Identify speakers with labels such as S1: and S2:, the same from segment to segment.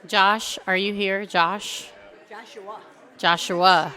S1: Josh, are you here? Josh?
S2: Joshua.
S1: Joshua.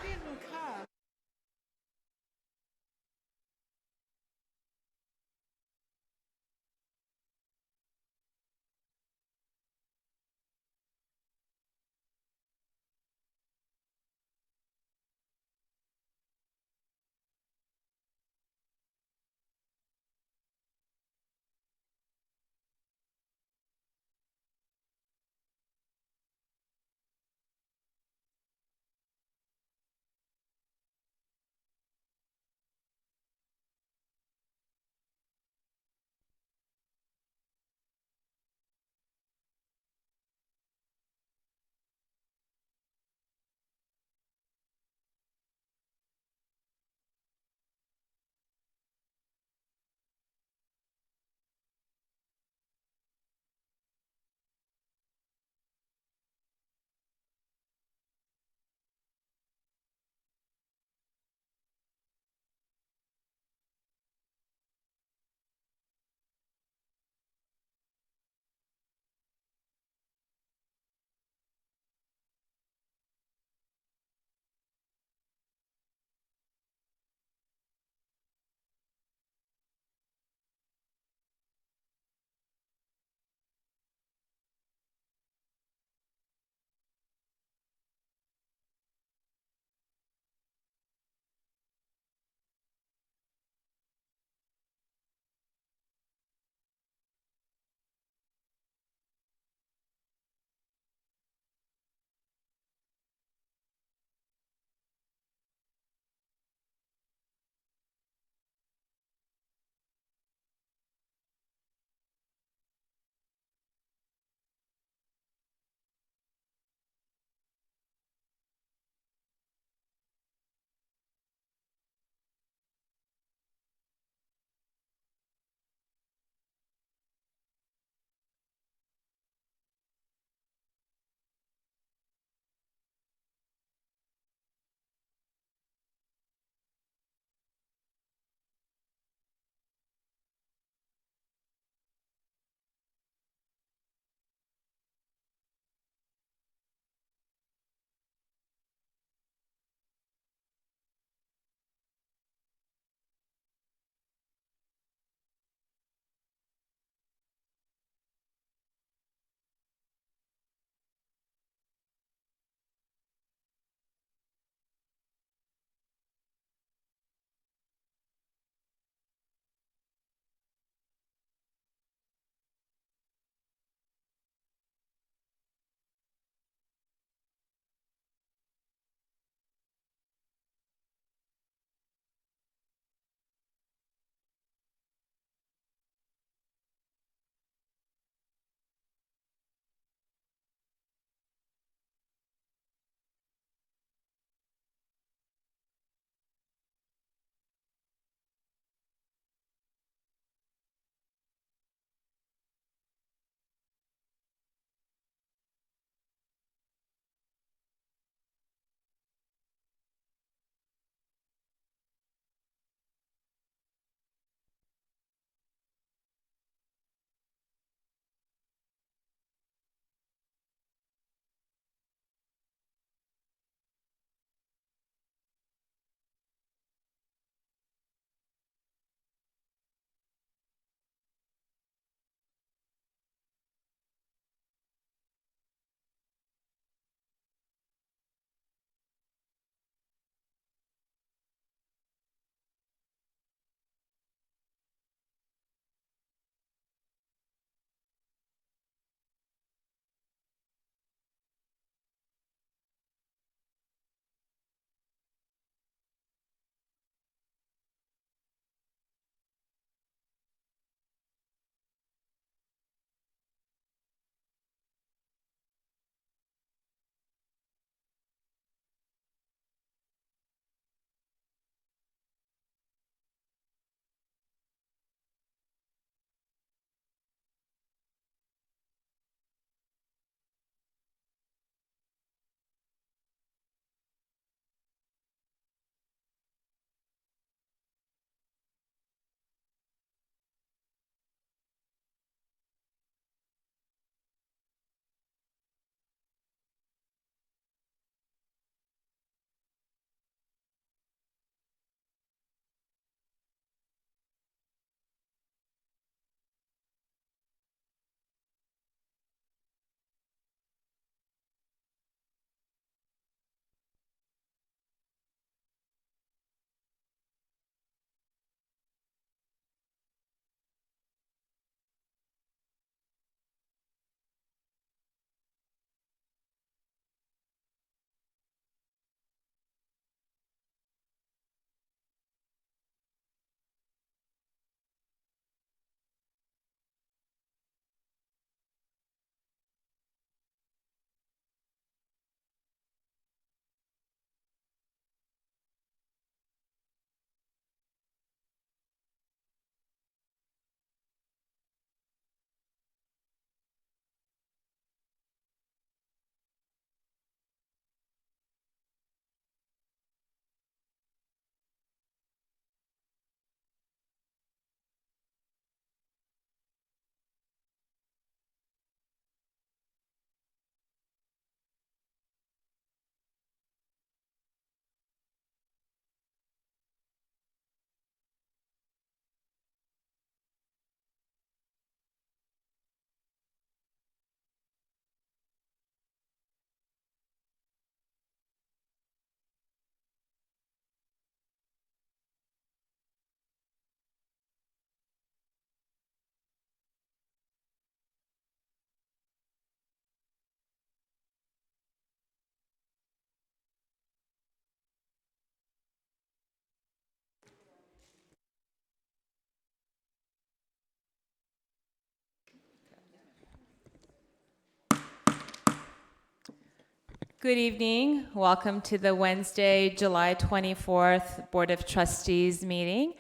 S2: Good evening. Welcome to the Wednesday, July 24th Board of Trustees meeting.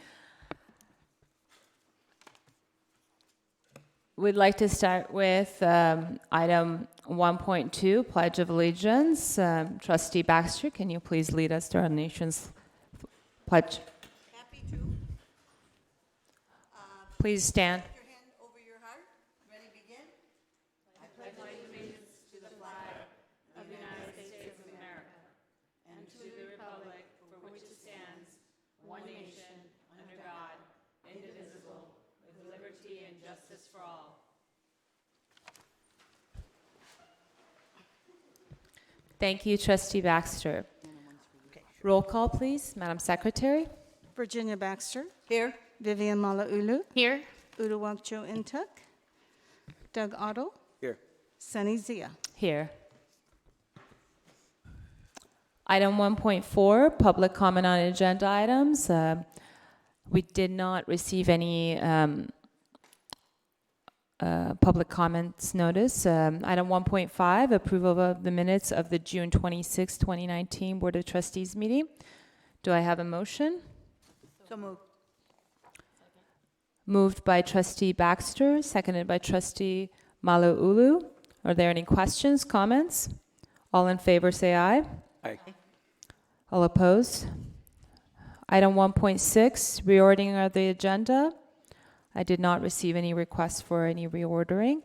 S2: We'd like to start with item 1.2, Pledge of Allegiance. Trustee Baxter, can you please lead us to our nation's pledge?
S3: Happy to.
S2: Please stand.
S3: Put your hand over your heart. Ready, begin?
S2: Thank you, Trustee Baxter. Roll call, please, Madam Secretary.
S4: Virginia Baxter,
S3: Here.
S4: Vivian Malauulu,
S1: Here.
S4: Uduak-Joe Intuk, Doug Otto,
S5: Here.
S4: Sunny Zia.
S2: Here. Item 1.4, public comment on agenda items. We did not receive any public comments notice. Item 1.5, approval of the minutes of the June 26, 2019 Board of Trustees meeting. Do I have a motion?
S3: So moved.
S2: Moved by Trustee Baxter, seconded by Trustee Malauulu. Are there any questions, comments? All in favor say aye.
S5: Aye.
S2: All opposed? Item 1.6, reordering of the agenda. I did not receive any requests for any reordering.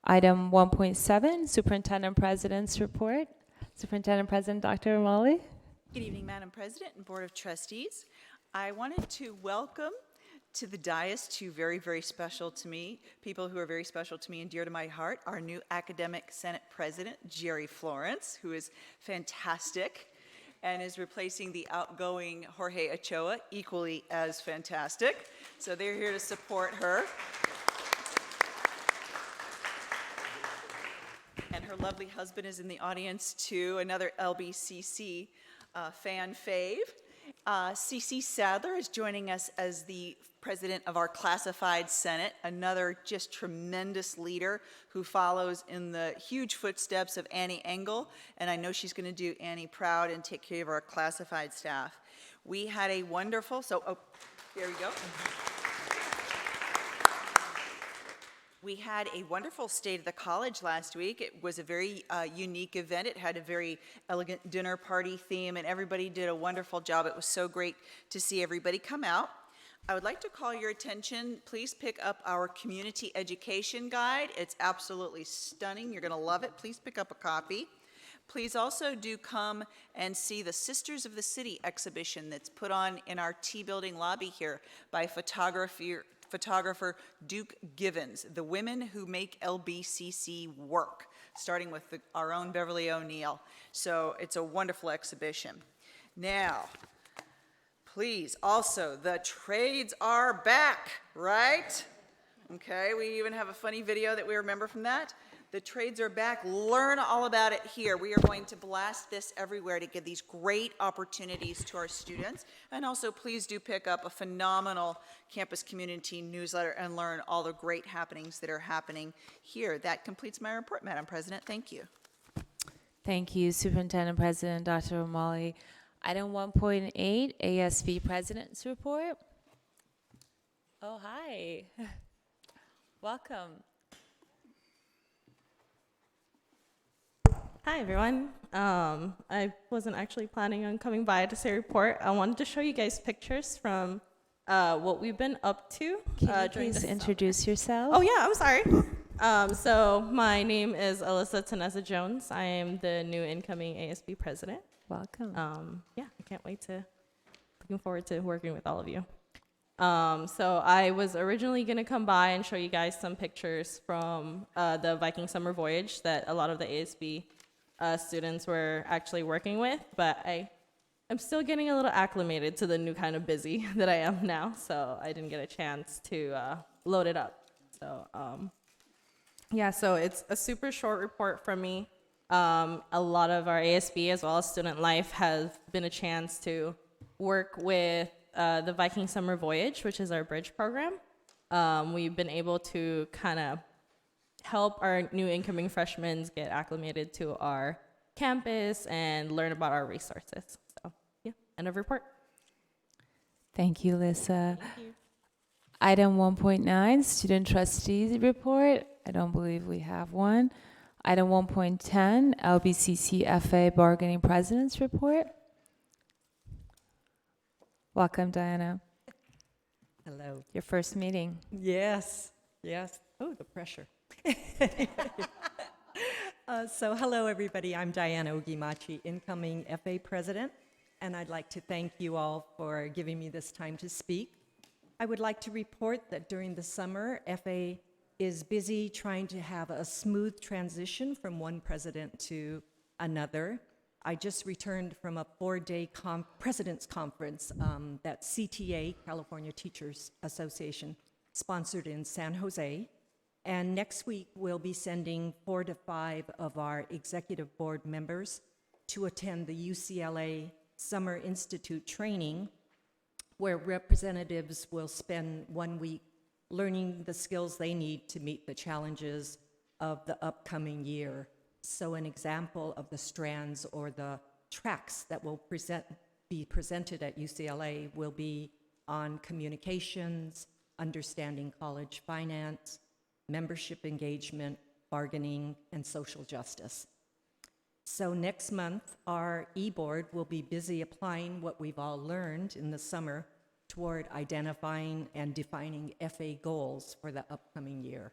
S2: Item 1.7, Superintendent President's report. Superintendent President Dr. O'Malley.
S6: Good evening, Madam President and Board of Trustees. I wanted to welcome to the dais two very, very special to me, people who are very special to me and dear to my heart, our new Academic Senate President, Jerry Florence, who is fantastic and is replacing the outgoing Jorge Ochoa, equally as fantastic. So they're here to support her. And her lovely husband is in the audience too, another LBCC fan fave. CC Sadler is joining us as the president of our Classified Senate, another just tremendous leader who follows in the huge footsteps of Annie Engel, and I know she's going to do Annie proud and take care of our classified staff. We had a wonderful, there we go. We had a wonderful State of the College last week. It was a very unique event. It had a very elegant dinner party theme, and everybody did a wonderful job. It was so great to see everybody come out. I would like to call your attention, please pick up our community education guide. It's absolutely stunning. You're going to love it. Please pick up a copy. Please also do come and see the Sisters of the City exhibition that's put on in our T-building lobby here by photographer Duke Givens, the women who make LBCC work, starting with our own Beverly O'Neill. So it's a wonderful exhibition. Now, please, also, the trades are back, right? Okay, we even have a funny video that we remember from that. The trades are back. Learn all about it here. We are going to blast this everywhere to give these great opportunities to our students. And also, please do pick up a phenomenal campus community newsletter and learn all the great happenings that are happening here. That completes my report, Madam President. Thank you.
S2: Thank you, Superintendent President Dr. O'Malley. Item 1.8, ASB President's report. Oh, hi. Welcome.
S7: Hi, everyone. I wasn't actually planning on coming by to say a report. I wanted to show you guys pictures from what we've been up to.
S2: Can you
S7: during
S2: please
S7: the
S2: introduce yourself?
S7: Oh, yeah, I'm sorry. So my name is Alyssa Taneza Jones. I am the new incoming ASB president.
S2: Welcome.
S7: Yeah, I can't wait looking forward to working with all of you. So I was originally going to come by and show you guys some pictures from the Viking Summer Voyage that a lot of the ASB students were actually working with, but I'm still getting a little acclimated to the new kind of busy that I am now, so I didn't get a chance to load it up. So yeah, so it's a super short report from me. A lot of our ASB as well as student life has been a chance to work with the Viking Summer Voyage, which is our bridge program. We've been able to kind of help our new incoming freshmen get acclimated to our campus and learn about our resources. So, yeah, end of report.
S2: Thank you, Lisa. Item 1.9, student trustees report. I don't believe we have one. Item 1.10, LBCC FA bargaining president's report. Welcome, Diana.
S5: Hello.
S2: Your first meeting.
S5: Yes, yes. Oh, the pressure. So hello, everybody. I'm Diana Ogimachi, incoming FA president, and I'd like to thank you all for giving me this time to speak. I would like to report that during the summer, FA is busy trying to have a smooth transition from one president to another. I just returned from a 4-day president's conference that CTA, California Teachers Association, sponsored in San Jose. And next week, we'll be sending 4 to 5 of our executive board members to attend the UCLA Summer Institute training, where representatives will spend 1 week learning the skills they need to meet the challenges of the upcoming year. So an example of the strands or the tracks that will be presented at UCLA will be on communications, understanding college finance, membership engagement, bargaining, and social justice. So next month, our e-board will be busy applying what we've all learned in the summer toward identifying and defining FA goals for the upcoming year.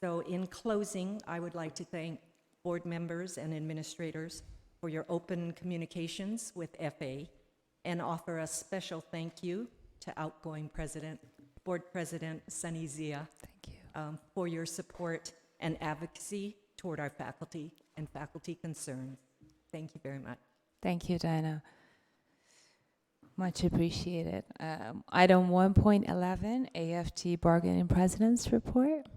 S5: So in closing, I would like to thank board members and administrators for your open communications with FA and offer a special thank you to outgoing Board President Sunny Zia.
S2: Thank you.
S5: For your support and advocacy toward our faculty and faculty concerns. Thank you very much.
S2: Thank you, Diana. Much appreciated. Item 1.11, AFT bargaining president's report.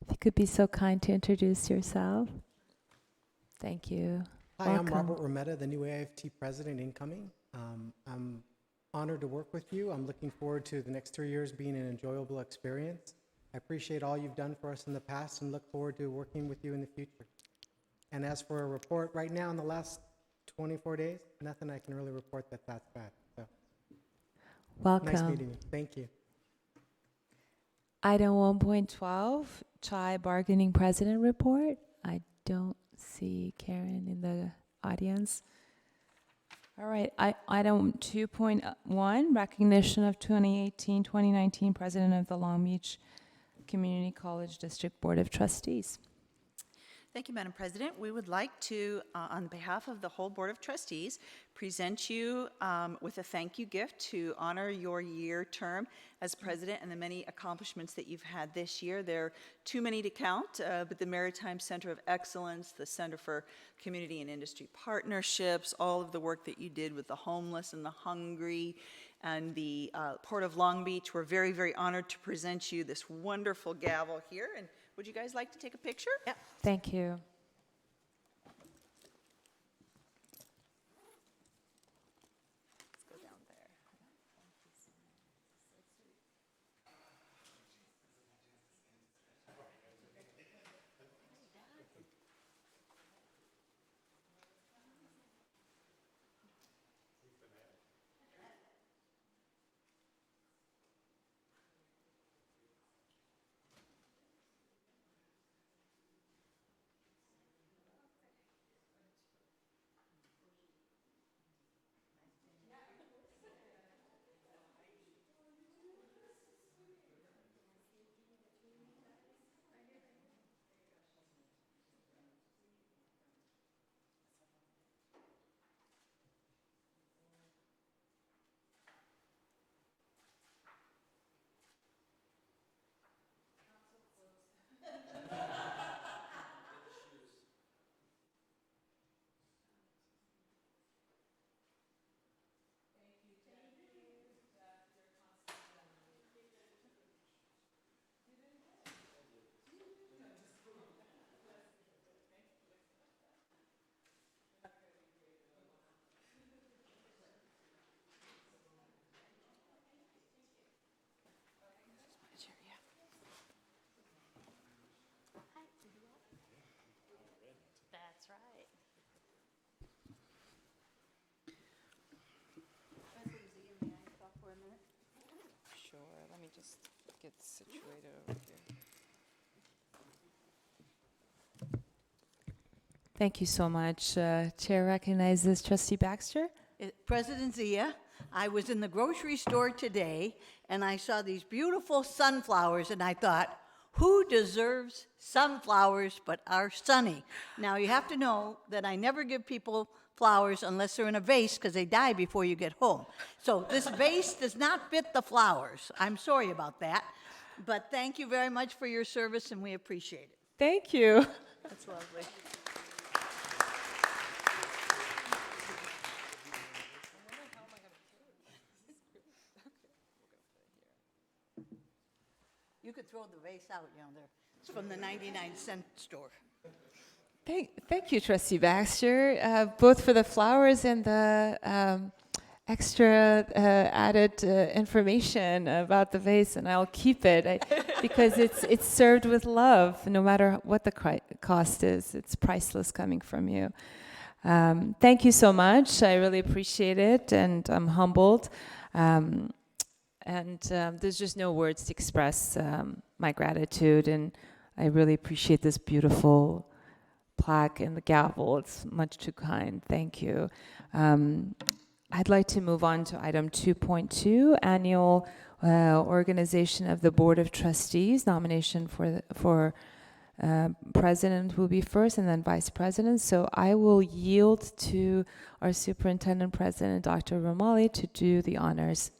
S2: If you could be so kind to introduce yourself. Thank you.
S8: Hi, I'm
S2: Welcome.
S8: Robert Rometta, the new AFT president incoming. I'm honored to work with you. I'm looking forward to the next 3 years being an enjoyable experience. I appreciate all you've done for us in the past and look forward to working with you in the future. And as for a report, right now in the last 24 days, nothing I can really report that's bad. So,
S2: Welcome.
S8: nice meeting you. Thank you.
S2: Item 1.12, CHI bargaining president report. I don't see Karen in the audience. All right, item 2.1, recognition of 2018-2019 president of the Long Beach Community College District Board of Trustees.
S6: Thank you, Madam President. We would like to, on behalf of the whole Board of Trustees, present you with a thank you gift to honor your year term as president and the many accomplishments that you've had this year. There are too many to count, but the Maritime Center of Excellence, the Center for Community and Industry Partnerships, all of the work that you did with the homeless and the hungry, and the Port of Long Beach. We're very, very honored to present you this wonderful gavel here. And would you guys like to take a picture? Yeah.
S2: Thank you. just get situated over here. Thank you so much. Chair recognizes Trustee Baxter.
S3: President Zia, I was in the grocery store today, and I saw these beautiful sunflowers, and I thought, who deserves sunflowers but our Sonny? Now, you have to know that I never give people flowers unless they're in a vase, because they die before you get home. So this vase does not fit the flowers. I'm sorry about that. But thank you very much for your service, and we appreciate it.
S2: Thank you.
S3: That's lovely. You could throw the vase out, there. It's from the 99-cent store.
S2: Thank you, Trustee Baxter, both for the flowers and the extra added information about the vase, and I'll keep it because it's served with love, no matter what the cost is. It's priceless coming from you. Thank you so much. I really appreciate it, and I'm humbled. And there's just no words to express my gratitude, and I really appreciate this beautiful plaque and the gavel. It's much too kind. Thank you. I'd like to move on to item 2.2, annual organization of the Board of Trustees. Nomination for president will be first, and then vice president. So I will yield to our superintendent president, Dr. Romali, to do the honors.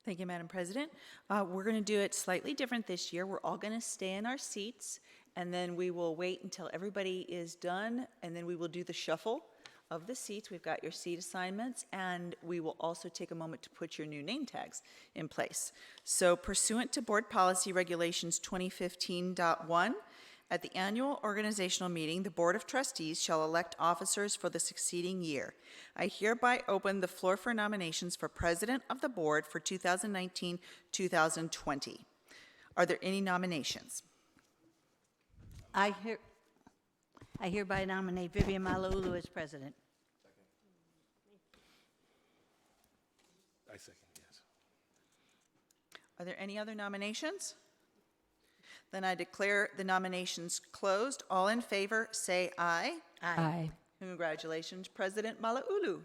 S6: Thank you, Madam President. We're going to do it slightly different this year. We're all going to stay in our seats, and then we will wait until everybody is done, and then we will do the shuffle of the seats. We've got your seat assignments, and we will also take a moment to put your new name tags in place. So pursuant to Board Policy Regulations 2015.1, at the annual organizational meeting, the Board of Trustees shall elect officers for the succeeding year. I hereby open the floor for nominations for President of the Board for 2019-2020. Are there any nominations?
S3: I hereby nominate Vivian Malauulu as president.
S9: I second, yes.
S6: Are there any other nominations? Then I declare the nominations closed. All in favor, say aye.
S2: Aye.
S6: Congratulations, President Malauulu.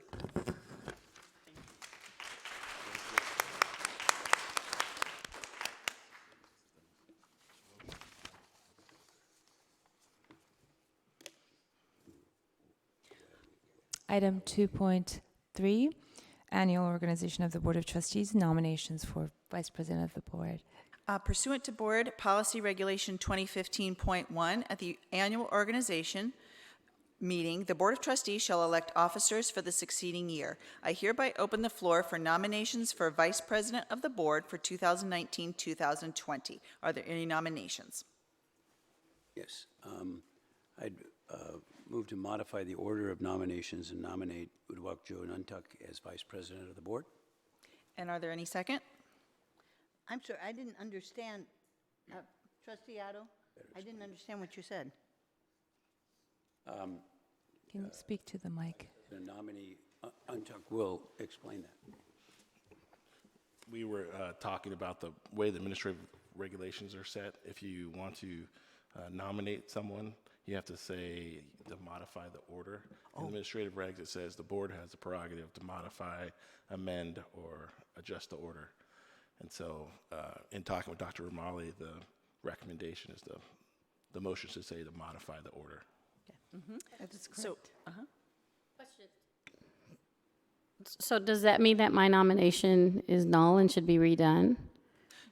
S2: Item 2.3, annual organization of the Board of Trustees, nominations for vice president of the board.
S6: Pursuant to Board Policy Regulation 2015.1, at the annual organization meeting, the Board of Trustees shall elect officers for the succeeding year. I hereby open the floor for nominations for Vice President of the Board for 2019-2020. Are there any nominations?
S10: Yes. I'd move to modify the order of nominations and nominate Uduak-Joe Nuntuck as Vice President of the Board.
S6: And are there any second?
S3: I'm sorry, I didn't understand. Trustee Otto, I didn't understand what you said.
S2: Can you speak to the mic?
S10: The nominee, Nuntuck, will explain that.
S9: We were talking about the way the administrative regulations are set. If you want to nominate someone, you have to say to modify the order. In the administrative regs, it says the board has the prerogative to modify, amend, or adjust the order. And so, in talking with Dr. Romali, the recommendation is the motion should say to modify the order.
S4: That is correct.
S6: So,
S1: So does that mean that my nomination is null and should be redone?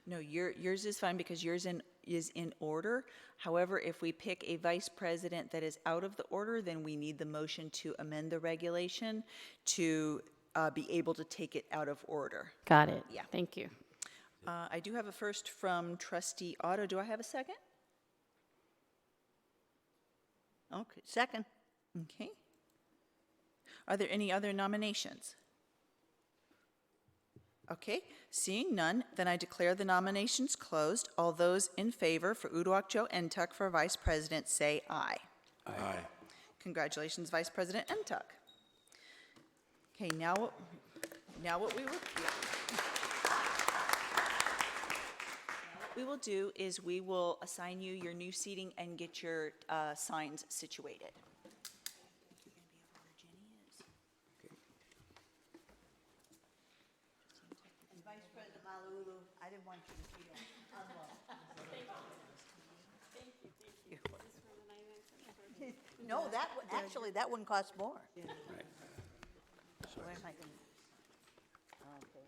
S6: no, yours is fine because yours is in order. However, if we pick a vice president that is out of the order, then we need the motion to amend the regulation to be able to take it out of order.
S1: Got it.
S6: Yeah.
S1: Thank you.
S6: I do have a first from Trustee Otto. Do I have a second?
S3: Okay, second.
S6: Okay. Are there any other nominations? Okay, seeing none, then I declare the nominations closed. All those in favor for Uduak-Joe Nuntuck for Vice President say aye.
S9: Aye.
S6: Congratulations, Vice President Nuntuck. Okay, now what we will, we will do is we will assign you your new seating and get your signs situated.
S3: And Vice President Malauulu, I didn't want you to feel unwelcome. No, actually, that one costs more.
S10: Right.
S3: Where am I gonna- okay.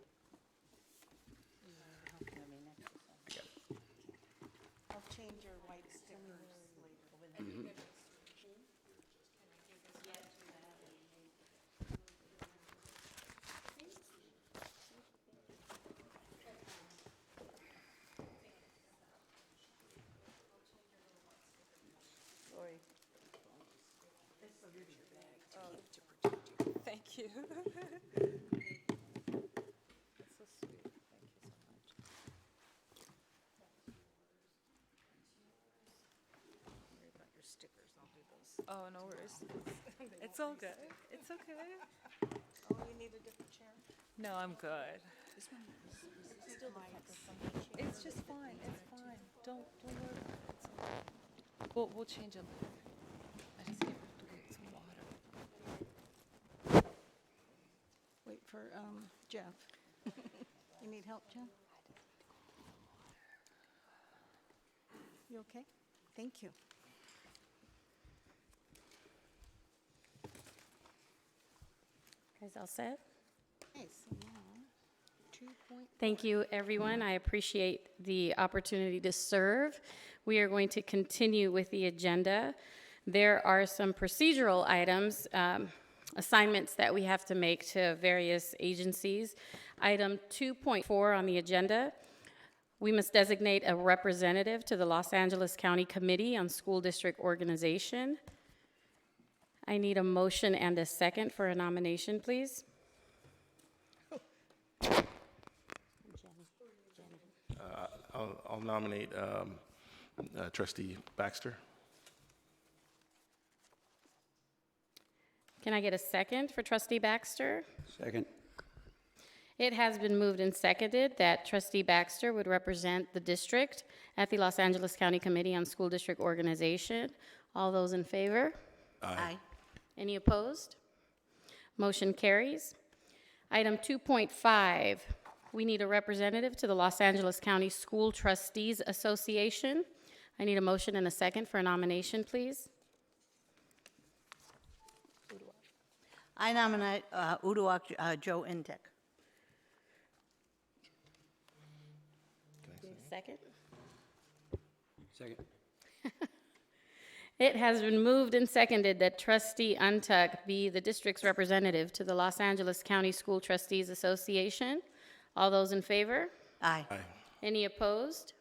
S3: How can I be next to something?
S4: I'll change your white stickers later.
S3: Sorry.
S4: Thank you. Oh, no worries. It's all good. It's okay. Oh, you need a different chair? No, I'm good. It's just fine. It's fine. Don't worry. It's all right. We'll change them. I just have to get some water.
S3: Wait for Jeff. You need help, Jeff? You okay? Thank you.
S1: Guys all set?
S3: Okay, so now, 2.5.
S1: Thank you, everyone. I appreciate the opportunity to serve. We are going to continue with the agenda. There are some procedural items, assignments that we have to make to various agencies. Item 2.4 on the agenda, we must designate a representative to the Los Angeles County Committee on School District Organization. I need a motion and a second for a nomination, please.
S9: I'll nominate Trustee Baxter.
S1: Can I get a second for Trustee Baxter?
S10: Second.
S1: It has been moved and seconded that Trustee Baxter would represent the district at the Los Angeles County Committee on School District Organization. All those in favor?
S3: Aye.
S1: Any opposed? Motion carries. Item 2.5, we need a representative to the Los Angeles County School Trustees Association. I need a motion and a second for a nomination, please.
S3: I nominate Uduak Joe Intek.
S1: Second.
S10: Second.
S1: It has been moved and seconded that Trustee Untuck be the district's representative to the Los Angeles County School Trustees Association. All those in favor?
S3: Aye.
S1: Any opposed?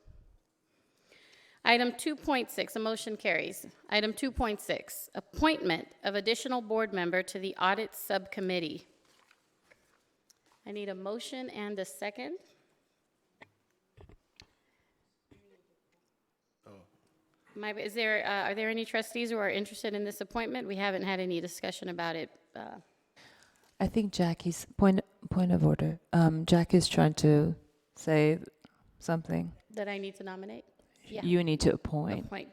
S1: Item 2.6, a motion carries. Item 2.6, appointment of additional board member to the Audit Subcommittee. I need a motion and a second. Are there any trustees who are interested in this appointment? We haven't had any discussion about it.
S2: I think Jackie's, point of order, Jackie's trying to say something.
S1: That I need to nominate? Yeah.
S2: You need to appoint.
S1: Appoint.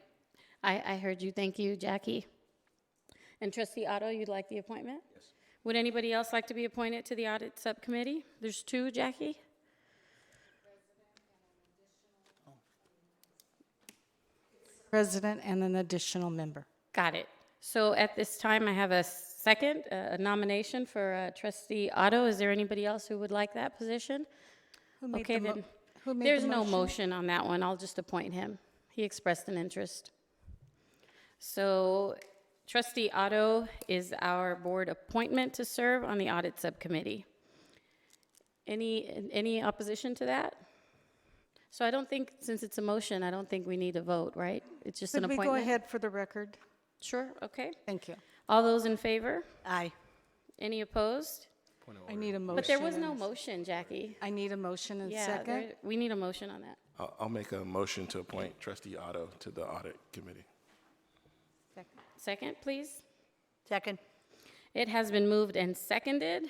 S1: I heard you. Thank you, Jackie. And Trustee Otto, you'd like the appointment? Yes. Would anybody else like to be appointed to the Audit Subcommittee? There's two, Jackie?
S4: President and an additional member.
S1: Got it. So at this time, I have a second, a nomination for Trustee Otto. Is there anybody else who would like that position?
S4: Who made
S1: Okay,
S4: the mo-
S1: then,
S4: who made
S1: there's
S4: the
S1: no motion on that one. I'll just appoint him. He expressed an interest. So Trustee Otto is our board appointment to serve on the Audit Subcommittee. Any opposition to that? So I don't think, since it's a motion, I don't think we need a vote, right? It's just an
S4: Could we
S1: appointment?
S4: go ahead for the record?
S1: Sure, okay.
S4: Thank you.
S1: All those in favor?
S3: Aye.
S1: Any opposed?
S4: I need a motion.
S1: But there was no
S4: and-
S1: motion, Jackie.
S4: I need a motion and
S1: Yeah,
S4: second.
S1: we need a motion on that.
S9: I'll make a motion to appoint Trustee Otto to the Audit Committee.
S1: Second, please.
S3: Second.
S1: It has been moved and seconded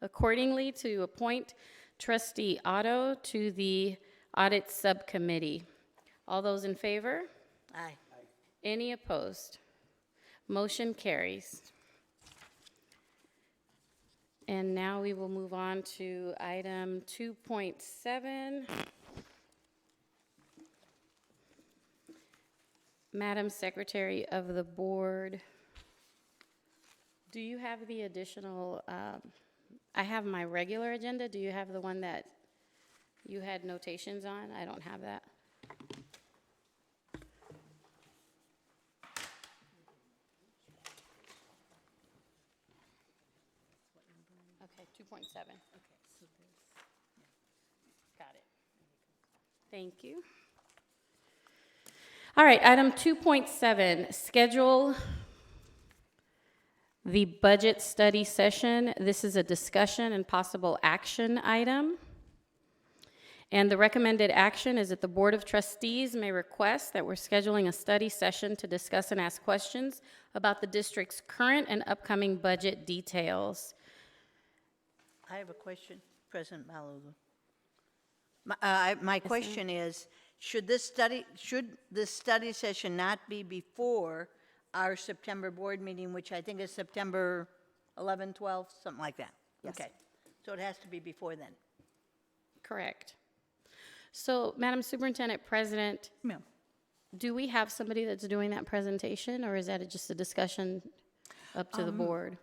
S1: accordingly to appoint Trustee Otto to the Audit Subcommittee. All those in favor?
S3: Aye.
S1: Any opposed? Motion carries. And now we will move on to item 2.7. Madam Secretary of the Board, do you have the additional, I have my regular agenda. Do you have the one that you had notations on? I don't have that. Okay, 2.7. Got it. Thank you. All right, item 2.7, schedule the budget study session. This is a discussion and possible action item. And the recommended action is that the Board of Trustees may request that we're scheduling a study session to discuss and ask questions about the district's current and upcoming budget details.
S3: I have a question, President Malauulu. My question is, should this study session not be before our September board meeting, which I think is September 11, 12, something like that?
S4: Yes.
S3: Okay, so it has to be before then.
S1: Correct. So, Madam Superintendent President,
S3: Ma'am.
S1: do we have somebody that's doing that presentation, or is that just a discussion up to the board?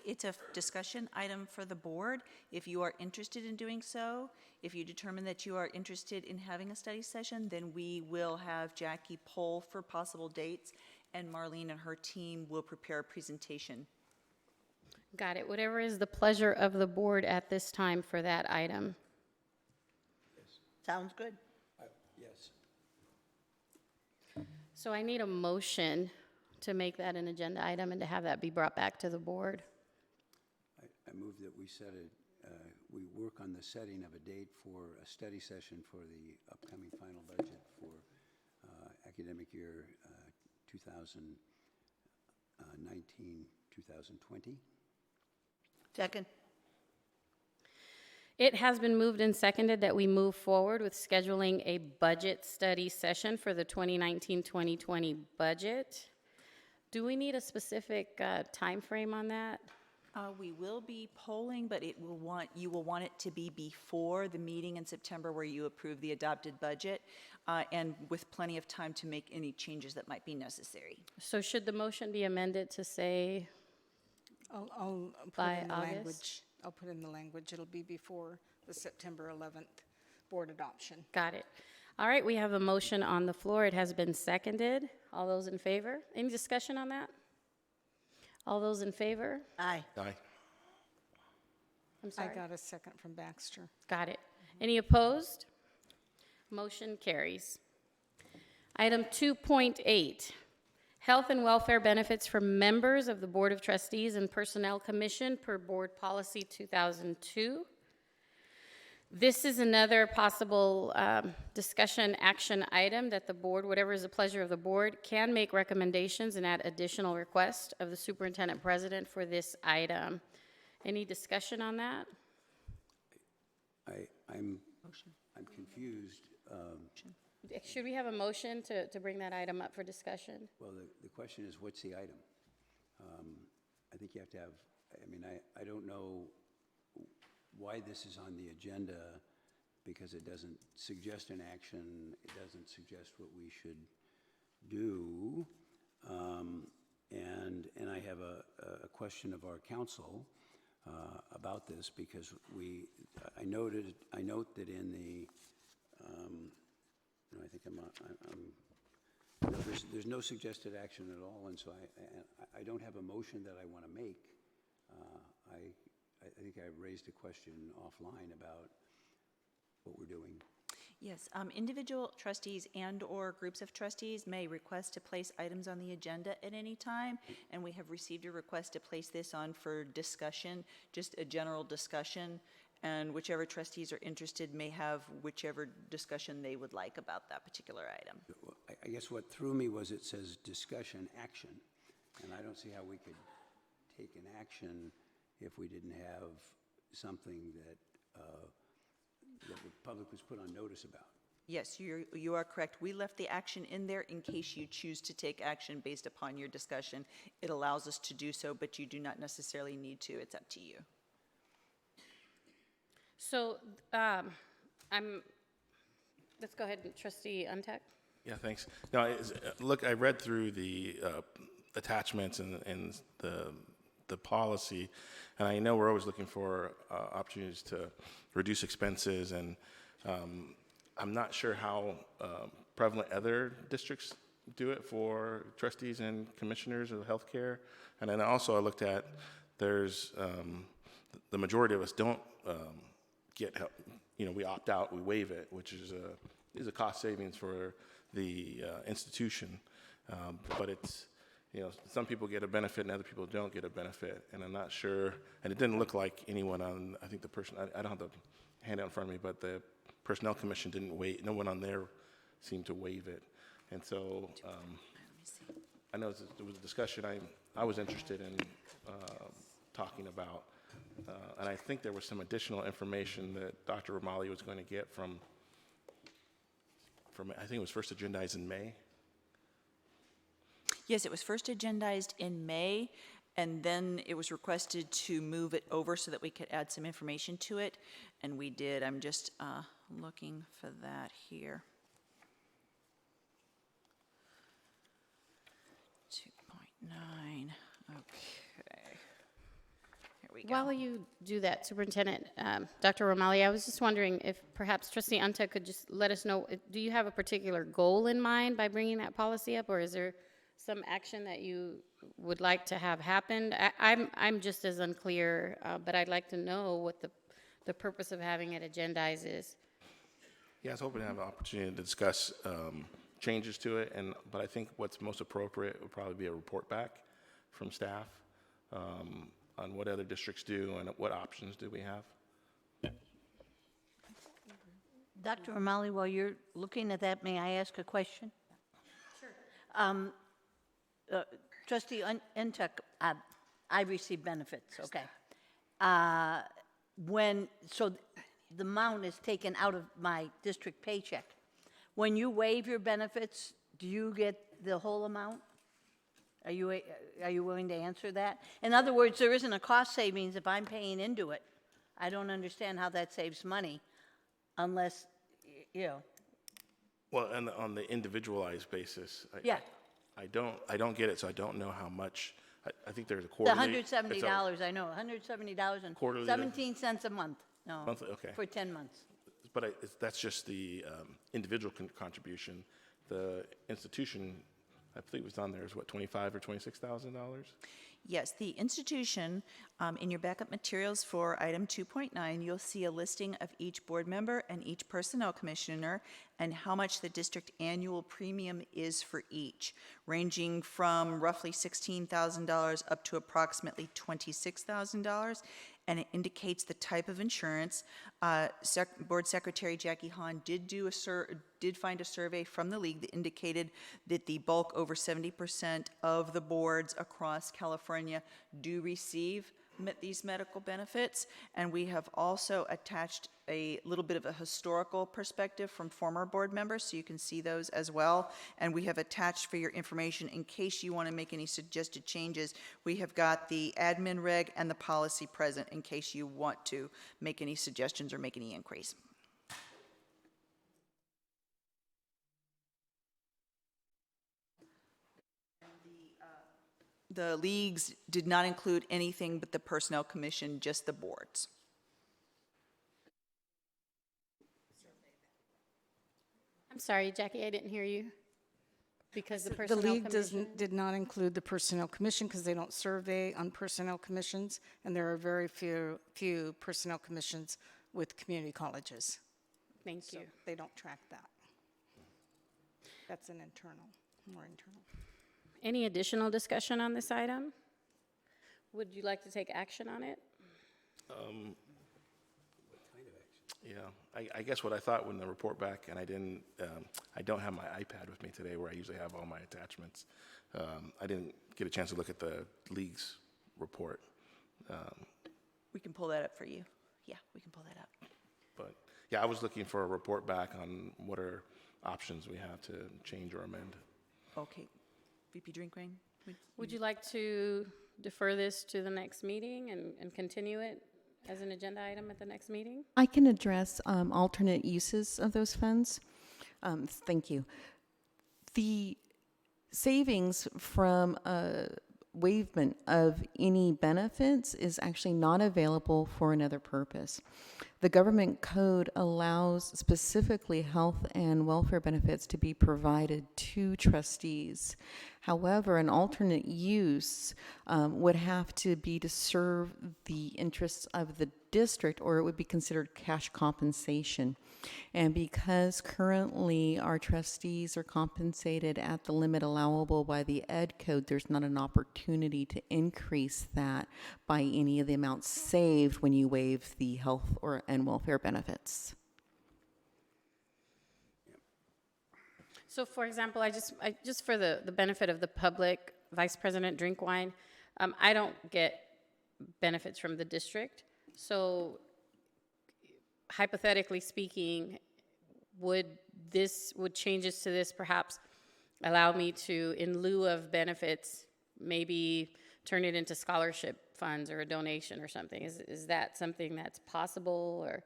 S6: It's a discussion item for the board. If you are interested in doing so, if you determine that you are interested in having a study session, then we will have Jackie poll for possible dates, and Marlene and her team will prepare a presentation.
S1: Got it. Whatever is the pleasure of the board at this time for that item.
S3: Sounds good.
S10: Yes.
S1: So I need a motion to make that an agenda item and to have that be brought back to the board.
S10: I move that we work on the setting of a date for a study session for the upcoming final budget for academic year 2019-2020.
S3: Second.
S1: It has been moved and seconded that we move forward with scheduling a budget study session for the 2019-2020 budget. Do we need a specific time frame on that?
S6: We will be polling, but you will want it to be before the meeting in September where you approve the adopted budget, and with plenty of time to make any changes that might be necessary.
S1: So should the motion be amended to say
S11: I'll put
S1: by
S11: in the
S1: August?
S11: language. I'll put in the language. It'll be before the September 11th board adoption.
S1: Got it. All right, we have a motion on the floor. It has been seconded. All those in favor? Any discussion on that? All those in favor?
S3: Aye.
S9: Aye.
S1: I'm
S11: I
S1: sorry.
S11: got a second from Baxter.
S1: Got it. Any opposed? Motion carries. Item 2.8, health and welfare benefits for members of the Board of Trustees and Personnel Commission per Board Policy 2002. This is another possible discussion action item that the board, whatever is the pleasure of the board, can make recommendations and add additional requests of the superintendent president for this item. Any discussion on that?
S10: I'm confused.
S1: Should we have a motion to bring that item up for discussion?
S10: Well, the question is, what's the item? I think you have to have, I don't know why this is on the agenda, because it doesn't suggest an action, it doesn't suggest what we should do. And I have a question of our council about this, because I note that in the, I think there's no suggested action at all, and so I don't have a motion that I want to make. I think I raised a question offline about what we're doing.
S6: Yes, individual trustees and/or groups of trustees may request to place items on the agenda at any time, and we have received a request to place this on for discussion, just a general discussion, and whichever trustees are interested may have whichever discussion they would like about that particular item.
S10: I guess what threw me was it says discussion action, and I don't see how we could take an action if we didn't have something that that the public was put on notice about.
S6: Yes, you are correct. We left the action in there in case you choose to take action based upon your discussion. It allows us to do so, but you do not necessarily need to. It's up to you.
S1: So let's go ahead, Trustee Untek.
S9: Yeah, thanks. No, look, I read through the attachments and the policy, and I know we're always looking for opportunities to reduce expenses, and I'm not sure how prevalent other districts do it for trustees and commissioners of healthcare. And then also I looked at, there's, the majority of us don't get help. You know, we opt out, we waive it, which is a cost savings for the institution. But it's, you know, some people get a benefit and other people don't get a benefit. And I'm not sure, and it didn't look like anyone on, I think the person, I don't have the handout in front of me, but the Personnel Commission didn't waive, no one on there seemed to waive it. And so I know there was a discussion I was interested in talking about. And I think there was some additional information that Dr. Romali was going to get from I think it was first agendized in May.
S6: Yes, it was first agendized in May, and then it was requested to move it over so that we could add some information to it, and we did. I'm just looking for that here. 2.9, okay. Here we go.
S1: While you do that, Superintendent, Dr. Romali, I was just wondering if perhaps Trustee Untek could just let us know, do you have a particular goal in mind by bringing that policy up, or is there some action that you would like to have happen? I'm just as unclear, but I'd like to know what the purpose of having it agendized is.
S9: Yeah, I was hoping to have an opportunity to discuss changes to it, but I think what's most appropriate would probably be a report back from staff on what other districts do and what options do we have.
S3: Dr. O'Malley, while you're looking at that, may I ask a question? Sure. Trustee Untek, I receive benefits, okay. So the amount is taken out of my district paycheck. When you waive your benefits, do you get the whole amount? Are you willing to answer that? In other words, there isn't a cost savings if I'm paying into it. I don't understand how that saves money unless, you know.
S9: Well, and on the individualized basis,
S3: Yeah.
S9: I don't get it, so I don't know how much. I think there's a
S3: The
S9: quarterly.
S3: $170, I know, $170 and
S9: Quarterly,
S3: 17 cents a month. No,
S9: Monthly, okay.
S3: for 10 months.
S9: But that's just the individual contribution. The institution, I believe it was on there, is what, $25,000 or $26,000?
S6: Yes, the institution, in your backup materials for item 2.9, you'll see a listing of each board member and each personnel commissioner and how much the district annual premium is for each, ranging from roughly $16,000 up to approximately $26,000. And it indicates the type of insurance. Board Secretary Jackie Hahn did find a survey from the league that indicated that the bulk, over 70% of the boards across California, do receive these medical benefits. And we have also attached a little bit of a historical perspective from former board members, so you can see those as well. And we have attached, for your information, in case you want to make any suggested changes, we have got the admin reg and the policy present in case you want to make any suggestions or make any inquiries. The leagues did not include anything but the Personnel Commission, just the boards.
S1: I'm sorry, Jackie, I didn't hear you. Because the
S11: The
S1: Personnel
S11: league
S1: Commission.
S11: did not include the Personnel Commission because they don't survey on personnel commissions, and there are very few personnel commissions with community colleges.
S1: Thank
S11: So
S1: you.
S11: they don't track that. That's an internal, more internal.
S1: Any additional discussion on this item? Would you like to take action on it?
S9: Yeah, I guess what I thought when the report back, and I don't have my iPad with me today where I usually have all my attachments. I didn't get a chance to look at the league's report.
S6: We can pull that up for you. Yeah, we can pull that up.
S9: But Yeah, I was looking for a report back on what are options we have to change or amend.
S6: Okay. VP Drinkwine?
S1: Would you like to defer this to the next meeting and continue it as an agenda item at the next meeting?
S12: I can address alternate uses of those funds. Thank you. The savings from waivement of any benefits is actually not available for another purpose. The government code allows specifically health and welfare benefits to be provided to trustees. However, an alternate use would have to be to serve the interests of the district, or it would be considered cash compensation. And because currently our trustees are compensated at the limit allowable by the Ed Code, there's not an opportunity to increase that by any of the amounts saved when you waive the health and welfare benefits.
S1: So for example, I just for the benefit of the public, Vice President Drinkwine, I don't get benefits from the district. So hypothetically speaking, would changes to this perhaps allow me to, in lieu of benefits, maybe turn it into scholarship funds or a donation or something? Is that something that's possible? Or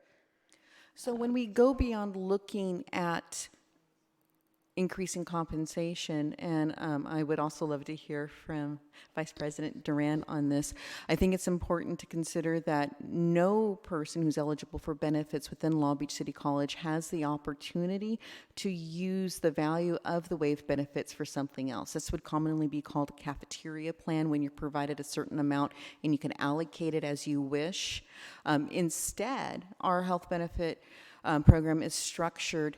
S12: so when we go beyond looking at increasing compensation, and I would also love to hear from Vice President Duran on this. I think it's important to consider that no person who's eligible for benefits within Long Beach City College has the opportunity to use the value of the waived benefits for something else. This would commonly be called a cafeteria plan, when you're provided a certain amount and you can allocate it as you wish. Instead, our health benefit program is structured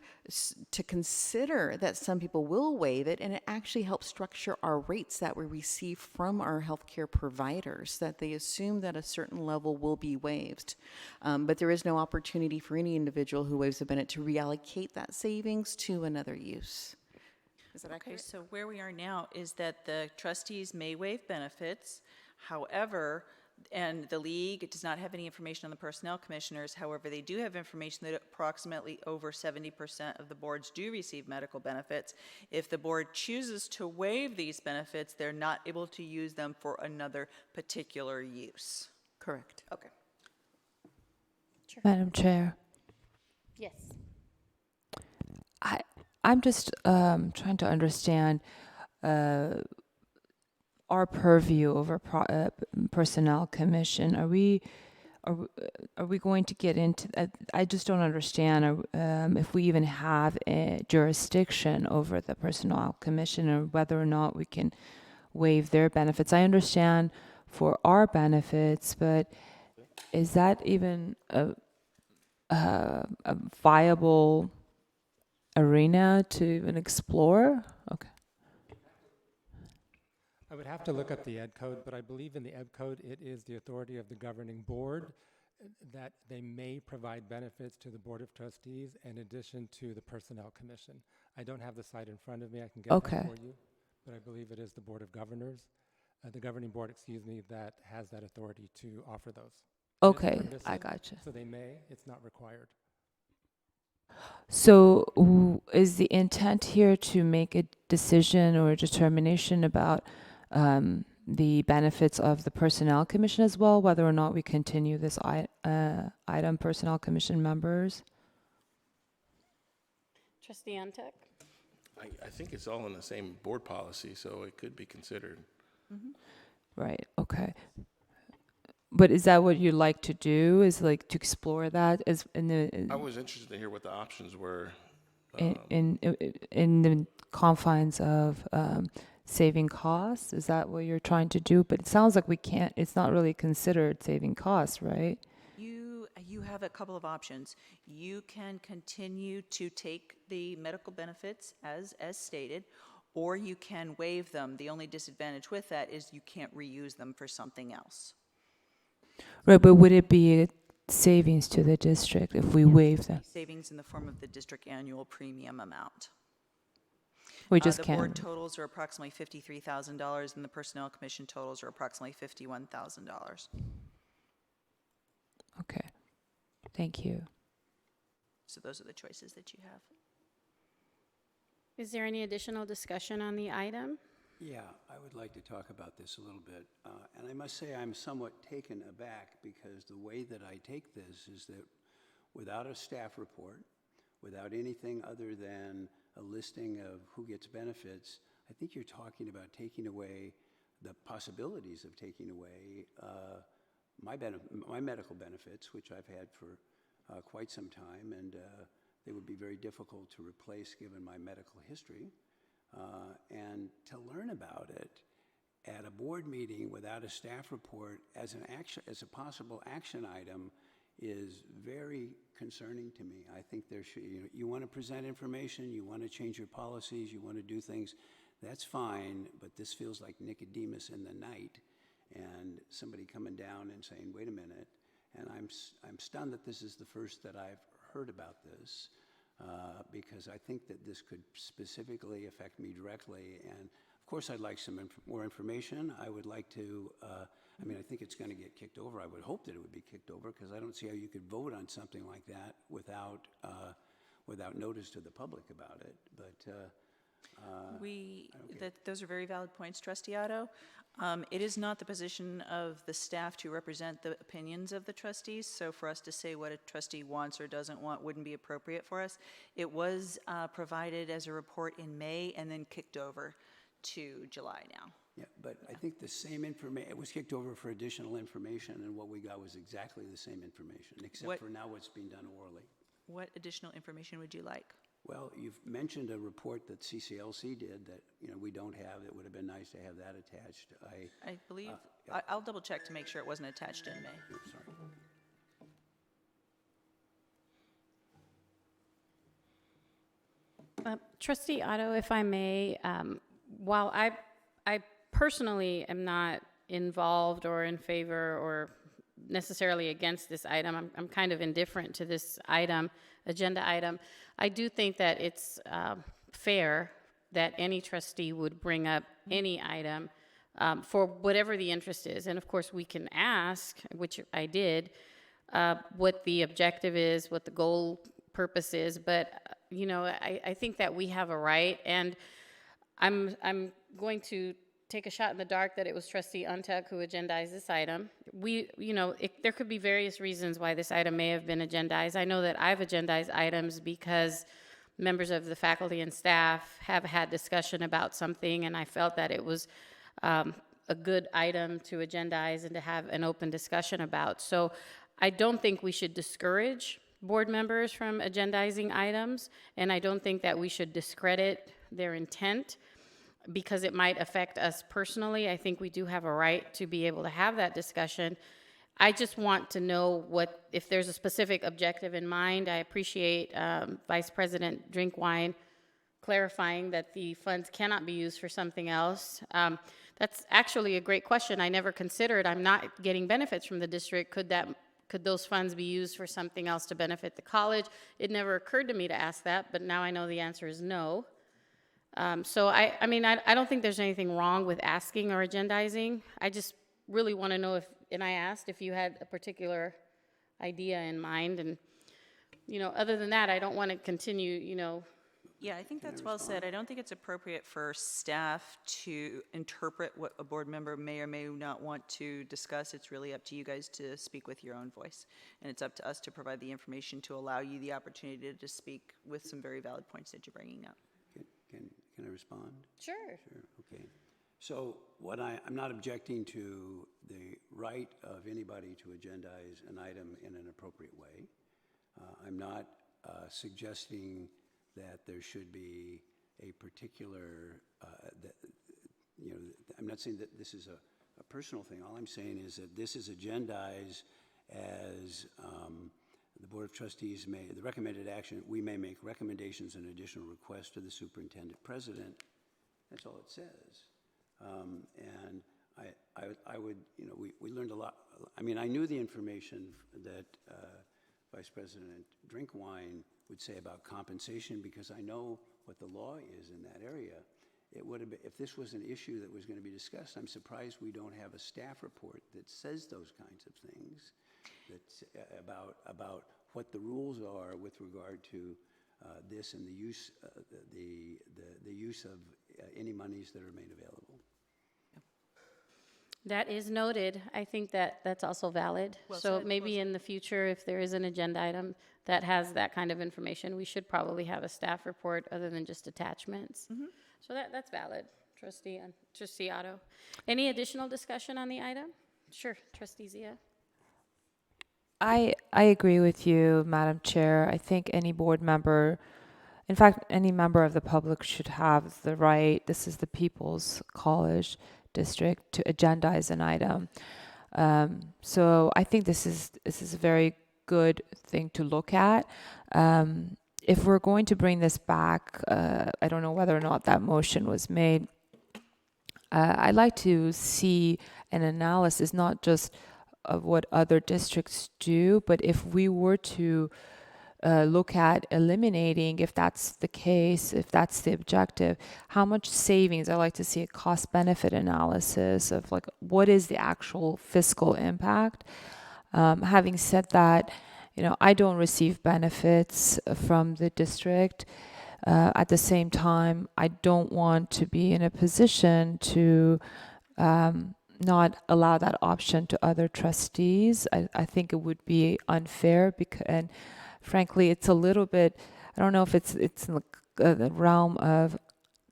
S12: to consider that some people will waive it, and it actually helps structure our rates that we receive from our healthcare providers, that they assume that a certain level will be waived. But there is no opportunity for any individual who waives a benefit to reallocate that savings to another use. Is that accurate?
S6: Okay, so where we are now is that the trustees may waive benefits. However, and the league does not have any information on the personnel commissioners. However, they do have information that approximately over 70% of the boards do receive medical benefits. If the board chooses to waive these benefits, they're not able to use them for another particular use.
S12: Correct.
S6: Okay.
S1: Sure.
S2: Madam Chair,
S1: Yes.
S2: I'm just trying to understand our purview over personnel commission. Are we going to get into? I just don't understand if we even have a jurisdiction over the personnel commission, or whether or not we can waive their benefits. I understand for our benefits, but is that even a viable arena to even explore? Okay.
S13: I would have to look up the Ed Code, but I believe in the Ed Code it is the authority of the governing board that they may provide benefits to the Board of Trustees in addition to the Personnel Commission. I don't have the site in front of me. I can get that for you, but I believe it is the Board of Governors, the governing board, that has that authority to offer those.
S2: Okay, I gotcha.
S13: So they may, it's not required.
S2: So is the intent here to make a decision or a determination about the benefits of the Personnel Commission as well, whether or not we continue this item, Personnel Commission members?
S1: Trustee Antec?
S9: I think it's all in the same board policy, so it could be considered.
S6: Mm-hmm.
S2: Right, okay. But is that what you'd like to do, is like to explore that as in the...
S9: I was interested to hear what the options were.
S2: In the confines of saving costs? Is that what you're trying to do? But it sounds like we can't, it's not really considered saving costs, right?
S6: You have a couple of options. You can continue to take the medical benefits as stated, or you can waive them. The only disadvantage with that is you can't reuse them for something else.
S2: Right, but would it be a savings to the district if we waive them?
S6: Savings in the form of the district annual premium amount.
S2: We just
S6: the
S2: can't.
S6: board totals are approximately $53,000, and the Personnel Commission totals are approximately $51,000.
S2: Okay, thank you.
S6: So those are the choices that you have.
S1: Is there any additional discussion on the item?
S10: Yeah, I would like to talk about this a little bit. And I must say I'm somewhat taken aback because the way that I take this is that without a staff report, without anything other than a listing of who gets benefits, I think you're talking about taking away the possibilities of taking away my medical benefits, which I've had for quite some time, and they would be very difficult to replace given my medical history. And to learn about it at a board meeting without a staff report as a possible action item is very concerning to me. I think there should, you want to present information, you want to change your policies, you want to do things, that's fine, but this feels like Nicodemus in the night and somebody coming down and saying, wait a minute, and I'm stunned that this is the first that I've heard about this. Because I think that this could specifically affect me directly. And of course, I'd like some more information. I would like to, I think it's going to get kicked over. I would hope that it would be kicked over because I don't see how you could vote on something like that without notice to the public about it. But
S6: those are very valid points, Trustee Otto. It is not the position of the staff to represent the opinions of the trustees, so for us to say what a trustee wants or doesn't want wouldn't be appropriate for us. It was provided as a report in May and then kicked over to July now.
S10: yeah, but I think the same information, it was kicked over for additional information, and what we got was exactly the same information, except for now what's being done orally.
S6: What additional information would you like?
S10: Well, you've mentioned a report that CCLC did that we don't have. It would have been nice to have that attached.
S6: I believe, I'll double check to make sure it wasn't attached in May.
S10: Sorry.
S1: Trustee Otto, if I may, while I personally am not involved or in favor or necessarily against this item, I'm kind of indifferent to this agenda item. I do think that it's fair that any trustee would bring up any item for whatever the interest is. And of course, we can ask, which I did, what the objective is, what the goal purpose is. But, I think that we have a right. And I'm going to take a shot in the dark that it was Trustee Untuck who agendized this item. There could be various reasons why this item may have been agendized. I know that I've agendized items because members of the faculty and staff have had discussion about something, and I felt that it was a good item to agendize and to have an open discussion about. So I don't think we should discourage board members from agendizing items, and I don't think that we should discredit their intent because it might affect us personally. I think we do have a right to be able to have that discussion. I just want to know if there's a specific objective in mind. I appreciate Vice President Drinkwine clarifying that the funds cannot be used for something else. That's actually a great question. I never considered. I'm not getting benefits from the district. Could those funds be used for something else to benefit the college? It never occurred to me to ask that, but now I know the answer is no. So I don't think there's anything wrong with asking or agendizing. I just really want to know and I asked if you had a particular idea in mind. And, other than that, I don't want to continue,
S6: Yeah, I think that's well said. I don't think it's appropriate for staff to interpret what a board member may or may not want to discuss. It's really up to you guys to speak with your own voice. And it's up to us to provide the information to allow you the opportunity to speak with some very valid points that you're bringing up.
S10: Can I respond?
S1: Sure.
S10: Sure, okay. So I'm not objecting to the right of anybody to agendize an item in an appropriate way. I'm not suggesting that there should be a particular, I'm not saying that this is a personal thing. All I'm saying is that this is agendized as the Board of Trustees the recommended action, we may make recommendations and additional requests to the superintendent president. That's all it says. And I would, we learned a lot. I knew the information that Vice President Drinkwine would say about compensation because I know what the law is in that area. It would have been, if this was an issue that was going to be discussed, I'm surprised we don't have a staff report that says those kinds of things. That's about what the rules are with regard to this and the use, the use of any monies that are made available.
S1: That is noted. I think that that's also valid.
S11: Well
S1: So
S11: said,
S1: maybe in the future, if there is an agenda item that has that kind of information, we should probably have a staff report other than just attachments. So that's valid, Trustee Otto. Any additional discussion on the item? Sure, Trustee Zia.
S2: I agree with you, Madam Chair. I think any board member, in fact, any member of the public should have the right, this is the People's College District, to agendize an item. So I think this is a very good thing to look at. If we're going to bring this back, I don't know whether or not that motion was made. I'd like to see an analysis, not just of what other districts do, but if we were to look at eliminating, if that's the case, if that's the objective, how much savings. I'd like to see a cost-benefit analysis of like what is the actual fiscal impact. Having said that, I don't receive benefits from the district. At the same time, I don't want to be in a position to not allow that option to other trustees. I think it would be unfair and frankly, it's a little bit, I don't know if it's in the realm of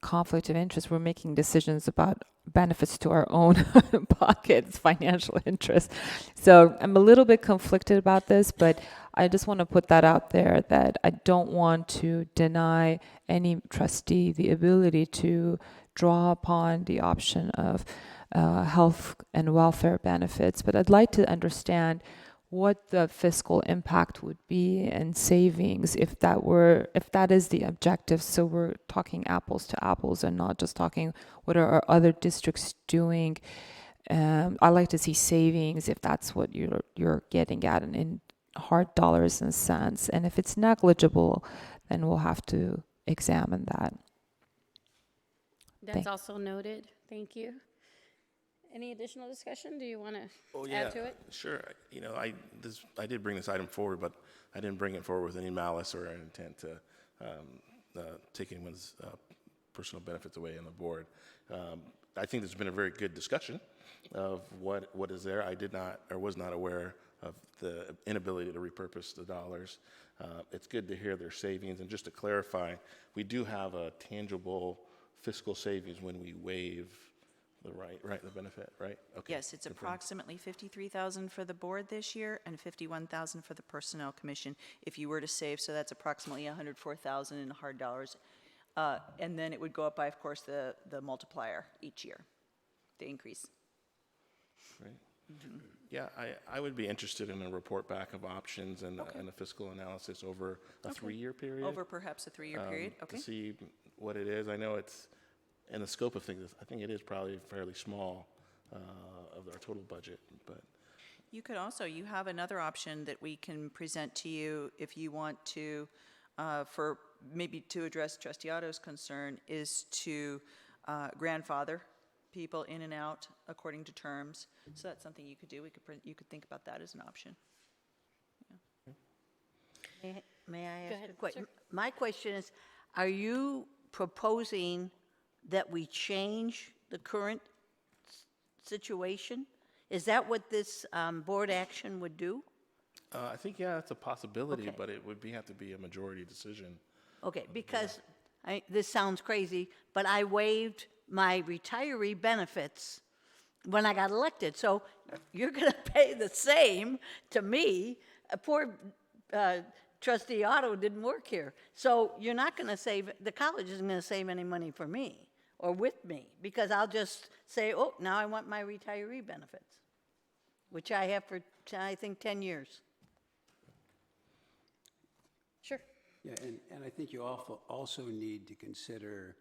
S2: conflict of interest. We're making decisions about benefits to our own pockets, financial interest. So I'm a little bit conflicted about this, but I just want to put that out there that I don't want to deny any trustee the ability to draw upon the option of health and welfare benefits. But I'd like to understand what the fiscal impact would be and savings if that is the objective. So we're talking apples to apples and not just talking what are our other districts doing. I like to see savings if that's what you're getting at in hard dollars and cents. And if it's negligible, then we'll have to examine that.
S1: That's also noted. Thank you. Any additional discussion? Do you want to add to it?
S9: Sure. I did bring this item forward, but I didn't bring it forward with any malice or an intent to take anyone's personal benefits away on the board. I think there's been a very good discussion of what is there. I did not or was not aware of the inability to repurpose the dollars. It's good to hear their savings. And just to clarify, we do have a tangible fiscal savings when we waive the benefit, right? Okay.
S6: Yes, it's approximately $53,000 for the board this year and $51,000 for the personnel commission if you were to save. So that's approximately $104,000 in hard dollars. And then it would go up by, of course, the multiplier each year, the increase.
S9: Right. Yeah, I would be interested in a report back of options and a fiscal analysis over a 3-year period.
S6: Over perhaps a 3-year period, okay.
S9: To see what it is. I know it's, in the scope of things, I think it is probably fairly small of our total budget, but.
S6: You could also, you have another option that we can present to you if you want to, for maybe to address Trustee Otto's concern, is to grandfather people in and out according to terms. So that's something you could do. You could think about that as an option.
S3: May I
S1: Go
S3: ask
S1: ahead,
S3: a question?
S1: sure.
S3: My question is, are you proposing that we change the current situation? Is that what this board action would do?
S9: I think, yeah, it's a possibility,
S3: Okay.
S9: but it would have to be a majority decision.
S3: Okay, because this sounds crazy, but I waived my retiree benefits when I got elected. So you're going to pay the same to me. Poor Trustee Otto didn't work here. So you're not going to save, the college isn't going to save any money for me or with me, because I'll just say, oh, now I want my retiree benefits, which I have for, I think, 10 years.
S1: Sure.
S10: Yeah, and I think you also need to consider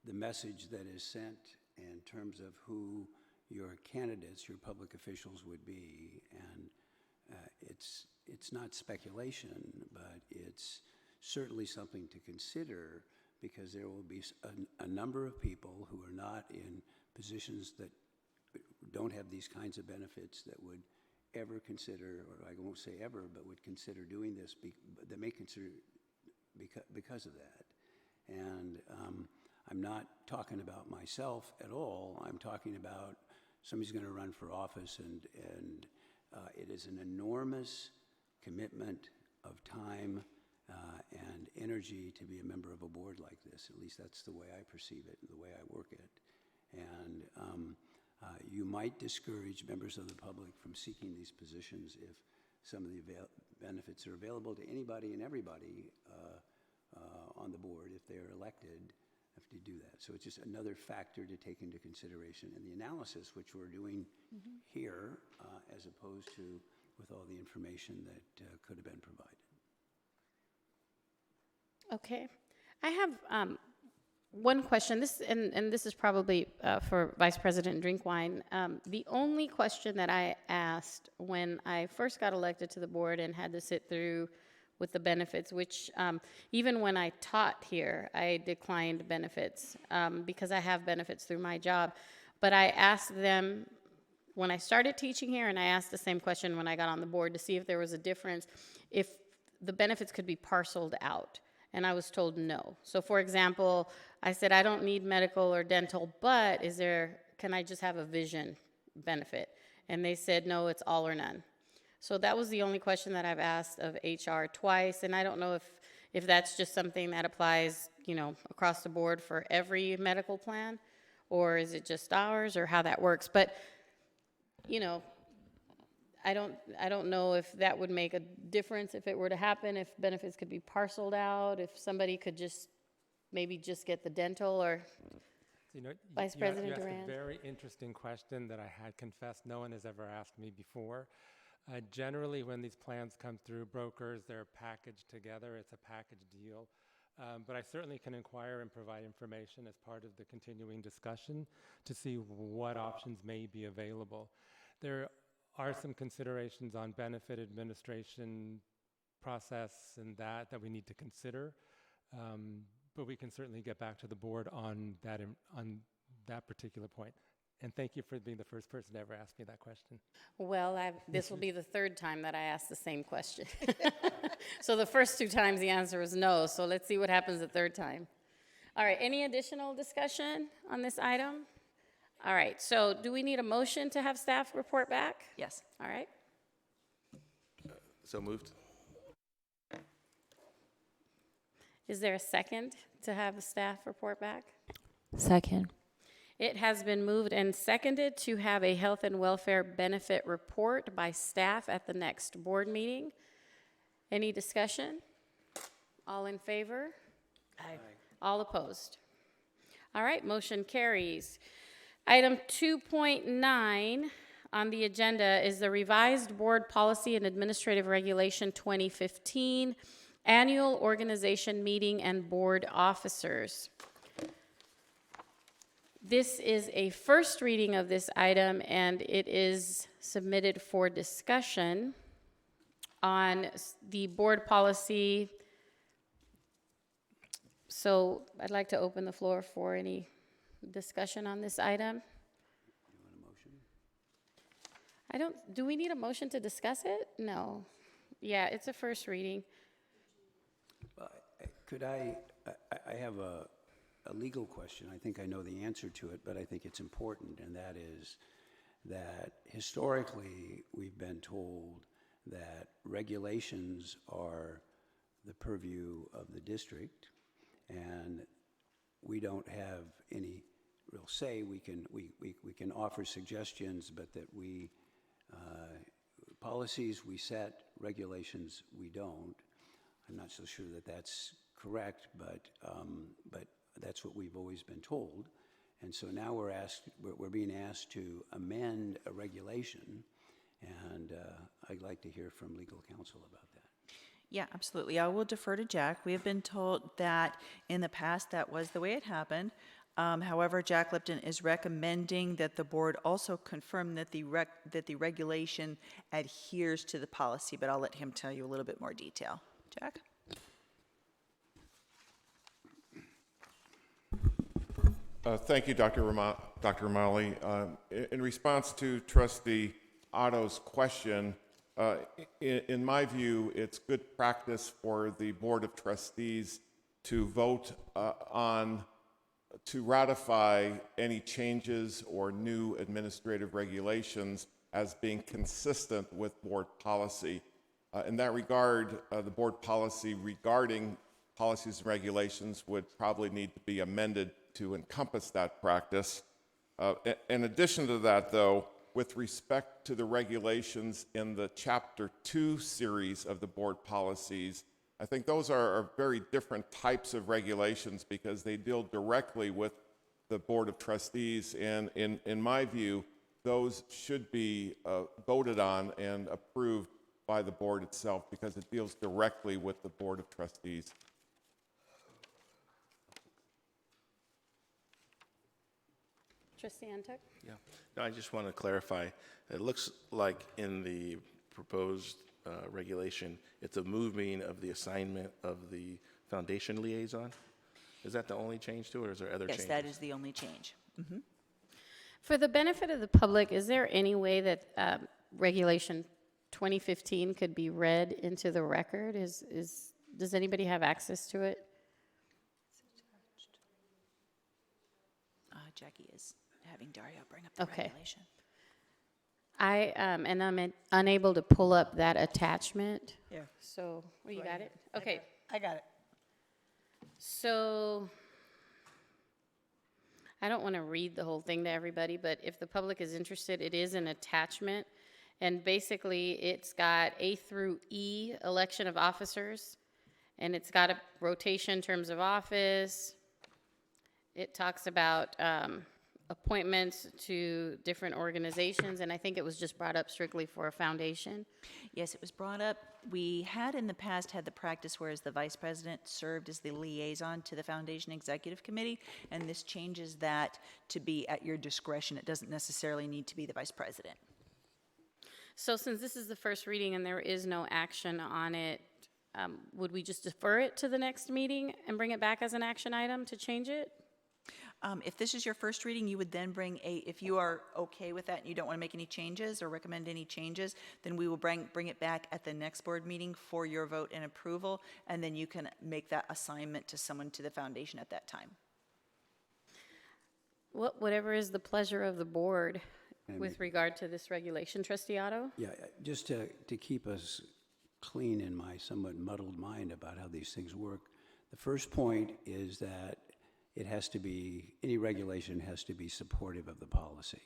S10: the message that is sent in terms of who your candidates, your public officials would be. And it's not speculation, but it's certainly something to consider, because there will be a number of people who are not in positions that don't have these kinds of benefits that would ever consider, or I won't say ever, but would consider doing this, that may consider because of that. And I'm not talking about myself at all. I'm talking about somebody's going to run for office, and it is an enormous commitment of time and energy to be a member of a board like this. At least that's the way I perceive it, the way I work it. And you might discourage members of the public from seeking these positions if some of the benefits are available to anybody and everybody on the board if they're elected have to do that. So it's just another factor to take into consideration in the analysis, which we're doing here, as opposed to with all the information that could have been provided.
S1: Okay. I have one question. This is probably for Vice President Drinkwine. The only question that I asked when I first got elected to the board and had to sit through with the benefits, which even when I taught here, I declined benefits because I have benefits through my job. But I asked them when I started teaching here, and I asked the same question when I got on the board to see if there was a difference, if the benefits could be parceled out. And I was told no. So for example, I said, I don't need medical or dental, but can I just have a vision benefit? And they said, no, it's all or none. So that was the only question that I've asked of HR twice, and I don't know if that's just something that applies, across the board for every medical plan, or is it just ours, or how that works. But, I don't know if that would make a difference if it were to happen, if benefits could be parceled out, if somebody could maybe just get the dental, or Vice President Durand.
S13: You asked a very interesting question that I had confessed no one has ever asked me before. Generally, when these plans come through brokers, they're packaged together. It's a package deal. But I certainly can inquire and provide information as part of the continuing discussion to see what options may be available. There are some considerations on benefit administration process and that we need to consider. But we can certainly get back to the board on that particular point. And thank you for being the first person to ever ask me that question.
S1: Well, this will be the third time that I asked the same question. So the first two times the answer was no, so let's see what happens the third time. All right, any additional discussion on this item? All right, so do we need a motion to have staff report back?
S6: Yes.
S1: All right.
S9: So moved.
S1: Is there a second to have a staff report back?
S2: Second.
S1: It has been moved and seconded to have a health and welfare benefit report by staff at the next board meeting. Any discussion? All in favor? Aye. All opposed? All right, motion carries. Item 2.9 on the agenda is the revised board policy and administrative regulation 2015, annual organization meeting and board officers. This is a first reading of this item, and it is submitted for discussion on the board policy. So I'd like to open the floor for any discussion on this item.
S10: You want a motion?
S1: Do we need a motion to discuss it? No. Yeah, it's a first reading.
S10: Could I have a legal question. I think I know the answer to it, but I think it's important, and that is that historically we've been told that regulations are the purview of the district, and we don't have any real say. We can offer suggestions, but that policies we set, regulations we don't. I'm not so sure that that's correct, but that's what we've always been told. And so now we're being asked to amend a regulation, and I'd like to hear from legal counsel about that.
S6: Yeah, absolutely. I will defer to Jack. We have been told that in the past that was the way it happened. However, Jack Lipton is recommending that the board also confirm that the regulation adheres to the policy, but I'll let him tell you a little bit more detail. Jack?
S14: Thank you, Dr. Romali. In response to Trustee Otto's question, in my view, it's good practice for the Board of Trustees to vote to ratify any changes or new administrative regulations as being consistent with board policy. In that regard, the board policy regarding policies and regulations would probably need to be amended to encompass that practice. In addition to that, though, with respect to the regulations in the Chapter 2 series of the board policies, I think those are very different types of regulations because they deal directly with the Board of Trustees, and in my view, those should be voted on and approved by the board itself because it deals directly with the Board of Trustees.
S1: Trustee Antec?
S9: Yeah. No, I just want to clarify. It looks like in the proposed regulation, it's a moving of the assignment of the foundation liaison. Is that the only change to it, or is there other changes?
S6: Yes, that is the only change.
S1: For the benefit of the public, is there any way that Regulation 2015 could be read into the record? Does anybody have access to it?
S6: Jackie is having Dario bring up the
S1: Okay.
S6: regulation.
S1: And I'm unable to pull up that attachment.
S3: Here.
S1: So, you got it? Okay.
S3: I got it.
S1: So, I don't want to read the whole thing to everybody, but if the public is interested, it is an attachment. And basically, it's got A through E, election of officers, and it's got a rotation terms of office. It talks about appointments to different organizations, and I think it was just brought up strictly for a foundation.
S6: Yes, it was brought up. We had in the past had the practice whereas the vice president served as the liaison to the foundation executive committee, and this changes that to be at your discretion. It doesn't necessarily need to be the vice president.
S1: So since this is the first reading and there is no action on it, would we just defer it to the next meeting and bring it back as an action item to change it?
S6: If this is your first reading, you would then bring if you are okay with that and you don't want to make any changes or recommend any changes, then we will bring it back at the next board meeting for your vote and approval, and then you can make that assignment to someone to the foundation at that time.
S1: Whatever is the pleasure of the board with regard to this regulation. Trustee Otto?
S10: Yeah, just to keep us clean in my somewhat muddled mind about how these things work, the first point is that it has to be, any regulation has to be supportive of the policy.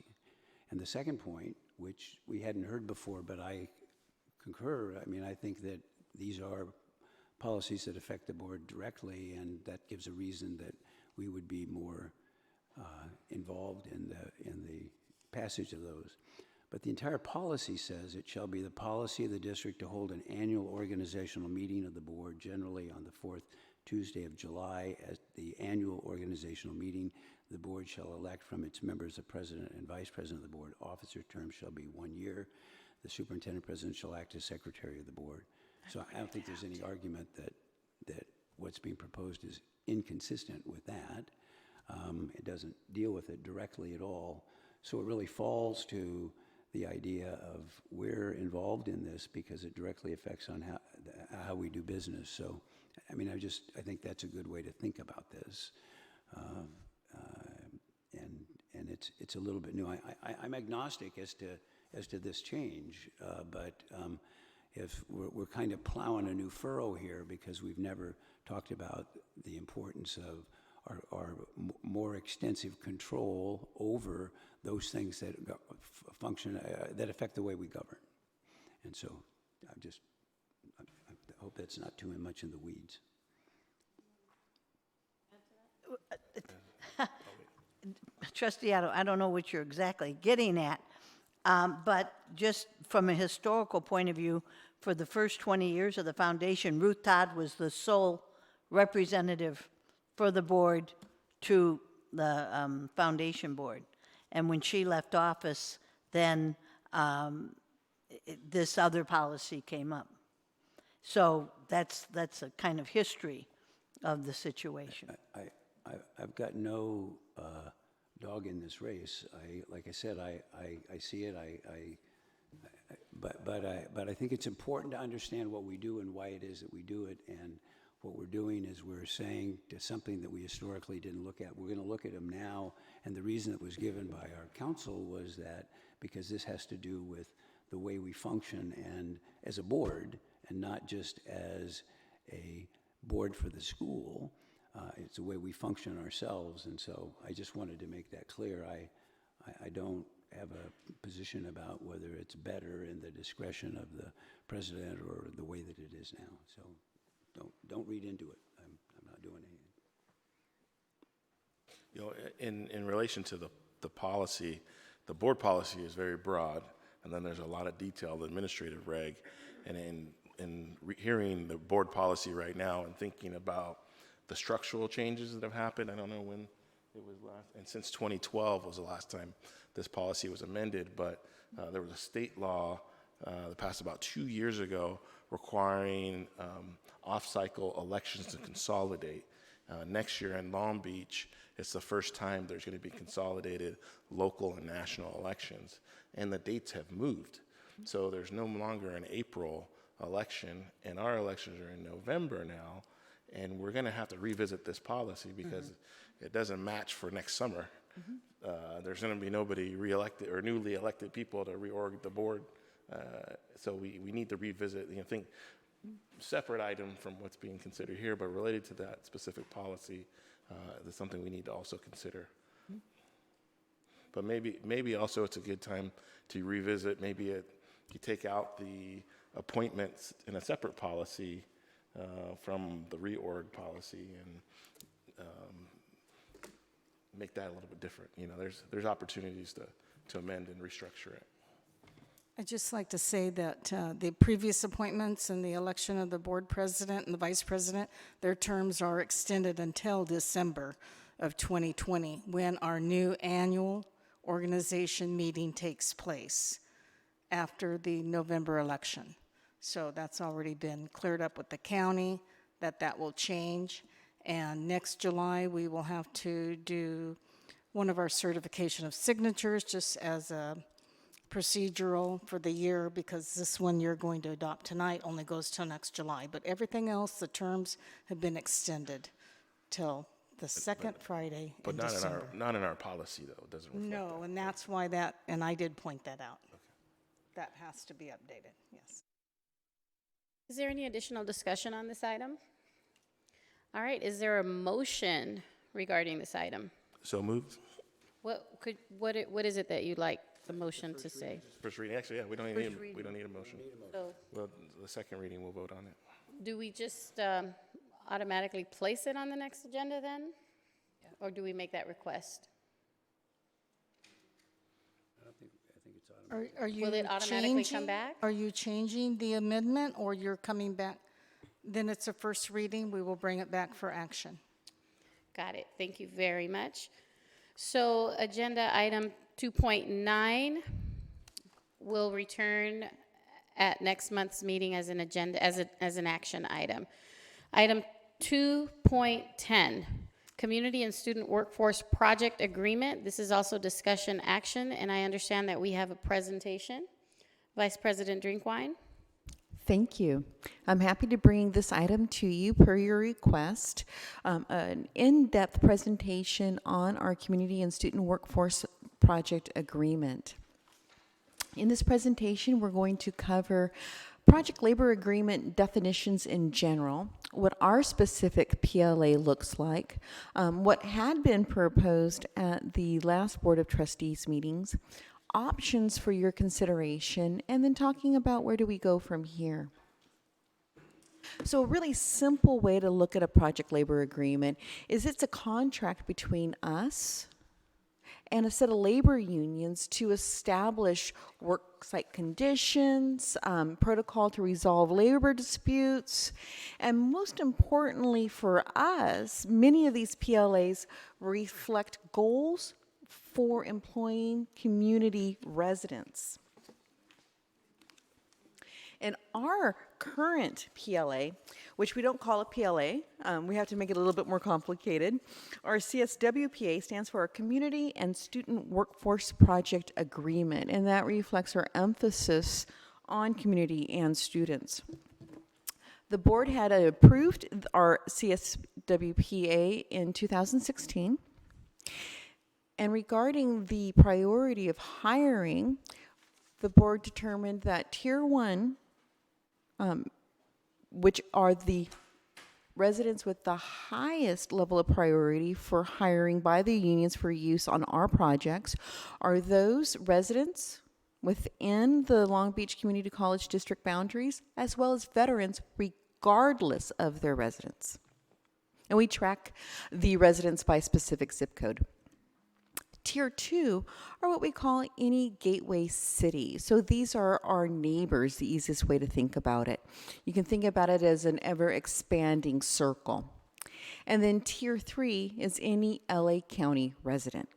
S10: And the second point, which we hadn't heard before, but I concur, I mean, I think that these are policies that affect the board directly, and that gives a reason that we would be more involved in the passage of those. But the entire policy says it shall be the policy of the district to hold an annual organizational meeting of the board, generally on the fourth Tuesday of July. At the annual organizational meeting, the board shall elect from its members the president and vice president of the board. Officer terms shall be 1 year. The superintendent president shall act as secretary of the board. So I don't think there's any argument that what's being proposed is inconsistent with that. It doesn't deal with it directly at all. So it really falls to the idea of we're involved in this because it directly affects on how we do business. So, I mean, I think that's a good way to think about this. And it's a little bit new. I'm agnostic as to this change, but if we're kind of plowing a new furrow here because we've never talked about the importance of our more extensive control over those things that function, that affect the way we govern. And so I hope that's not too much in the weeds.
S3: Trustee Otto, I don't know what you're exactly getting at, but just from a historical point of view, for the first 20 years of the foundation, Ruth Todd was the sole representative for the board to the foundation board. And when she left office, then this other policy came up. So that's a kind of history of the situation.
S10: I've got no dog in this race. Like I said, I see it. But I think it's important to understand what we do and why it is that we do it. And what we're doing is we're saying to something that we historically didn't look at, we're going to look at them now. And the reason it was given by our council was that because this has to do with the way we function and as a board and not just as a board for the school. It's the way we function ourselves. And so I just wanted to make that clear. I don't have a position about whether it's better in the discretion of the president or the way that it is now. So don't read into it. I'm not doing anything.
S9: You know, in relation to the policy, the board policy is very broad, and then there's a lot of detailed administrative reg. And in hearing the board policy right now and thinking about the structural changes that have happened, I don't know when it was last, and since 2012 was the last time this policy was amended, but there was a state law that passed about 2 years ago requiring off-cycle elections to consolidate. Next year in Long Beach, it's the first time there's going to be consolidated local and national elections, and the dates have moved. So there's no longer an April election, and our elections are in November now, and we're going to have to revisit this policy because it doesn't match for next summer. There's going to be nobody reelected or newly elected people to reorg the board. So we need to revisit, you know, think separate item from what's being considered here, but related to that specific policy, that's something we need to also consider. But maybe also it's a good time to revisit, maybe you take out the appointments in a separate policy from the reorg policy and make that a little bit different. You know, there's opportunities to amend and restructure it.
S11: I'd just like to say that the previous appointments and the election of the board president and the vice president, their terms are extended until December of 2020 when our new annual organization meeting takes place after the November election. So that's already been cleared up with the county, that will change. And next July, we will have to do one of our certification of signatures just as a procedural for the year, because this one you're going to adopt tonight only goes till next July. But everything else, the terms have been extended till the second Friday in December.
S9: But not in our policy, though. It doesn't reflect
S11: No, and that's why and I did point that out. Okay. That has to be updated, yes.
S1: Is there any additional discussion on this item? All right, is there a motion regarding this item?
S9: So moved.
S1: What is it that you'd like the motion to say?
S9: First reading, actually, yeah, we don't need a motion.
S1: So,
S9: Well, the second reading, we'll vote on it.
S1: do we just automatically place it on the next agenda then? Or do we make that request?
S10: I think it's automatic.
S11: Are you
S1: Will it automatically come back?
S11: Are you changing the amendment, or you're coming back? Then it's a first reading. We will bring it back for action.
S1: Got it. Thank you very much. So agenda item 2.9 will return at next month's meeting as an agenda, as an action item. Item 2.10, Community and Student Workforce Project Agreement. This is also discussion action, and I understand that we have a presentation. Vice President Drinkwine.
S12: Thank you. I'm happy to bring this item to you per your request. An in-depth presentation on our Community and Student Workforce Project Agreement. In this presentation, we're going to cover project labor agreement definitions in general, what our specific PLA looks like, what had been proposed at the last Board of Trustees meetings, options for your consideration, and then talking about where do we go from here. So a really simple way to look at a project labor agreement is it's a contract between us and a set of labor unions to establish worksite conditions, protocol to resolve labor disputes, and most importantly for us, many of these PLAs reflect goals for employing community residents. In our current PLA, which we don't call a PLA, we have to make it a little bit more complicated. Our CSWPA stands for our Community and Student Workforce Project Agreement, and that reflects our emphasis on community and students. The board had approved our CSWPA in 2016. And regarding the priority of hiring, the board determined that Tier 1, which are the residents with the highest level of priority for hiring by the unions for use on our projects, are those residents within the Long Beach Community College district boundaries, as well as veterans regardless of their residence. And we track the residents by specific zip code. Tier 2 are what we call any gateway city. So these are our neighbors, the easiest way to think about it. You can think about it as an ever-expanding circle. And then Tier 3 is any LA County resident.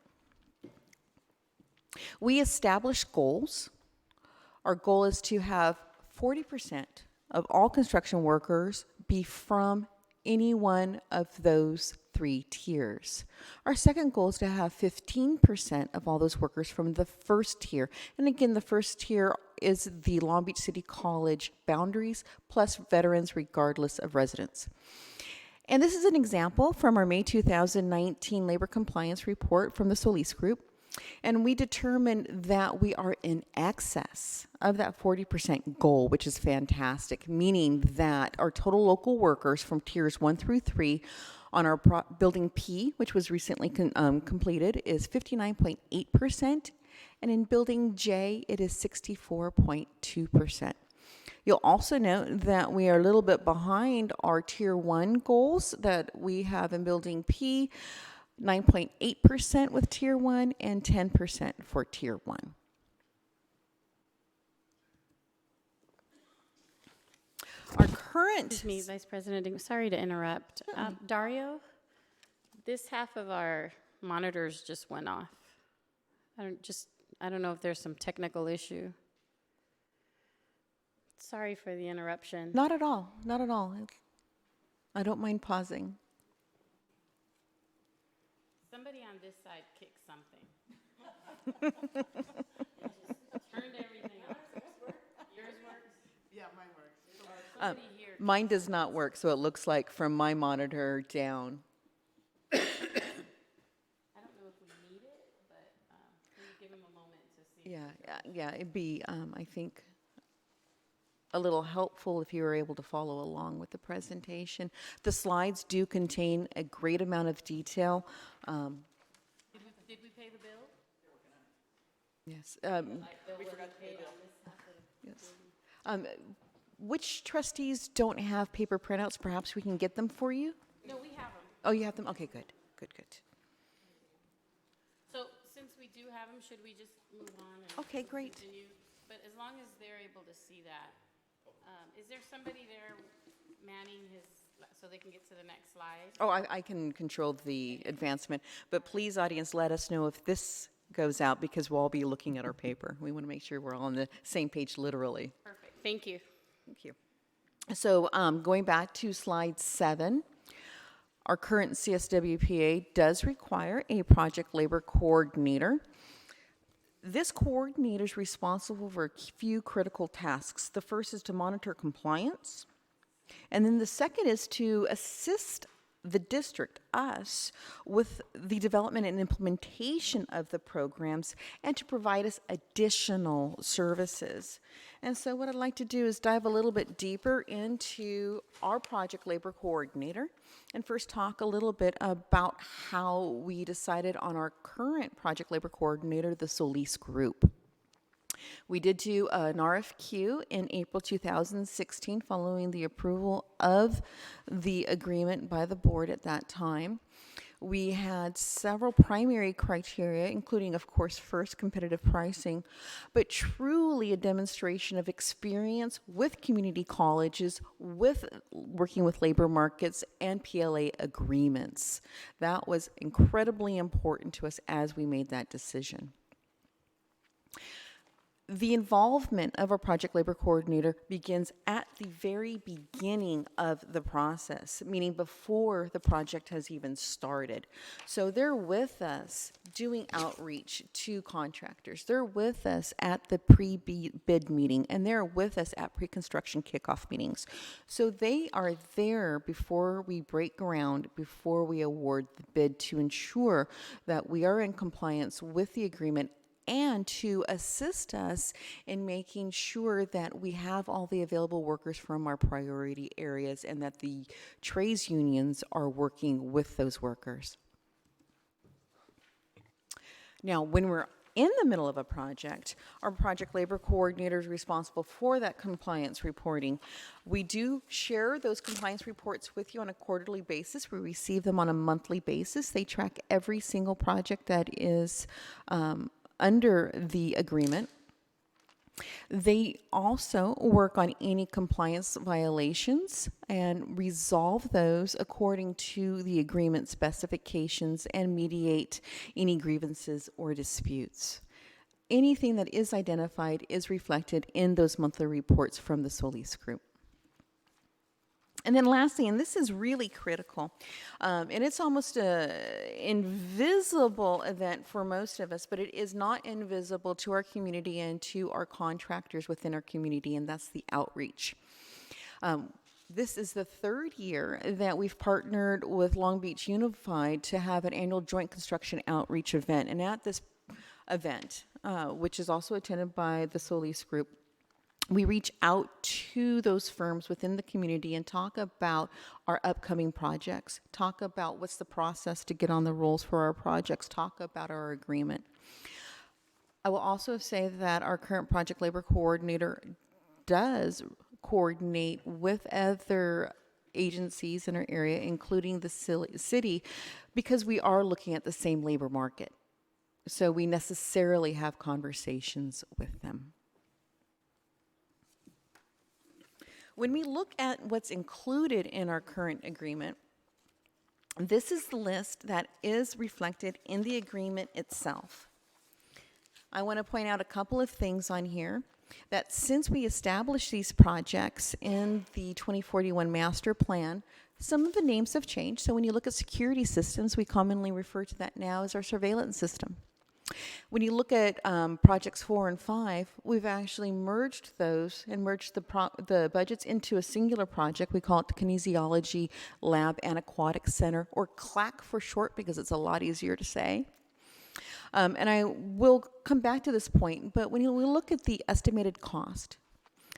S12: We establish goals. Our goal is to have 40% of all construction workers be from any one of those 3 tiers. Our second goal is to have 15% of all those workers from the first tier. And again, the first tier is the Long Beach City College boundaries plus veterans regardless of residence. And this is an example from our May 2019 Labor Compliance Report from the Solis Group. And we determined that we are in excess of that 40% goal, which is fantastic, meaning that our total local workers from tiers 1 through 3 on our building P, which was recently completed, is 59.8%, and in building J, it is 64.2%. You'll also note that we are a little bit behind our tier 1 goals that we have in building P, 9.8% with tier 1 and 10% for tier 1. Our current...
S1: Excuse me, Vice President, sorry to interrupt. Dario, this half of our monitors just went off. I don't know if there's some technical issue. Sorry for the interruption.
S12: Not at all, not at all. I don't mind pausing.
S1: Somebody on this side kicked something. Turned everything off. Yours works? Yeah, mine works.
S12: Mine does not work, so it looks like from my monitor down.
S1: I don't know if we need it, but can you give him a moment to see?
S12: Yeah, it'd be, I think, a little helpful if you were able to follow along with the presentation. The slides do contain a great amount of detail.
S1: Did we pay the bill?
S12: Yes.
S1: We forgot to pay the bill.
S12: Yes. Which trustees don't have paper printouts? Perhaps we can get them for you?
S1: No, we have them.
S12: Oh, you have them? Okay, good.
S1: So since we do have them, should we just move on and
S12: Okay, great.
S1: continue? But as long as they're able to see that. Is there somebody there manning his, so they can get to the next slide?
S12: Oh, I can control the advancement, but please, audience, let us know if this goes out because we'll all be looking at our paper. We want to make sure we're all on the same page literally.
S1: Perfect, thank you.
S12: Thank you. So going back to slide 7, our current CSWPA does require a project labor coordinator. This coordinator is responsible for a few critical tasks. The first is to monitor compliance, and then the second is to assist the district, us, with the development and implementation of the programs and to provide us additional services. And so what I'd like to do is dive a little bit deeper into our project labor coordinator and first talk a little bit about how we decided on our current project labor coordinator, the Solis Group. We did do an RFQ in April 2016 following the approval of the agreement by the board at that time. We had several primary criteria, including, of course, first, competitive pricing, but truly a demonstration of experience with community colleges, with working with labor markets and PLA agreements. That was incredibly important to us as we made that decision. The involvement of our project labor coordinator begins at the very beginning of the process, meaning before the project has even started. So they're with us doing outreach to contractors. They're with us at the pre-bid meeting, and they're with us at pre-construction kickoff meetings. So they are there before we break ground, before we award the bid, to ensure that we are in compliance with the agreement and to assist us in making sure that we have all the available workers from our priority areas and that the trades unions are working with those workers. Now, when we're in the middle of a project, our project labor coordinator is responsible for that compliance reporting. We do share those compliance reports with you on a quarterly basis. We receive them on a monthly basis. They track every single project that is under the agreement. They also work on any compliance violations and resolve those according to the agreement specifications and mediate any grievances or disputes. Anything that is identified is reflected in those monthly reports from the Solis Group. And then lastly, and this is really critical, and it's almost an invisible event for most of us, but it is not invisible to our community and to our contractors within our community, and that's the outreach. This is the third year that we've partnered with Long Beach Unified to have an annual joint construction outreach event. And at this event, which is also attended by the Solis Group, we reach out to those firms within the community and talk about our upcoming projects, talk about what's the process to get on the rolls for our projects, talk about our agreement. I will also say that our current project labor coordinator does coordinate with other agencies in our area, including the city, because we are looking at the same labor market. So we necessarily have conversations with them. When we look at what's included in our current agreement, this is the list that is reflected in the agreement itself. I want to point out a couple of things on here, that since we established these projects in the 2041 master plan, some of the names have changed. So when you look at security systems, we commonly refer to that now as our surveillance system. When you look at projects 4 and 5, we've actually merged those and merged the budgets into a singular project. We call it the Kinesiology Lab and Aquatic Center, or CLAC for short, because it's a lot easier to say. And I will come back to this point, but when you look at the estimated cost,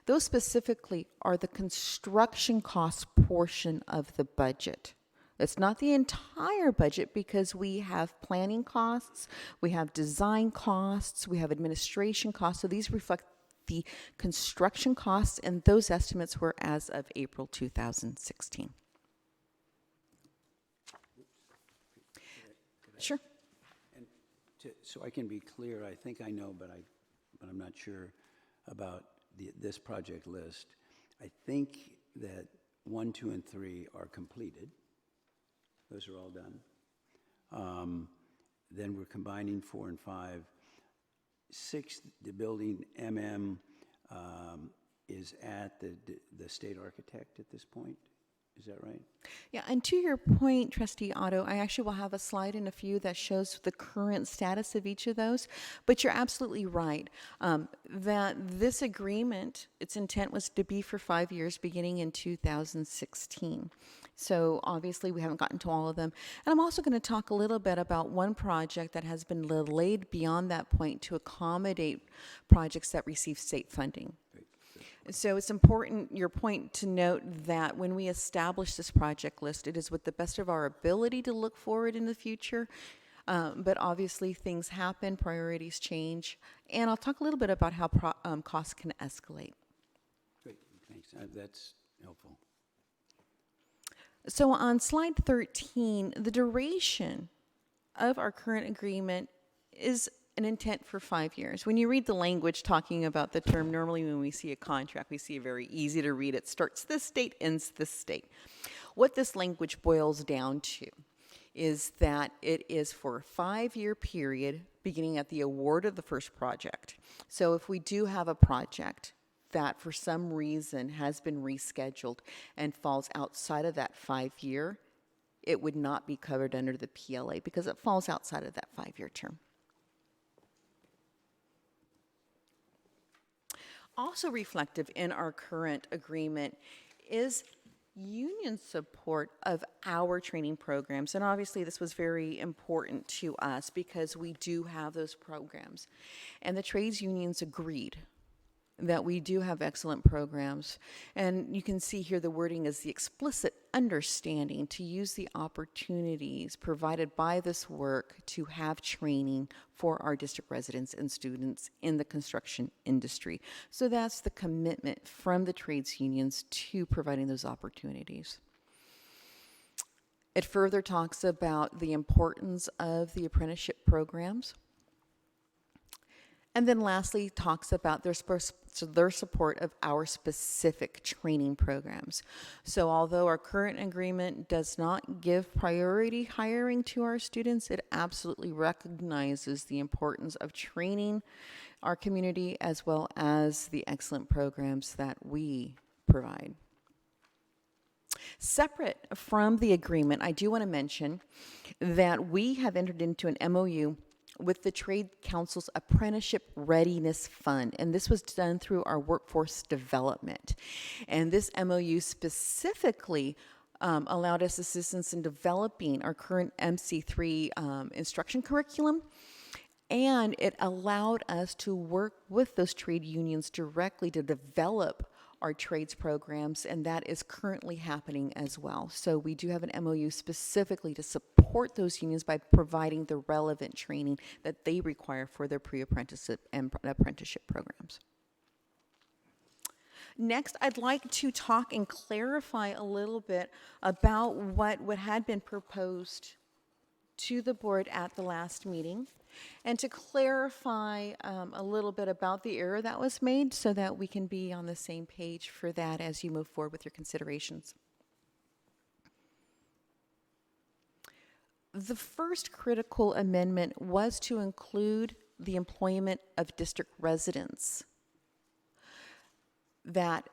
S12: those specifically are the construction cost portion of the budget. It's not the entire budget, because we have planning costs, we have design costs, we have administration costs. So these reflect the construction costs, and those estimates were as of April 2016. Sure.
S10: And so I can be clear, I think I know, but I'm not sure about this project list. I think that 1, 2, and 3 are completed. Those are all done. Then we're combining 4 and 5. 6, the building is at the state architect at this point. Is that right?
S12: Yeah, and to your point, Trustee Otto, I actually will have a slide in a few that shows the current status of each of those. But you're absolutely right that this agreement, its intent was to be for 5 years, beginning in 2016. So obviously we haven't gotten to all of them. And I'm also going to talk a little bit about one project that has been delayed beyond that point to accommodate projects that receive state funding. So it's important, your point, to note that when we establish this project list, it is with the best of our ability to look forward in the future. But obviously things happen, priorities change, and I'll talk a little bit about how costs can escalate.
S10: Great, thanks. That's helpful.
S12: So on slide 13, the duration of our current agreement is an intent for 5 years. When you read the language talking about the term, normally when we see a contract, we see a very easy to read. It starts this date, ends this date. What this language boils down to is that it is for a 5-year period beginning at the award of the first project. So if we do have a project that for some reason has been rescheduled and falls outside of that 5-year, it would not be covered under the PLA because it falls outside of that 5-year term. Also reflective in our current agreement is union support of our training programs. And obviously this was very important to us because we do have those programs. And the trades unions agreed that we do have excellent programs. And you can see here the wording is the explicit understanding to use the opportunities provided by this work to have training for our district residents and students in the construction industry. So that's the commitment from the trades unions to providing those opportunities. It further talks about the importance of the apprenticeship programs. And then lastly, talks about their support of our specific training programs. So although our current agreement does not give priority hiring to our students, it absolutely recognizes the importance of training our community as well as the excellent programs that we provide. Separate from the agreement, I do want to mention that we have entered into an MOU with the Trade Council's Apprenticeship Readiness Fund, and this was done through our workforce development. And this MOU specifically allowed us assistance in developing our current MC3 instruction curriculum, and it allowed us to work with those trade unions directly to develop our trades programs, and that is currently happening as well. So we do have an MOU specifically to support those unions by providing the relevant training that they require for their pre-apprenticeship and apprenticeship programs. Next, I'd like to talk and clarify a little bit about what had been proposed to the board at the last meeting, and to clarify a little bit about the error that was made so that we can be on the same page for that as you move forward with your considerations. The first critical amendment was to include the employment of district residents that,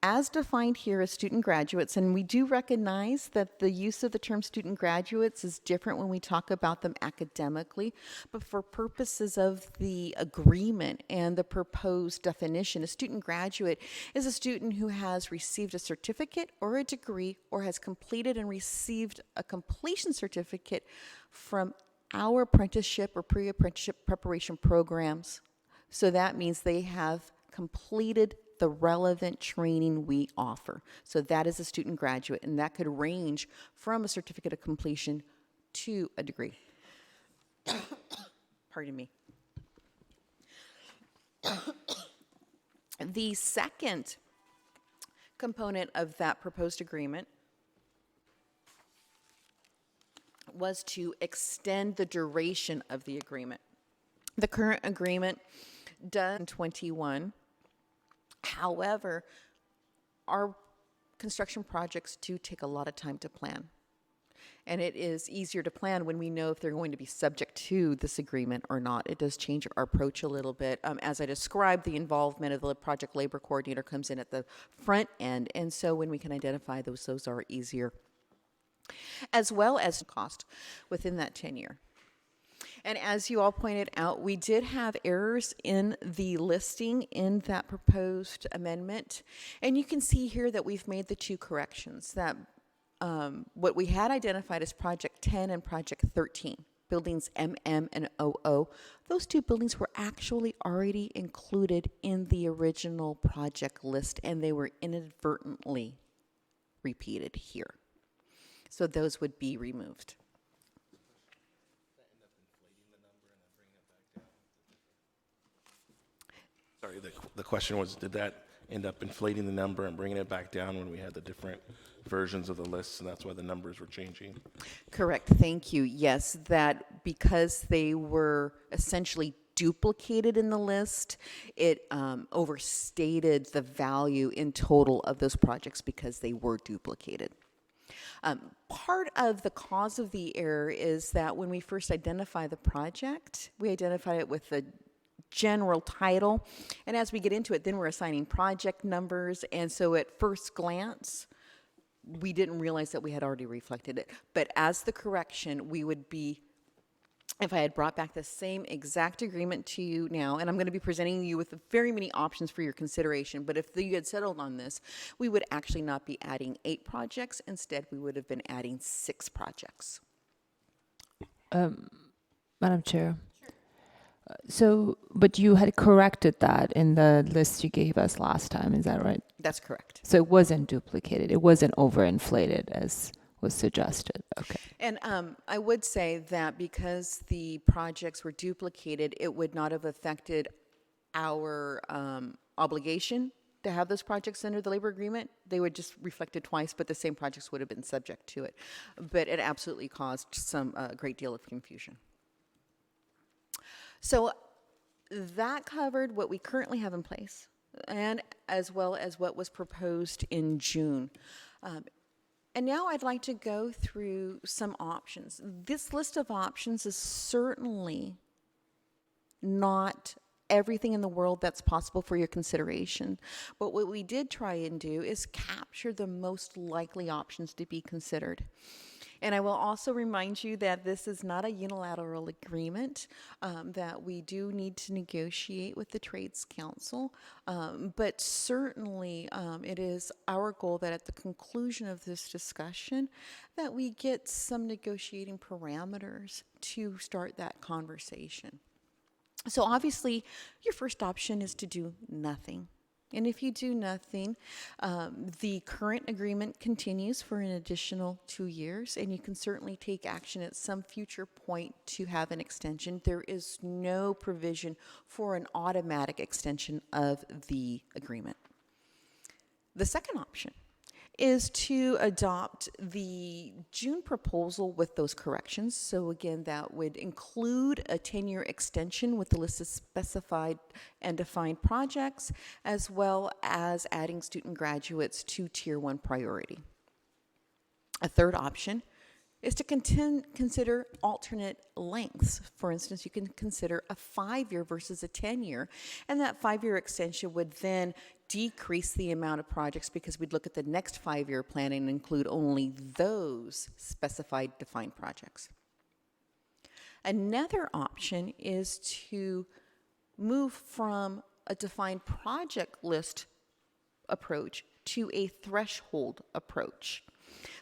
S12: as defined here as student graduates, and we do recognize that the use of the term student graduates is different when we talk about them academically, but for purposes of the agreement and the proposed definition, a student graduate is a student who has received a certificate or a degree or has completed and received a completion certificate from our apprenticeship or pre-apprenticeship preparation programs. So that means they have completed the relevant training we offer. So that is a student graduate, and that could range from a certificate of completion to a degree. Pardon me. The second component of that proposed agreement was to extend the duration of the agreement. The current agreement does in 21. However, our construction projects do take a lot of time to plan. And it is easier to plan when we know if they're going to be subject to this agreement or not. It does change our approach a little bit. As I described, the involvement of the project labor coordinator comes in at the front end. And so when we can identify those are easier. As well as cost within that 10-year. And as you all pointed out, we did have errors in the listing in that proposed amendment. And you can see here that we've made the two corrections, that what we had identified as Project 10 and Project 13, buildings MM and OO, those two buildings were actually already included in the original project list, and they were inadvertently repeated here. So those would be removed.
S9: Sorry, the question was, did that end up inflating the number and bringing it back down when we had the different versions of the lists, and that's why the numbers were changing?
S12: Correct, thank you. Yes, that because they were essentially duplicated in the list, it overstated the value in total of those projects because they were duplicated. Part of the cause of the error is that when we first identify the project, we identify it with the general title, and as we get into it, then we're assigning project numbers, and so at first glance, we didn't realize that we had already reflected it. But as the correction, we would be, if I had brought back the same exact agreement to you now, and I'm going to be presenting you with very many options for your consideration, but if you had settled on this, we would actually not be adding 8 projects. Instead, we would have been adding 6 projects.
S2: Madam Chair. So, but you had corrected that in the list you gave us last time, is that right?
S12: That's correct.
S2: So it wasn't duplicated, it wasn't overinflated as was suggested, okay.
S12: And I would say that because the projects were duplicated, it would not have affected our obligation to have those projects under the labor agreement. They would just reflect it twice, but the same projects would have been subject to it. But it absolutely caused some great deal of confusion. So that covered what we currently have in place, and as well as what was proposed in June. And now I'd like to go through some options. This list of options is certainly not everything in the world that's possible for your consideration. But what we did try and do is capture the most likely options to be considered. And I will also remind you that this is not a unilateral agreement, that we do need to negotiate with the Trades Council. But certainly it is our goal that at the conclusion of this discussion that we get some negotiating parameters to start that conversation. So obviously your first option is to do nothing. And if you do nothing, the current agreement continues for an additional 2 years, and you can certainly take action at some future point to have an extension. There is no provision for an automatic extension of the agreement. The second option is to adopt the June proposal with those corrections. So again, that would include a 10-year extension with the list of specified and defined projects, as well as adding student graduates to Tier 1 priority. A third option is to consider alternate lengths. For instance, you can consider a 5-year versus a 10-year, and that 5-year extension would then decrease the amount of projects because we'd look at the next 5-year plan and include only those specified defined projects. Another option is to move from a defined project list approach to a threshold approach.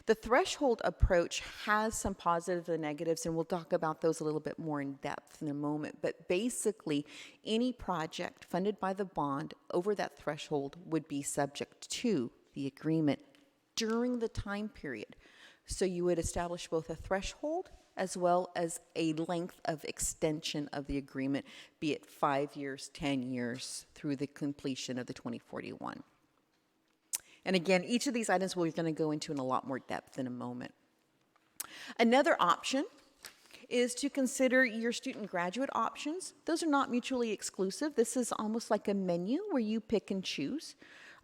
S12: The threshold approach has some positives and negatives, and we'll talk about those a little bit more in depth in a moment. But basically, any project funded by the bond over that threshold would be subject to the agreement during the time period. So you would establish both a threshold as well as a length of extension of the agreement, be it 5 years, 10 years, through the completion of the 2041. And again, each of these items we're going to go into in a lot more depth in a moment. Another option is to consider your student graduate options. Those are not mutually exclusive. This is almost like a menu where you pick and choose.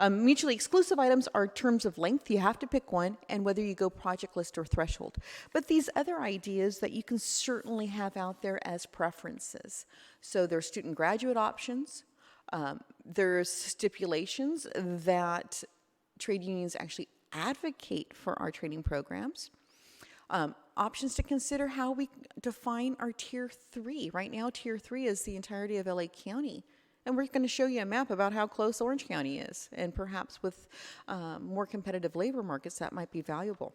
S12: Mutually exclusive items are terms of length. You have to pick one, and whether you go project list or threshold. But these other ideas that you can certainly have out there as preferences. So there's student graduate options. There's stipulations that trade unions actually advocate for our training programs. Options to consider how we define our Tier 3. Right now, Tier 3 is the entirety of LA County. And we're going to show you a map about how close Orange County is. And perhaps with more competitive labor markets, that might be valuable.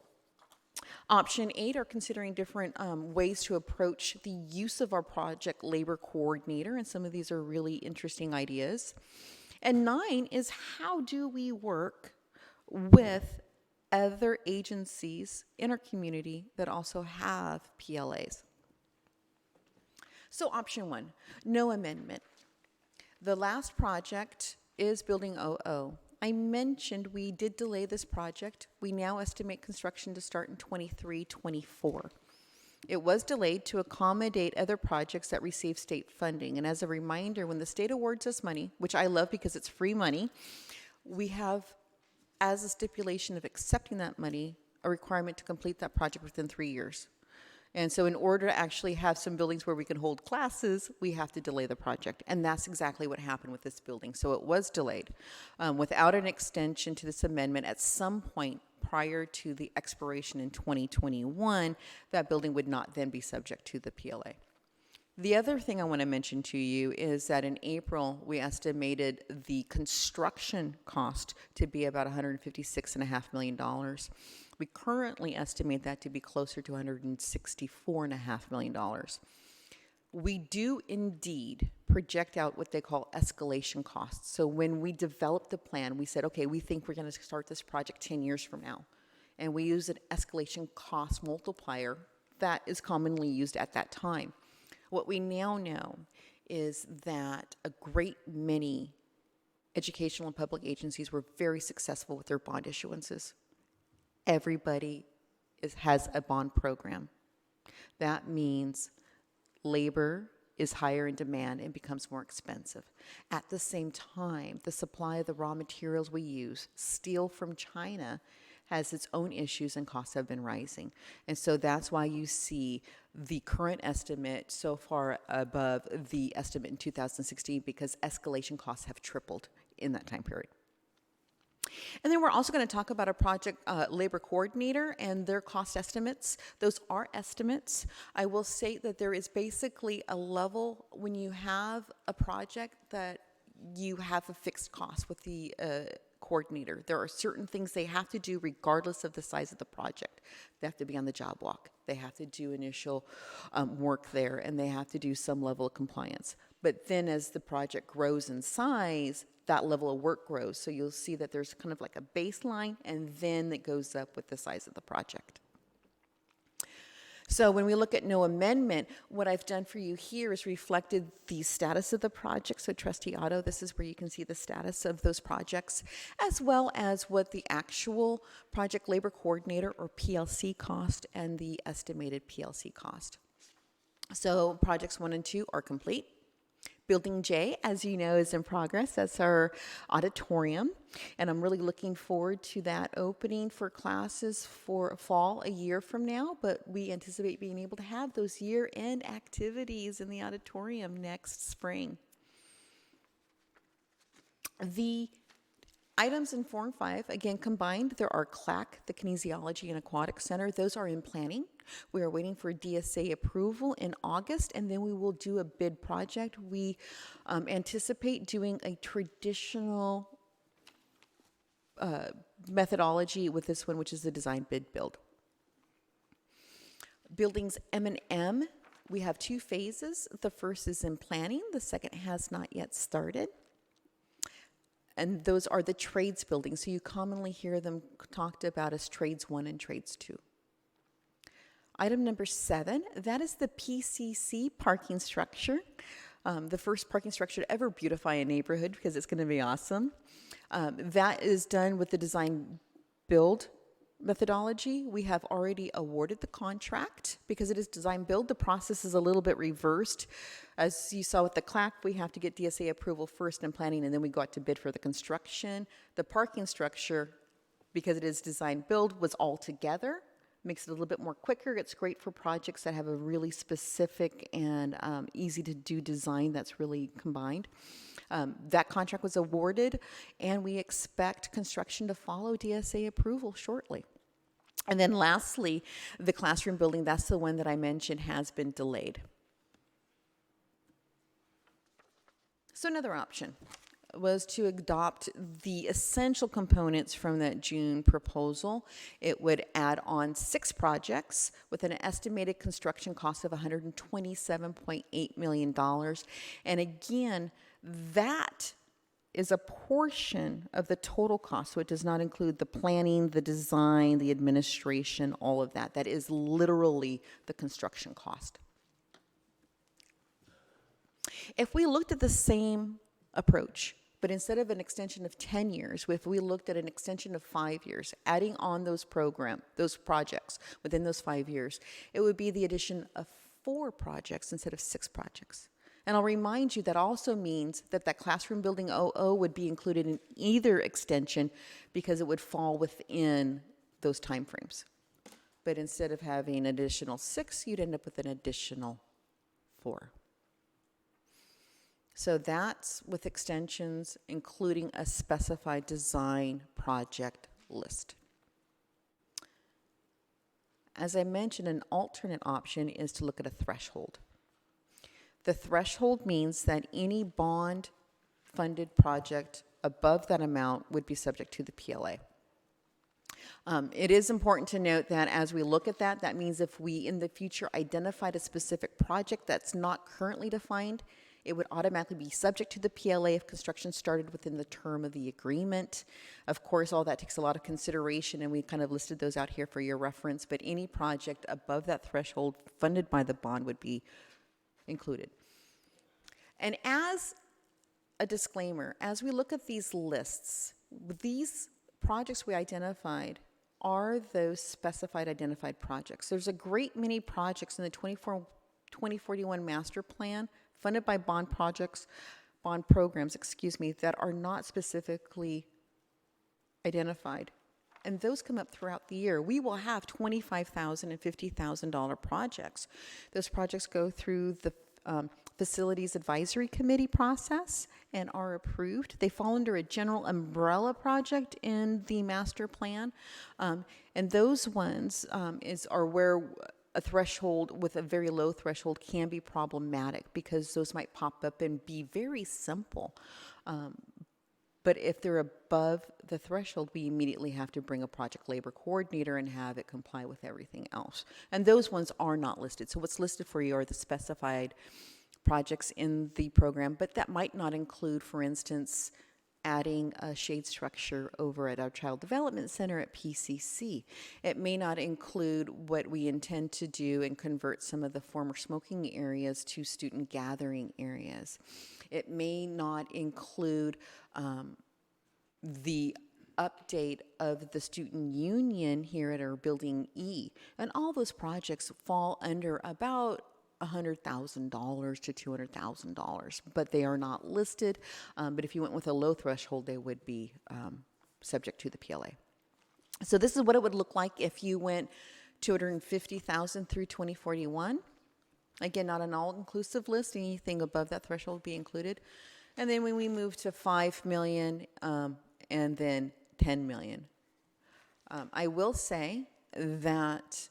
S12: Option 8 are considering different ways to approach the use of our project labor coordinator. And some of these are really interesting ideas. And 9 is how do we work with other agencies in our community that also have PLAs. So option 1, no amendment. The last project is Building 00. I mentioned we did delay this project. We now estimate construction to start in 23-24. It was delayed to accommodate other projects that receive state funding. And as a reminder, when the state awards us money, which I love because it's free money, we have, as a stipulation of accepting that money, a requirement to complete that project within 3 years. And so in order to actually have some buildings where we can hold classes, we have to delay the project. And that's exactly what happened with this building. So it was delayed. Without an extension to this amendment, at some point prior to the expiration in 2021, that building would not then be subject to the PLA. The other thing I want to mention to you is that in April, we estimated the construction cost to be about $156.5 million. We currently estimate that to be closer to $164.5 million. We do indeed project out what they call escalation costs. So when we developed the plan, we said, okay, we think we're going to start this project 10 years from now. And we use an escalation cost multiplier that is commonly used at that time. What we now know is that a great many educational and public agencies were very successful with their bond issuances. Everybody has a bond program. That means labor is higher in demand and becomes more expensive. At the same time, the supply of the raw materials we use, steel from China, has its own issues and costs have been rising. And so that's why you see the current estimate so far above the estimate in 2016, because escalation costs have tripled in that time period. And then we're also going to talk about a project labor coordinator and their cost estimates. Those are estimates. I will say that there is basically a level when you have a project that you have a fixed cost with the coordinator. There are certain things they have to do regardless of the size of the project. They have to be on the job walk. They have to do initial work there, and they have to do some level of compliance. But then as the project grows in size, that level of work grows. So you'll see that there's kind of like a baseline, and then it goes up with the size of the project. So when we look at no amendment, what I've done for you here is reflected the status of the project. So Trustee Otto, this is where you can see the status of those projects, as well as what the actual project labor coordinator or PLC cost and the estimated PLC cost. So projects 1 and 2 are complete. Building J, as you know, is in progress. That's our auditorium. And I'm really looking forward to that opening for classes for fall a year from now. But we anticipate being able to have those year-end activities in the auditorium next spring. The items in Form 5, again, combined, there are CLAC, the Kinesiology and Aquatic Center. Those are in planning. We are waiting for DSA approval in August, and then we will do a bid project. We anticipate doing a traditional methodology with this one, which is the design bid build. Buildings M and M, we have 2 phases. The first is in planning. The second has not yet started. And those are the trades buildings. So you commonly hear them talked about as trades 1 and trades 2. Item number 7, that is the PCC parking structure. The first parking structure to ever beautify a neighborhood, because it's going to be awesome. That is done with the design build methodology. We have already awarded the contract. Because it is design build, the process is a little bit reversed. As you saw with the CLAC, we have to get DSA approval first in planning, and then we go out to bid for the construction. The parking structure, because it is design build, was all together. Makes it a little bit more quicker. It's great for projects that have a really specific and easy to do design that's really combined. That contract was awarded, and we expect construction to follow DSA approval shortly. And then lastly, the classroom building, that's the one that I mentioned has been delayed. So another option was to adopt the essential components from that June proposal. It would add on 6 projects with an estimated construction cost of $127.8 million. And again, that is a portion of the total cost, so it does not include the planning, the design, the administration, all of that. That is literally the construction cost. If we looked at the same approach, but instead of an extension of 10 years, if we looked at an extension of 5 years, adding on those projects within those 5 years, it would be the addition of 4 projects instead of 6 projects. And I'll remind you that also means that that classroom building 00 would be included in either extension because it would fall within those timeframes. but instead of having an additional 6, you'd end up with an additional 4. So that's with extensions, including a specified design project list. As I mentioned, an alternate option is to look at a threshold. The threshold means that any bond-funded project above that amount would be subject to the PLA. It is important to note that as we look at that, that means if we in the future identified a specific project that's not currently defined, it would automatically be subject to the PLA if construction started within the term of the agreement. Of course, all that takes a lot of consideration, and we kind of listed those out here for your reference, but any project above that threshold funded by the bond would be included. And as a disclaimer, as we look at these lists, these projects we identified are those specified identified projects. There's a great many projects in the 2041 master plan funded by bond programs, that are not specifically identified. And those come up throughout the year. We will have $25,000 and $50,000 projects. Those projects go through the Facilities Advisory Committee process and are approved. They fall under a general umbrella project in the master plan. And those ones are where a threshold with a very low threshold can be problematic because those might pop up and be very simple. But if they're above the threshold, we immediately have to bring a project labor coordinator and have it comply with everything else. And those ones are not listed. So what's listed for you are the specified projects in the program, but that might not include, for instance, adding a shade structure over at our Child Development Center at PCC. It may not include what we intend to do and convert some of the former smoking areas to student gathering areas. It may not include the update of the student union here at our Building E. And all those projects fall under about $100,000 to $200,000, but they are not listed. But if you went with a low threshold, they would be subject to the PLA. So this is what it would look like if you went $250,000 through 2041. Again, not an all-inclusive list. Anything above that threshold would be included. And then when we move to $5 million and then $10 million. I will say that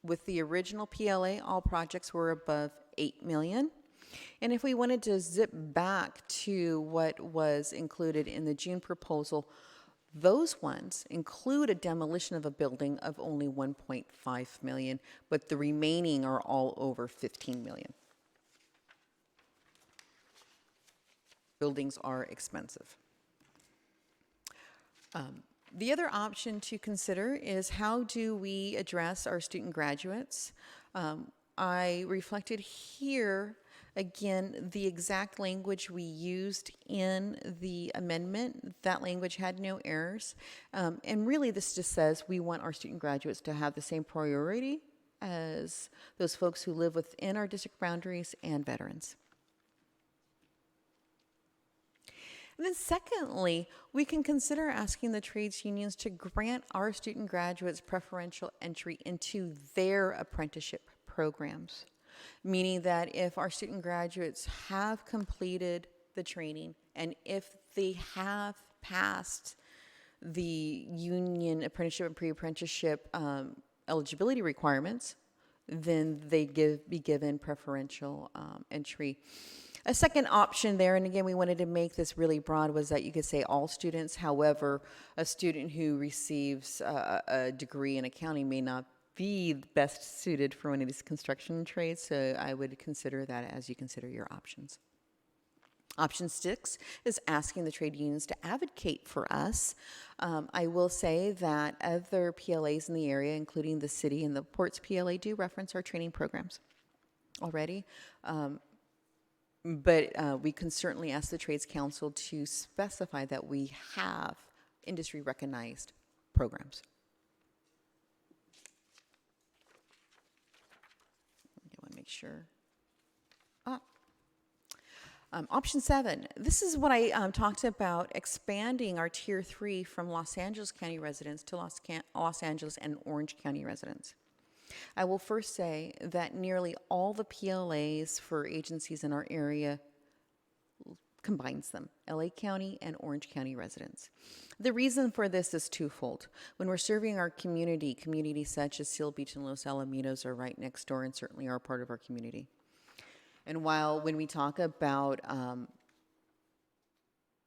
S12: with the original PLA, all projects were above $8 million. And if we wanted to zip back to what was included in the June proposal, those ones include a demolition of a building of only $1.5 million, but the remaining are all over $15 million. Buildings are expensive. The other option to consider is how do we address our student graduates? I reflected here, again, the exact language we used in the amendment. That language had no errors. And really this just says we want our student graduates to have the same priority as those folks who live within our district boundaries and veterans. And then secondly, we can consider asking the trades unions to grant our student graduates preferential entry into their apprenticeship programs, meaning that if our student graduates have completed the training and if they have passed the union apprenticeship and pre-apprenticeship eligibility requirements, then they be given preferential entry. A second option there, and again, we wanted to make this really broad, was that you could say all students. However, a student who receives a degree in accounting may not be best suited for one of these construction trades, so I would consider that as you consider your options. Option 6 is asking the trade unions to advocate for us. I will say that other PLAs in the area, including the city and the ports PLA, do reference our training programs already. But we can certainly ask the Trades Council to specify that we have industry-recognized programs. I want to make sure. Option 7, this is what I talked about, expanding our Tier 3 from Los Angeles County residents to Los Angeles and Orange County residents. I will first say that nearly all the PLAs for agencies in our area combines them, LA County and Orange County residents. The reason for this is twofold. When we're serving our community, communities such as Seal Beach and Los Alamitos are right next door and certainly are part of our community. And while when we talk about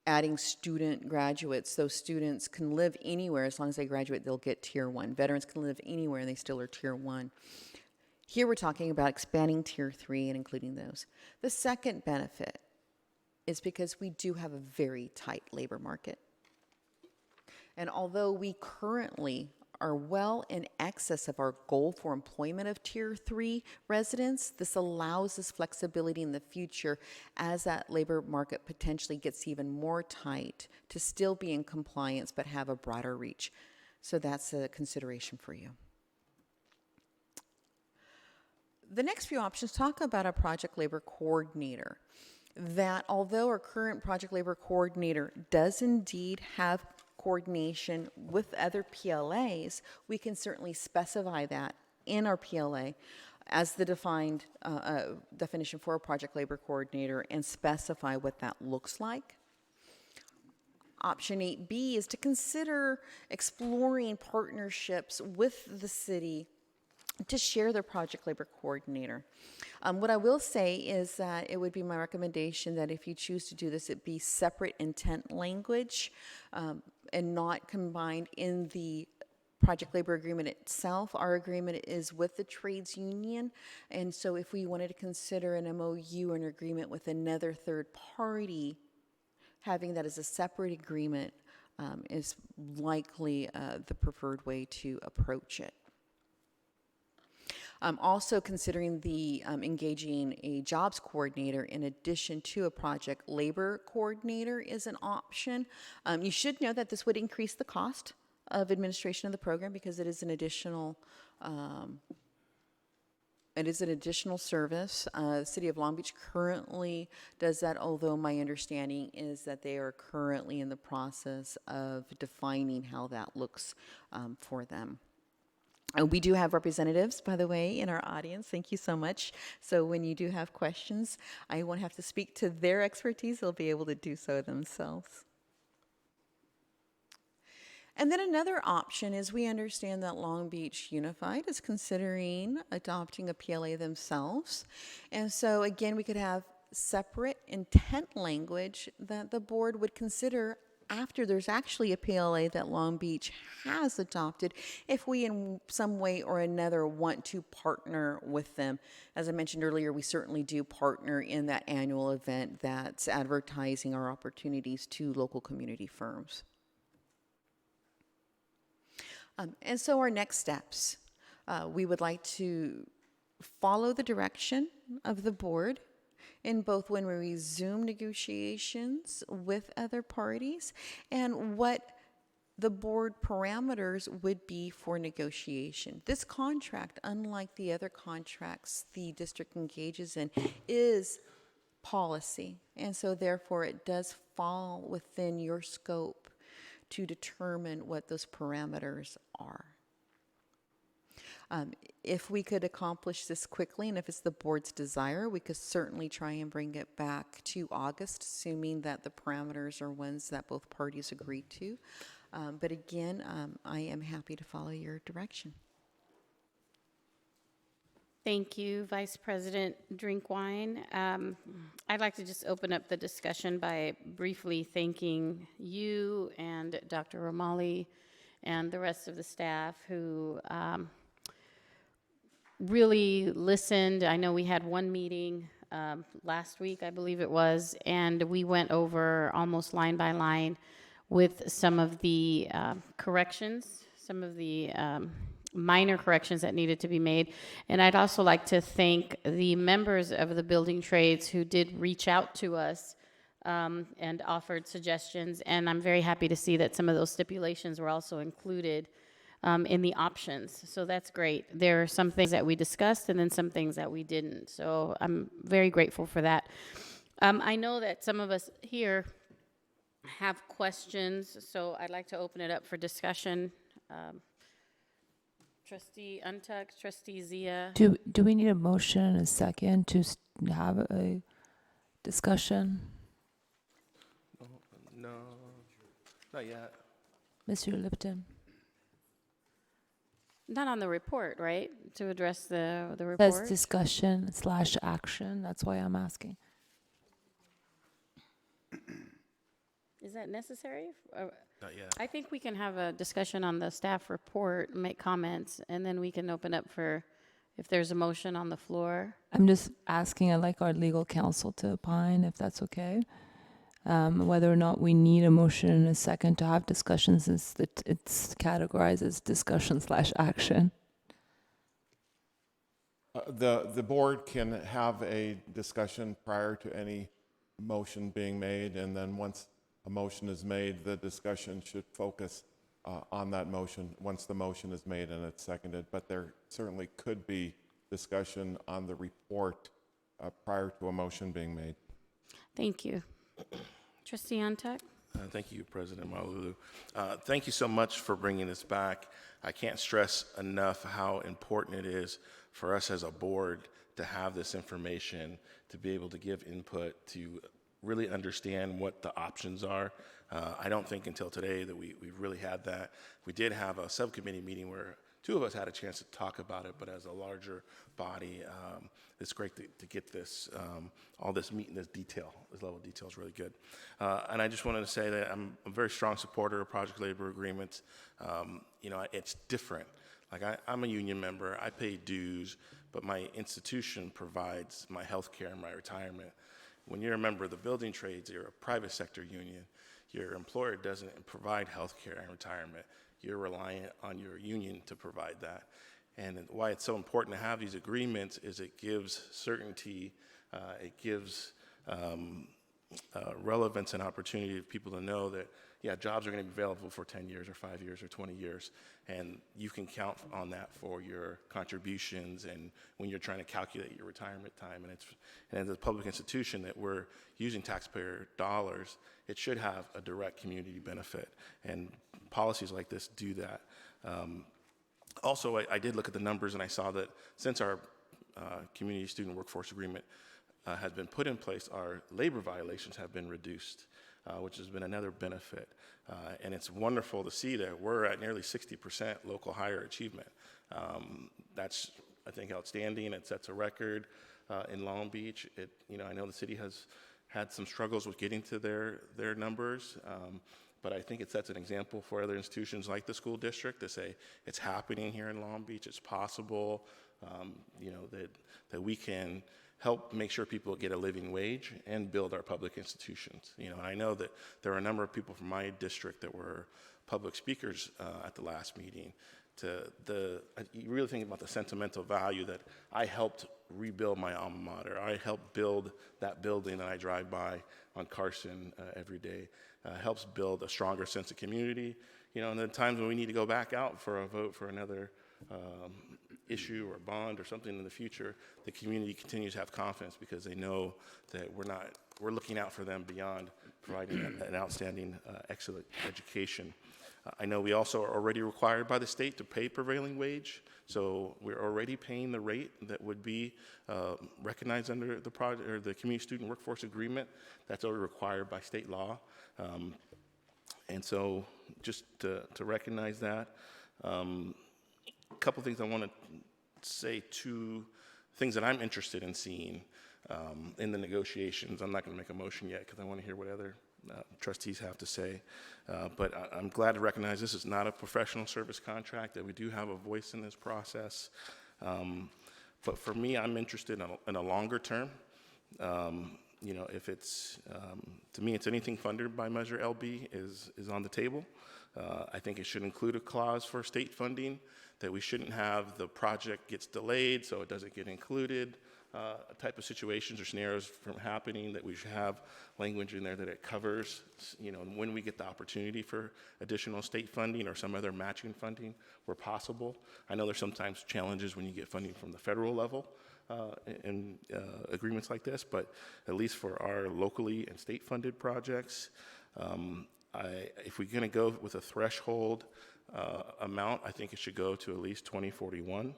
S12: adding student graduates, those students can live anywhere. As long as they graduate, they'll get Tier 1. Veterans can live anywhere and they still are Tier 1. Here we're talking about expanding Tier 3 and including those. The second benefit is because we do have a very tight labor market. And although we currently are well in excess of our goal for employment of Tier 3 residents, this allows us flexibility in the future as that labor market potentially gets even more tight to still be in compliance but have a broader reach. So that's a consideration for you. The next few options talk about a project labor coordinator. That although our current project labor coordinator does indeed have coordination with other PLAs, we can certainly specify that in our PLA as the defined definition for a project labor coordinator and specify what that looks like. Option 8B is to consider exploring partnerships with the city to share their project labor coordinator. What I will say is that it would be my recommendation that if you choose to do this, it be separate intent language and not combined in the project labor agreement itself. Our agreement is with the trades union, and so if we wanted to consider an MOU or an agreement with another third party, having that as a separate agreement is likely the preferred way to approach it. Also considering the engaging a jobs coordinator in addition to a project labor coordinator is an option. You should know that this would increase the cost of administration of the program because it is an additional service. The City of Long Beach currently does that, although my understanding is that they are currently in the process of defining how that looks for them. We do have representatives, by the way, in our audience. Thank you so much. So when you do have questions, I won't have to speak to their expertise. They'll be able to do so themselves. And then another option is we understand that Long Beach Unified is considering adopting a PLA themselves. And so again, we could have separate intent language that the board would consider after there's actually a PLA that Long Beach has adopted, if we in some way or another want to partner with them. As I mentioned earlier, we certainly do partner in that annual event that's advertising our opportunities to local community firms. And so our next steps, we would like to follow the direction of the board in both when we resume negotiations with other parties and what the board parameters would be for negotiation. This contract, unlike the other contracts the district engages in, is policy, and so therefore it does fall within your scope to determine what those parameters are. If we could accomplish this quickly, and if it's the board's desire, we could certainly try and bring it back to August, assuming that the parameters are ones that both parties agree to. But again, I am happy to follow your direction.
S1: Thank you, Vice President Drinkwine. I'd like to just open up the discussion by briefly thanking you and Dr. Romali and the rest of the staff who really listened. I know we had one meeting last week, I believe it was, and we went over almost line by line with some of the corrections, some of the minor corrections that needed to be made. And I'd also like to thank the members of the building trades who did reach out to us and offered suggestions. And I'm very happy to see that some of those stipulations were also included in the options. So that's great. There are some things that we discussed and then some things that we didn't. So I'm very grateful for that. I know that some of us here have questions, so I'd like to open it up for discussion. Trustee Untuck, Trustee Zia.
S2: Do we need a motion and a second to have a discussion?
S9: No, not yet.
S2: Mr. Lipton?
S1: Not on the report, right? To address the report?
S2: Says discussion / action, that's why I'm asking.
S1: Is that necessary?
S9: Not yet.
S1: I think we can have a discussion on the staff report, make comments, and then we can open up for if there's a motion on the floor.
S2: I'm just asking, I'd like our legal counsel to opine, if that's okay. Whether or not we need a motion and a second to have discussions, is that it's categorized as discussion / action.
S14: The board can have a discussion prior to any motion being made, and then once a motion is made, the discussion should focus on that motion once the motion is made and it's seconded. But there certainly could be discussion on the report prior to a motion being made.
S1: Thank you. Trustee Untuck?
S9: Thank you, President Malulu. Thank you so much for bringing this back. I can't stress enough how important it is for us as a board to have this information, to be able to give input, to really understand what the options are. I don't think until today that we've really had that. We did have a subcommittee meeting where two of us had a chance to talk about it, but as a larger body, it's great to get this, all this meat and this detail. This level of detail is really good. And I just wanted to say that I'm a very strong supporter of project labor agreements. You know, it's different. Like I'm a union member, I pay dues, but my institution provides my health care and my retirement. When you're a member of the building trades, you're a private sector union. Your employer doesn't provide health care and retirement. You're reliant on your union to provide that. And why it's so important to have these agreements is it gives certainty, it gives relevance and opportunity for people to know that, yeah, jobs are going to be available for 10 years or 5 years or 20 years, and you can count on that for your contributions and when you're trying to calculate your retirement time. And as a public institution that we're using taxpayer dollars, it should have a direct community benefit, and policies like this do that. Also, I did look at the numbers and I saw that since our community student workforce agreement has been put in place, our labor violations have been reduced, which has been another benefit. And it's wonderful to see that we're at nearly 60% local higher achievement. That's, I think, outstanding. It sets a record in Long Beach. I know the city has had some struggles with getting to their numbers, but I think it sets an example for other institutions like the school district to say it's happening here in Long Beach, it's possible, that we can help make sure people get a living wage and build our public institutions. And I know that there are a number of people from my district that were public speakers at the last meeting. You really think about the sentimental value that I helped rebuild my alma mater. I helped build that building that I drive by on Carson every day. Helps build a stronger sense of community. And the times when we need to go back out for a vote for another issue or bond or something in the future, the community continues to have confidence because they know that we're looking out for them beyond providing an outstanding, excellent education. I know we also are already required by the state to pay prevailing wage, so we're already paying the rate that would be recognized under the project or the Community Student Workforce Agreement. That's already required by state law, and so just to recognize that. A couple things I want to say, two things that I'm interested in seeing in the negotiations. I'm not going to make a motion yet because I want to hear what other trustees have to say. But I'm glad to recognize this is not a professional service contract, that we do have a voice in this process. But for me, I'm interested in a longer term. If it's, to me, it's anything funded by Measure LB is on the table. I think it should include a clause for state funding, that we shouldn't have the project gets delayed so it doesn't get included, type of situations or scenarios from happening, that we should have language in there that it covers, when we get the opportunity for additional state funding or some other matching funding where possible. I know there's sometimes challenges when you get funding from the federal level, in agreements like this, but at least for our locally and state-funded projects, if we're going to go with a threshold amount, I think it should go to at least 2041.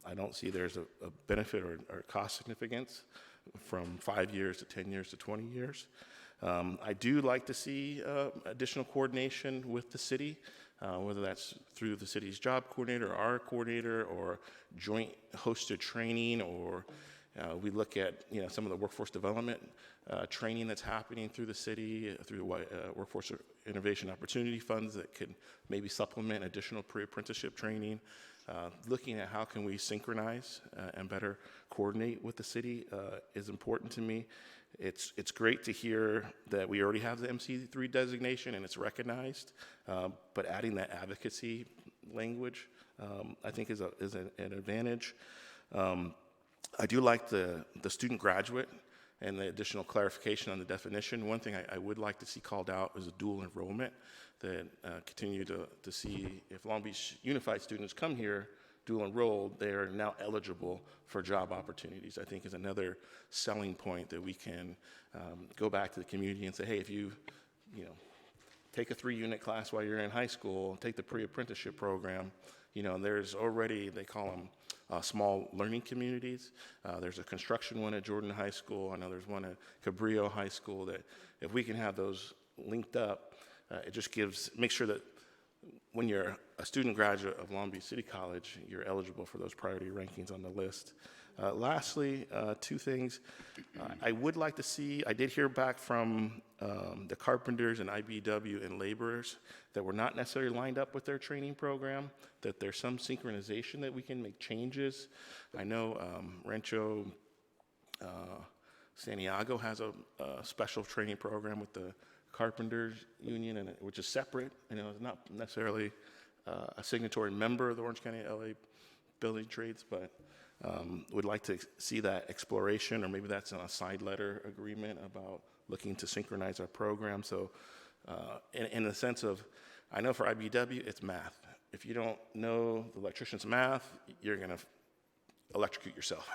S9: I don't see there's a benefit or cost significance from 5 years to 10 years to 20 years. I do like to see additional coordination with the city, whether that's through the city's job coordinator, our coordinator, or joint hosted training, or we look at some of the workforce development training that's happening through the city, through workforce innovation opportunity funds that could maybe supplement additional pre-apprenticeship training. Looking at how can we synchronize and better coordinate with the city is important to me. It's great to hear that we already have the MC3 designation and it's recognized, but adding that advocacy language I think is an advantage. I do like the student graduate and the additional clarification on the definition. One thing I would like to see called out is a dual enrollment, that continue to see if Long Beach Unified students come here dual enrolled, they are now eligible for job opportunities. I think is another selling point that we can go back to the community and say, hey, if you take a 3-unit class while you're in high school, take the pre-apprenticeship program, there's already, they call them small learning communities. There's a construction one at Jordan High School. I know there's one at Cabrillo High School, that if we can have those linked up, it just makes sure that when you're a student graduate of Long Beach City College, you're eligible for those priority rankings on the list. Lastly, 2 things. I would like to see, I did hear back from the carpenters and IBEW and laborers that were not necessarily lined up with their training program, that there's some synchronization that we can make changes. I know Rancho Santiago has a special training program with the Carpenters Union, which is separate. It's not necessarily a signatory member of the Orange County LA Building Trades, but would like to see that exploration, or maybe that's in a side letter agreement about looking to synchronize our program. So in the sense of, I know for IBEW, it's math. If you don't know the electrician's math, you're going to electrocute yourself.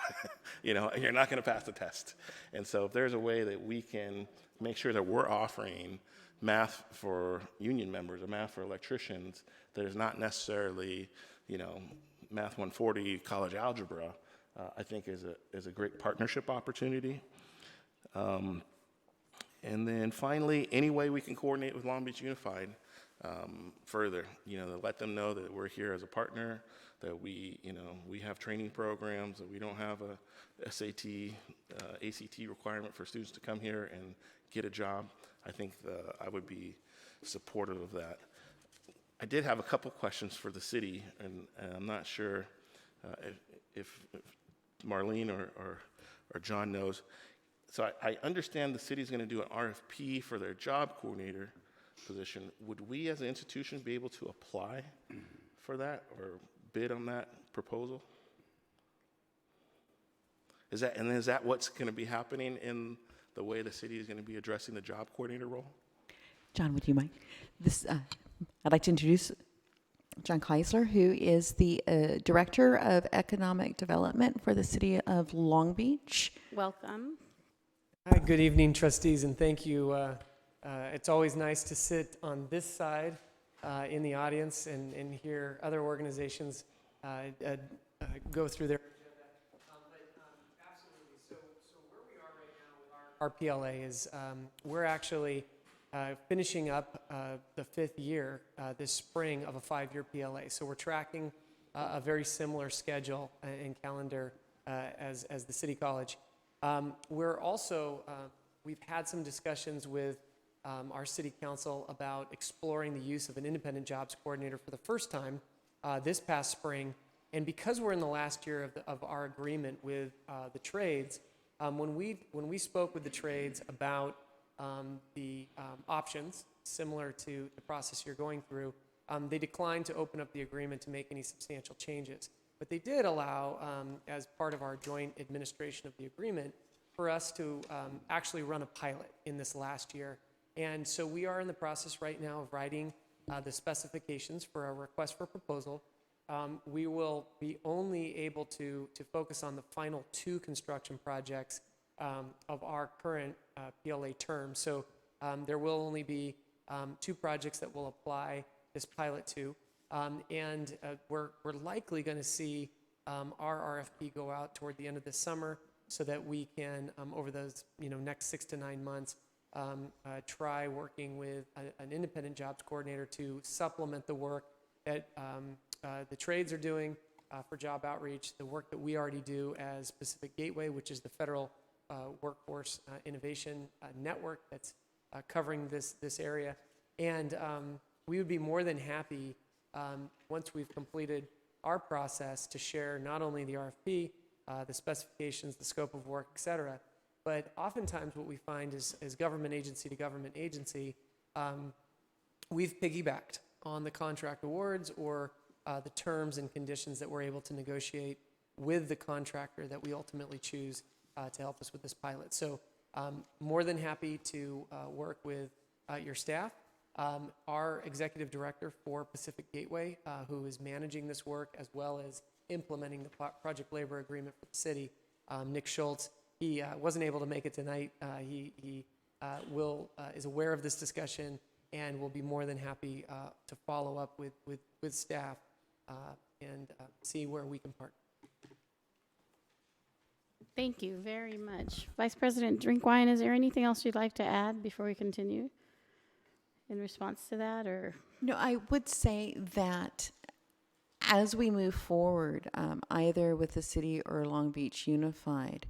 S9: You're not going to pass the test. And so if there's a way that we can make sure that we're offering math for union members or math for electricians that is not necessarily, Math 140 college algebra, I think is a great partnership opportunity. And then finally, any way we can coordinate with Long Beach Unified further, to let them know that we're here as a partner, that we have training programs, that we don't have a SAT, ACT requirement for students to come here and get a job. I think I would be supportive of that. I did have a couple questions for the city, and I'm not sure if Marlene or John knows. So I understand the city's going to do an RFP for their job coordinator position. Would we as an institution be able to apply for that or bid on that proposal? Is that what's going to be happening in the way the city is going to be addressing the job coordinator role?
S12: John, would you mind? I'd like to introduce John Keisler, who is the Director of Economic Development for the City of Long Beach.
S1: Welcome.
S15: Hi, good evening, trustees, and thank you. It's always nice to sit on this side in the audience and hear other organizations go through their agenda. Absolutely. So where we are right now with our PLA is we're actually finishing up the 5th year this spring of a 5-year PLA. So we're tracking a very similar schedule and calendar as the City College. We're also, we've had some discussions with our City Council about exploring the use of an independent jobs coordinator for the first time this past spring. And because we're in the last year of our agreement with the trades, when we spoke with the trades about the options similar to the process you're going through, they declined to open up the agreement to make any substantial changes. But they did allow, as part of our joint administration of the agreement, for us to actually run a pilot in this last year. And so we are in the process right now of writing the specifications for our request for proposal. we will be only able to focus on the final 2 construction projects of our current PLA term. So there will only be 2 projects that will apply this pilot to. And we're likely going to see our RFP go out toward the end of this summer so that we can, over those next 6 to 9 months, try working with an independent jobs coordinator to supplement the work that the trades are doing for job outreach, the work that we already do as Pacific Gateway, which is the federal workforce innovation network that's covering this area. And we would be more than happy, once we've completed our process, to share not only the RFP, the specifications, the scope of work, et cetera, but oftentimes what we find is government agency to government agency, we've piggybacked on the contract awards or the terms and conditions that we're able to negotiate with the contractor that we ultimately choose to help us with this pilot. So more than happy to work with your staff. Our executive director for Pacific Gateway, who is managing this work as well as implementing the project labor agreement for the city, Nick Schultz, he wasn't able to make it tonight. He is aware of this discussion and will be more than happy to follow up with staff and see where we can partner.
S1: Thank you very much. Vice President Drinkwine, is there anything else you'd like to add before we continue in response to that, or?
S12: No, I would say that as we move forward, either with the city or Long Beach Unified,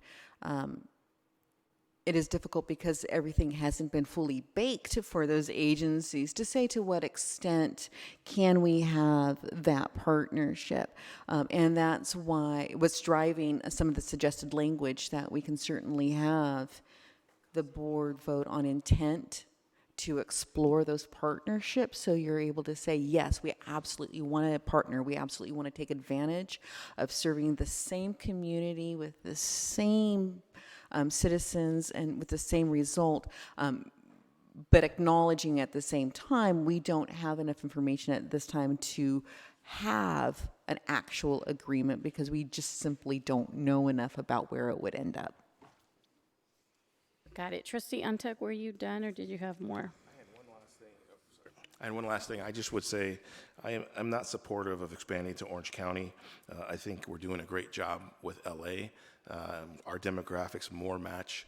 S12: it is difficult because everything hasn't been fully baked for those agencies to say to what extent can we have that partnership. And that's why what's driving some of the suggested language that we can certainly have the board vote on intent to explore those partnerships, so you're able to say, yes, we absolutely want to partner, we absolutely want to take advantage of serving the same community with the same citizens and with the same result, but acknowledging at the same time we don't have enough information at this time to have an actual agreement because we just simply don't know enough about where it would end up.
S1: Got it. Trustee Untuck, were you done or did you have more?
S9: I had one last thing. I just would say I'm not supportive of expanding to Orange County. I think we're doing a great job with LA. Our demographics more match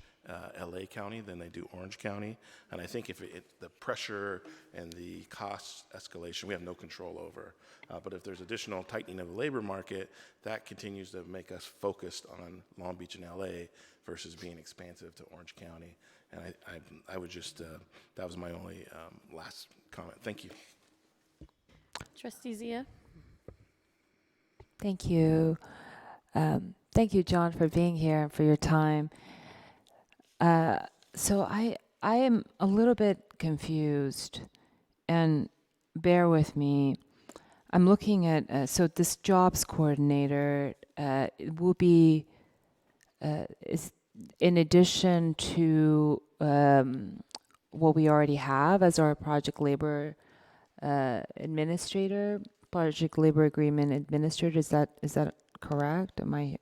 S9: LA County than they do Orange County. And I think if the pressure and the cost escalation, we have no control over. But if there's additional tightening of the labor market, that continues to make us focused on Long Beach and LA versus being expansive to Orange County. And I would just, that was my only last comment. Thank you.
S1: Trustee Zia?
S2: Thank you. Thank you, John, for being here and for your time. So I am a little bit confused, and bear with me. I'm looking at, so this jobs coordinator will be, is in addition to what we already have as our project labor administrator, project labor agreement administrator. Is that correct? Am I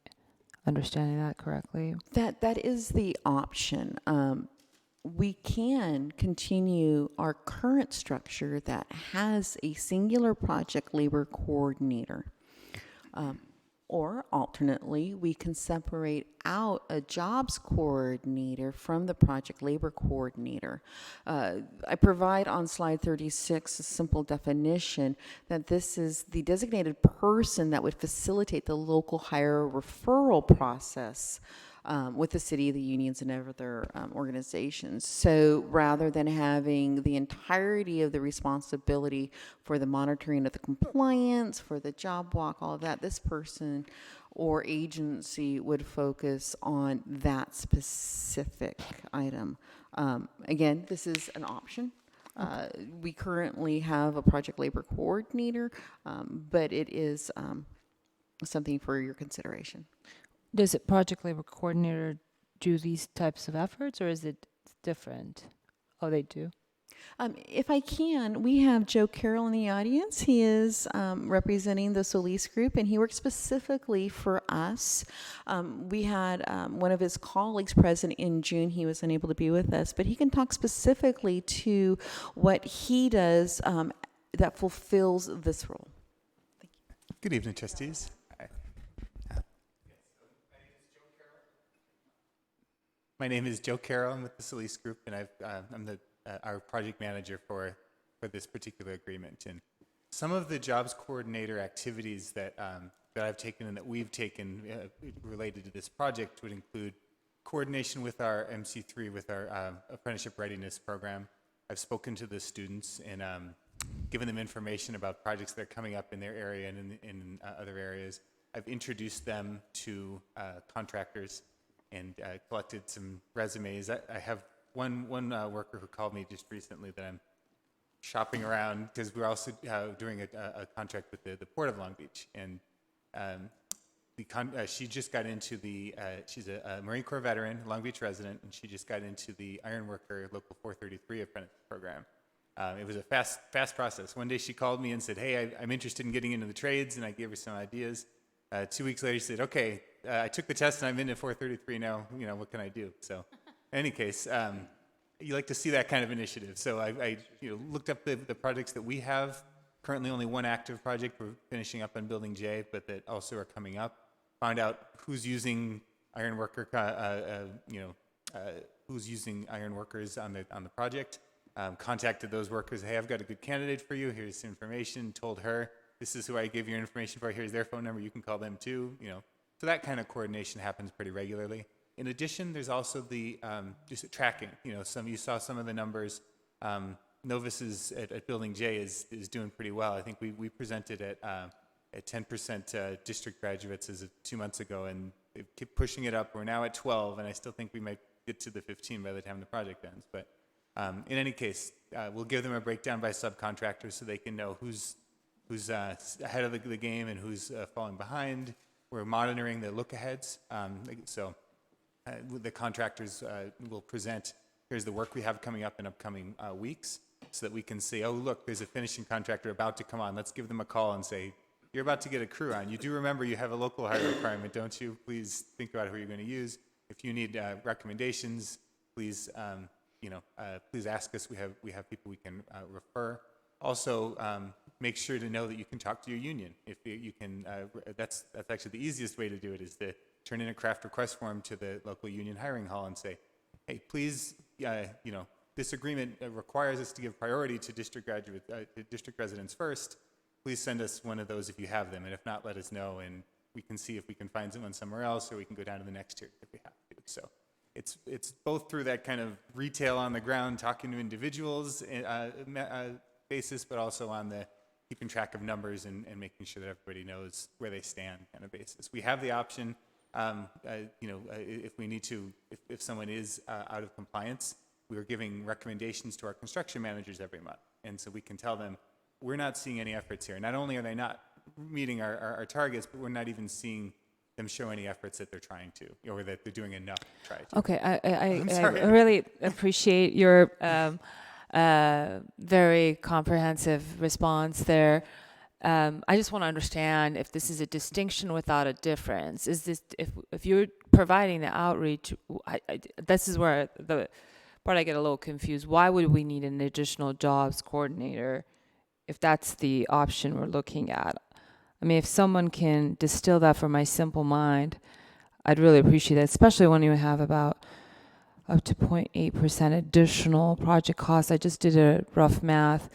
S2: understanding that correctly?
S12: That is the option. We can continue our current structure that has a singular project labor coordinator. Or alternately, we can separate out a jobs coordinator from the project labor coordinator. I provide on slide 36 a simple definition that this is the designated person that would facilitate the local hire referral process with the city, the unions, and other organizations. So rather than having the entirety of the responsibility for the monitoring of the compliance, for the job walk, all of that, this person or agency would focus on that specific item. Again, this is an option. We currently have a project labor coordinator, but it is something for your consideration.
S2: Does a project labor coordinator do these types of efforts, or is it different? Oh, they do?
S12: If I can, we have Joe Carroll in the audience. He is representing the Solis Group, and he works specifically for us. We had one of his colleagues present in June. He was unable to be with us, but he can talk specifically to what he does that fulfills this role.
S16: Good evening, trustees. My name is Joe Carroll. I'm with the Solis Group, and I'm our project manager for this particular agreement. And some of the jobs coordinator activities that I've taken and that we've taken related to this project would include coordination with our MC3, with our apprenticeship readiness program. I've spoken to the students and given them information about projects that are coming up in their area and in other areas. I've introduced them to contractors and collected some resumes. I have one worker who called me just recently that I'm shopping around because we're also doing a contract with the Port of Long Beach. And she just got into she's a Marine Corps veteran, Long Beach resident, and she just got into the Ironworker Local 433 apprentice program. It was a fast process. One day she called me and said, hey, I'm interested in getting into the trades, and I gave her some ideas. 2 weeks later, she said, okay, I took the test and I'm into 433 now, what can I do? So in any case, you like to see that kind of initiative. So I looked up the projects that we have. Currently only one active project. We're finishing up on Building J, but that also are coming up. Found out who's using Ironworker, who's using Ironworkers on the project. Contacted those workers. Hey, I've got a good candidate for you. Here's information. Told her, this is who I gave your information for. Here's their phone number. You can call them too. So that kind of coordination happens pretty regularly. In addition, there's also the just tracking. You saw some of the numbers. Novus at Building J is doing pretty well. I think we presented at 10% district graduates as of 2 months ago, and they keep pushing it up. We're now at 12, and I still think we might get to the 15 by the time the project ends. But in any case, we'll give them a breakdown by subcontractors so they can know who's ahead of the game and who's falling behind. We're monitoring the look-aheads. The contractors will present, here's the work we have coming up in upcoming weeks, so that we can say, oh, look, there's a finishing contractor about to come on. Let's give them a call and say, you're about to get a crew on. You do remember you have a local hire requirement, don't you? Please think about who you're going to use. If you need recommendations, please please ask us. We have people we can refer. Also, make sure to know that you can talk to your union. If you can, that's actually the easiest way to do it, is to turn in a craft request form to the local union hiring hall and say, hey, please, this agreement requires us to give priority to district residents first. Please send us one of those if you have them, and if not, let us know, and we can see if we can find someone somewhere else, or we can go down to the next tier if we have to. So it's both through that kind of retail on the ground, talking to individuals basis, but also on the keeping track of numbers and making sure that everybody knows where they stand kind of basis. We have the option, if we need to, if someone is out of compliance, we are giving recommendations to our construction managers every month. And so we can tell them, we're not seeing any efforts here. Not only are they not meeting our targets, but we're not even seeing them show any efforts that they're trying to, or that they're doing enough to try to.
S2: Okay, I really appreciate your very comprehensive response there. I just want to understand if this is a distinction without a difference. Is this, if you're providing the outreach, this is where the part I get a little confused. Why would we need an additional jobs coordinator if that's the option we're looking at? I mean, if someone can distill that from my simple mind, I'd really appreciate that, especially when you have about up to 0.8% additional project costs. I just did a rough math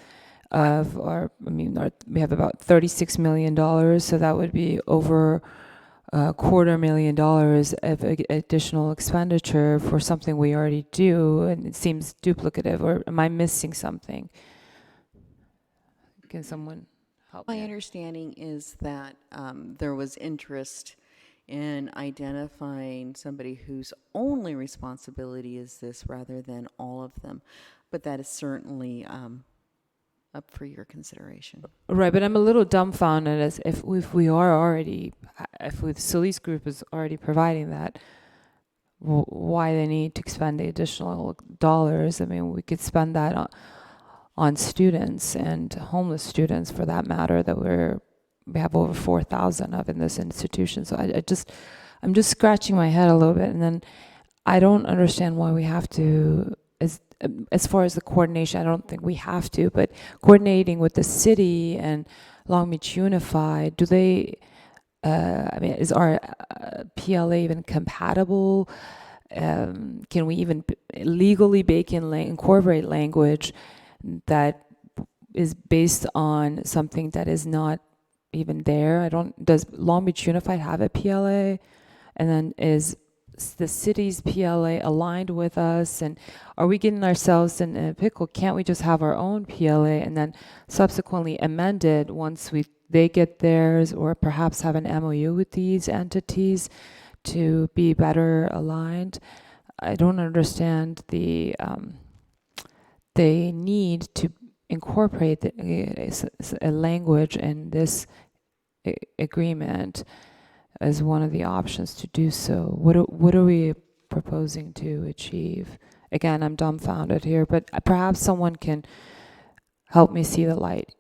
S2: of, we have about $36 million, so that would be over $250,000 of additional expenditure for something we already do, and it seems duplicative, or am I missing something? Can someone help me?
S12: My understanding is that there was interest in identifying somebody whose only responsibility is this rather than all of them. But that is certainly up for your consideration.
S2: Right, but I'm a little dumbfounded as if the Solis Group is already providing that, why they need to spend the additional dollars. I mean, we could spend that on students and homeless students, for that matter, that we have over 4,000 of in this institution. So I'm just scratching my head a little bit, and then I don't understand why we have to, as far as the coordination, I don't think we have to, but coordinating with the city and Long Beach Unified, do they, is our PLA even compatible? Can we even legally incorporate language that is based on something that is not even there? Does Long Beach Unified have a PLA? And then is the city's PLA aligned with us? And are we getting ourselves in a pickle? Can't we just have our own PLA and then subsequently amend it once they get theirs, or perhaps have an MOU with these entities to be better aligned? I don't understand the need to incorporate a language in this agreement as one of the options to do so. What are we proposing to achieve? Again, I'm dumbfounded here, but perhaps someone can help me see the light.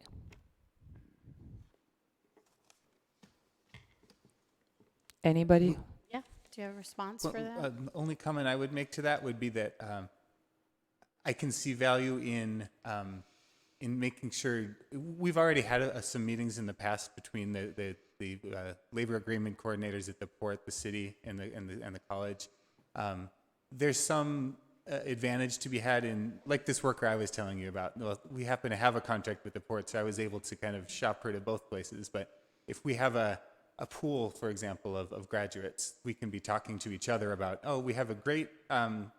S2: Anybody?
S1: Yeah, do you have a response
S16: Well,
S1: for that?
S16: the only comment I would make to that would be that I can see value in making sure we've already had some meetings in the past between the labor agreement coordinators at the port, the city, and the college. There's some advantage to be had in, like this worker I was telling you about. Well, we happen to have a contract with the port, so I was able to kind of shop her to both places. But if we have a pool, for example, of graduates, we can be talking to each other about, oh, we have a great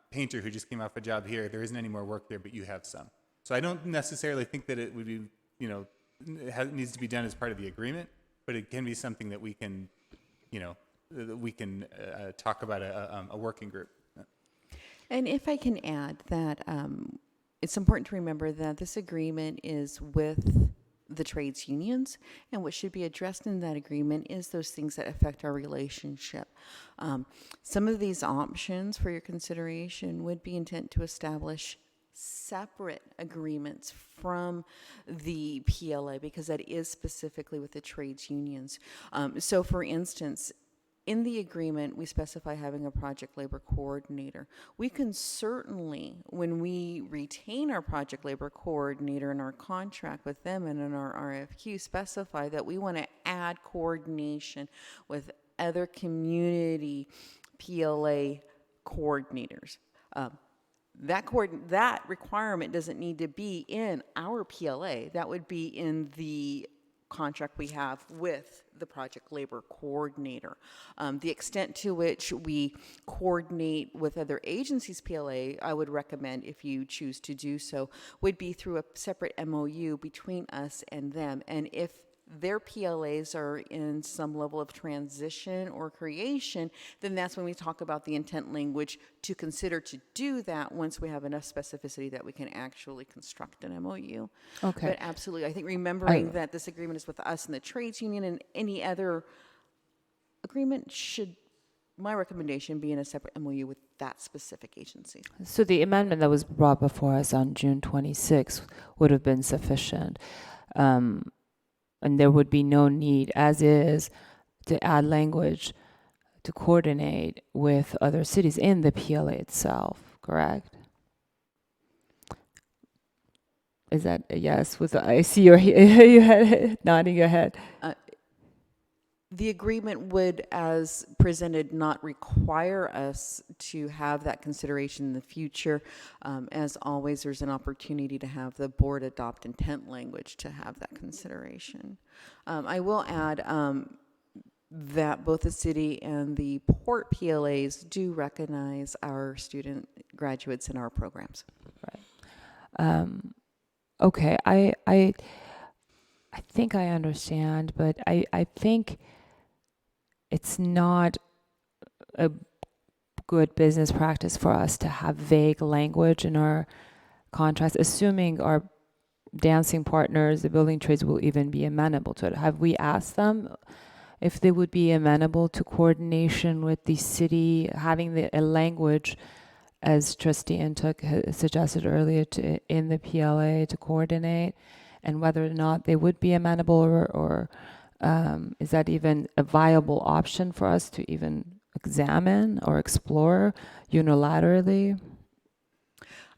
S16: painter who just came off a job here. There isn't any more work there, but you have some. So I don't necessarily think that it would be, it needs to be done as part of the agreement, but it can be something that we can, talk about a working group.
S12: And if I can add that it's important to remember that this agreement is with the trades unions, and what should be addressed in that agreement is those things that affect our relationship. Some of these options for your consideration would be intent to establish separate agreements from the PLA, because that is specifically with the trades unions. So for instance, in the agreement, we specify having a project labor coordinator. We can certainly, when we retain our project labor coordinator in our contract with them and in our RFQ, specify that we want to add coordination with other community PLA coordinators. That requirement doesn't need to be in our PLA. That would be in the contract we have with the project labor coordinator. The extent to which we coordinate with other agencies' PLA, I would recommend, if you choose to do so, would be through a separate MOU between us and them. And if their PLAs are in some level of transition or creation, then that's when we talk about the intent language to consider to do that once we have enough specificity that we can actually construct an MOU.
S2: Okay.
S12: But absolutely, I think remembering that this agreement is with us and the trades union, and any other agreement should, my recommendation, be in a separate MOU with that specific agency.
S2: So the amendment that was brought before us on June 26th would have been sufficient. And there would be no need, as is, to add language to coordinate with other cities in the PLA itself, correct? Is that a yes? I see your head nodding your head.
S12: The agreement would, as presented, not require us to have that consideration in the future. As always, there's an opportunity to have the board adopt intent language to have that consideration. I will add that both the city and the port PLAs do recognize our student graduates in our programs.
S2: Right. Okay, I think I understand, but I think it's not a good business practice for us to have vague language in our contracts, assuming our dancing partners, the building trades, will even be amenable to it. Have we asked them if they would be amenable to coordination with the city, having a language as Trustee Intook suggested earlier, in the PLA to coordinate, and whether or not they would be amenable, or is that even a viable option for us to even examine or explore unilaterally?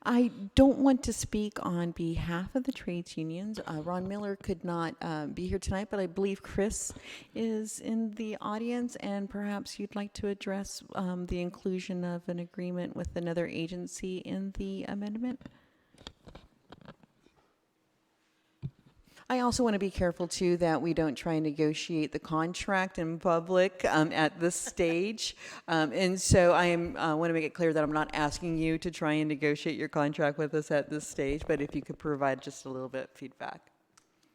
S12: I don't want to speak on behalf of the trades unions. Ron Miller could not be here tonight, but I believe Chris is in the audience, and perhaps you'd like to address the inclusion of an agreement with another agency in the amendment. I also want to be careful, too, that we don't try and negotiate the contract in public at this stage. And so I want to make it clear that I'm not asking you to try and negotiate your contract with us at this stage, but if you could provide just a little bit of feedback.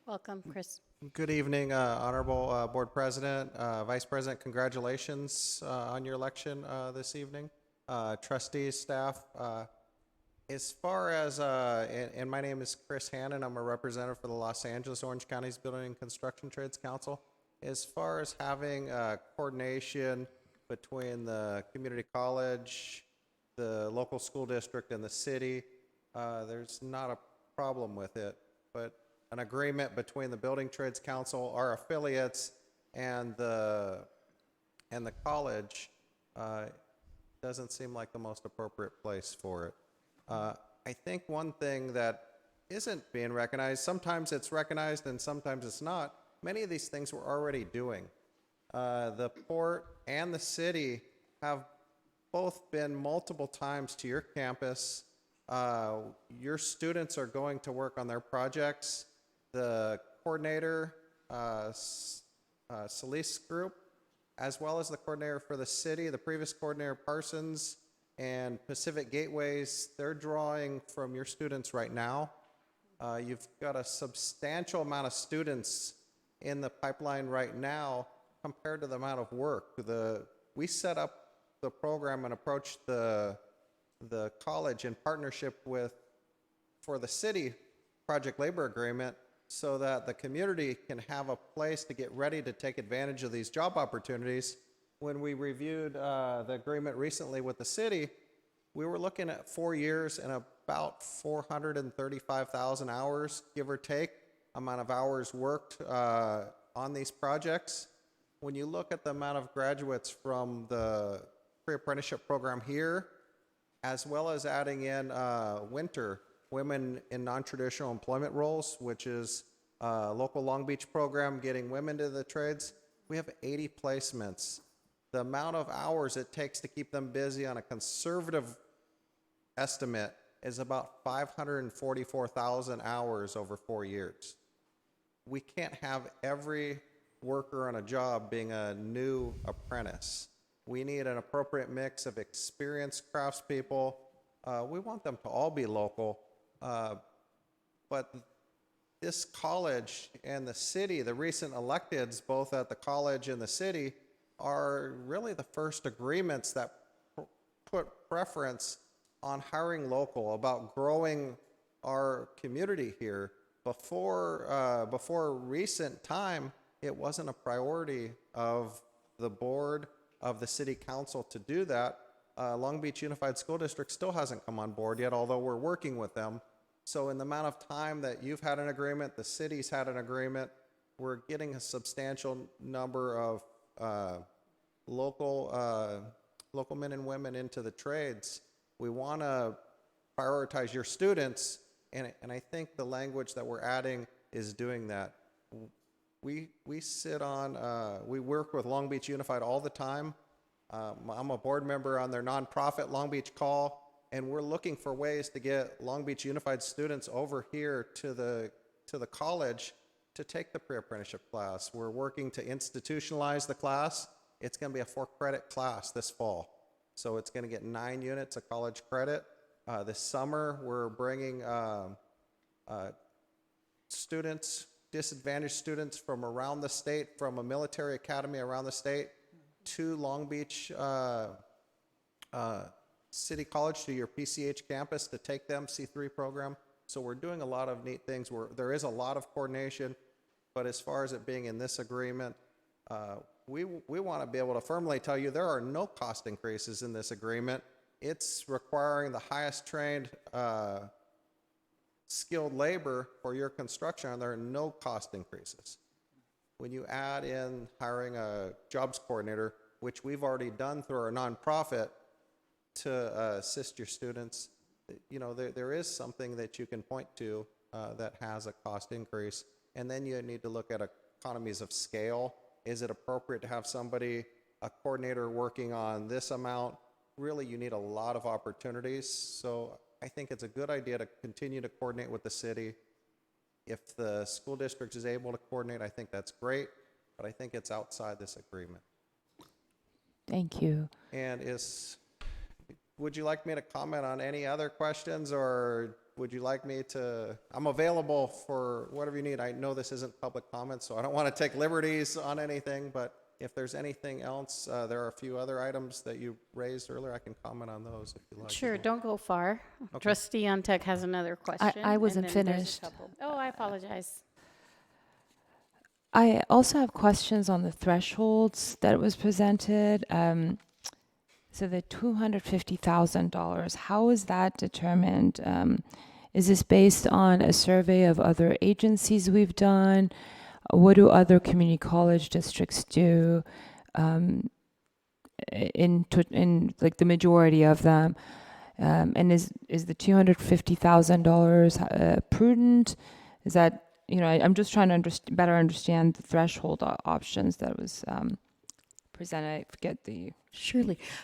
S1: Welcome, Chris.
S17: Good evening, Honorable Board President, Vice President. Congratulations on your election this evening. Trustees, staff. As far as, and my name is Chris Hannon, I'm a representative for the Los Angeles Orange County's Building and Construction Trades Council. As far as having coordination between the community college, the local school district, and the city, there's not a problem with it. But an agreement between the Building Trades Council, our affiliates, and the college doesn't seem like the most appropriate place for it. I think one thing that isn't being recognized, sometimes it's recognized and sometimes it's not, many of these things we're already doing. The port and the city have both been multiple times to your campus. Your students are going to work on their projects. The coordinator, Solis Group, as well as the coordinator for the city, the previous coordinator, Parsons, and Pacific Gateways, they're drawing from your students right now. You've got a substantial amount of students in the pipeline right now compared to the amount of work. We set up the program and approached the college in partnership for the city project labor agreement so that the community can have a place to get ready to take advantage of these job opportunities. When we reviewed the agreement recently with the city, we were looking at 4 years and about 435,000 hours, give or take, amount of hours worked on these projects. When you look at the amount of graduates from the pre-apprenticeship program here, as well as adding in winter, women in non-traditional employment roles, which is a local Long Beach program getting women to the trades, we have 80 placements. The amount of hours it takes to keep them busy on a conservative estimate is about 544,000 hours over 4 years. We can't have every worker on a job being a new apprentice. We need an appropriate mix of experienced craftspeople. We want them to all be local, but this college and the city, the recent electeds, both at the college and the city, are really the first agreements that put preference on hiring local, about growing our community here. Before recent time, it wasn't a priority of the board, of the city council to do that. Long Beach Unified School District still hasn't come on board yet, although we're working with them. So in the amount of time that you've had an agreement, the city's had an agreement, we're getting a substantial number of local men and women into the trades. We want to prioritize your students, and I think the language that we're adding is doing that. We work with Long Beach Unified all the time. I'm a board member on their nonprofit Long Beach Call, and we're looking for ways to get Long Beach Unified students over here to the college to take the pre-apprenticeship class. We're working to institutionalize the class. It's going to be a 4-credit class this fall. So it's going to get 9 units of college credit. This summer, we're bringing disadvantaged students from around the state, from a military academy around the state, to Long Beach City College, to your PCH campus, to take them C3 program. So we're doing a lot of neat things. There is a lot of coordination, but as far as it being in this agreement, we want to be able to firmly tell you there are no cost increases in this agreement. it's requiring the highest trained skilled labor for your construction, and there are no cost increases. When you add in hiring a jobs coordinator, which we've already done through our nonprofit to assist your students, you know, there is something that you can point to that has a cost increase. And then you need to look at economies of scale. Is it appropriate to have somebody, a coordinator, working on this amount? Really, you need a lot of opportunities. So I think it's a good idea to continue to coordinate with the city. If the school district is able to coordinate, I think that's great, but I think it's outside this agreement.
S2: Thank you.
S17: And would you like me to comment on any other questions, or would you like me to, I'm available for whatever you need. I know this isn't public comment, so I don't want to take liberties on anything, but if there's anything else, there are a few other items that you raised earlier. I can comment on those if you like.
S1: Sure, don't go far. Trustee Yontech has another question.
S2: I wasn't
S1: and then there's a
S2: finished.
S1: couple. Oh, I apologize.
S2: I also have questions on the thresholds that was presented. So the $250,000, how is that determined? Is this based on a survey of other agencies we've done? What do other community college districts do? In like the majority of them, and is the $250,000 prudent? Is that, you know, I'm just trying to better understand the threshold options that was presented. I forget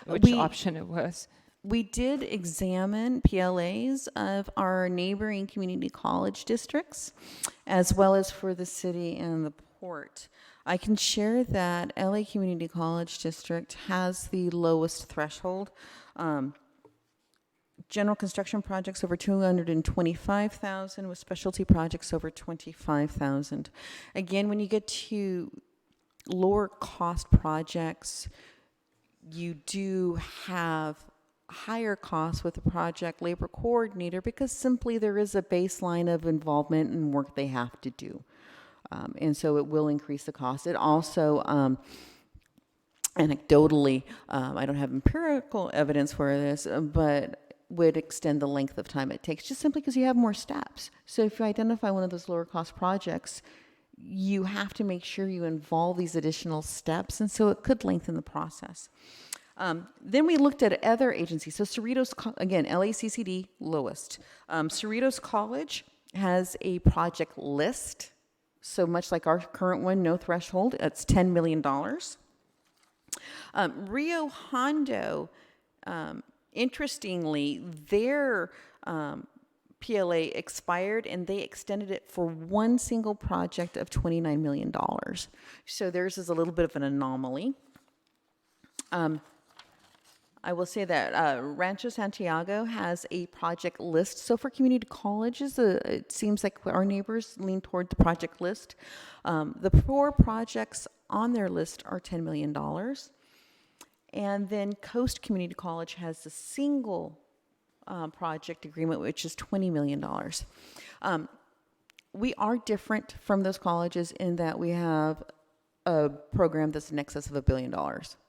S2: which option it was.
S12: We did examine PLAs of our neighboring community college districts, as well as for the city and the port. I can share that LA Community College District has the lowest threshold. General construction projects over 225,000, with specialty projects over 25,000. Again, when you get to lower cost projects, you do have higher costs with the project labor coordinator, because simply there is a baseline of involvement and work they have to do. And so it will increase the cost. It also, anecdotally, I don't have empirical evidence for this, but would extend the length of time it takes, just simply because you have more steps. So if you identify one of those lower cost projects, you have to make sure you involve these additional steps, and so it could lengthen the process. Then we looked at other agencies. So Cerritos, again, LACCD, lowest. Cerritos College has a project list. So much like our current one, no threshold, it's $10 million. Rio Hondo, interestingly, their PLA expired and they extended it for one single project of $29 million. So theirs is a little bit of an anomaly. I will say that Rancho Santiago has a project list. So for community colleges, it seems like our neighbors lean toward the project list. The 4 projects on their list are $10 million. And then Coast Community College has a single project agreement, which is $20 million. We are different from those colleges in that we have a program that's in excess of $1 billion.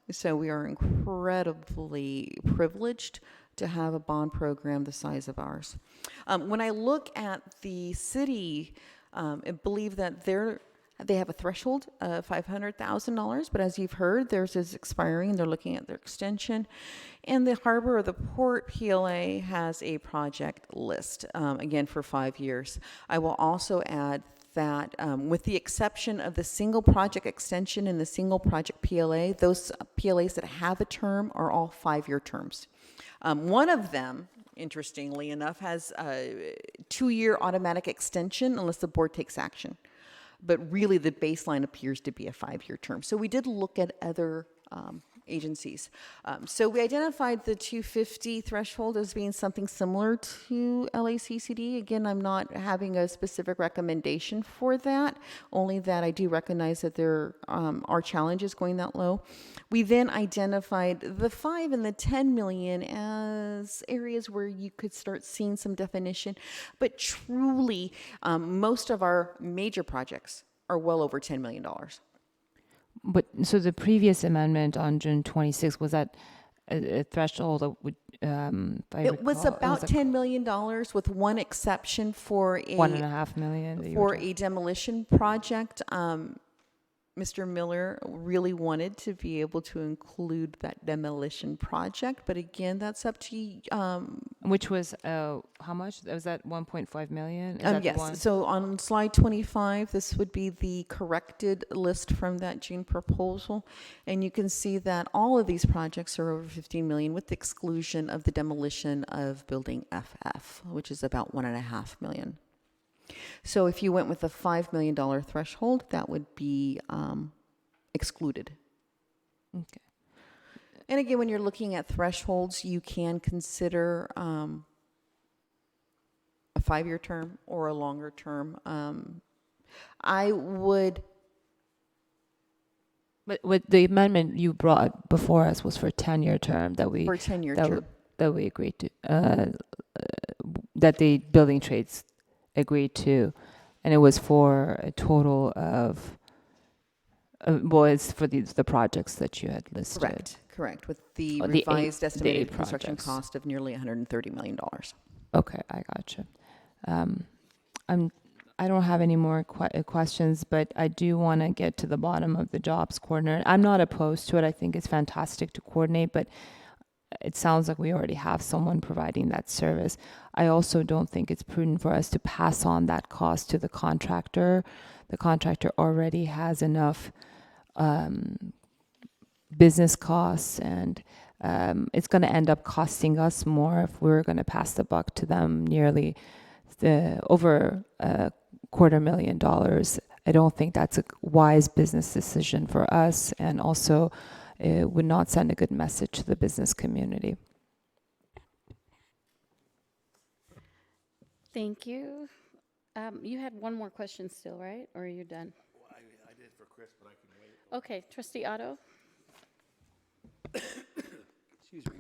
S12: So we are incredibly privileged to have a bond program the size of ours. When I look at the city, I believe that they have a threshold of $500,000, but as you've heard, theirs is expiring. They're looking at their extension. And the Harbor or the Port PLA has a project list, again, for 5 years. I will also add that with the exception of the single project extension and the single project PLA, those PLAs that have a term are all 5-year terms. One of them, interestingly enough, has a 2-year automatic extension unless the board takes action. But really the baseline appears to be a 5-year term. So we did look at other agencies. So we identified the 250 threshold as being something similar to LACCD. Again, I'm not having a specific recommendation for that, only that I do recognize that there are challenges going that low. We then identified the 5 and the 10 million as areas where you could start seeing some definition, but truly most of our major projects are well over $10 million.
S2: But so the previous amendment on June 26th, was that a threshold that would if I
S12: It was
S2: recall,
S12: about $10 million with one exception for a
S2: $1.5 million that you were
S12: for a demolition project. Mr. Miller really wanted to be able to include that demolition project, but again, that's up to you.
S2: Which was how much? Was that 1.5 million? Is that the
S12: Yes.
S2: one?
S12: So on slide 25, this would be the corrected list from that June proposal, and you can see that all of these projects are over 15 million, with the exclusion of the demolition of building FF, which is about 1.5 million. So if you went with a $5 million threshold, that would be excluded.
S2: Okay.
S12: And again, when you're looking at thresholds, you can consider a 5-year term or a longer term. I would.
S2: But with the amendment you brought before us was for a 10-year term that we
S12: For a 10-year term.
S2: that we agreed to, that the building trades agreed to, and it was for a total of. Well, it's for the projects that you had listed.
S12: Correct, with the
S2: Oh,
S12: revised
S2: the
S12: estimated
S2: eight
S12: construction
S2: projects.
S12: cost of nearly $130 million.
S2: Okay, I gotcha. I don't have any more questions, but I do want to get to the bottom of the jobs coordinator. I'm not opposed to it. I think it's fantastic to coordinate, but it sounds like we already have someone providing that service. I also don't think it's prudent for us to pass on that cost to the contractor. The contractor already has enough business costs, and it's going to end up costing us more if we're going to pass the buck to them, nearly over $250,000. I don't think that's a wise business decision for us, and also it would not send a good message to the business community.
S1: Thank you. You had one more question still, right? Or are you done?
S9: Well, I did for Chris, but I can wait.
S1: Okay, Trustee Otto.
S10: Excuse me.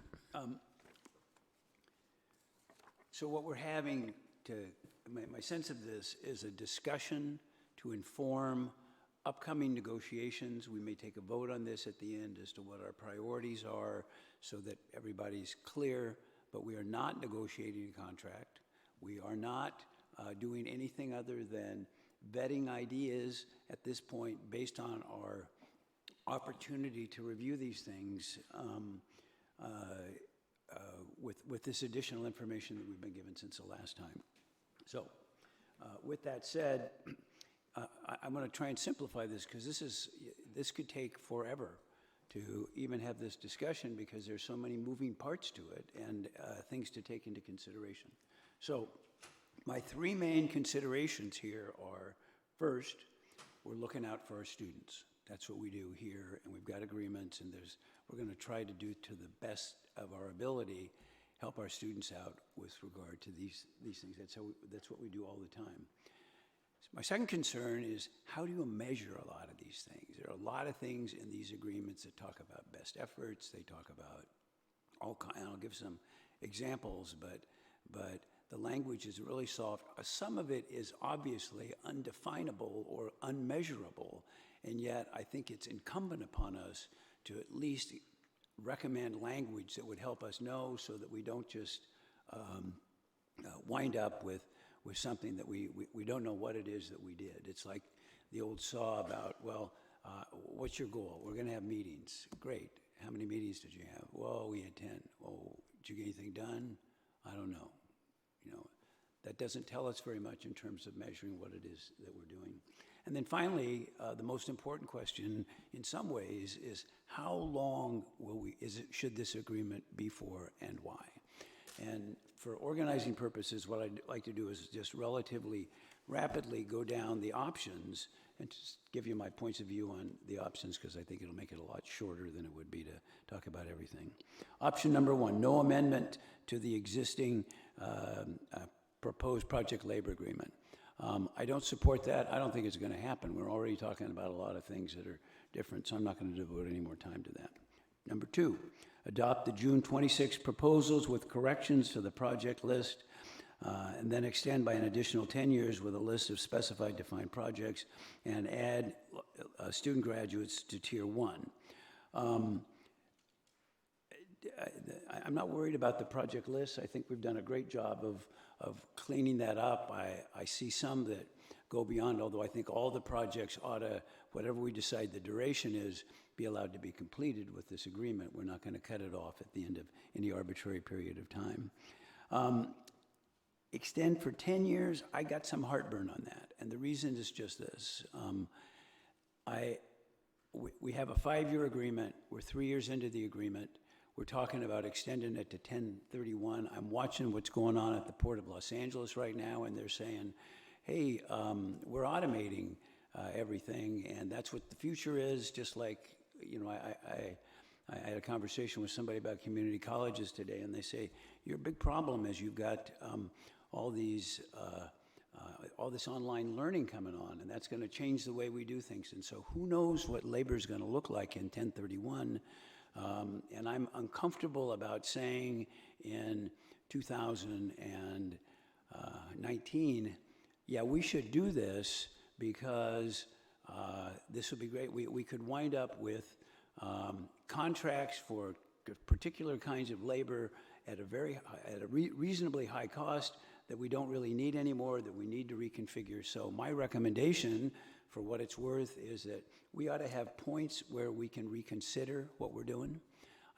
S10: So what we're having my sense of this is a discussion to inform upcoming negotiations. We may take a vote on this at the end as to what our priorities are so that everybody's clear, but we are not negotiating a contract. We are not doing anything other than vetting ideas at this point based on our opportunity to review these things with this additional information that we've been given since the last time. So with that said, I'm going to try and simplify this because this could take forever to even have this discussion because there's so many moving parts to it and things to take into consideration. So my 3 main considerations here are, first, we're looking out for our students. That's what we do here, and we've got agreements, and we're going to try to do to the best of our ability, help our students out with regard to these things. That's what we do all the time. My second concern is, how do you measure a lot of these things? There are a lot of things in these agreements that talk about best efforts. They talk about and I'll give some examples, but the language is really soft. Some of it is obviously undefinable or unmeasurable, and yet I think it's incumbent upon us to at least recommend language that would help us know so that we don't just wind up with something that we don't know what it is that we did. It's like the old saw about, well, what's your goal? We're going to have meetings. Great. How many meetings did you have? Well, we had 10. Oh, did you get anything done? I don't know. That doesn't tell us very much in terms of measuring what it is that we're doing. And then finally, the most important question in some ways is how long should this agreement be for and why? And for organizing purposes, what I'd like to do is just relatively rapidly go down the options and just give you my points of view on the options because I think it'll make it a lot shorter than it would be to talk about everything. Option number 1, no amendment to the existing proposed project labor agreement. I don't support that. I don't think it's going to happen. We're already talking about a lot of things that are different, so I'm not going to devote any more time to that. Number 2, adopt the June 26 proposals with corrections to the project list, and then extend by an additional 10 years with a list of specified defined projects and add student graduates to Tier 1. I'm not worried about the project list. I think we've done a great job of cleaning that up. I see some that go beyond, although I think all the projects ought to, whatever we decide the duration is, be allowed to be completed with this agreement. We're not going to cut it off at the end of any arbitrary period of time. Extend for 10 years, I got some heartburn on that. And the reason is just this. We have a 5-year agreement. We're 3 years into the agreement. We're talking about extending it to 10/31. I'm watching what's going on at the Port of Los Angeles right now, and they're saying, hey, we're automating everything, and that's what the future is. Just like, you know, I had a conversation with somebody about community colleges today, and they say, your big problem is you've got all this online learning coming on, and that's going to change the way we do things. And so who knows what labor is going to look like in 1031. And I'm uncomfortable about saying in 2019, yeah, we should do this because this would be great. We could wind up with contracts for particular kinds of labor at a reasonably high cost that we don't really need anymore, that we need to reconfigure. So my recommendation, for what it's worth, is that we ought to have points where we can reconsider what we're doing.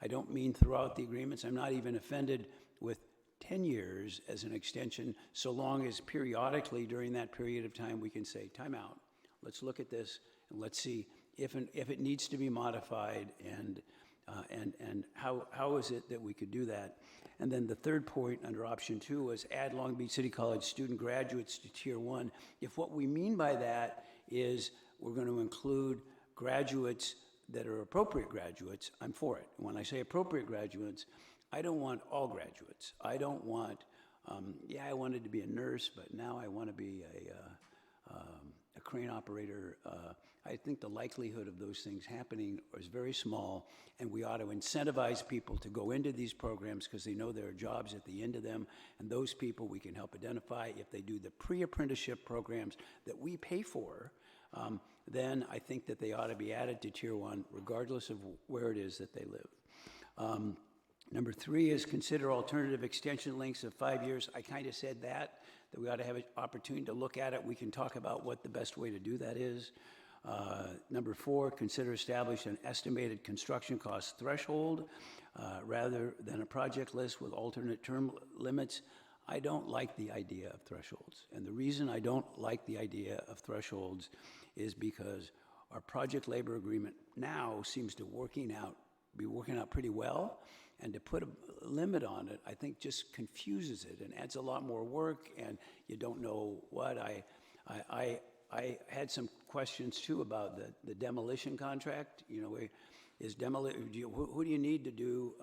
S10: I don't mean throughout the agreements. I'm not even offended with 10 years as an extension, so long as periodically during that period of time we can say, time out, let's look at this and let's see if it needs to be modified, and how is it that we could do that. And then the third point under option 2 was add Long Beach City College student graduates to Tier 1. If what we mean by that is we're going to include graduates that are appropriate graduates, I'm for it. When I say appropriate graduates, I don't want all graduates. I don't want, I wanted to be a nurse, but now I want to be a crane operator. I think the likelihood of those things happening is very small, and we ought to incentivize people to go into these programs because they know there are jobs at the end of them, and those people we can help identify. If they do the pre-apprenticeship programs that we pay for, then I think that they ought to be added to Tier 1 regardless of where it is that they live. Number 3 is consider alternative extension lengths of 5 years. I kind of said that we ought to have an opportunity to look at it. We can talk about what the best way to do that is. Number 4, consider establishing an estimated construction cost threshold rather than a project list with alternate term limits. I don't like the idea of thresholds. And the reason I don't like the idea of thresholds is because our project labor agreement now seems to be working out pretty well. And to put a limit on it, I think just confuses it and adds a lot more work, and you don't know what. I had some questions too about the demolition contract. You know, who do you need to do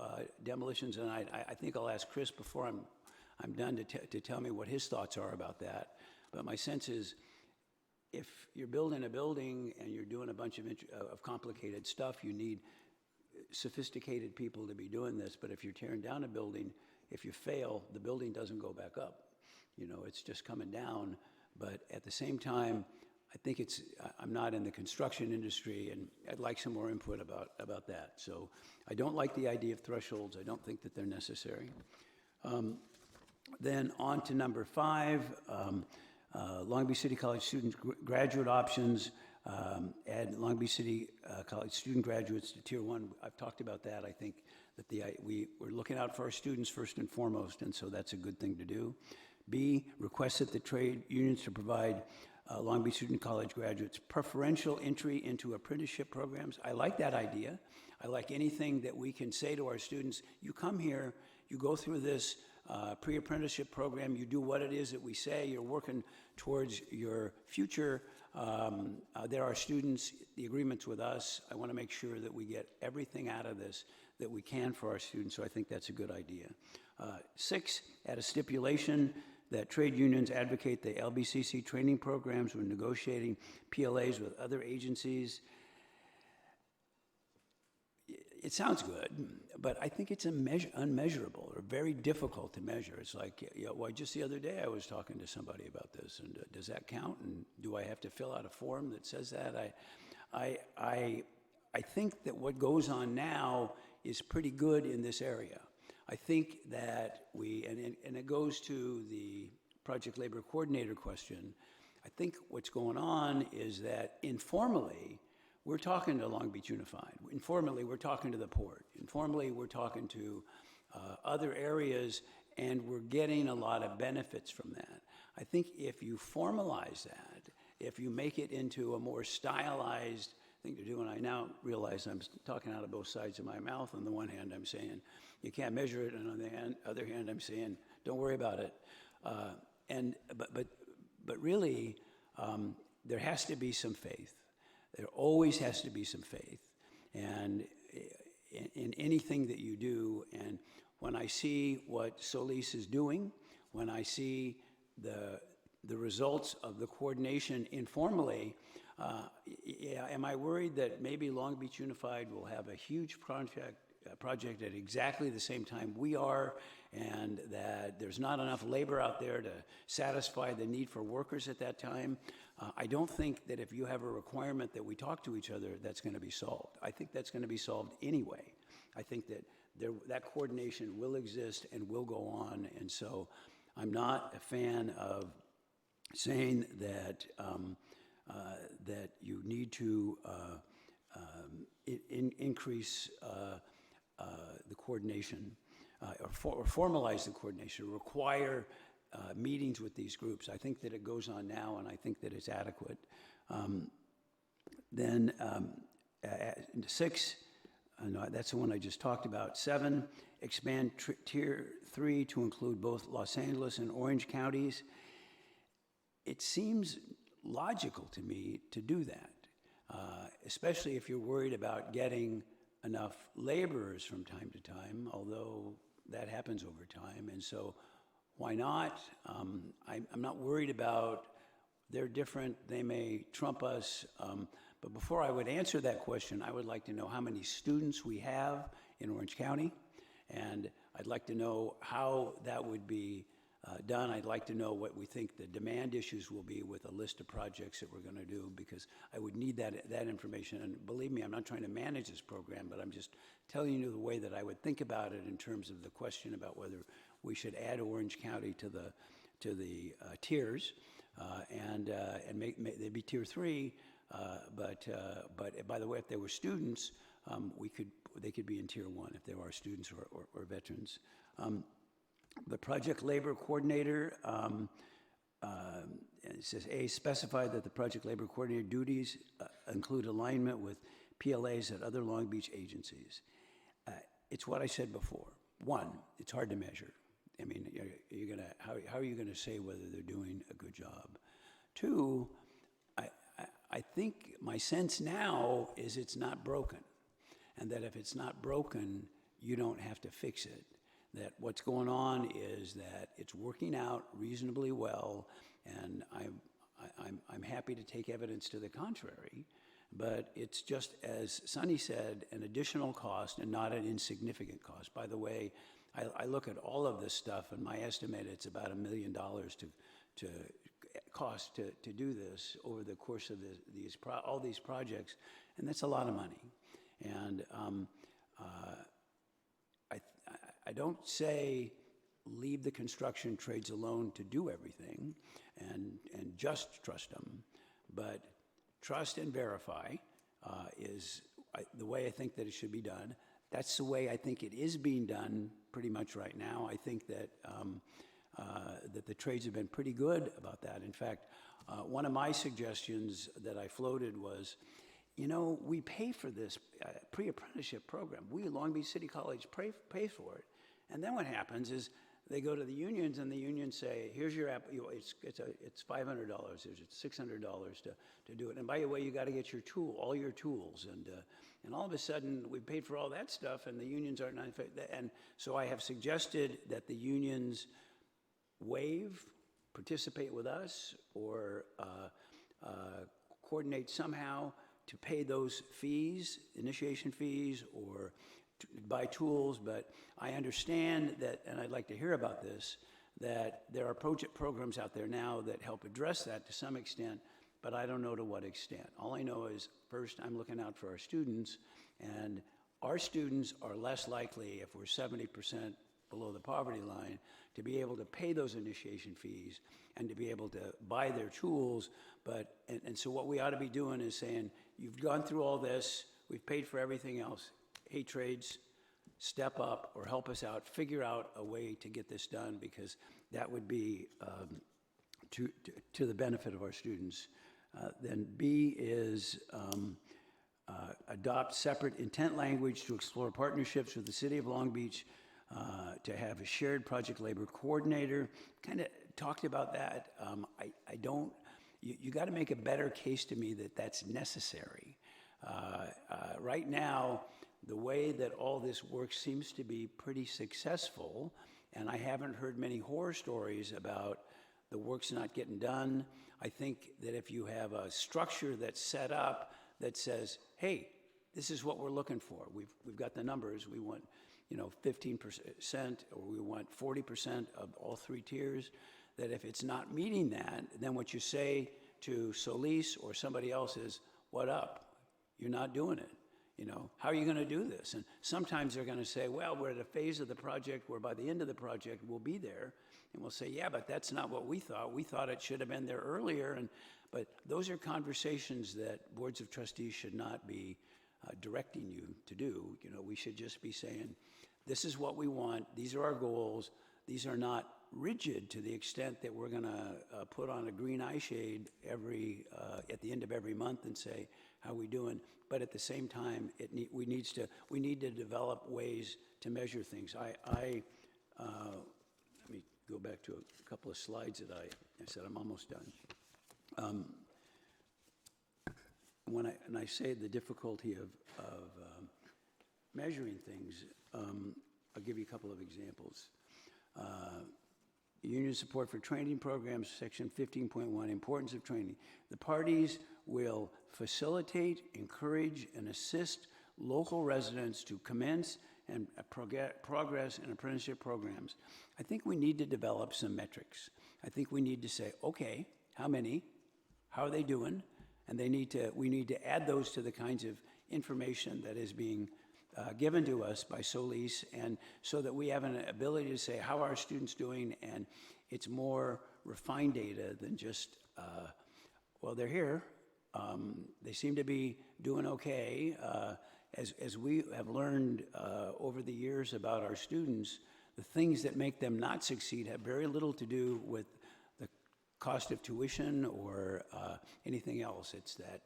S10: demolitions? And I think I'll ask Chris before I'm done to tell me what his thoughts are about that. But my sense is, if you're building a building and you're doing a bunch of complicated stuff, you need sophisticated people to be doing this. But if you're tearing down a building, if you fail, the building doesn't go back up. You know, it's just coming down. But at the same time, I think I'm not in the construction industry, and I'd like some more input about that. So I don't like the idea of thresholds. I don't think that they're necessary. Then on to number 5, Long Beach City College student graduate options. Add Long Beach City College student graduates to Tier 1. I've talked about that. I think that we're looking out for our students first and foremost, and so that's a good thing to do. B, request that the trade unions to provide Long Beach student college graduates preferential entry into apprenticeship programs. I like that idea. I like anything that we can say to our students, you come here, you go through this pre-apprenticeship program, you do what it is that we say, you're working towards your future. There are students, the agreement's with us. I want to make sure that we get everything out of this that we can for our students, so I think that's a good idea. 6, add a stipulation that trade unions advocate the LBCC training programs when negotiating PLAs with other agencies. It sounds good, but I think it's unmeasurable or very difficult to measure. It's like, just the other day I was talking to somebody about this, and does that count? And do I have to fill out a form that says that? I think that what goes on now is pretty good in this area. I think that and it goes to the project labor coordinator question. I think what's going on is that informally, we're talking to Long Beach Unified. Informally, we're talking to the port. Informally, we're talking to other areas, and we're getting a lot of benefits from that. I think if you formalize that, if you make it into a more stylized thing to do, and I now realize I'm talking out of both sides of my mouth. On the one hand, I'm saying you can't measure it, and on the other hand, I'm saying don't worry about it. But really, there has to be some faith. There always has to be some faith, and in anything that you do. And when I see what Solis is doing, when I see the results of the coordination informally, am I worried that maybe Long Beach Unified will have a huge project at exactly the same time we are, and that there's not enough labor out there to satisfy the need for workers at that time? I don't think that if you have a requirement that we talk to each other, that's going to be solved. I think that's going to be solved anyway. I think that that coordination will exist and will go on, and so I'm not a fan of saying that that you need to increase the coordination or formalize the coordination, require meetings with these groups. I think that it goes on now, and I think that it's adequate. Then 6, no, that's the one I just talked about. 7, expand Tier 3 to include both Los Angeles and Orange counties. It seems logical to me to do that, especially if you're worried about getting enough laborers from time to time, although that happens over time. And so why not? I'm not worried about, they're different, they may trump us, but before I would answer that question, I would like to know how many students we have in Orange County, and I'd like to know how that would be done. I'd like to know what we think the demand issues will be with a list of projects that we're going to do, because I would need that information. And believe me, I'm not trying to manage this program, but I'm just telling you the way that I would think about it in terms of the question about whether we should add Orange County to the tiers, and they'd be Tier 3. But by the way, if they were students, they could be in Tier 1 if they were students or veterans. The project labor coordinator, it says A, specify that the project labor coordinator duties include alignment with PLAs at other Long Beach agencies. It's what I said before. 1, it's hard to measure. I mean, how are you gonna say whether they're doing a good job? 2, I think my sense now is it's not broken, and that if it's not broken, you don't have to fix it. That what's going on is that it's working out reasonably well, and I'm happy to take evidence to the contrary, but it's just, as Sonny said, an additional cost and not an insignificant cost. By the way, I look at all of this stuff, and my estimate, it's about $1 million to cost to do this over the course of all these projects, and that's a lot of money. And I don't say leave the construction trades alone to do everything and just trust them, but trust and verify is the way I think that it should be done. That's the way I think it is being done pretty much right now. I think that that the trades have been pretty good about that. In fact, one of my suggestions that I floated was, we pay for this pre-apprenticeship program. We at Long Beach City College pay for it. And then what happens is they go to the unions, and the unions say, here's your app, it's $500, it's $600 to do it. And by the way, you got to get all your tools. And all of a sudden, we paid for all that stuff, and the unions aren't. And so I have suggested that the unions participate with us, or coordinate somehow to pay those fees, initiation fees, or buy tools. But I understand that, and I'd like to hear about this, that there are project programs out there now that help address that to some extent, but I don't know to what extent. All I know is, first, I'm looking out for our students, and our students are less likely, if we're 70% below the poverty line, to be able to pay those initiation fees and to be able to buy their tools. And so what we ought to be doing is saying, you've gone through all this, we've paid for everything else. Hey, trades, step up or help us out, figure out a way to get this done, because that would be to the benefit of our students. Then B is adopt separate intent language to explore partnerships with the City of Long Beach, to have a shared project labor coordinator. Kind of talked about that. I don't, you got to make a better case to me that that's necessary. Right now, the way that all this works seems to be pretty successful, and I haven't heard many horror stories about the work's not getting done. I think that if you have a structure that's set up that says, hey, this is what we're looking for. We've got the numbers. We want, 15%, or we want 40% of all three tiers. That if it's not meeting that, then what you say to Solis or somebody else is, what up? You're not doing it. How are you going to do this? And sometimes they're going to say, well, we're at a phase of the project where by the end of the project we'll be there. And we'll say, yeah, but that's not what we thought. We thought it should have been there earlier. But those are conversations that boards of trustees should not be directing you to do. We should just be saying, this is what we want. These are our goals. These are not rigid to the extent that we're going to put on a green eye shade at the end of every month and say, how are we doing? But at the same time, we need to develop ways to measure things. Let me go back to a couple of slides that I said I'm almost done. When I say the difficulty of measuring things, I'll give you a couple of examples. Union support for training programs, section 15.1, importance of training. The parties will facilitate, encourage, and assist local residents to commence and progress in apprenticeship programs. I think we need to develop some metrics. I think we need to say, okay, how many? How are they doing? And we need to add those to the kinds of information that is being given to us by Solis, and so that we have an ability to say, how are our students doing? And it's more refined data than just, well, they're here. They seem to be doing okay. As we have learned over the years about our students, the things that make them not succeed have very little to do with the cost of tuition or anything else. It's that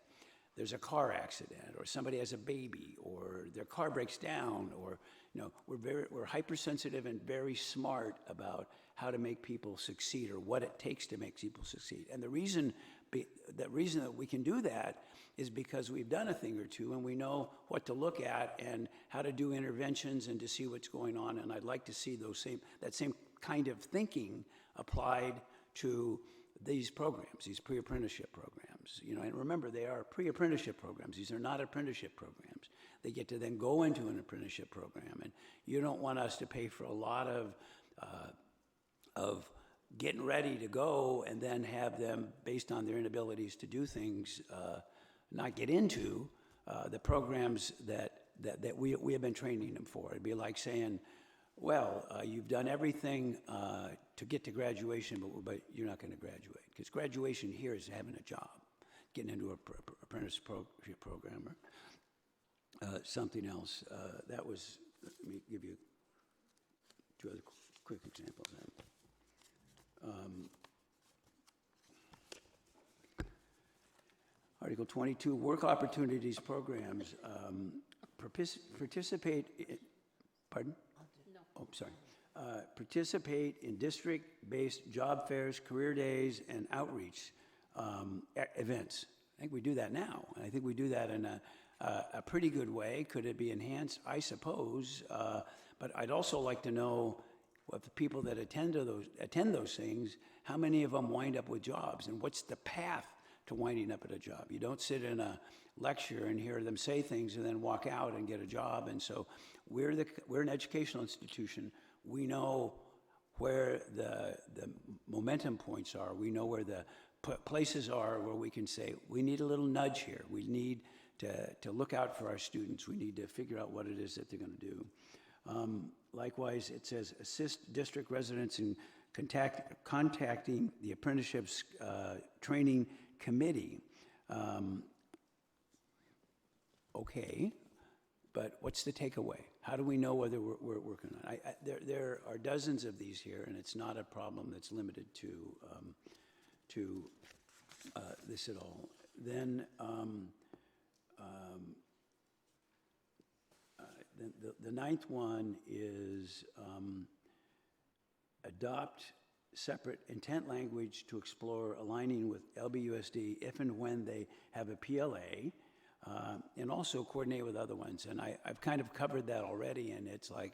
S10: there's a car accident, or somebody has a baby, or their car breaks down, or we're hypersensitive and very smart about how to make people succeed, or what it takes to make people succeed. And the reason that we can do that is because we've done a thing or two, and we know what to look at and how to do interventions and to see what's going on. And I'd like to see that same kind of thinking applied to these programs, these pre-apprenticeship programs. And remember, they are pre-apprenticeship programs. These are not apprenticeship programs. They get to then go into an apprenticeship program, and you don't want us to pay for a lot of getting ready to go and then have them, based on their inabilities to do things, not get into the programs that we have been training them for. It'd be like saying, well, you've done everything to get to graduation, but you're not going to graduate. Because graduation here is having a job, getting into an apprenticeship program or something else. Let me give you two other quick examples. Article 22, work opportunities programs. Participate in, pardon? No. Oh, sorry. Participate in district-based job fairs, career days, and outreach events. I think we do that now. I think we do that in a pretty good way. Could it be enhanced? I suppose. But I'd also like to know what the people that attend those things, how many of them wind up with jobs, and what's the path to winding up at a job. You don't sit in a lecture and hear them say things and then walk out and get a job. And so we're an educational institution. We know where the momentum points are. We know where the places are where we can say, we need a little nudge here. We need to look out for our students. We need to figure out what it is that they're going to do. Likewise, it says assist district residents in contacting the apprenticeships training committee. Okay, but what's the takeaway? How do we know whether we're working on it? There are dozens of these here, and it's not a problem that's limited to this at all. Then the ninth one is adopt separate intent language to explore aligning with LBUSD if and when they have a PLA, and also coordinate with other ones. And I've kind of covered that already, and it's like,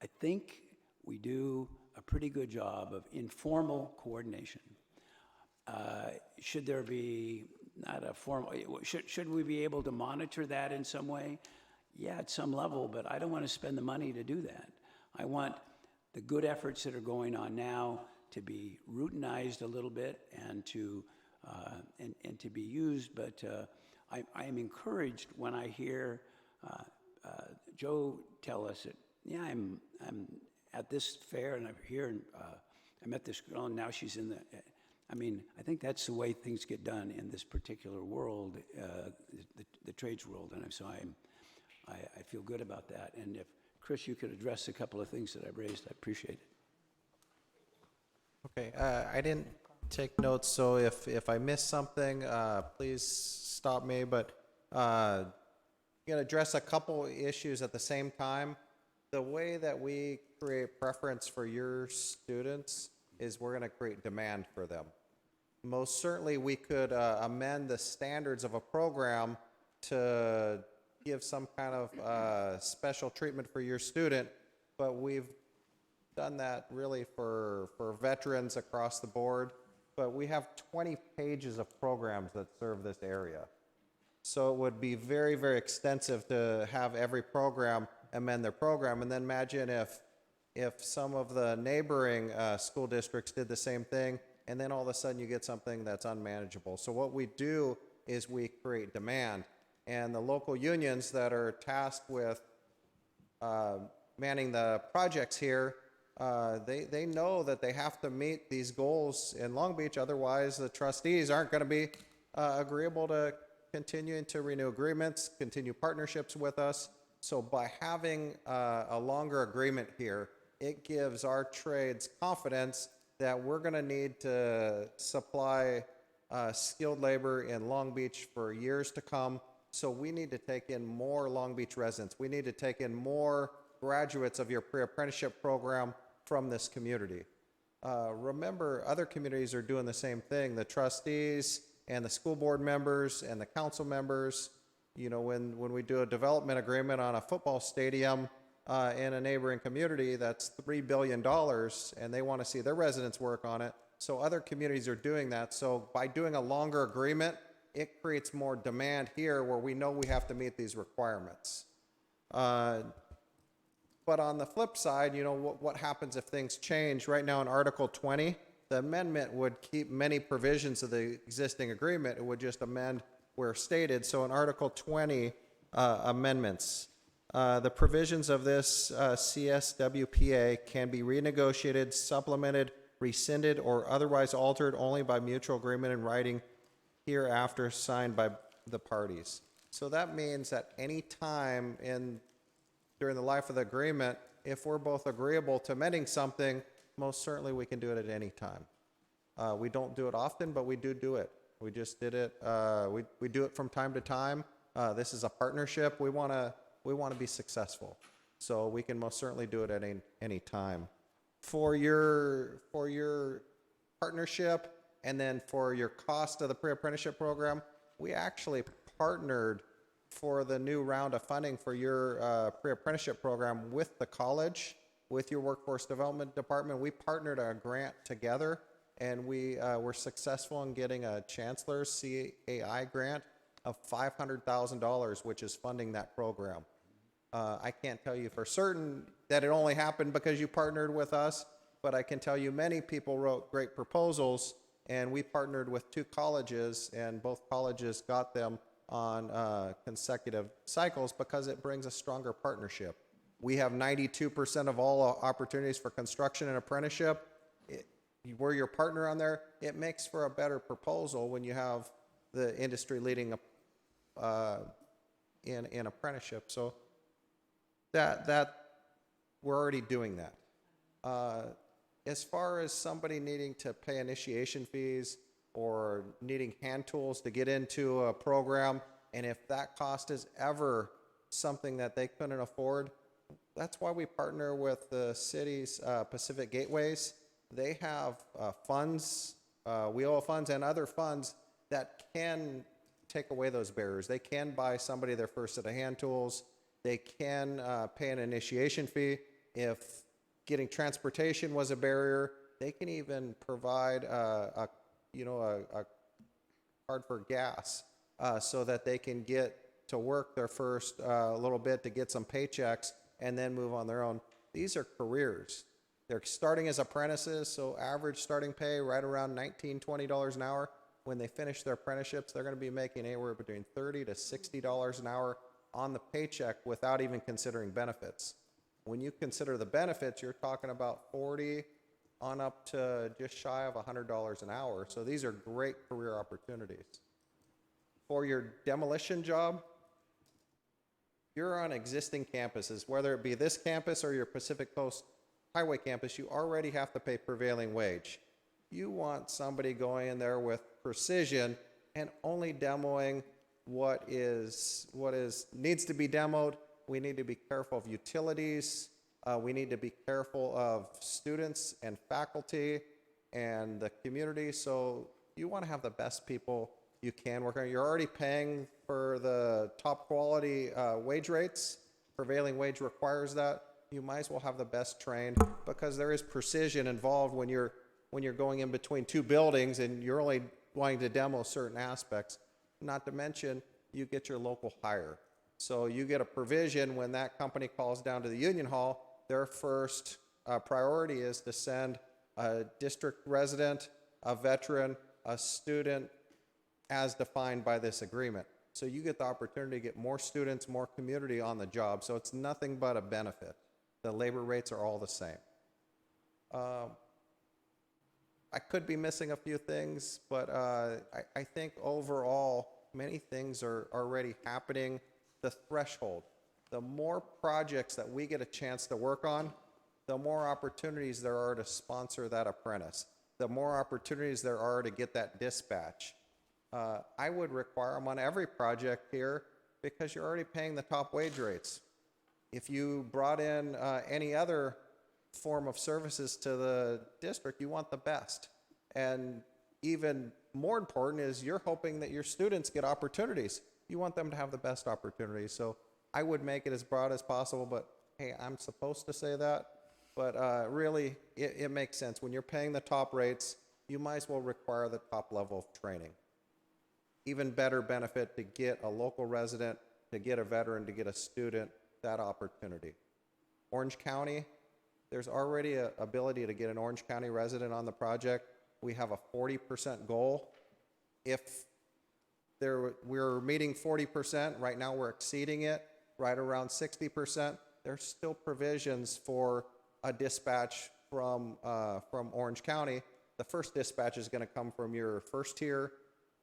S10: I think we do a pretty good job of informal coordination. Should there be not a formal, should we be able to monitor that in some way? Yeah, at some level, but I don't want to spend the money to do that. I want the good efforts that are going on now to be routinized a little bit and to be used. But I am encouraged when I hear Joe tell us that, yeah, I'm at this fair and I'm here and I met this girl and now she's in the. I mean, I think that's the way things get done in this particular world, the trades world, and so I feel good about that. And if Chris, you could address a couple of things that I've raised, I appreciate it.
S17: Okay, I didn't take notes, so if I missed something, please stop me. But I'm going to address a couple issues at the same time. The way that we create preference for your students is we're going to create demand for them. Most certainly, we could amend the standards of a program to give some kind of special treatment for your student, but we've done that really for veterans across the board. But we have 20 pages of programs that serve this area. So it would be very, very extensive to have every program amend their program. And then imagine if some of the neighboring school districts did the same thing, and then all of a sudden you get something that's unmanageable. So what we do is we create demand. And the local unions that are tasked with manning the projects here, they know that they have to meet these goals in Long Beach, otherwise the trustees aren't going to be agreeable to continuing to renew agreements, continue partnerships with us. So by having a longer agreement here, it gives our trades confidence that we're going to need to supply skilled labor in Long Beach for years to come. So we need to take in more Long Beach residents. We need to take in more graduates of your pre-apprenticeship program from this community. Remember, other communities are doing the same thing. The trustees and the school board members and the council members, you know, when we do a development agreement on a football stadium in a neighboring community, that's $3 billion, and they want to see their residents work on it. So other communities are doing that. So by doing a longer agreement, it creates more demand here where we know we have to meet these requirements. But on the flip side, you know, what happens if things change? Right now in Article 20, the amendment would keep many provisions of the existing agreement. It would just amend where stated. So in Article 20, amendments, the provisions of this CSWPA can be renegotiated, supplemented, rescinded, or otherwise altered only by mutual agreement in writing hereafter signed by the parties. So that means that any time during the life of the agreement, if we're both agreeable to amending something, most certainly we can do it at any time. We don't do it often, but we do it. We just did it. We do it from time to time. This is a partnership. We want to be successful, so we can most certainly do it at any time. For your partnership, and then for your cost of the pre-apprenticeship program, we actually partnered for the new round of funding for your pre-apprenticeship program with the college, with your workforce development department. We partnered a grant together, and we were successful in getting a chancellor's CAI grant of $500,000, which is funding that program. I can't tell you for certain that it only happened because you partnered with us, but I can tell you many people wrote great proposals, and we partnered with 2 colleges, and both colleges got them on consecutive cycles because it brings a stronger partnership. We have 92% of all opportunities for construction and apprenticeship. We're your partner on there. It makes for a better proposal when you have the industry leading in apprenticeship. So that we're already doing that. As far as somebody needing to pay initiation fees or needing hand tools to get into a program, and if that cost is ever something that they couldn't afford, that's why we partner with the city's Pacific Gateways. They have funds, WIOA funds and other funds that can take away those barriers. They can buy somebody their first set of hand tools. They can pay an initiation fee. If getting transportation was a barrier, they can even provide a card for gas so that they can get to work their first little bit to get some paychecks and then move on their own. These are careers. They're starting as apprentices, so average starting pay right around $19, $20 an hour. When they finish their apprenticeships, they're going to be making anywhere between $30 to $60 an hour on the paycheck without even considering benefits. When you consider the benefits, you're talking about 40 on up to just shy of $100 an hour. So these are great career opportunities. For your demolition job, you're on existing campuses, whether it be this campus or your Pacific Coast Highway campus, you already have to pay prevailing wage. You want somebody going in there with precision and only demoing what needs to be demoed. We need to be careful of utilities. We need to be careful of students and faculty and the community. So you want to have the best people you can work on. You're already paying for the top quality wage rates. Prevailing wage requires that. You might as well have the best trained because there is precision involved when you're going in between two buildings and you're only wanting to demo certain aspects. Not to mention, you get your local hire. So you get a provision when that company calls down to the Union Hall, their first priority is to send a district resident, a veteran, a student, as defined by this agreement. So you get the opportunity to get more students, more community on the job. So it's nothing but a benefit. The labor rates are all the same. I could be missing a few things, but I think overall, many things are already happening. The threshold, the more projects that we get a chance to work on, the more opportunities there are to sponsor that apprentice, the more opportunities there are to get that dispatch. I would require them on every project here because you're already paying the top wage rates. If you brought in any other form of services to the district, you want the best. And even more important is you're hoping that your students get opportunities. You want them to have the best opportunities. So I would make it as broad as possible, but hey, I'm supposed to say that. But really, it makes sense. When you're paying the top rates, you might as well require the top level of training. Even better benefit to get a local resident, to get a veteran, to get a student that opportunity. Orange County, there's already an ability to get an Orange County resident on the project. We have a 40% goal. If we're meeting 40%, right now we're exceeding it, right around 60%. There's still provisions for a dispatch from Orange County. The first dispatch is going to come from your first tier.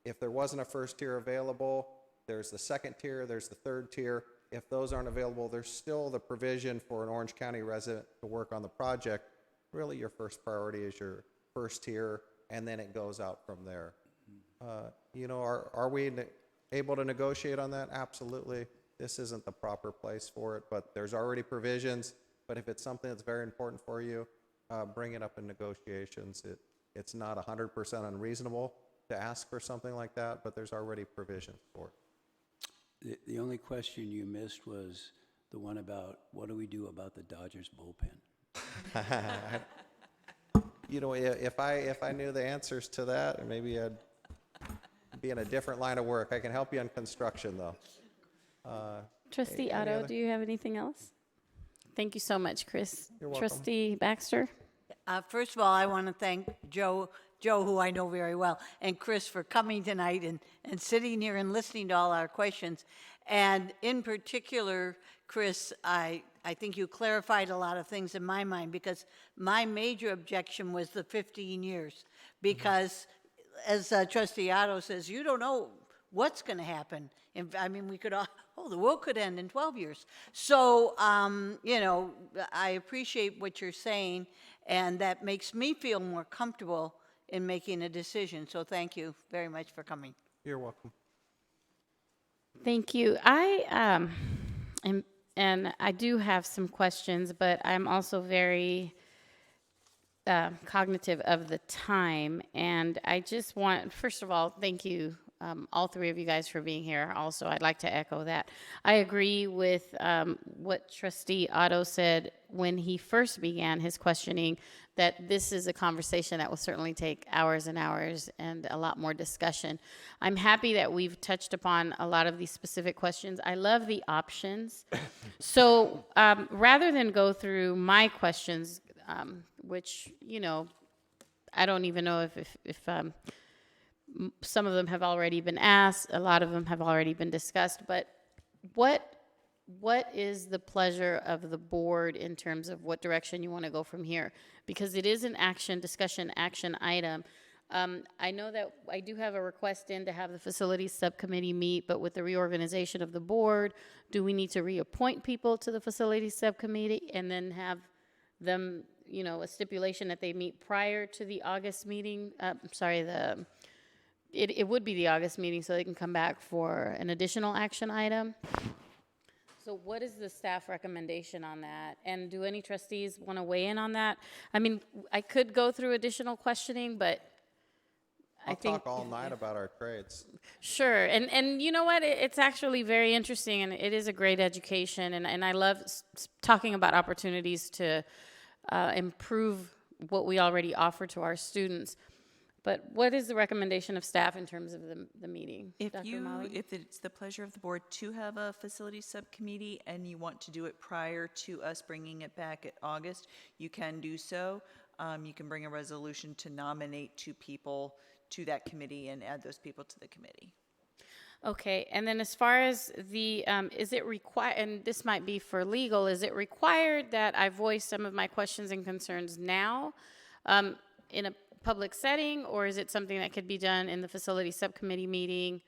S17: If there wasn't a first tier available, there's the second tier, there's the third tier. If those aren't available, there's still the provision for an Orange County resident to work on the project. Really, your first priority is your first tier, and then it goes out from there. Are we able to negotiate on that? Absolutely. This isn't the proper place for it, but there's already provisions. But if it's something that's very important for you, bring it up in negotiations. It's not 100% unreasonable to ask for something like that, but there's already provisions for it.
S10: The only question you missed was the one about what do we do about the Dodgers bullpen?
S17: If I knew the answers to that, maybe I'd be in a different line of work. I can help you on construction, though.
S1: Trustee Otto, do you have anything else? Thank you so much, Chris.
S17: You're welcome.
S1: Trustee Baxter?
S3: First of all, I want to thank Joe, who I know very well, and Chris for coming tonight and sitting here and listening to all our questions. And in particular, Chris, I think you clarified a lot of things in my mind, because my major objection was the 15 years. Because as Trustee Otto says, you don't know what's going to happen. I mean, we could all, the world could end in 12 years. So, you know, I appreciate what you're saying, and that makes me feel more comfortable in making a decision. So thank you very much for coming.
S17: You're welcome.
S1: Thank you. I am, and I do have some questions, but I'm also very cognitive of the time. And I just want, first of all, thank you, all three of you guys, for being here. Also, I'd like to echo that. I agree with what Trustee Otto said when he first began his questioning, that this is a conversation that will certainly take hours and hours and a lot more discussion. I'm happy that we've touched upon a lot of these specific questions. I love the options. So rather than go through my questions, which, you know, I don't even know if some of them have already been asked, a lot of them have already been discussed, but what is the pleasure of the board in terms of what direction you want to go from here? Because it is an discussion action item. I know that I do have a request in to have the facilities subcommittee meet, but with the reorganization of the board, do we need to reappoint people to the facilities subcommittee and then have them, you know, a stipulation that they meet prior to the August meeting? It would be the August meeting, so they can come back for an additional action item. So what is the staff recommendation on that? And do any trustees want to weigh in on that? I mean, I could go through additional questioning, but I think...
S17: I'll talk all night about our trades.
S1: Sure, and you know what? It's actually very interesting, and it is a great education, and I love talking about opportunities to improve what we already offer to our students. But what is the recommendation of staff in terms of the meeting?
S6: If
S1: Dr. Molly?
S6: if it's the pleasure of the board to have a facility subcommittee and you want to do it prior to us bringing it back at August, you can do so. You can bring a resolution to nominate 2 people to that committee and add those people to the committee.
S1: Okay, and then as far as the, is it required, and this might be for legal, is it required that I voice some of my questions and concerns now in a public setting, or is it something that could be done in the facility subcommittee meeting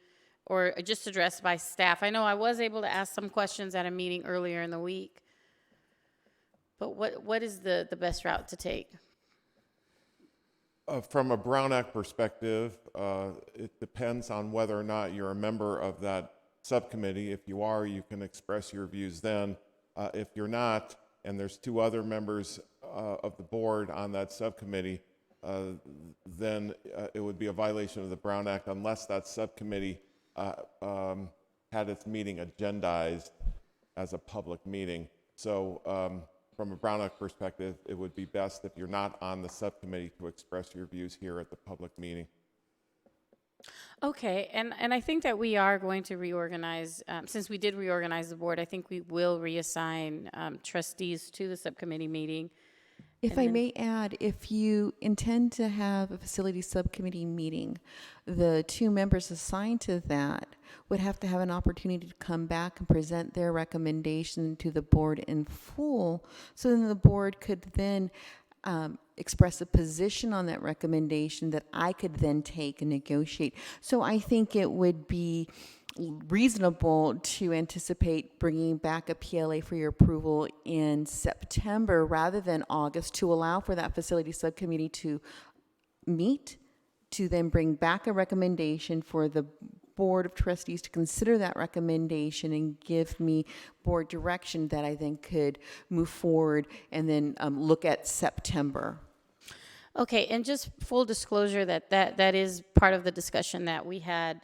S1: or just addressed by staff? I know I was able to ask some questions at a meeting earlier in the week, but what is the best route to take?
S14: From a Brown Act perspective, it depends on whether or not you're a member of that subcommittee. If you are, you can express your views then. If you're not, and there's 2 other members of the board on that subcommittee, then it would be a violation of the Brown Act unless that subcommittee had its meeting agendized as a public meeting. So from a Brown Act perspective, it would be best if you're not on the subcommittee to express your views here at the public meeting.
S1: Okay, and I think that we are going to reorganize, since we did reorganize the board, I think we will reassign trustees to the subcommittee meeting.
S12: If I may add, if you intend to have a facility subcommittee meeting, the 2 members assigned to that would have to have an opportunity to come back and present their recommendation to the board in full, so then the board could then express a position on that recommendation that I could then take and negotiate. So I think it would be reasonable to anticipate bringing back a PLA for your approval in September rather than August, to allow for that facility subcommittee to meet, to then bring back a recommendation for the Board of Trustees to consider that recommendation and give me board direction that I then could move forward and then look at September.
S1: Okay, and just full disclosure that is part of the discussion that we had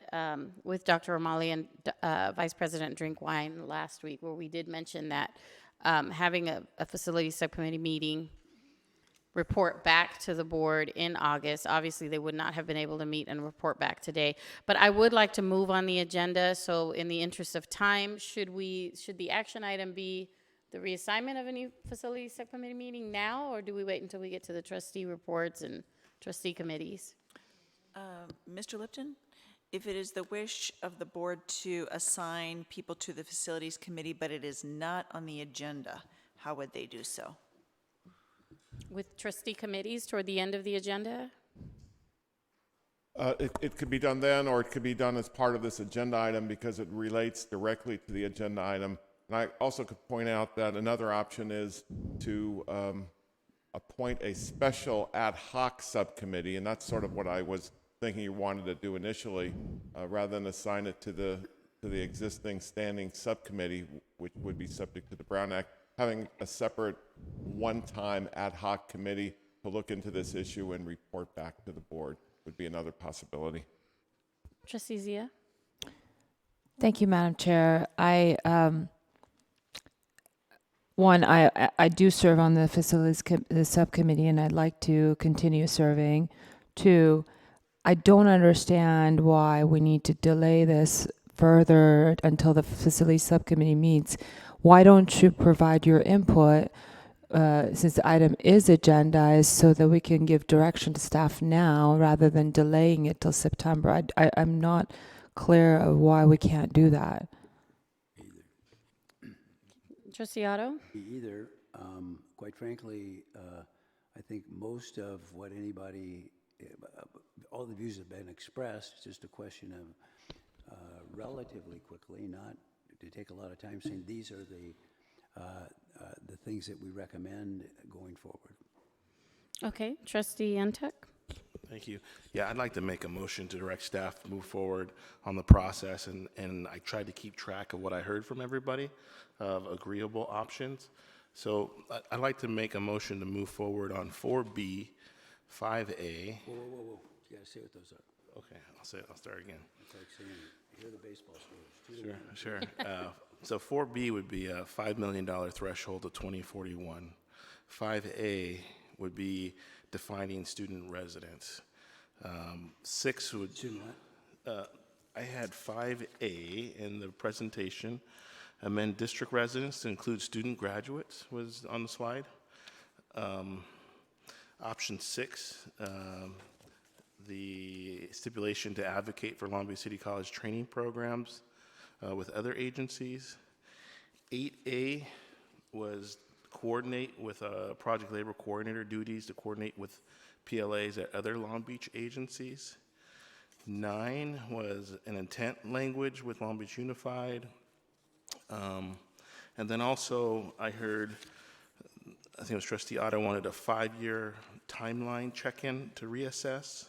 S1: with Dr. O'Malley and Vice President Drinkwine last week, where we did mention that having a facility subcommittee meeting report back to the board in August. Obviously, they would not have been able to meet and report back today. But I would like to move on the agenda, so in the interest of time, should the action item be the reassignment of a new facility subcommittee meeting now, or do we wait until we get to the trustee reports and trustee committees?
S6: Mr. Lipton, if it is the wish of the board to assign people to the facilities committee, but it is not on the agenda, how would they do so?
S1: With trustee committees toward the end of the agenda?
S14: It could be done then, or it could be done as part of this agenda item because it relates directly to the agenda item. And I also could point out that another option is to appoint a special ad hoc subcommittee, and that's sort of what I was thinking you wanted to do initially, rather than assign it to the existing standing subcommittee, which would be subject to the Brown Act. Having a separate one-time ad hoc committee to look into this issue and report back to the board would be another possibility.
S1: Trustee Zia?
S2: Thank you, Madam Chair. I do serve on the facilities the subcommittee, and I'd like to continue serving. 2, I don't understand why we need to delay this further until the facilities subcommittee meets. Why don't you provide your input since the item is agendized so that we can give direction to staff now rather than delaying it till September? I'm not clear of why we can't do that.
S1: Trustee Otto?
S10: Either. Quite frankly, I think most of what anybody, all the views have been expressed. It's just a question of relatively quickly, not to take a lot of time, saying these are the things that we recommend going forward.
S1: Okay, Trustee Ntuk?
S9: Thank you. Yeah, I'd like to make a motion to direct staff to move forward on the process, and I tried to keep track of what I heard from everybody of agreeable options. So I'd like to make a motion to move forward on 4B, 5A.
S10: Whoa. You gotta say what those are.
S9: Okay, I'll start again.
S10: It's like saying, hear the baseball scores.
S9: Sure. So 4B would be a $5 million threshold to 2041. 5A would be defining student residence. 6 would...
S10: Student what?
S9: I had 5A in the presentation. Amend district residents to include student graduates was on the slide. Option 6, the stipulation to advocate for Long Beach City College training programs with other agencies. 8A was coordinate with project labor coordinator duties to coordinate with PLAs at other Long Beach agencies. 9 was an intent language with Long Beach Unified. And then also I heard, I think it was Trustee Otto wanted a 5-year timeline check-in to reassess.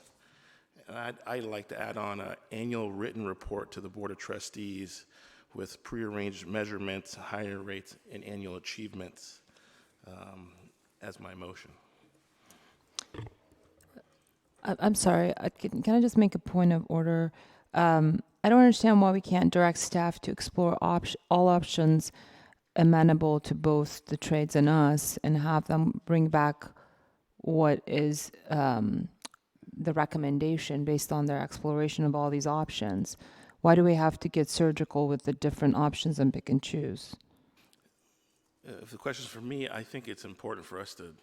S9: And I'd like to add on an annual written report to the Board of Trustees with prearranged measurements, higher rates, and annual achievements as my motion.
S2: I'm sorry, can I just make a point of order? I don't understand why we can't direct staff to explore all options amenable to both the trades and us and have them bring back what is the recommendation based on their exploration of all these options. Why do we have to get surgical with the different options and pick and choose?
S9: If the question's for me, I think it's important for us to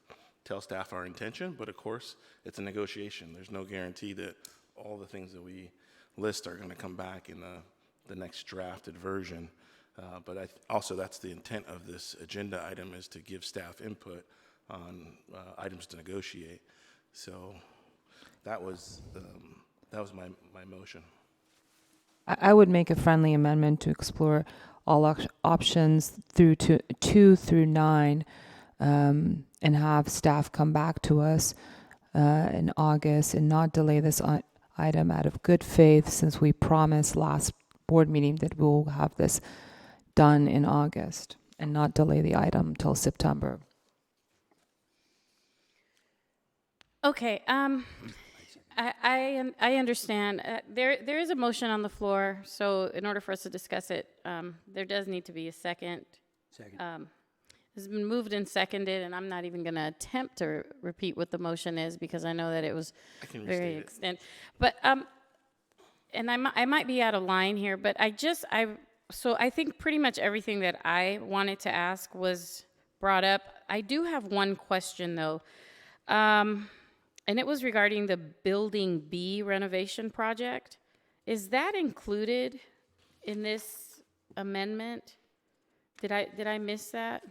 S9: tell staff our intention, but of course, it's a negotiation. There's no guarantee that all the things that we list are going to come back in the next drafted version. But also that's the intent of this agenda item, is to give staff input on items to negotiate. So that was my motion.
S2: I would make a friendly amendment to explore all options through to 2 through 9 and have staff come back to us in August and not delay this item out of good faith, since we promised last board meeting that we'll have this done in August and not delay the item till September.
S1: Okay, I understand. There is a motion on the floor, so in order for us to discuss it, there does need to be a second.
S10: Second.
S1: It's been moved and seconded, and I'm not even going to attempt to repeat what the motion is because I know that it was very extent. But and I might be out of line here, but I So I think pretty much everything that I wanted to ask was brought up. I do have one question though. And it was regarding the Building B renovation project. Is that included in this amendment? Did I miss that?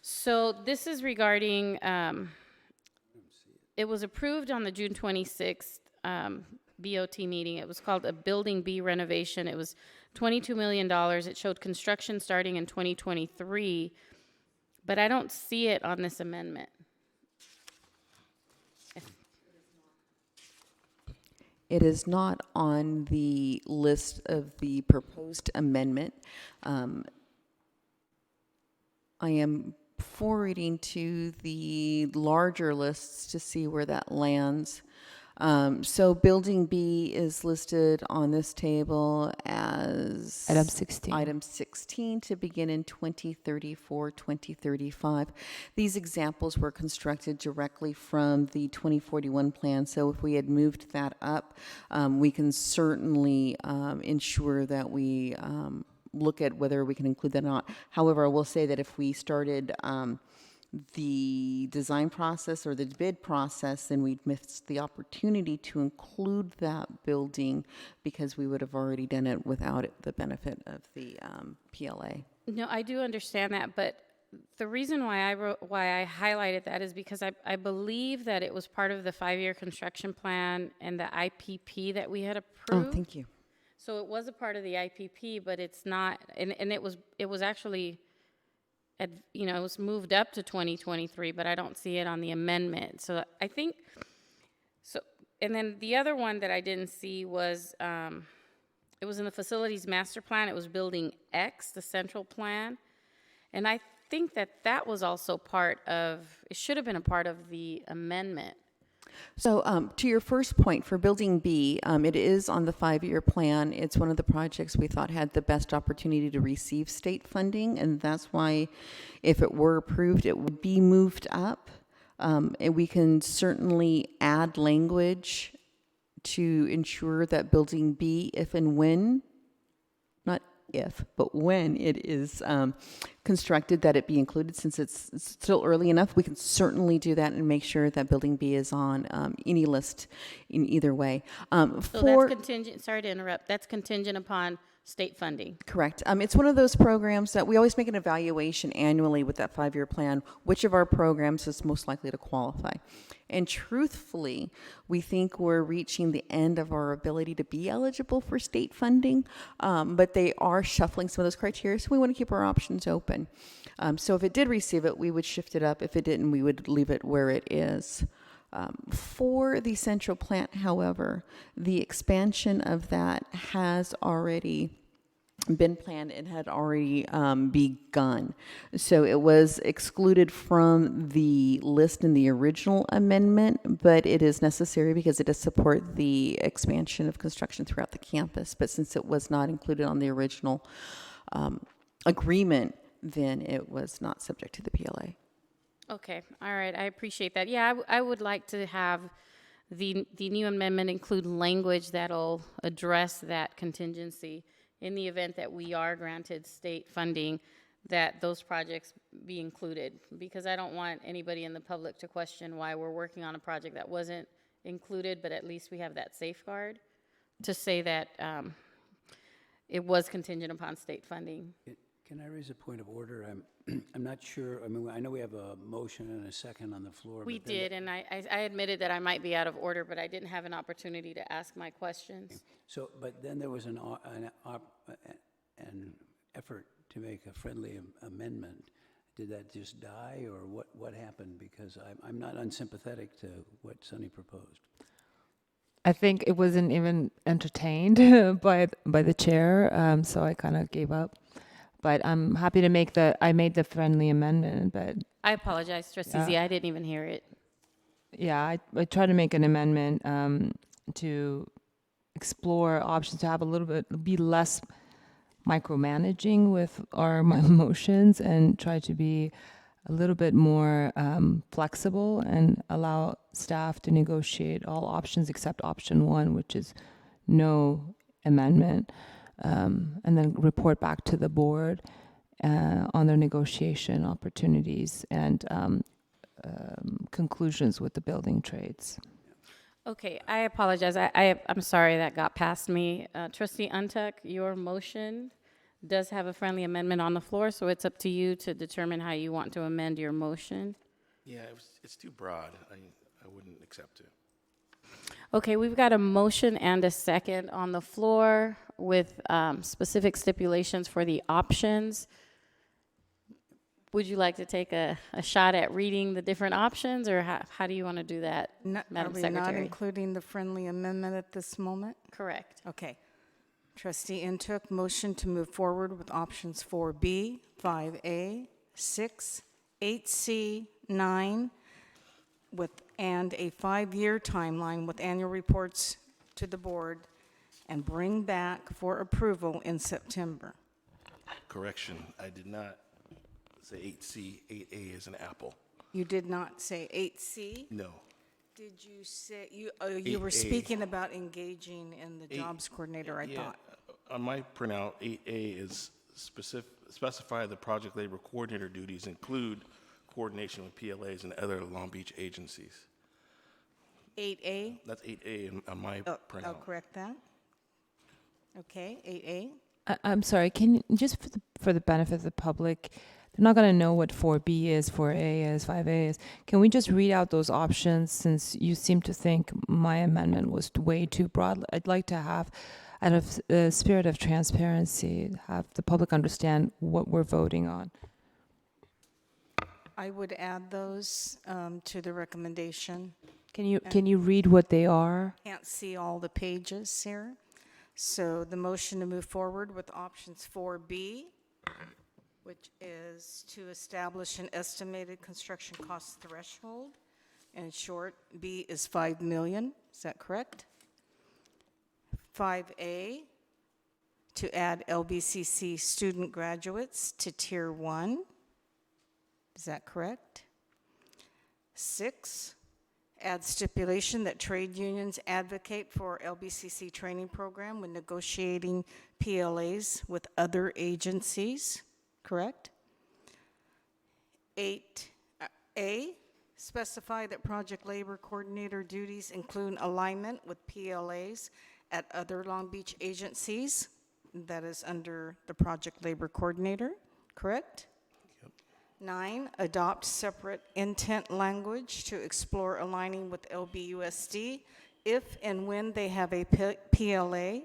S1: So this is regarding, it was approved on the June 26th BOT meeting. It was called a Building B renovation. It was $22 million. It showed construction starting in 2023, but I don't see it on this amendment.
S12: It is not on the list of the proposed amendment. I am forwarding to the larger lists to see where that lands. So Building B is listed on this table as
S2: Item 16.
S12: Item 16 to begin in 2034, 2035. These examples were constructed directly from the 2041 plan. So if we had moved that up, we can certainly ensure that we look at whether we can include that or not. However, I will say that if we started the design process or the bid process, then we'd miss the opportunity to include that building because we would have already done it without the benefit of the PLA.
S1: No, I do understand that, but the reason why I highlighted that is because I believe that it was part of the 5-year construction plan and the IPP that we had approved.
S12: Oh, thank you.
S1: So it was a part of the IPP, but it's not, and it was actually, it was moved up to 2023, but I don't see it on the amendment. So I think, and then the other one that I didn't see was, it was in the facilities master plan. It was Building X, the central plan. And I think that was also it should have been a part of the amendment.
S12: So to your first point, for Building B, it is on the 5-year plan. It's one of the projects we thought had the best opportunity to receive state funding, and that's why if it were approved, it would be moved up. And we can certainly add language to ensure that Building B, if and when, not if, but when it is constructed, that it be included. Since it's still early enough, we can certainly do that and make sure that Building B is on any list in either way.
S1: So that's contingent, sorry to interrupt, that's contingent upon state funding.
S12: Correct. It's one of those programs that we always make an evaluation annually with that 5-year plan, which of our programs is most likely to qualify. And truthfully, we think we're reaching the end of our ability to be eligible for state funding, but they are shuffling some of those criteria, so we want to keep our options open. So if it did receive it, we would shift it up. If it didn't, we would leave it where it is. For the central plant, however, the expansion of that has already been planned and had already begun. So it was excluded from the list in the original amendment, but it is necessary because it does support the expansion of construction throughout the campus. But since it was not included on the original agreement, then it was not subject to the PLA.
S1: Okay, all right, I appreciate that. Yeah, I would like to have the new amendment include language that'll address that contingency in the event that we are granted state funding, that those projects be included. Because I don't want anybody in the public to question why we're working on a project that wasn't included, but at least we have that safeguard to say that it was contingent upon state funding.
S10: Can I raise a point of order? I'm not sure, I mean, I know we have a motion and a second on the floor.
S1: We
S10: but then
S1: did, and I admitted that I might be out of order, but I didn't have an opportunity to ask my questions.
S10: So, but then there was an effort to make a friendly amendment. Did that just die, or what happened? Because I'm not unsympathetic to what Sonny proposed.
S2: I think it wasn't even entertained by the chair, so I kind of gave up. But I'm happy to I made the friendly amendment, but.
S1: I apologize, Trustee Z, I didn't even hear it.
S2: Yeah, I tried to make an amendment to explore options to have be less micromanaging with our motions and try to be a little bit more flexible and allow staff to negotiate all options except option 1, which is no amendment. and then report back to the board on their negotiation opportunities and conclusions with the building trades.
S1: Okay, I apologize. I'm sorry that got past me. Trustee Untuck, your motion does have a friendly amendment on the floor, so it's up to you to determine how you want to amend your motion.
S9: Yeah, it's too broad. I wouldn't accept it.
S1: Okay, we've got a motion and a second on the floor with specific stipulations for the options. Would you like to take a shot at reading the different options, or how do you want to do that,
S11: Are
S1: Madam
S11: we not
S1: Secretary?
S11: including the friendly amendment at this moment?
S1: Correct.
S11: Okay. Trustee Intook, motion to move forward with options 4B, 5A, 6, 8C, 9, and a 5-year timeline with annual reports to the board and bring back for approval in September.
S9: Correction, I did not say 8C, 8A is an apple.
S11: You did not say 8C?
S9: No.
S11: Did you say, you were
S9: 8A.
S11: speaking about engaging in the jobs coordinator, I
S9: Yeah,
S11: thought.
S9: on my printout, 8A is specify the project labor coordinator duties include coordination with PLAs and other Long Beach agencies.
S11: 8A?
S9: That's 8A on my
S11: I'll
S9: printout.
S11: correct that. Okay, 8A.
S2: I'm sorry, can you, just for the benefit of the public, they're not going to know what 4B is, 4A is, 5A is. Can we just read out those options since you seem to think my amendment was way too broad? I'd like to have, out of the spirit of transparency, have the public understand what we're voting on.
S11: I would add those to the recommendation.
S2: Can you read what they are?
S11: Can't see all the pages here. So the motion to move forward with options 4B, which is to establish an estimated construction cost threshold. In short, B is 5 million. Is that correct? 5A, to add LBCC student graduates to Tier 1. Is that correct? 6, add stipulation that trade unions advocate for LBCC training program when negotiating PLAs with other agencies. Correct? 8A, specify that project labor coordinator duties include alignment with PLAs at other Long Beach agencies. That is under the project labor coordinator. Correct? 9, adopt separate intent language to explore aligning with LBUSD if and when they have a PLA.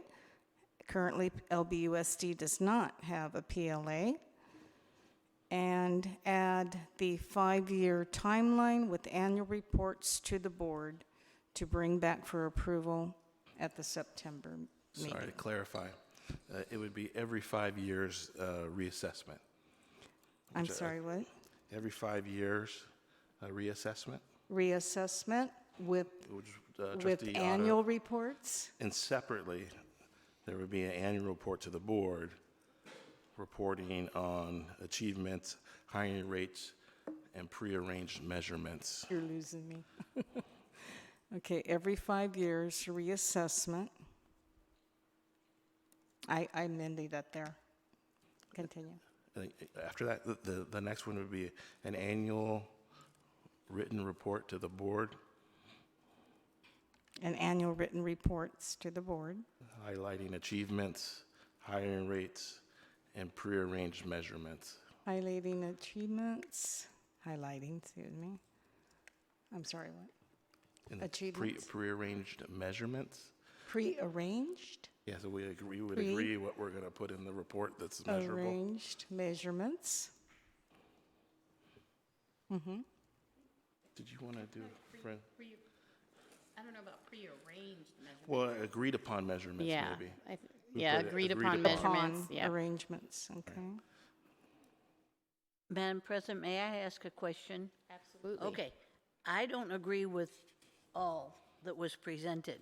S11: Currently, LBUSD does not have a PLA. And add the 5-year timeline with annual reports to the board to bring back for approval at the September meeting.
S9: Sorry to clarify. It would be every 5 years reassessment.
S11: I'm sorry, what?
S9: Every 5 years reassessment.
S11: Reassessment with
S9: Trustee
S11: annual
S9: Otto.
S11: reports?
S9: And separately, there would be an annual report to the board reporting on achievements, hiring rates, and prearranged measurements.
S11: You're losing me. Okay, every 5 years, reassessment. I amended that there. Continue.
S9: After that, the next one would be an annual written report to the board,
S11: And annual written reports to the board.
S9: highlighting achievements, hiring rates, and prearranged measurements.
S11: Highlighting achievements, excuse me. I'm sorry, what?
S9: And
S11: Achievements.
S9: Prearranged measurements.
S11: Prearranged?
S9: Yeah, so we would agree what we're going to put in the report that's measurable.
S11: Arranged measurements. Mm-hmm.
S9: Did you want to do, Fred?
S1: I don't know about prearranged measurements.
S9: Well, agreed upon measurements,
S1: Yeah,
S9: maybe. We
S1: yeah,
S9: put it
S1: agreed upon measurements, yeah.
S11: Arrangements, okay.
S3: Madam President, may I ask a question?
S1: Absolutely.
S3: Okay, I don't agree with all that was presented,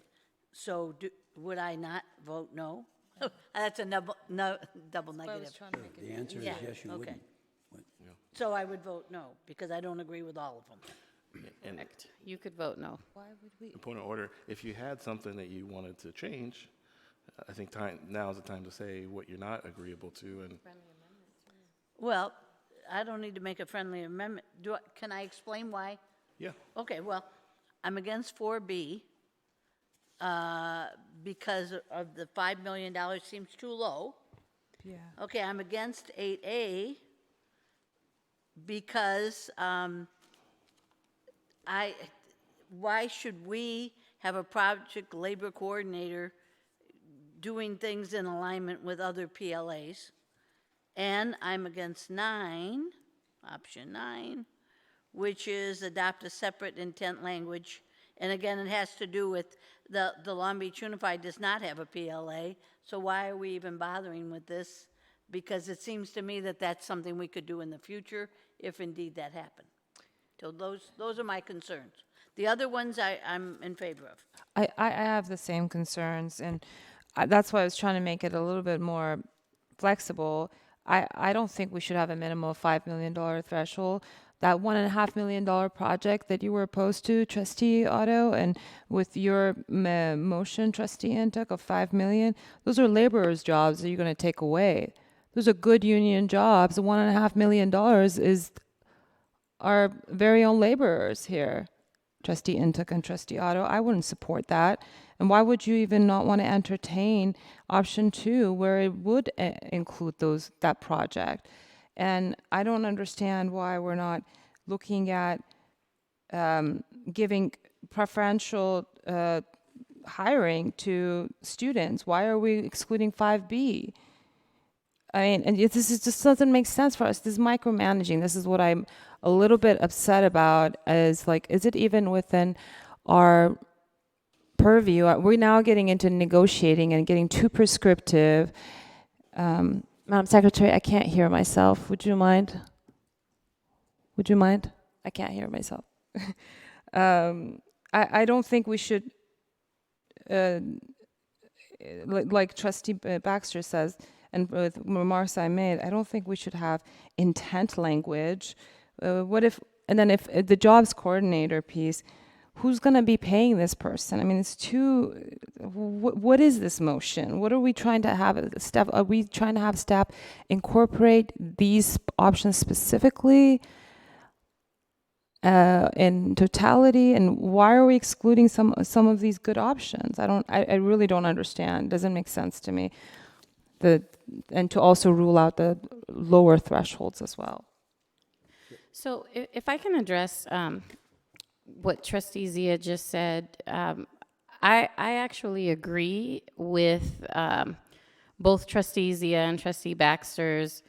S3: so would I not vote no? That's a double negative.
S10: The answer is
S3: Yeah,
S10: yes, you
S3: okay.
S10: wouldn't.
S3: So I would vote no, because I don't agree with all of them.
S9: And
S1: Correct. You could vote no.
S2: Why would we?
S9: point of order, if you had something that you wanted to change, I think now is the time to say what you're not agreeable to, and
S3: Well, I don't need to make a friendly amendment. Can I explain why?
S9: yeah.
S3: Okay, well, I'm against 4B because of the $5 million seems too low.
S2: Yeah.
S3: Okay, I'm against 8A because why should we have a project labor coordinator doing things in alignment with other PLAs? And I'm against 9, option 9, which is adopt a separate intent language. And again, it has to do with the Long Beach Unified does not have a PLA, so why are we even bothering with this? Because it seems to me that that's something we could do in the future if indeed that happened. So those are my concerns. The other ones I'm in favor of.
S2: I have the same concerns, and that's why I was trying to make it a little bit more flexible. I don't think we should have a minimum of $5 million threshold. That $1.5 million project that you were opposed to, Trustee Otto, and with your motion, Trustee Intuk, of $5 million, those are laborers' jobs that you're going to take away. Those are good union jobs. The $1.5 million is our very own laborers here, Trustee Intuk and Trustee Otto. I wouldn't support that. And why would you even not want to entertain option 2, where it would include that project? And I don't understand why we're not looking at giving preferential hiring to students. Why are we excluding 5B? I mean, and just doesn't make sense for us. This is micromanaging. This is what I'm a little bit upset about. Is it even within our purview? We're now getting into negotiating and getting too prescriptive. Madam Secretary, I can't hear myself. Would you mind? Would you mind? I can't hear myself. I don't think we should, like Trustee Baxter says, and with remarks I made, I don't think we should have intent language. If the jobs coordinator piece, who's going to be paying this person? I mean, it's too, what is this motion? What are we trying to have staff? Are we trying to have staff incorporate these options specifically in totality? And why are we excluding some of these good options? I really don't understand. Doesn't make sense to me. And to also rule out the lower thresholds as well.
S1: So if I can address what Trustee Zia just said, I actually agree with both Trustee Zia and Trustee Baxter's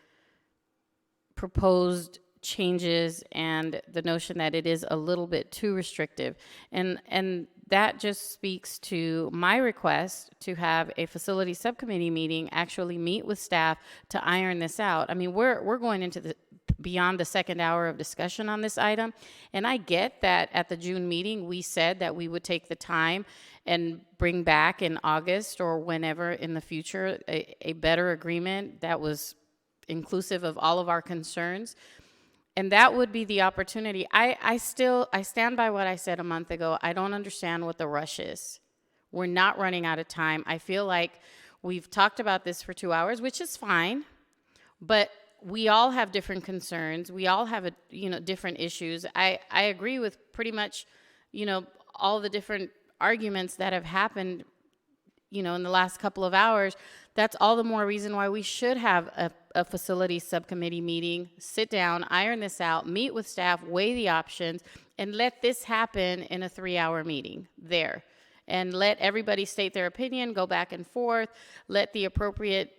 S1: proposed changes and the notion that it is a little bit too restrictive. And that just speaks to my request to have a facility subcommittee meeting, actually meet with staff to iron this out. I mean, we're going into beyond the second hour of discussion on this item. And I get that at the June meeting, we said that we would take the time and bring back in August or whenever in the future a better agreement that was inclusive of all of our concerns. And that would be the opportunity. I stand by what I said a month ago. I don't understand what the rush is. We're not running out of time. I feel like we've talked about this for 2 hours, which is fine, but we all have different concerns. We all have different issues. I agree with pretty much, all the different arguments that have happened, in the last couple of hours. That's all the more reason why we should have a facility subcommittee meeting, sit down, iron this out, meet with staff, weigh the options, and let this happen in a 3-hour meeting there. And let everybody state their opinion, go back and forth, let the appropriate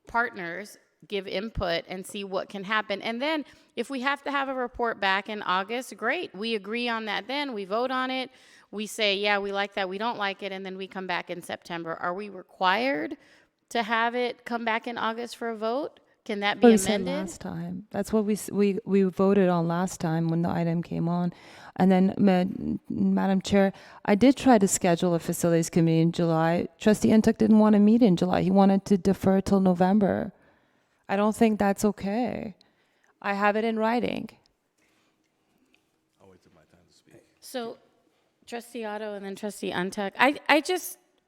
S1: partners give input and see what can happen. And then if we have to have a report back in August, great. We agree on that then. We vote on it. We say, yeah, we like that, we don't like it, and then we come back in September. Are we required to have it come back in August for a vote? Can that be
S2: What we said
S1: amended?
S2: last time. That's what we voted on last time when the item came on. And then, Madam Chair, I did try to schedule a facilities committee in July. Trustee Intuk didn't want to meet in July. He wanted to defer till November. I don't think that's okay. I have it in writing.
S9: I'll wait till my time to speak.
S1: So, Trustee Otto and then Trustee Untuck,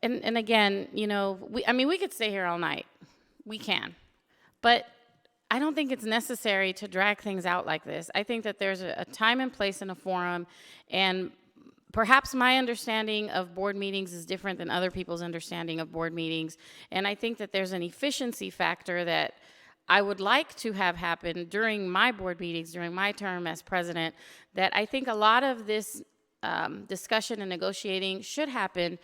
S1: and again, you know, we could stay here all night. We can. But I don't think it's necessary to drag things out like this. I think that there's a time and place and a forum, and perhaps my understanding of board meetings is different than other people's understanding of board meetings. And I think that there's an efficiency factor that I would like to have happen during my board meetings, during my term as president, that I think a lot of this discussion and negotiating should happen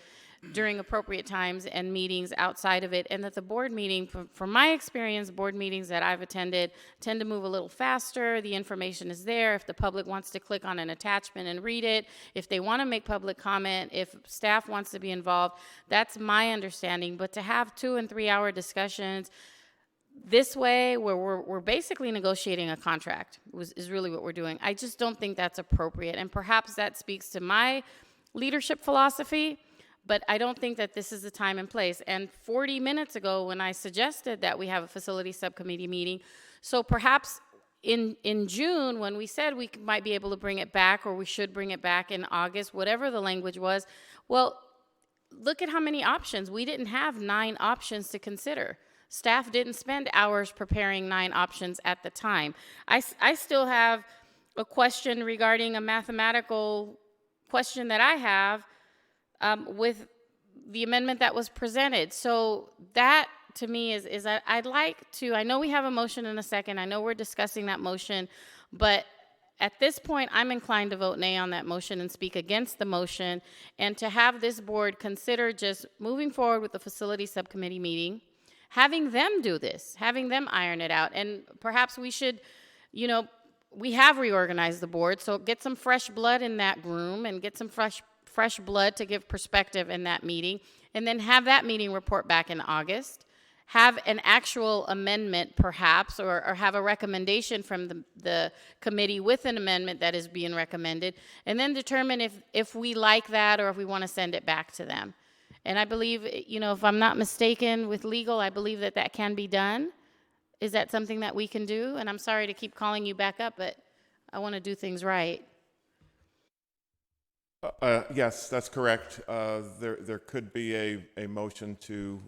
S1: during appropriate times and meetings outside of it, and that the board meeting, from my experience, board meetings that I've attended tend to move a little faster. The information is there. If the public wants to click on an attachment and read it, if they want to make public comment, if staff wants to be involved, that's my understanding. But to have 2- and 3-hour discussions this way, where we're basically negotiating a contract, is really what we're doing. I just don't think that's appropriate, and perhaps that speaks to my leadership philosophy, but I don't think that this is the time and place. And 40 minutes ago, when I suggested that we have a facility subcommittee meeting, so perhaps in June, when we said we might be able to bring it back, or we should bring it back in August, whatever the language was, well, look at how many options. We didn't have 9 options to consider. Staff didn't spend hours preparing 9 options at the time. I still have a question regarding a mathematical question that I have with the amendment that was presented. So that, to me, is I'd like to, I know we have a motion in a second. I know we're discussing that motion, but at this point, I'm inclined to vote nay on that motion and speak against the motion, and to have this board consider just moving forward with the facility subcommittee meeting, having them do this, having them iron it out. And perhaps we should, you know, we have reorganized the board, so get some fresh blood in that room and get some fresh blood to give perspective in that meeting, and then have that meeting report back in August, have an actual amendment perhaps, or have a recommendation from the committee with an amendment that is being recommended, and then determine if we like that or if we want to send it back to them. And I believe, you know, if I'm not mistaken with legal, I believe that that can be done. Is that something that we can do? And I'm sorry to keep calling you back up, but I want to do things right.
S14: Yes, that's correct. There could be a motion to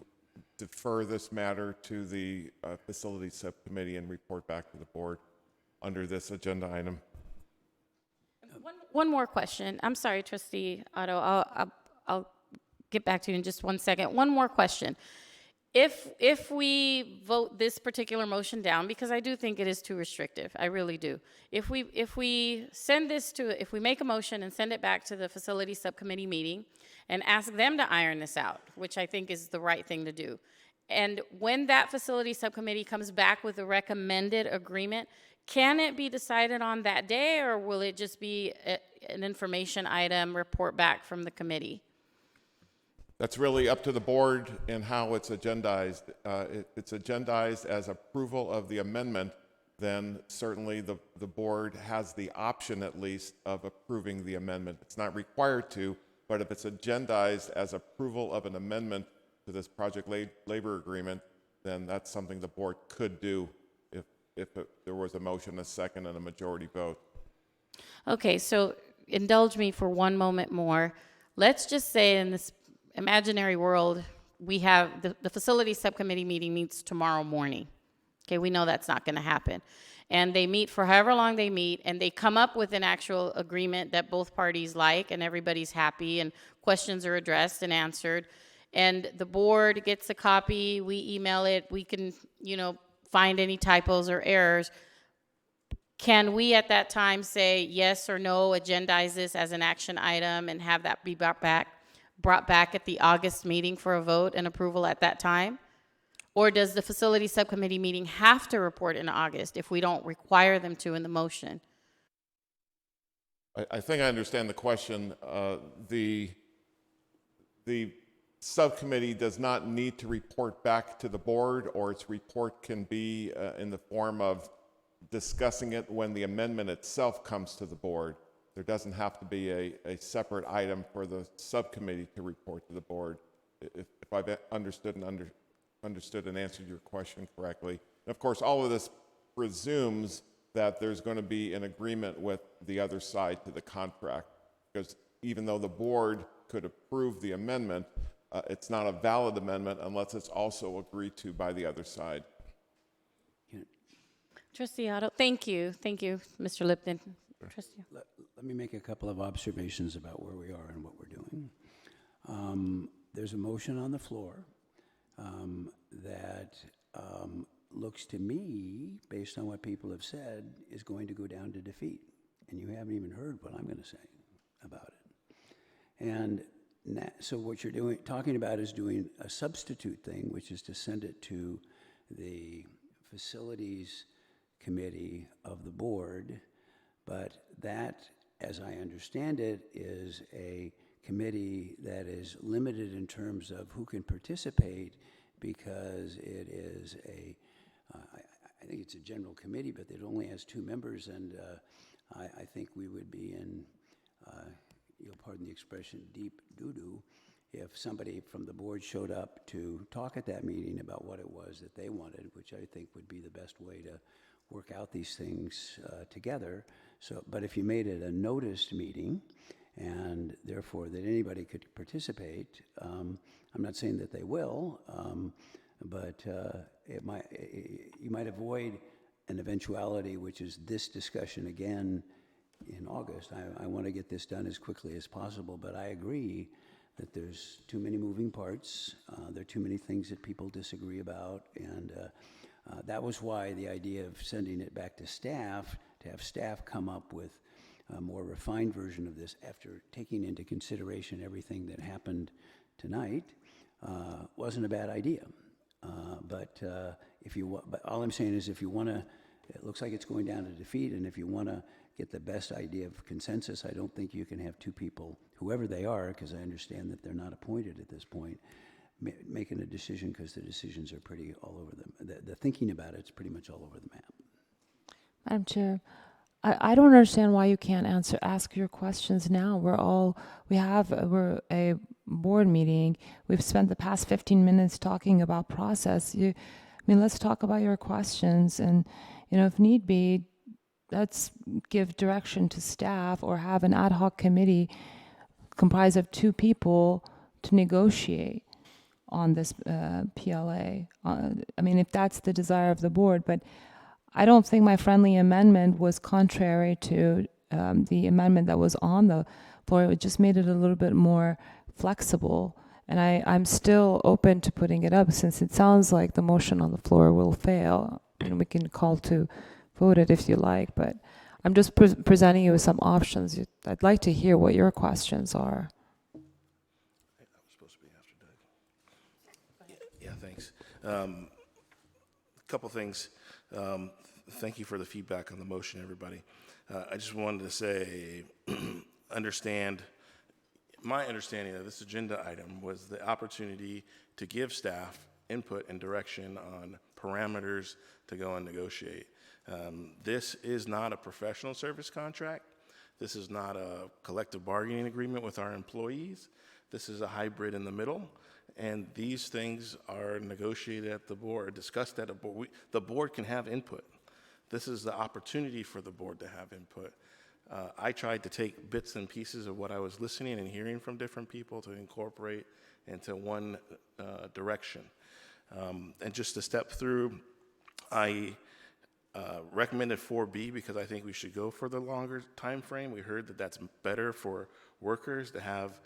S14: defer this matter to the facility subcommittee and report back to the board under this agenda item.
S1: One more question. I'm sorry, Trustee Otto. I'll get back to you in just 1 second. One more question. If we vote this particular motion down, because I do think it is too restrictive, I really do. If we send this to, if we make a motion and send it back to the facility subcommittee meeting and ask them to iron this out, which I think is the right thing to do, and when that facility subcommittee comes back with a recommended agreement, can it be decided on that day, or will it just be an information item report back from the committee?
S14: That's really up to the board and how it's agendized. It's agendized as approval of the amendment, then certainly the board has the option at least of approving the amendment. It's not required to, but if it's agendized as approval of an amendment to this project labor agreement, then that's something the board could do if there was a motion, a second, and a majority vote. Okay,
S1: so indulge me for one moment more. Let's just say in this imaginary world, we have the facility subcommittee meeting meets tomorrow morning. Okay, we know that's not going to happen. And they meet for however long they meet, and they come up with an actual agreement that both parties like, and everybody's happy, and questions are addressed and answered. And the board gets a copy, we email it, we can, you know, find any typos or errors. Can we at that time say yes or no, agendize this as an action item, and have that be brought back at the August meeting for a vote and approval at that time? Or does the facility subcommittee meeting have to report in August if we don't require them to in the motion?
S14: I think I understand the question. The subcommittee does not need to report back to the board, or its report can be in the form of discussing it when the amendment itself comes to the board. There doesn't have to be a separate item for the subcommittee to report to the board, if I've understood and answered your question correctly. And of course, all of this presumes that there's going to be an agreement with the other side to the contract, because even though the board could approve the amendment, it's not a valid amendment unless it's also agreed to by the other side.
S1: Trustee Otto, thank you, Mr. Lipton. Trustee.
S10: Let me make a couple of observations about where we are and what we're doing. There's a motion on the floor that looks to me, based on what people have said, is going to go down to defeat. And you haven't even heard what I'm going to say about it. And so what you're talking about is doing a substitute thing, which is to send it to the facilities committee of the board. But that, as I understand it, is a committee that is limited in terms of who can participate, because it is I think it's a general committee, but it only has 2 members, and I think we would be in, you'll pardon the expression, deep doo-doo if somebody from the board showed up to talk at that meeting about what it was that they wanted, which I think would be the best way to work out these things together. So, but if you made it a noticed meeting, and therefore that anybody could participate, I'm not saying that they will, but you might avoid an eventuality, which is this discussion again in August. I want to get this done as quickly as possible, but I agree that there's too many moving parts. There are too many things that people disagree about, and that was why the idea of sending it back to staff, to have staff come up with a more refined version of this after taking into consideration everything that happened tonight, wasn't a bad idea. But all I'm saying is, if you want to, it looks like it's going down to defeat, and if you want to get the best idea of consensus, I don't think you can have 2 people, whoever they are, because I understand that they're not appointed at this point, making a decision, because the decisions are pretty all over the thinking about it's pretty much all over the map.
S2: Madam Chair, I don't understand why you can't ask your questions now. We're a board meeting. We've spent the past 15 minutes talking about process. Let's talk about your questions, and, if need be, let's give direction to staff or have an ad hoc committee comprised of 2 people to negotiate on this PLA. If that's the desire of the board, but I don't think my friendly amendment was contrary to the amendment that was on the floor. It just made it a little bit more flexible. And I'm still open to putting it up, since it sounds like the motion on the floor will fail. And we can call to vote it if you like, but I'm just presenting you with some options. I'd like to hear what your questions are.
S9: I'm supposed to be after Doug. Yeah, thanks. A couple things. Thank you for the feedback on the motion, everybody. I just wanted to say, my understanding of this agenda item was the opportunity to give staff input and direction on parameters to go and negotiate. This is not a professional service contract. This is not a collective bargaining agreement with our employees. This is a hybrid in the middle. And these things are negotiated at the board, discussed at a board. The board can have input. This is the opportunity for the board to have input. I tried to take bits and pieces of what I was listening and hearing from different people to incorporate into one direction. And just to step through, I recommended 4B because I think we should go for the longer time frame. We heard that that's better for workers to have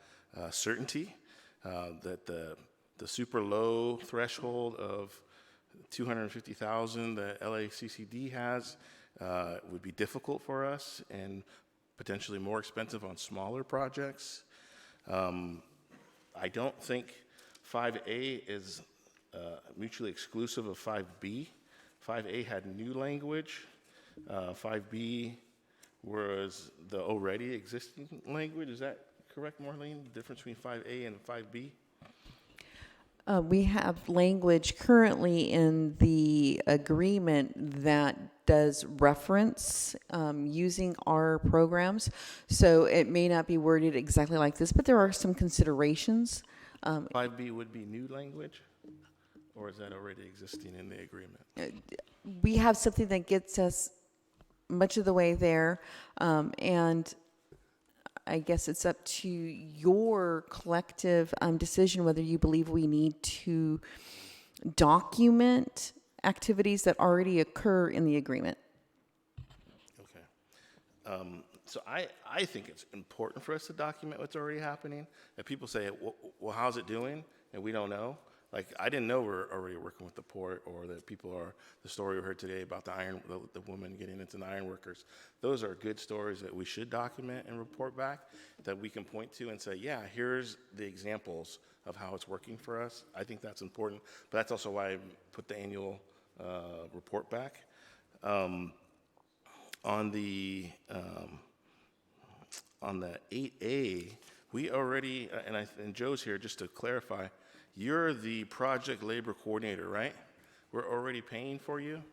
S9: certainty, that the super low threshold of $250,000 that LACCD has would be difficult for us and potentially more expensive on smaller projects. I don't think 5A is mutually exclusive of 5B. 5A had new language. 5B was the already existing language. Is that correct, Marlene? The difference between 5A and 5B?
S12: We have language currently in the agreement that does reference using our programs. So it may not be worded exactly like this, but there are some considerations.
S9: 5B would be new language? Or is that already existing in the agreement?
S12: We have something that gets us much of the way there. And I guess it's up to your collective decision whether you believe we need to document activities that already occur in the agreement.
S9: Okay. So I think it's important for us to document what's already happening. If people say, well, how's it doing? And we don't know. Like, I didn't know we're already working with the port, or that people are, the story we heard today about the woman getting into the iron workers. Those are good stories that we should document and report back, that we can point to and say, yeah, here's the examples of how it's working for us. I think that's important, but that's also why I put the annual report back. On the 8A, we already, and Joe's here just to clarify, you're the project labor coordinator, right? We're already paying for you?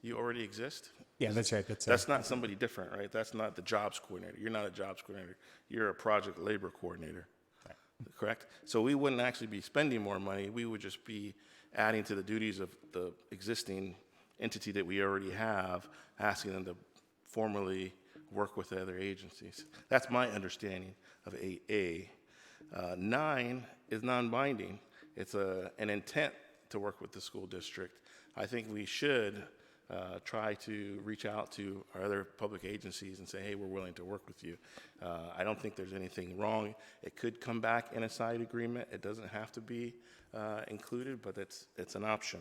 S9: You already exist?
S16: Yeah, that's right.
S9: That's not somebody different, right? That's not the jobs coordinator. You're not a jobs coordinator. You're a project labor coordinator, correct? So we wouldn't actually be spending more money. We would just be adding to the duties of the existing entity that we already have, asking them to formally work with other agencies. That's my understanding of 8A. 9 is non-binding. It's an intent to work with the school district. I think we should try to reach out to our other public agencies and say, hey, we're willing to work with you. I don't think there's anything wrong. It could come back in a side agreement. It doesn't have to be included, but it's an option.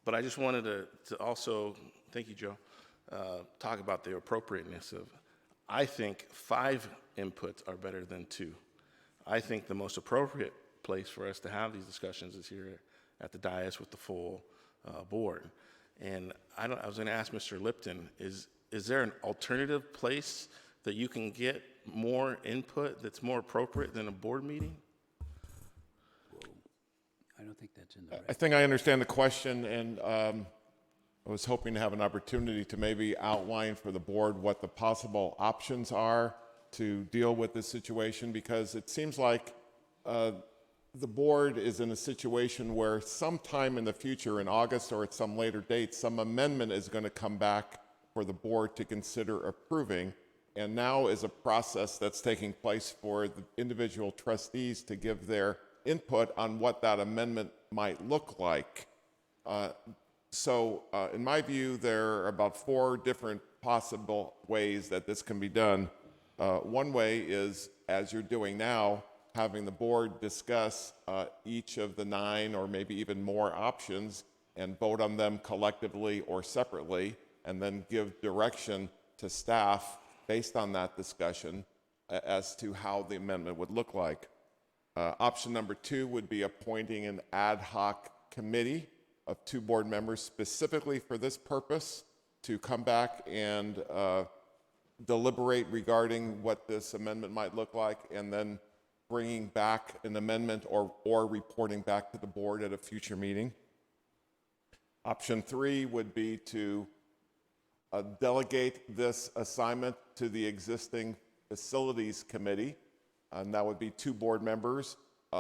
S9: But I just wanted to also, thank you, Joe, talk about the appropriateness of, I think 5 inputs are better than 2. I think the most appropriate place for us to have these discussions is here at the dais with the full board. And I was going to ask Mr. Lipton, is there an alternative place that you can get more input that's more appropriate than a board meeting?
S10: I don't think that's in the.
S14: I think I understand the question, and I was hoping to have an opportunity to maybe outline for the board what the possible options are to deal with this situation, because it seems like the board is in a situation where sometime in the future, in August or at some later date, some amendment is going to come back for the board to consider approving. And now is a process that's taking place for the individual trustees to give their input on what that amendment might look like. So in my view, there are about 4 different possible ways that this can be done. One way is, as you're doing now, having the board discuss each of the 9 or maybe even more options and vote on them collectively or separately, and then give direction to staff based on that discussion as to how the amendment would look like. Option number 2 would be appointing an ad hoc committee of 2 board members specifically for this purpose to come back and deliberate regarding what this amendment might look like, and then bringing back an amendment or reporting back to the board at a future meeting. Option 3 would be to delegate this assignment to the existing facilities committee, and that would be 2 board members.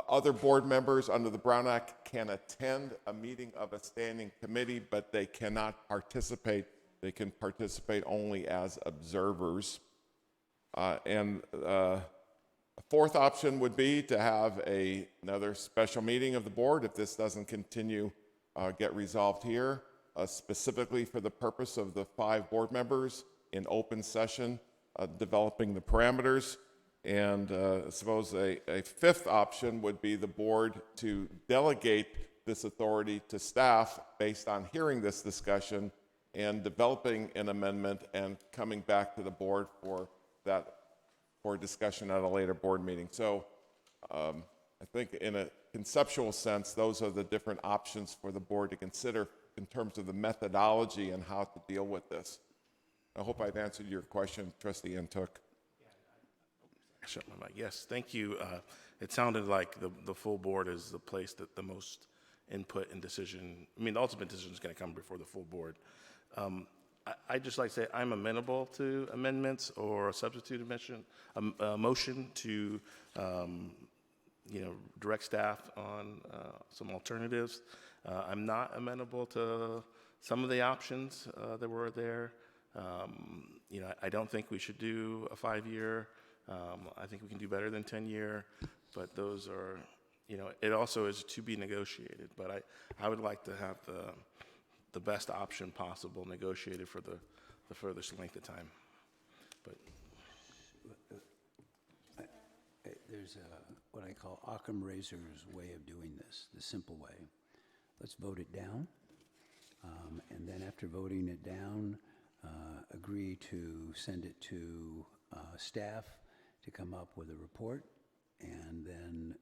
S14: Other board members under the Brown Act can attend a meeting of a standing committee, but they cannot participate. They can participate only as observers. And a 4th option would be to have another special meeting of the board if this doesn't continue, get resolved here, specifically for the purpose of the 5 board members in open session, developing the parameters. And I suppose a 5th option would be the board to delegate this authority to staff based on hearing this discussion and developing an amendment and coming back to the board for discussion at a later board meeting. So I think in a conceptual sense, those are the different options for the board to consider in terms of the methodology and how to deal with this. I hope I've answered your question, Trustee Ntuk.
S9: Yes, thank you. It sounded like the full board is the place that the most input and decision, I mean, the ultimate decision is going to come before the full board. I'd just like to say I'm amenable to amendments or a substitute motion to, direct staff on some alternatives. I'm not amenable to some of the options that were there. You know, I don't think we should do a 5-year. I think we can do better than 10-year, but those are, you know, it also is to be negotiated. But I would like to have the best option possible negotiated for the furthest length of time. But
S10: There's what I call Occam Razor's way of doing this, the simple way. Let's vote it down, and then after voting it down, agree to send it to staff to come up with a report, and then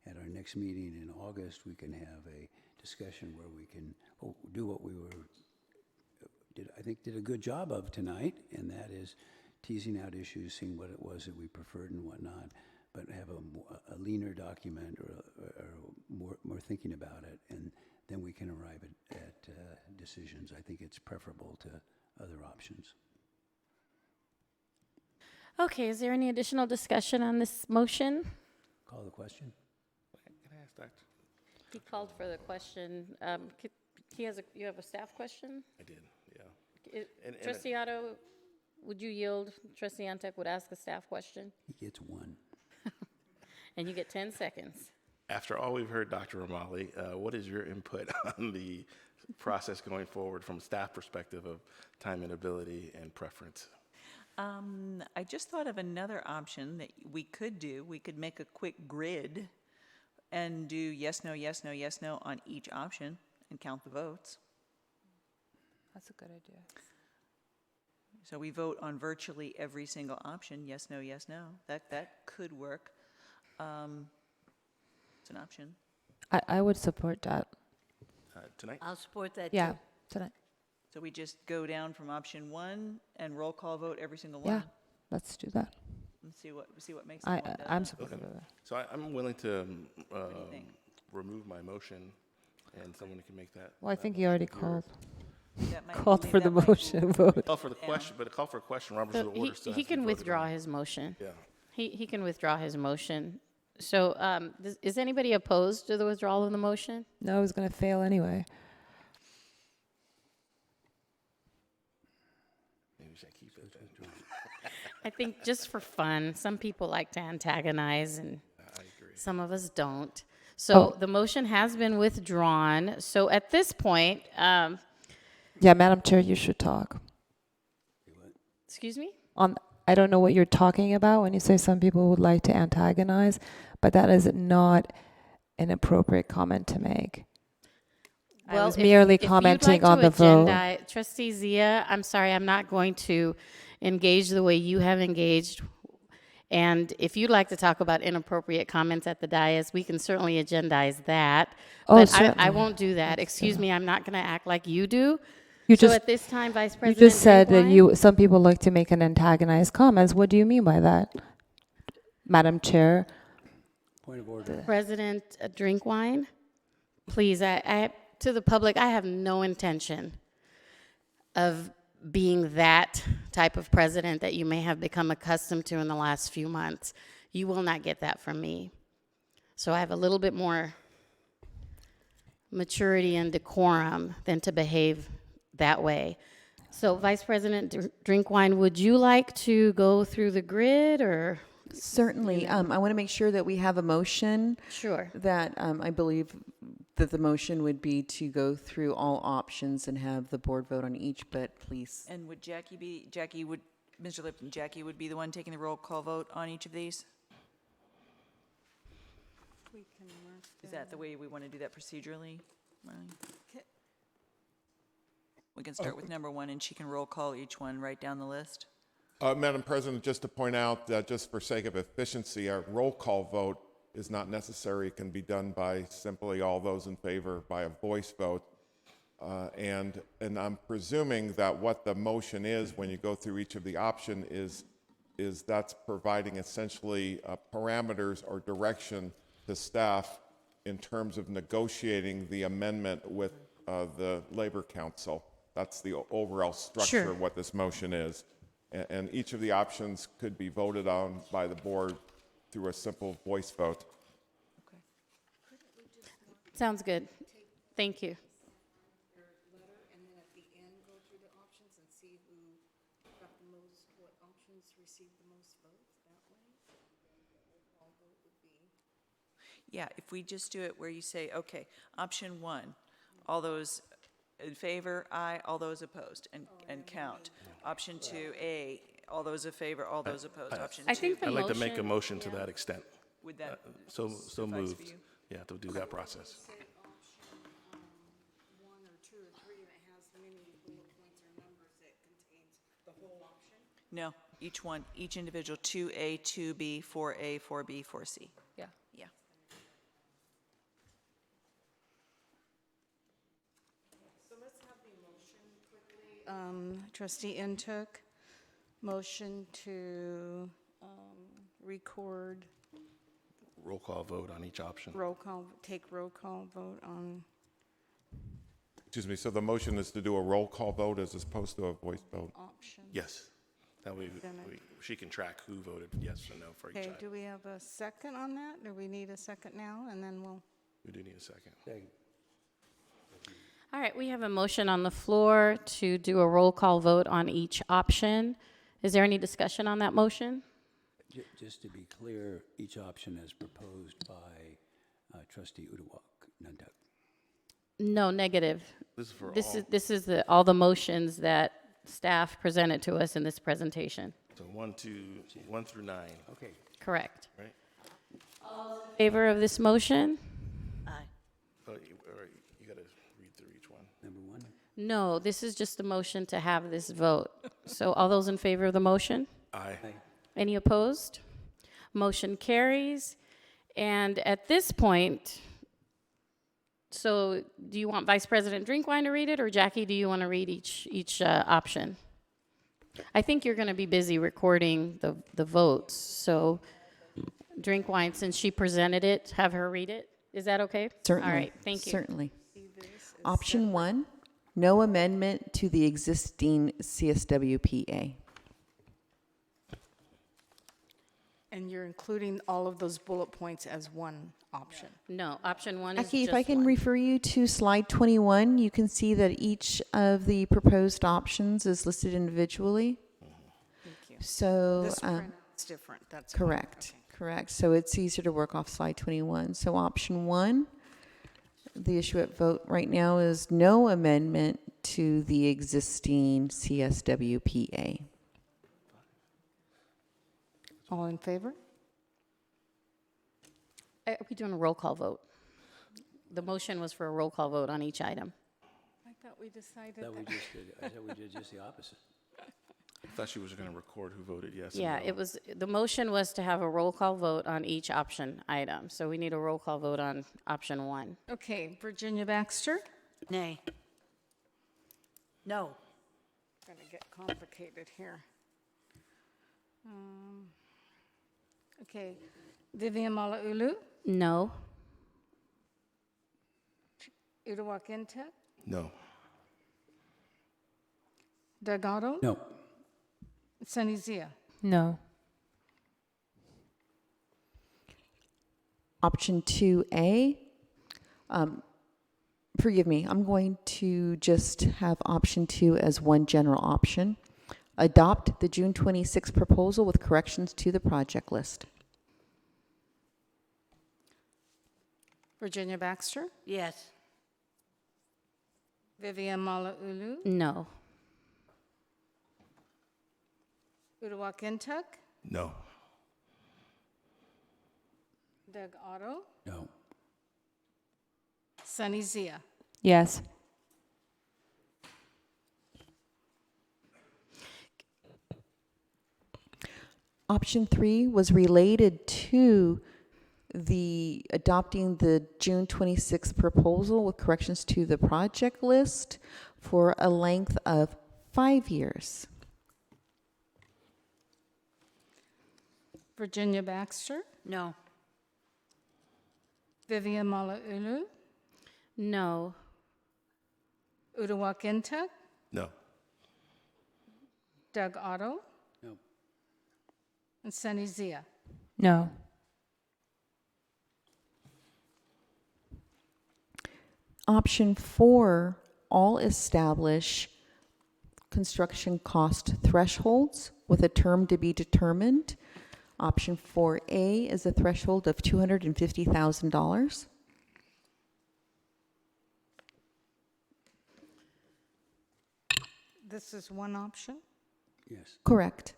S10: at our next meeting in August, we can have a discussion where we can do what we did a good job of tonight, and that is teasing out issues, seeing what it was that we preferred and whatnot, but have a leaner document or more thinking about it, and then we can arrive at decisions. I think it's preferable to other options.
S1: Okay, is there any additional discussion on this motion?
S10: Call the question.
S9: can I ask Dr.?
S1: He called for the question. You have a staff question?
S9: I did, yeah.
S1: Trustee Otto, would you yield? Trustee Antec would ask a staff question.
S10: He gets one.
S1: And you get 10 seconds.
S9: After all we've heard, Dr. Romali, what is your input on the process going forward from a staff perspective of time and ability and preference?
S6: I just thought of another option that we could do. We could make a quick grid and do yes, no, yes, no, yes, no on each option and count the votes.
S4: That's a good idea.
S6: So we vote on virtually every single option, yes, no, yes, no. That could work. It's an option.
S2: I would support that.
S9: Tonight?
S3: I'll support that
S2: Yeah,
S3: too.
S2: tonight.
S6: So we just go down from option 1 and roll call vote every single one.
S2: Yeah, let's do that.
S6: And see what makes it more
S2: I'm
S6: done.
S2: supportive of that.
S9: So I'm willing to
S6: do you think?
S9: remove my motion, and someone can make that.
S2: Well, I think you already called.
S6: That might-
S2: Called
S6: maybe
S2: for the
S6: that might
S2: motion vote.
S9: Call for the question, but a call for a question, Robert's
S1: So
S9: Rule of Order still
S1: he
S9: has to be
S1: can
S9: voted
S1: withdraw
S9: on.
S1: his motion.
S9: Yeah.
S1: He can withdraw his motion. So is anybody opposed to the withdrawal of the motion?
S2: No, it was going to fail anyway.
S9: Maybe we should keep it then.
S1: I think just for fun, some people like to antagonize and
S9: I agree.
S1: some of us don't. So the motion has been withdrawn. So at this point,
S2: Yeah, Madam Chair, you should talk.
S1: excuse me?
S2: I don't know what you're talking about when you say some people would like to antagonize, but that is not an appropriate comment to make. I was merely commenting on the vote.
S1: Trustee Zia, I'm sorry, I'm not going to engage the way you have engaged. And if you'd like to talk about inappropriate comments at the dais, we can certainly agendize that.
S2: Oh,
S1: But
S2: certainly.
S1: I won't do that. Excuse me, I'm not going to act like you do.
S2: You
S1: So
S2: just-
S1: at this time, Vice
S2: You
S1: President
S2: just said that
S1: Drinkwine?
S2: some people like to make an antagonized comments. What do you mean by that, Madam Chair?
S10: Point of order.
S1: President Drinkwine, please, to the public, I have no intention of being that type of president that you may have become accustomed to in the last few months. You will not get that from me. So I have a little bit more maturity and decorum than to behave that way. So Vice President Drinkwine, would you like to go through the grid or?
S12: Certainly. I want to make sure that we have a motion.
S1: Sure.
S12: That I believe that the motion would be to go through all options and have the board vote on each, but please.
S6: And would Mr. Lipton, Jackie would be the one taking the roll call vote on each of these? Is that the way we want to do that procedurally? Marlene? We can start with number 1, and she can roll call each one right down the list.
S14: Madam President, just to point out that just for sake of efficiency, a roll call vote is not necessary. It can be done by simply all those in favor by a voice vote. And I'm presuming that what the motion is when you go through each of the option is that's providing essentially parameters or direction to staff in terms of negotiating the amendment with the Labor Council. That's the overall structure
S1: Sure.
S14: of what this motion is. And each of the options could be voted on by the board through a simple voice vote.
S1: Sounds good. Thank you.
S6: Yeah, if we just do it where you say, okay, option 1, all those in favor, aye, all those opposed, and count. Option 2A, all those in favor, all those opposed. Option 2.
S1: I think the
S9: I'd like to make a
S1: motion-
S9: motion to that extent.
S6: Would that
S9: So
S6: suffice for
S9: moved.
S6: you?
S9: Yeah, to do that process.
S6: No, each one, each individual, 2A, 2B, 4A, 4B, 4C.
S1: Yeah.
S6: Yeah.
S11: Trustee Intook, motion to record
S9: Roll call vote on each option.
S11: take roll call vote on,
S14: Excuse me, so the motion is to do a roll call vote as opposed to a voice vote?
S11: option.
S9: Yes. That way she can track who voted yes or no for each
S11: Okay,
S9: item.
S11: do we have a second on that? Do we need a second now? And then we'll,
S9: We do need a second.
S1: All right, we have a motion on the floor to do a roll call vote on each option. Is there any discussion on that motion?
S10: Just to be clear, each option is proposed by trustee Uduak Nuntuck.
S1: No, negative.
S9: This is for
S1: This
S9: all.
S1: is, this is all the motions that staff presented to us in this presentation.
S9: So 1 through 9,
S10: Okay.
S1: Correct.
S9: right?
S1: Favor of this motion?
S3: Aye.
S9: Oh, you got to read through each one.
S10: Number 1?
S1: No, this is just a motion to have this vote. So all those in favor of the motion?
S9: Aye.
S1: Any opposed? Motion carries. And at this point, so do you want Vice President Drinkwine to read it, or Jackie, do you want to read each option? I think you're going to be busy recording the votes, so Drinkwine, since she presented it, have her read it. Is that okay?
S12: Certainly.
S1: All right, thank you.
S12: Certainly. Option 1, no amendment to the existing CSWPA.
S11: and you're including all of those bullet points as one option.
S1: No, option 1 is
S12: Jackie,
S1: just
S12: if I can
S1: one.
S12: refer you to slide 21, you can see that each of the proposed options is listed individually.
S11: Thank you.
S12: So,
S11: This printout's different, that's. fine.
S12: correct, correct. So it's easier to work off slide 21. So option 1, the issue at vote right now is no amendment to the existing CSWPA.
S11: All in favor?
S1: Are we doing a roll call vote? The motion was for a roll call vote on each item.
S11: I thought we decided
S10: I thought
S11: that.
S10: I thought we did just the opposite.
S9: I thought she was going to record who voted yes and
S1: Yeah,
S9: no.
S1: it was, the motion was to have a roll call vote on each option item. So we need a roll call vote on option 1.
S11: Okay, Virginia Baxter?
S3: Nay. No.
S11: Gonna get complicated here. Okay, Vivian Malauulu?
S1: No.
S11: Uduak Intek?
S9: No.
S11: Delgado?
S10: No.
S11: Sunny Zia?
S2: No.
S12: Option 2A, forgive me, I'm going to just have option 2 as one general option. Adopt the June 26 proposal with corrections to the project list.
S11: Virginia Baxter?
S3: Yes.
S11: Vivian Malauulu?
S1: No.
S11: Uduak Intek?
S9: No.
S11: Doug Otto?
S10: No.
S11: Sunny Zia?
S2: Yes.
S12: Option 3 was related to the adopting the June 26 proposal with corrections to the project list for a length of 5 years.
S11: Virginia Baxter?
S3: No.
S11: Vivian Malauulu?
S1: No.
S11: Uduak Intek?
S9: No.
S11: Doug Otto?
S10: No.
S11: And Sunny Zia?
S2: No.
S12: Option 4, all establish construction cost thresholds with a term to be determined. Option 4A is a threshold of $250,000.
S11: This is one option.
S10: Yes.
S12: Correct.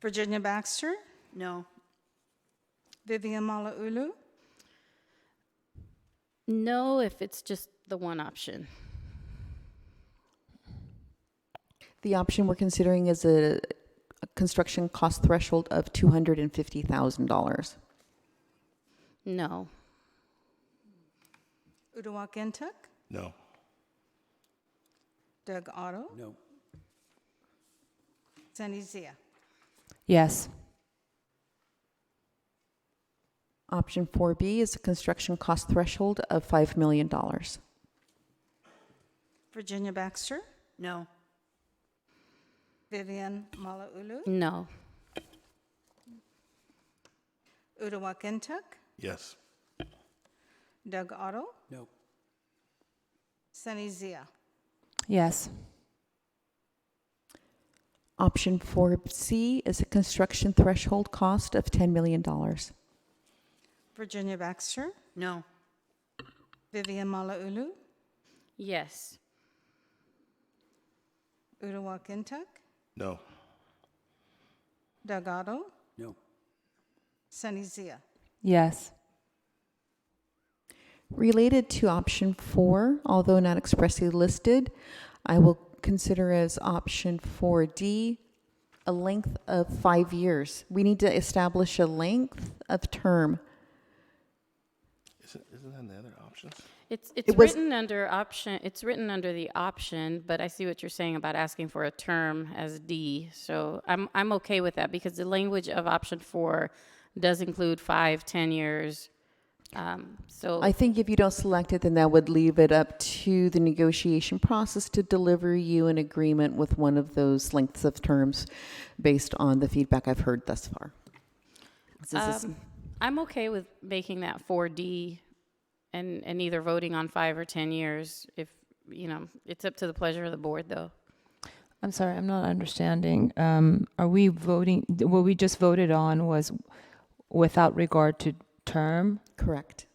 S11: Virginia Baxter,
S3: No.
S11: Vivian Malauulu,
S1: No, if it's just the one option.
S12: The option we're considering is a construction cost threshold of $250,000.
S1: No.
S11: Uduak-Intuck,
S9: No.
S11: Doug Otto,
S10: No.
S11: Sunny Zia.
S2: Yes.
S12: Option 4B is a construction cost threshold of $5 million.
S11: Virginia Baxter,
S3: No.
S11: Vivian Malauulu,
S1: No.
S11: Uduak-Intuck,
S9: Yes.
S11: Doug Otto,
S10: No.
S11: Sunny Zia.
S2: Yes.
S12: Option 4C is a construction threshold cost of $10 million.
S11: Virginia Baxter,
S3: No.
S11: Vivian Malauulu,
S1: Yes.
S11: Uduak-Intuck,
S9: No.
S11: Doug Otto,
S10: No.
S11: Sunny Zia.
S2: Yes.
S12: Related to option 4, although not expressly listed, I will consider as option 4D a length of 5 years. We need to establish a length of term.
S9: Isn't that in the other options?
S1: It's
S12: It was-
S1: written under option, it's written under the option, but I see what you're saying about asking for a term as D. So I'm okay with that because the language of option 4 does include 5, 10 years. So
S12: I think if you don't select it, then that would leave it up to the negotiation process to deliver you an agreement with one of those lengths of terms based on the feedback I've heard thus far. This is-
S1: I'm okay with making that 4D and either voting on 5 or 10 years. If, you know, it's up to the pleasure of the board, though.
S2: I'm sorry, I'm not understanding. Are we voting, what we just voted on was without regard to term?
S12: Correct.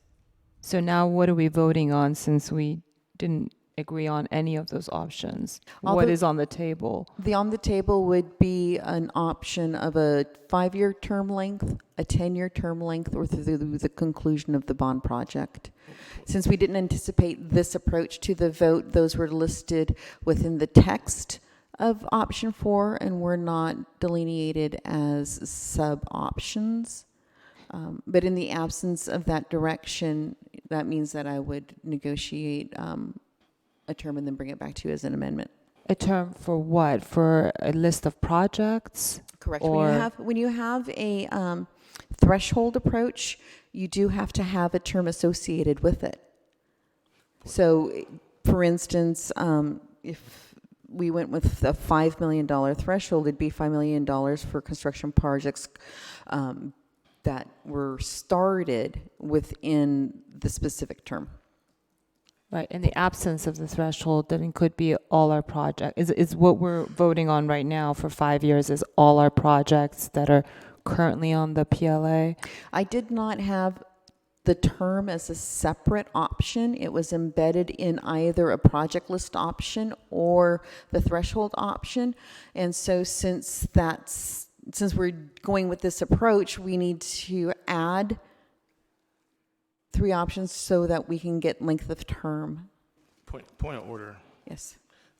S2: So now what are we voting on since we didn't agree on any of those options? What
S12: Although-
S2: is on the table?
S12: The on the table would be an option of a 5-year term length, a 10-year term length, or through the conclusion of the bond project. Since we didn't anticipate this approach to the vote, those were listed within the text of option 4 and were not delineated as sub-options. But in the absence of that direction, that means that I would negotiate a term and then bring it back to you as an amendment.
S2: A term for what? For a list of projects?
S12: Correct.
S2: Or
S12: When you have a threshold approach, you do have to have a term associated with it. So, for instance, if we went with a $5 million threshold, it'd be $5 million for construction projects that were started within the specific term.
S2: Right, in the absence of the threshold, then it could be all our project. Is what we're voting on right now for 5 years is all our projects that are currently on the PLA?
S12: I did not have the term as a separate option. It was embedded in either a project list option or the threshold option. And so since we're going with this approach, we need to add 3 options so that we can get length of term.
S9: Point of order.
S12: Yes.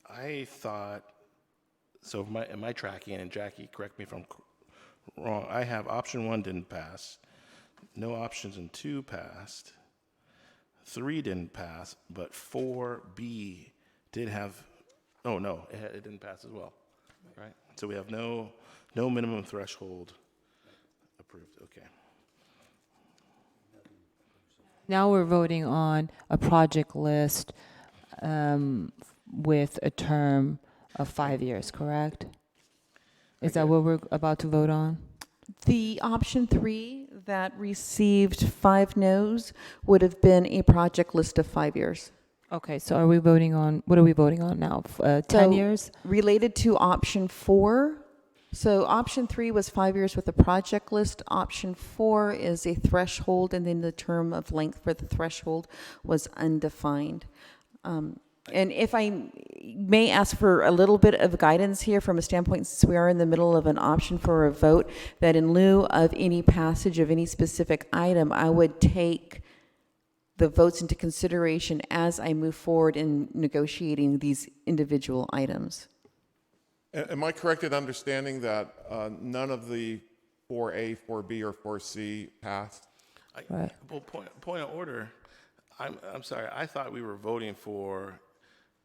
S9: I thought, so am I tracking, and Jackie, correct me if I'm wrong, I have option 1 didn't pass, no options in 2 passed, 3 didn't pass, but 4B did have, oh no, it didn't pass as well, right? So we have no minimum threshold approved, okay.
S2: Now we're voting on a project list with a term of 5 years, correct? Is that what we're about to vote on?
S12: The option 3 that received 5 no's would have been a project list of 5 years.
S2: Okay, so what are we voting on now? 10
S12: So,
S2: years?
S12: Related to option 4, So option 3 was 5 years with a project list. Option 4 is a threshold, and then the term of length for the threshold was undefined. And if I may ask for a little bit of guidance here from a standpoint, since we are in the middle of an option for a vote, that in lieu of any passage of any specific item, I would take the votes into consideration as I move forward in negotiating these individual items.
S14: Am I correct in understanding that none of the 4A, 4B, or 4C passed?
S2: Right.
S9: Well, point of order. I'm sorry. I thought we were voting for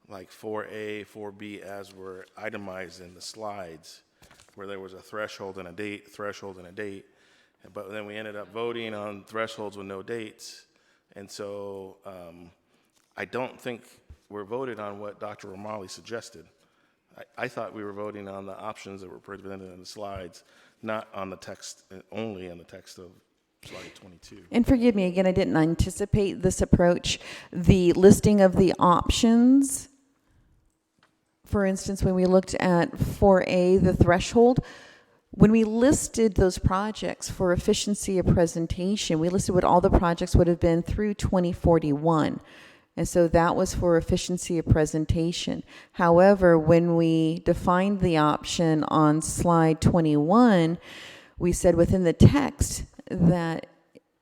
S9: like 4A, 4B as were itemized in the slides, where there was a threshold and a date, threshold and a date. But then we ended up voting on thresholds with no dates. And so I don't think we're voted on what Dr. Romali suggested. I thought we were voting on the options that were presented in the slides, not on the text, only on the text of slide 22.
S12: And forgive me, again, I didn't anticipate this approach. The listing of the options, for instance, when we looked at 4A, the threshold, when we listed those projects for efficiency of presentation, we listed what all the projects would have been through 2041. And so that was for efficiency of presentation. However, when we defined the option on slide 21, we said within the text that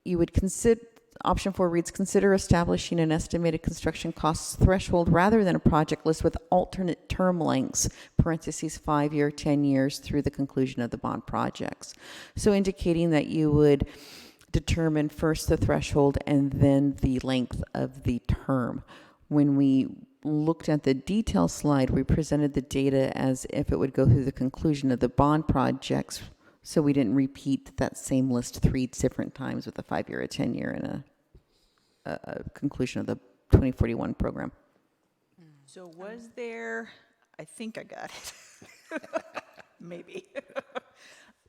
S12: you would consider, option 4 reads, consider establishing an estimated construction costs threshold rather than a project list with alternate term lengths, parentheses 5 year, 10 years through the conclusion of the bond projects. So indicating that you would determine first the threshold and then the length of the term. When we looked at the detail slide, we presented the data as if it would go through the conclusion of the bond projects, so we didn't repeat that same list 3 different times with a 5 year, a 10 year, and a conclusion of the 2041 program.
S6: So was there, I think I got it. Maybe.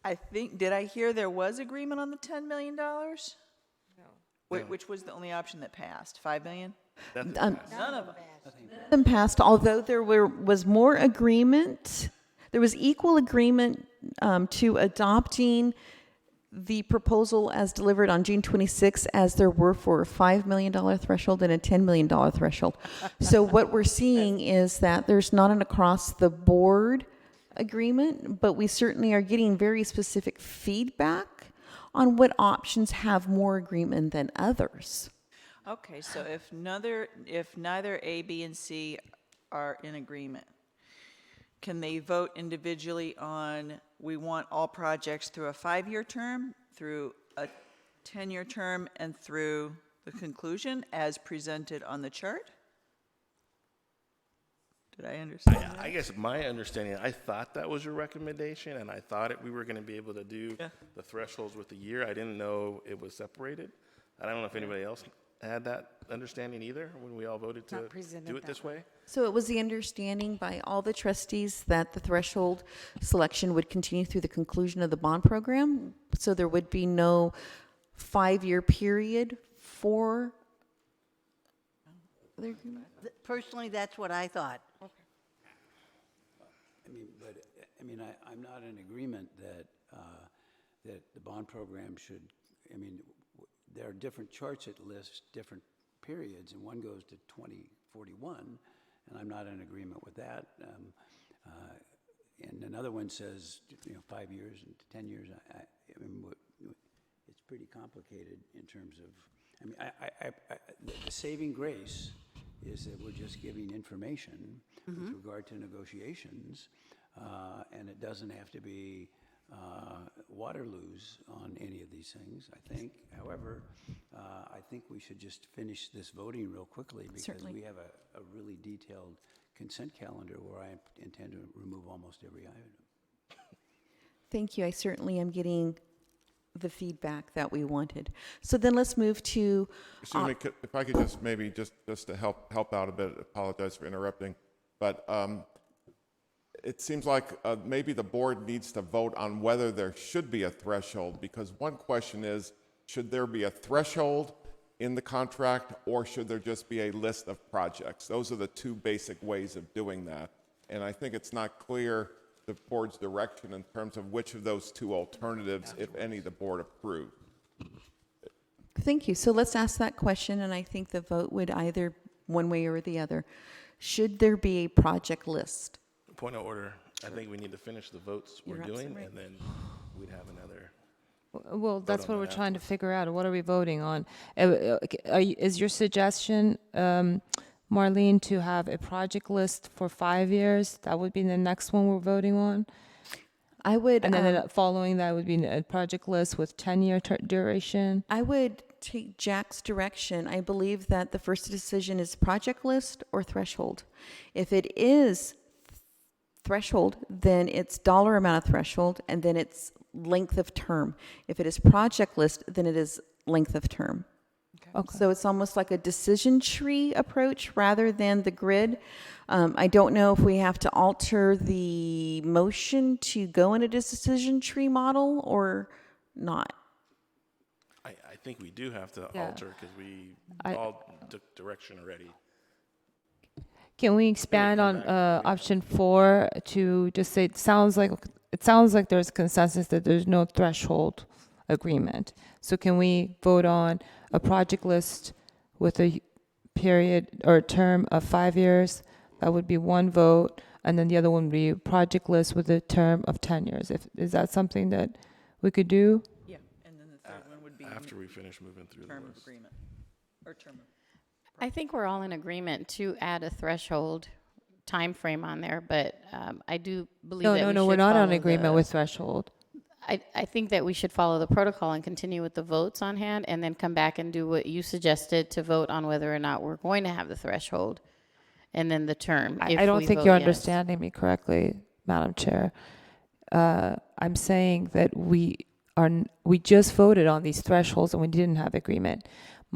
S6: I think, did I hear there was agreement on the $10 million? No. Which was the only option that passed? 5 million?
S12: None
S6: None of
S12: them passed, although there was more agreement. There was equal agreement to adopting the proposal as delivered on June 26 as there were for a $5 million threshold and a $10 million threshold. So what we're seeing is that there's not an across-the-board agreement, but we certainly are getting very specific feedback on what options have more agreement than others.
S6: Okay, so if neither A, B, and C are in agreement, can they vote individually on, we want all projects through a 5-year term, through a 10-year term, and through the conclusion as presented on the chart? Did I understand that?
S9: I guess my understanding, I thought that was your recommendation, and I thought we were going to be able to do the thresholds with the year. I didn't know it was separated. I don't know if anybody else had that understanding either when we all voted to do it this way.
S12: So it was the understanding by all the trustees that the threshold selection would continue through the conclusion of the bond program. So there would be no 5-year period for the agreement.
S3: Personally, that's what I thought.
S10: I'm not in agreement that that the bond program should. There are different charts that list different periods, and one goes to 2041, and I'm not in agreement with that. And another one says 5 years and 10 years. It's pretty complicated in terms of. The saving grace is that we're just giving information with regard to negotiations, and it doesn't have to be Waterloos on any of these things, I think. However, I think we should just finish this voting real quickly because
S12: Certainly.
S10: we have a really detailed consent calendar where I intend to remove almost every item.
S12: Thank you. I certainly am getting the feedback that we wanted. So then let's move to.
S14: Excuse me, if I could just maybe just to help out a bit, apologize for interrupting, but it seems like maybe the board needs to vote on whether there should be a threshold, because one question is, should there be a threshold in the contract or should there just be a list of projects? Those are the two basic ways of doing that. And I think it's not clear the board's direction in terms of which of those two alternatives, if any, the board approved.
S12: Thank you. So let's ask that question, and I think the vote would either one way or the other. Should there be a project list?
S9: Point of order. I think we need to finish the votes we're
S12: You're
S9: doing,
S12: absolutely right.
S9: and then we'd have another.
S2: Well, that's
S9: on
S2: what
S9: that
S2: we're trying to
S9: afterwards.
S2: figure out. What are we voting on? Is your suggestion, Marlene, to have a project list for 5 years? That would be the next one we're voting on?
S12: I would.
S2: And then following that would be a project list with 10-year duration?
S12: I would take Jack's direction. I believe that the first decision is project list or threshold. If it is threshold, then it's dollar amount of threshold, and then it's length of term. If it is project list, then it is length of term.
S2: Okay.
S12: So it's almost like a decision tree approach rather than the grid. I don't know if we have to alter the motion to go in a decision tree model or not.
S9: I think we do have to
S2: Yeah.
S9: alter because we
S2: I-
S9: all took direction already.
S2: Can we expand on option 4 to just say it sounds like there's consensus that there's no threshold agreement. So can we vote on a project list with a period or term of 5 years? That would be one vote, and then the other one would be a project list with a term of 10 years. Is that something that we could do?
S3: Yeah, and then the third one would be
S9: After we finish moving through the
S3: term of
S9: list.
S3: agreement, or term of.
S1: I think we're all in agreement to add a threshold time frame on there, but I do believe that we
S2: No, we're
S1: should
S2: not on
S1: follow
S2: agreement
S1: the-
S2: with threshold.
S1: I think that we should follow the protocol and continue with the votes on hand, and then come back and do what you suggested to vote on whether or not we're going to have the threshold, and then the term. if
S2: I don't
S1: we
S2: think
S1: vote
S2: you're
S1: yes.
S2: understanding me correctly, Madam Chair. I'm saying that we just voted on these thresholds and we didn't have agreement.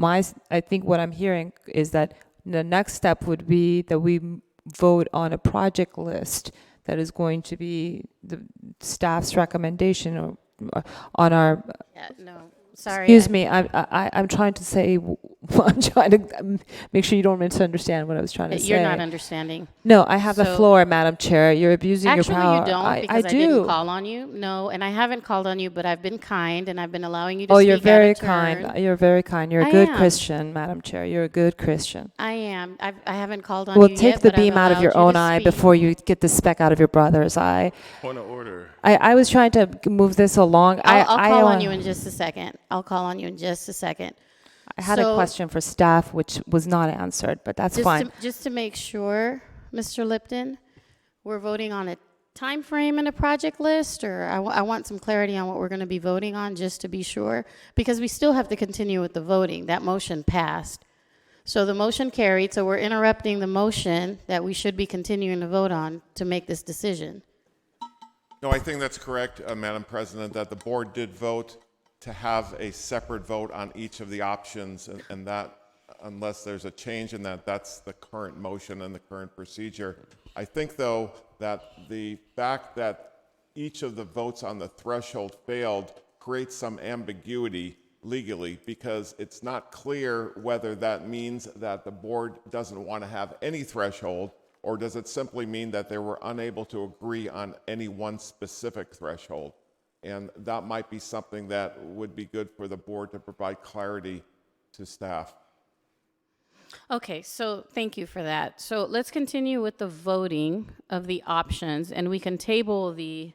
S2: I think what I'm hearing is that the next step would be that we vote on a project list that is going to be the staff's recommendation or on our.
S1: Yeah, no, sorry.
S2: Excuse me, I'm trying to say, I'm trying to make sure you don't misunderstand what I was trying to say.
S1: You're not understanding.
S2: No, I have the
S1: So-
S2: floor, Madam Chair. You're abusing your
S1: Actually,
S2: power.
S1: you don't, because I
S2: do.
S1: didn't call on you. No, and I haven't called on you, but I've been kind, and I've been allowing you to
S2: Oh,
S1: speak
S2: you're
S1: out
S2: very
S1: of turn.
S2: kind. You're very kind. You're a
S1: I
S2: good
S1: am.
S2: Christian, Madam Chair. You're a good Christian.
S1: I am. I haven't called on
S2: Well,
S1: you
S2: take
S1: yet,
S2: the
S1: but I've
S2: beam out of
S1: allowed
S2: your
S1: you
S2: own
S1: to
S2: eye
S1: speak.
S2: before you get the speck out of your brother's eye.
S9: Point of order.
S2: I was trying to move this along.
S1: I'll call on
S2: I
S1: you in just a second. I'll call on you in just a second.
S2: I had a
S1: So-
S2: question for staff, which was not answered, but that's fine.
S1: Just to make sure, Mr. Lipton, we're voting on a time frame and a project list, or I want some clarity on what we're going to be voting on, just to be sure, because we still have to continue with the voting. That motion passed. So the motion carried, so we're interrupting the motion that we should be continuing to vote on to make this decision.
S14: No, I think that's correct, Madam President, that the board did vote to have a separate vote on each of the options, and that, unless there's a change in that, that's the current motion and the current procedure. I think, though, that the fact that each of the votes on the threshold failed creates some ambiguity legally, because it's not clear whether that means that the board doesn't want to have any threshold, or does it simply mean that they were unable to agree on any one specific threshold? And that might be something that would be good for the board to provide clarity to staff.
S1: Okay, so thank you for that. So let's continue with the voting of the options, and we can table the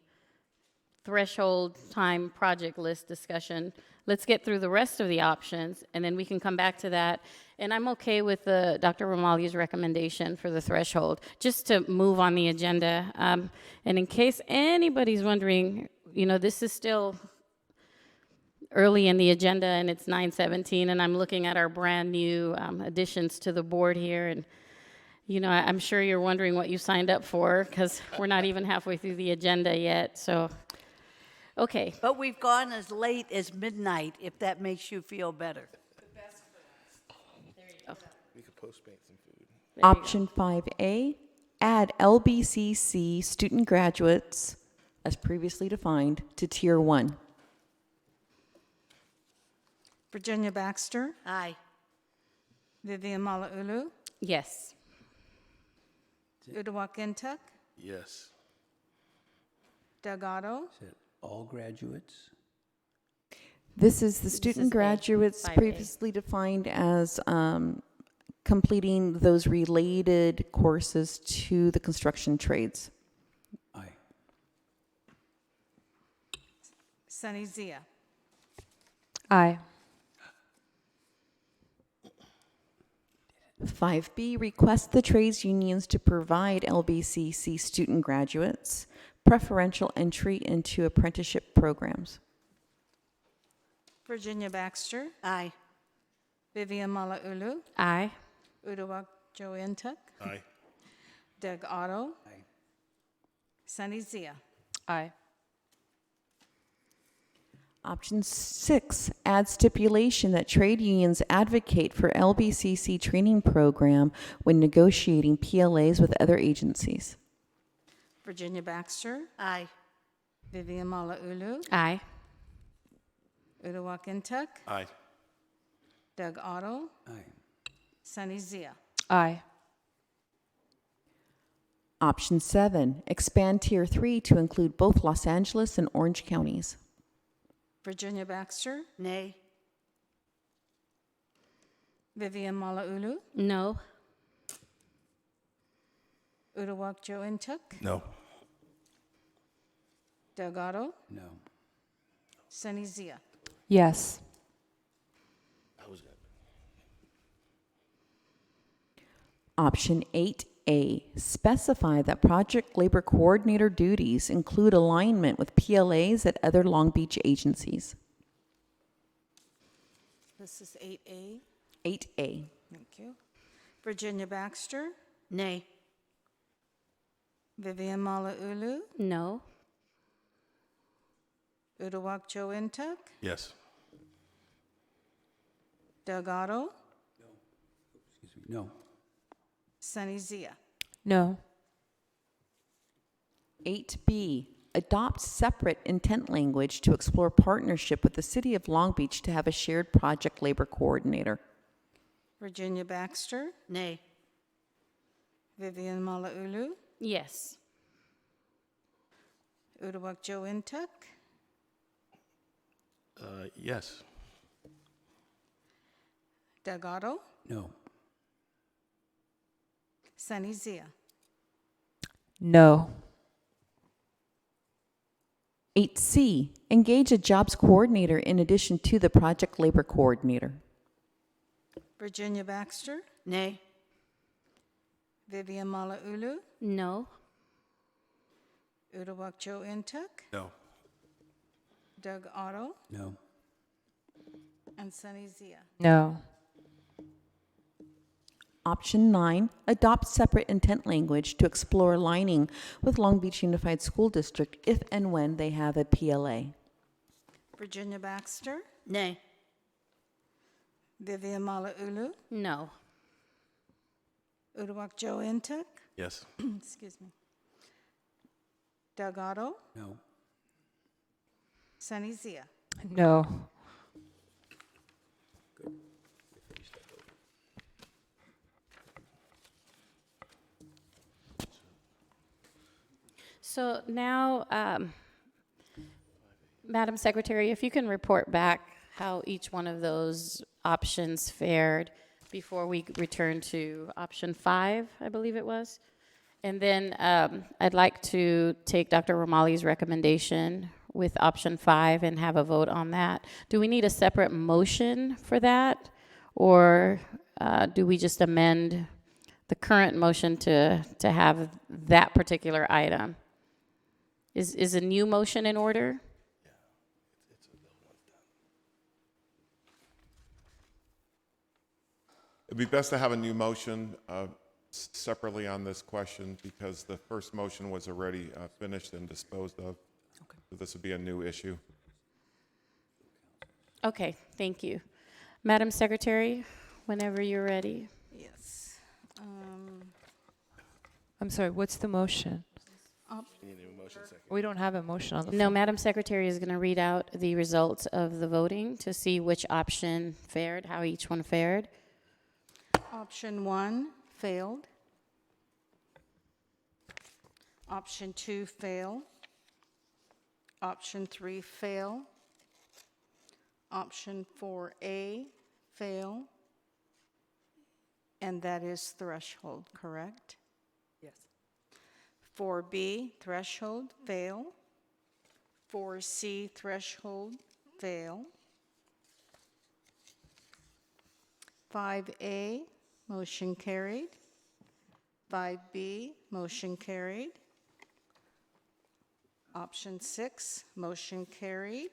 S1: threshold time project list discussion. Let's get through the rest of the options, and then we can come back to that. And I'm okay with Dr. Romali's recommendation for the threshold, just to move on the agenda. And in case anybody's wondering, this is still early in the agenda, and it's 9:17, and I'm looking at our brand-new additions to the board here, and I'm sure you're wondering what you signed up for, because we're not even halfway through the agenda yet, so, okay.
S3: But we've gone as late as midnight, if that makes you feel better.
S9: We could Postmate some food.
S12: Option 5A, add LBCC student graduates, as previously defined, to Tier 1.
S11: Virginia Baxter,
S3: Aye.
S11: Vivian Malauulu,
S1: Yes.
S11: Uduak Intuck,
S9: Yes.
S11: Delgado,
S10: Is it all graduates?
S12: This is the
S1: This
S12: student
S1: is A,
S12: graduates
S1: 5A.
S12: previously defined as completing those related courses to the construction trades.
S10: Aye.
S11: Sunny Zia.
S2: Aye.
S12: 5B, request the trades unions to provide LBCC student graduates preferential entry into apprenticeship programs.
S11: Virginia Baxter,
S3: Aye.
S11: Vivian Malauulu,
S1: Aye.
S11: Uduak Joe Intuk,
S9: Aye.
S11: Doug Otto,
S10: Aye.
S11: Sunny Zia.
S2: Aye.
S12: Option 6, add stipulation that trade unions advocate for LBCC training program when negotiating PLAs with other agencies.
S11: Virginia Baxter,
S3: Aye.
S11: Vivian Malauulu,
S1: Aye.
S11: Uduak Intuk,
S9: Aye.
S11: Doug Otto,
S10: Aye.
S11: Sunny Zia.
S2: Aye.
S12: Option 7, expand Tier 3 to include both Los Angeles and Orange counties.
S11: Virginia Baxter,
S3: Nay.
S11: Vivian Malauulu,
S1: No.
S11: Uduak Joe Intuk,
S9: No.
S11: Doug Otto,
S10: No.
S11: Sunny Zia.
S2: Yes.
S9: That was good.
S12: Option 8A, specify that project labor coordinator duties include alignment with PLAs at other Long Beach agencies.
S11: This is 8A.
S12: 8A.
S11: Thank you. Virginia Baxter,
S3: Nay.
S11: Vivian Malauulu,
S1: No.
S11: Uduak Joe Intuk,
S9: Yes.
S11: Doug Otto,
S10: Excuse me. No.
S11: Sunny Zia.
S2: No.
S12: 8B, adopt separate intent language to explore partnership with the City of Long Beach to have a shared project labor coordinator.
S11: Virginia Baxter,
S3: Nay.
S11: Vivian Malauulu,
S1: Yes.
S11: Uduak Joe Intuk,
S9: Yes.
S11: Doug Otto,
S10: No.
S11: Sunny Zia.
S2: No.
S12: 8C, engage a jobs coordinator in addition to the project labor coordinator.
S11: Virginia Baxter,
S3: Nay.
S11: Vivian Malauulu,
S1: No.
S11: Uduak Joe Intuk,
S9: No.
S11: Doug Otto,
S10: No.
S11: and Sunny Zia.
S2: No.
S12: Option 9, adopt separate intent language to explore aligning with Long Beach Unified School District if and when they have a PLA.
S11: Virginia Baxter,
S3: Nay.
S11: Vivian Malauulu,
S1: No.
S11: Uduak Joe Intuk,
S9: Yes.
S11: excuse me, Doug Otto,
S10: No.
S11: Sunny Zia.
S2: No.
S1: So now, Madam Secretary, if you can report back how each one of those options fared before we return to option 5, I believe it was. And then I'd like to take Dr. Romali's recommendation with option 5 and have a vote on that. Do we need a separate motion for that? Or do we just amend the current motion to have that particular item? Is a new motion in order?
S14: It'd be best to have a new motion separately on this question because the first motion was already finished and disposed of. So this would be a new issue.
S1: Okay, thank you. Madam Secretary, whenever you're ready.
S11: Yes.
S2: I'm sorry, what's the motion?
S9: You need a motion second.
S2: We don't have a motion on the
S1: No,
S2: floor.
S1: Madam Secretary is going to read out the results of the voting to see which option fared, how each one fared.
S11: Option 1 failed. Option 2 failed. Option 3, fail. Option 4A, fail. And that is threshold, correct?
S4: Yes.
S11: 4B, threshold, fail. 4C, threshold, fail. 5A, motion carried. 5B, motion carried. Option 6, motion carried.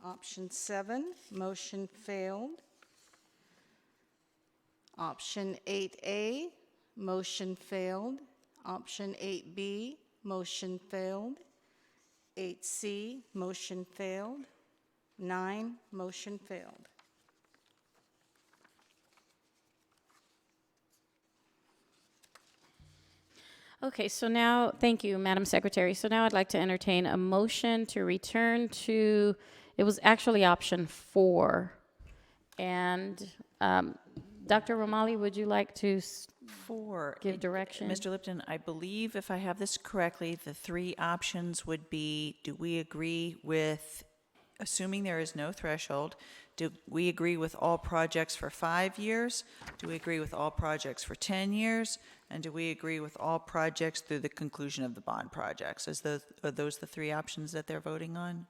S11: Option 7, motion failed. Option 8A, motion failed. Option 8B, motion failed. 8C, motion failed. 9, motion failed.
S1: Okay, so now, thank you, Madam Secretary. So now I'd like to entertain a motion to return to, it was actually option 4. And Dr. Romali, would you like to give direction?
S18: Mr. Lipton, I believe if I have this correctly, the 3 options would be, do we agree with, assuming there is no threshold, do we agree with all projects for 5 years? Do we agree with all projects for 10 years? And do we agree with all projects through the conclusion of the bond projects? Are those the 3 options that they're voting on?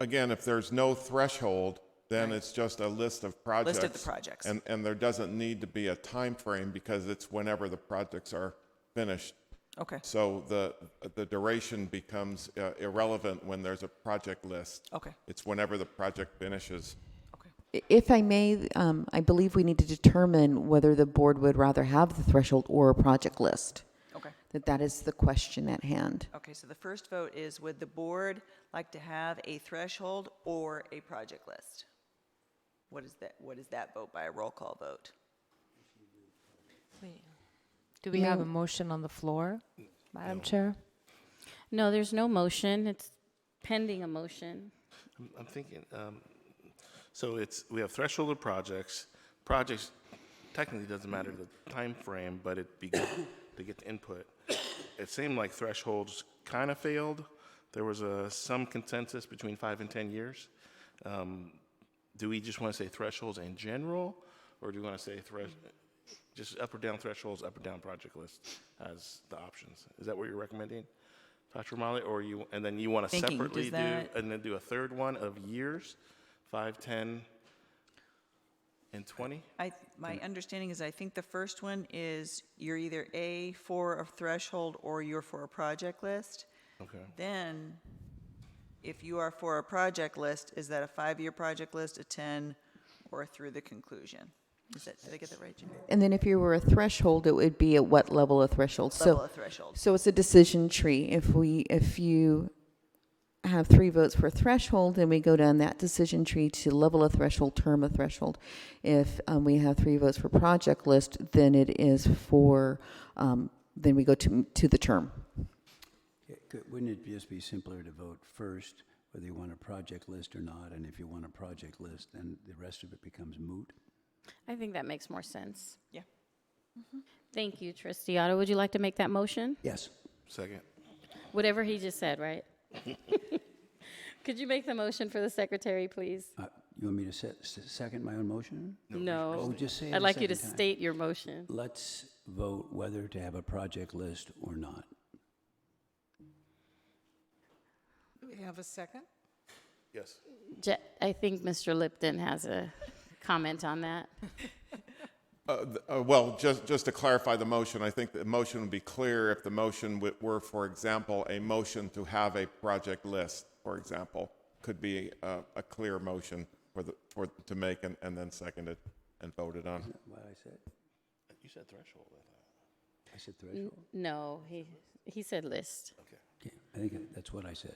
S14: Again, if there's no threshold, then it's just a list of projects.
S18: List of the projects.
S14: And there doesn't need to be a time frame because it's whenever the projects are finished.
S18: Okay.
S14: So the duration becomes irrelevant when there's a project list.
S18: Okay.
S14: It's whenever the project finishes.
S12: If I may, I believe we need to determine whether the board would rather have the threshold or a project list.
S18: Okay.
S12: That is the question at hand.
S18: Okay, so the first vote is, would the board like to have a threshold or a project list? What is that vote by a roll call vote?
S2: Do we have a motion on the floor, Madam Chair?
S1: No, there's no motion. It's pending a motion.
S9: I'm thinking, so we have threshold of projects. Projects technically doesn't matter the time frame, but it'd be good to get the input. It seemed like thresholds kind of failed. There was some consensus between 5 and 10 years. Do we just want to say thresholds in general, or do we want to say just up or down thresholds, up or down project lists as the options? Is that what you're recommending, Dr. Romali, or and then you want to separately do a third one of years, 5, 10, and 20?
S18: My understanding is I think the first one is you're either A, for a threshold, or you're for a project list.
S9: Okay.
S18: Then, if you are for a project list, is that a 5-year project list, a 10, or through the conclusion? Did I get that right, Jimmy?
S12: And then if you were a threshold, it would be at what level of threshold?
S18: Level of threshold.
S12: So it's a decision tree. If you have 3 votes for threshold, then we go down that decision tree to level of threshold, term of threshold. If we have 3 votes for project list, then it is for, then we go to the term.
S10: Wouldn't it just be simpler to vote first, whether you want a project list or not, and if you want a project list, then the rest of it becomes moot?
S1: I think that makes more sense.
S18: Yeah.
S1: Thank you, Trustee Otto. Would you like to make that motion?
S10: Yes.
S9: Second.
S1: Whatever he just said, right? Could you make the motion for the secretary, please?
S10: You want me to second my own motion?
S1: No.
S10: Oh, just say it
S1: I'd
S10: a
S1: like you to
S10: second time.
S1: state your motion.
S10: Let's vote whether to have a project list or not.
S11: Do we have a second?
S9: Yes.
S1: I think Mr. Lipton has a comment on that.
S14: Well, just to clarify the motion, I think the motion would be clear if the motion were, for example, a motion to have a project list, for example, could be a clear motion to make and then seconded and voted on.
S10: Isn't that what I said?
S9: You said threshold, I thought.
S10: I said threshold?
S1: No, he said list.
S9: Okay.
S10: Yeah, I think that's what I said.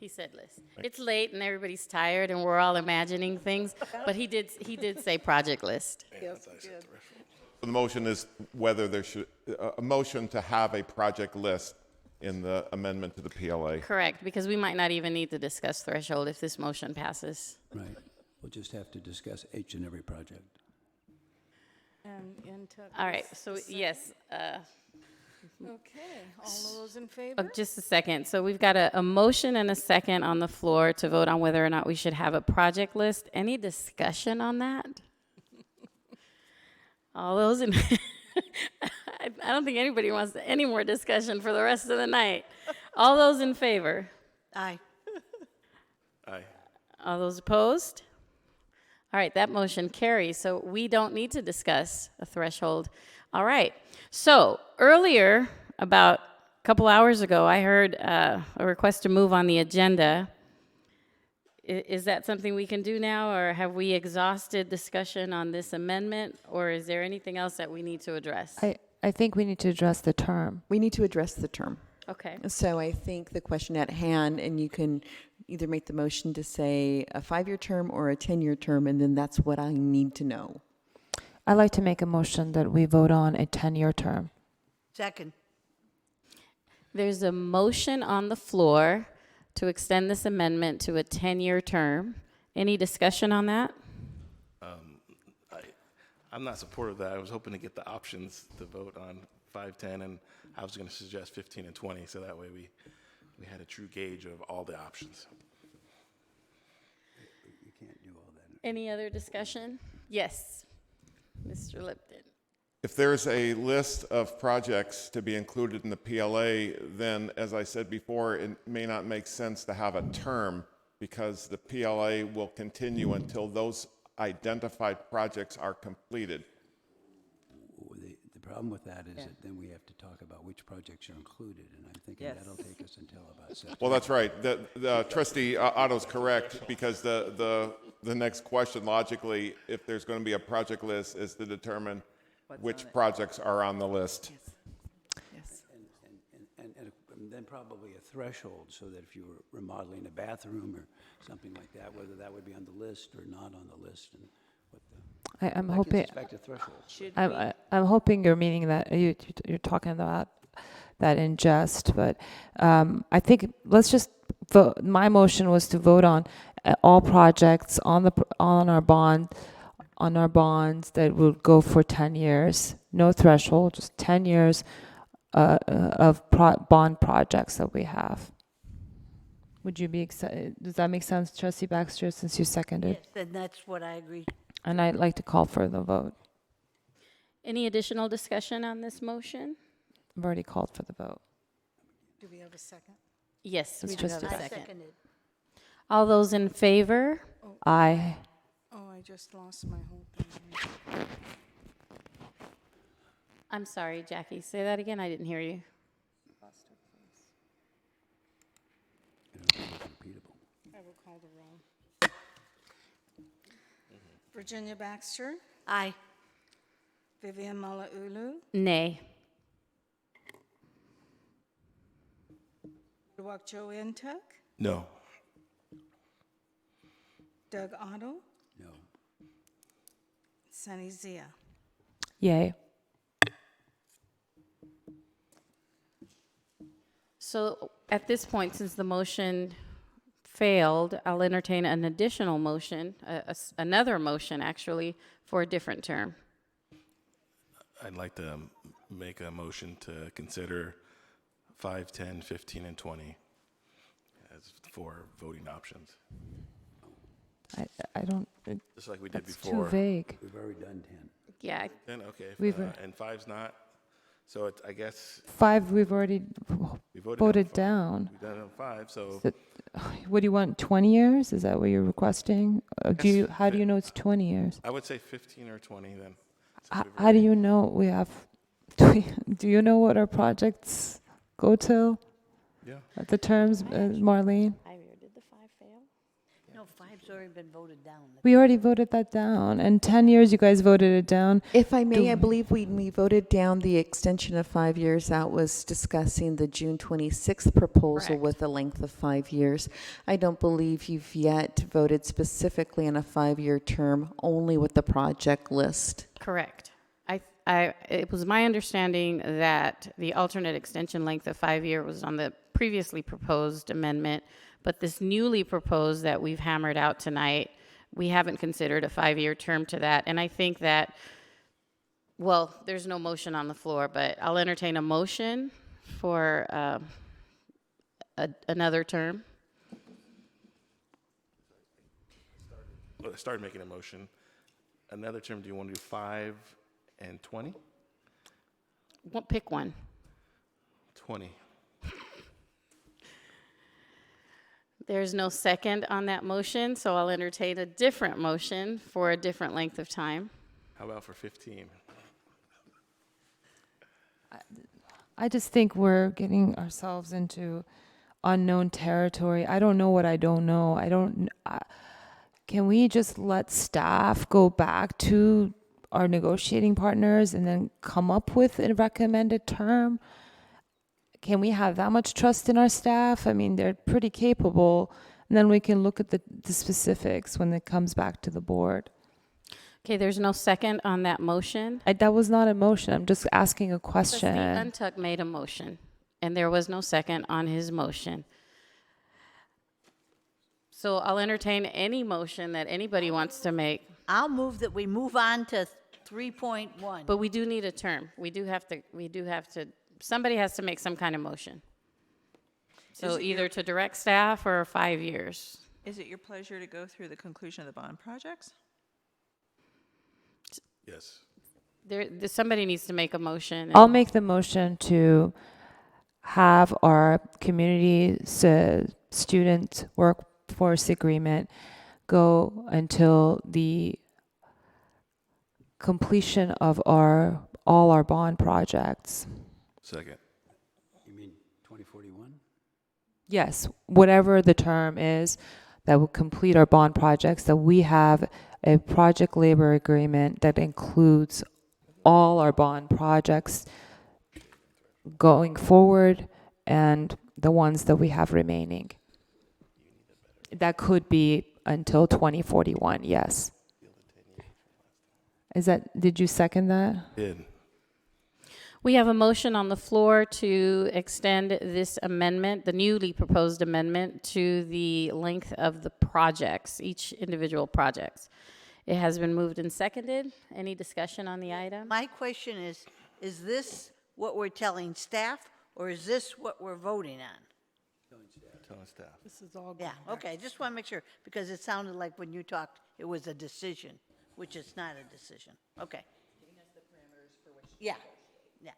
S1: He said list. It's late and everybody's tired and we're all imagining things, but he did say project list.
S11: Yes, good.
S14: The motion is whether there should, a motion to have a project list in the amendment to the PLA.
S1: Correct, because we might not even need to discuss threshold if this motion passes.
S10: Right. We'll just have to discuss each and every project.
S1: All right, so yes,
S11: Okay, all those in favor?
S1: Oh, just a second. So we've got a motion and a second on the floor to vote on whether or not we should have a project list. Any discussion on that? All those in, I don't think anybody wants any more discussion for the rest of the night. All those in favor?
S3: Aye.
S9: Aye.
S1: All those opposed? All right, that motion carries, so we don't need to discuss a threshold. All right, so earlier, about a couple hours ago, I heard a request to move on the agenda. Is that something we can do now, or have we exhausted discussion on this amendment, or is there anything else that we need to address?
S2: I think we need to address the term.
S12: We need to address the term.
S1: Okay.
S12: So I think the question at hand, and you can either make the motion to say a 5-year term or a 10-year term, and then that's what I need to know.
S2: I'd like to make a motion that we vote on a 10-year term.
S3: Second.
S1: There's a motion on the floor to extend this amendment to a 10-year term. Any discussion on that?
S9: I'm not supportive of that. I was hoping to get the options to vote on 5, 10, and I was going to suggest 15 and 20, so that way we had a true gauge of all the options.
S10: You can't do all that.
S1: Any other discussion? Yes, Mr. Lipton.
S14: If there's a list of projects to be included in the PLA, then, as I said before, it may not make sense to have a term because the PLA will continue until those identified projects are completed.
S10: The problem with that is that then we have to talk about which projects are included, and I'm thinking that'll take us until about September.
S14: Well, that's right. The Trustee Otto's correct because the next question, logically, if there's going to be a project list, is to determine which projects are on the list.
S12: Yes.
S10: And then probably a threshold so that if you were remodeling a bathroom or something like that, whether that would be on the list or not on the list, and what the.
S2: I'm
S10: I can
S2: hoping.
S10: suspect a threshold.
S2: I'm hoping you're meaning that you're talking about that in jest, but I think let's just vote. My motion was to vote on all projects on our bonds that would go for 10 years, no threshold, just 10 years of bond projects that we have. Would you be excited? Does that make sense, Trustee Baxter, since you seconded?
S3: Yes, and that's what I agree.
S2: And I'd like to call for the vote.
S1: Any additional discussion on this motion?
S2: I've already called for the vote.
S11: Do we have a second?
S1: Yes, we do have a
S3: I
S1: second.
S3: seconded.
S1: All those in favor?
S2: Aye.
S11: Oh, I just lost my whole thing.
S1: I'm sorry, Jackie. Say that again. I didn't hear you.
S11: I will call the roll. Virginia Baxter,
S3: Aye.
S11: Vivian Malauulu,
S1: Nay.
S11: Joe Ntuk,
S9: No.
S11: Doug Otto,
S10: No.
S11: Sunny Zia.
S2: Yay.
S1: So at this point, since the motion failed, I'll entertain an additional motion, another motion actually, for a different term.
S9: I'd like to make a motion to consider 5, 10, 15, and 20 as 4 voting options,
S2: I don't.
S9: just like we did
S2: That's
S9: before.
S2: too vague.
S10: We've already done 10.
S1: Yeah,
S9: 10, okay,
S2: We've-
S9: and 5's not. So I guess
S2: 5, we've already
S9: we voted,
S2: voted
S9: down.
S2: down.
S9: We've done it on 5, so
S2: So, what do you want, 20 years? Is that what you're requesting? How do you know it's 20 years?
S9: I would say 15 or 20 then.
S2: How do you know we have, do you know what our projects go till?
S9: Yeah.
S2: The terms, Marlene?
S1: 5 year, did the 5 fail?
S3: No, 5's already been voted down.
S2: We already voted that down, and 10 years you guys voted it down.
S12: If I may, I believe we voted down the extension of 5 years. That was discussing the June 26th proposal
S1: Correct.
S12: with a length of 5 years. I don't believe you've yet voted specifically on a 5-year term, only with the project list.
S1: Correct. It was my understanding that the alternate extension length of 5 year was on the previously proposed amendment, but this newly proposed that we've hammered out tonight, we haven't considered a 5-year term to that. And I think that well, there's no motion on the floor, but I'll entertain a motion for another term.
S9: Well, I started making a motion. Another term, do you want to do 5 and 20?
S1: Well, pick one.
S9: 20.
S1: There's no second on that motion, so I'll entertain a different motion for a different length of time.
S9: How about for 15?
S2: I just think we're getting ourselves into unknown territory. I don't know what I don't know. Can we just let staff go back to our negotiating partners and then come up with a recommended term? Can we have that much trust in our staff? I mean, they're pretty capable. And then we can look at the specifics when it comes back to the board.
S1: Okay, there's no second on that motion.
S2: That was not a motion. I'm just asking a question.
S1: Trustee Untuck made a motion, and there was no second on his motion. So I'll entertain any motion that anybody wants to make.
S3: I'll move that we move on to 3.1.
S1: But we do need a term. We do have to, somebody has to make some kind of motion. So
S18: Is it
S1: either
S18: your-
S1: to direct staff or 5 years.
S18: Is it your pleasure to go through the conclusion of the bond projects?
S9: Yes.
S1: Somebody needs to make a motion.
S2: I'll make the motion to have our community student workforce agreement go until the completion of all our bond projects.
S9: Second.
S10: You mean 2041?
S2: Yes, whatever the term is that will complete our bond projects, that we have a project labor agreement that includes all our bond projects going forward and the ones that we have remaining. That could be until 2041, yes. Did you second that?
S9: Did.
S1: We have a motion on the floor to extend this amendment, the newly proposed amendment, to the length of the projects, each individual projects. It has been moved and seconded. Any discussion on the item?
S3: My question is this what we're telling staff, or is this what we're voting on?
S9: Telling staff.
S11: This is all
S3: Yeah, okay, just want to make sure, because it sounded like when you talked, it was a decision, which is not a decision. Okay. Yeah, yeah.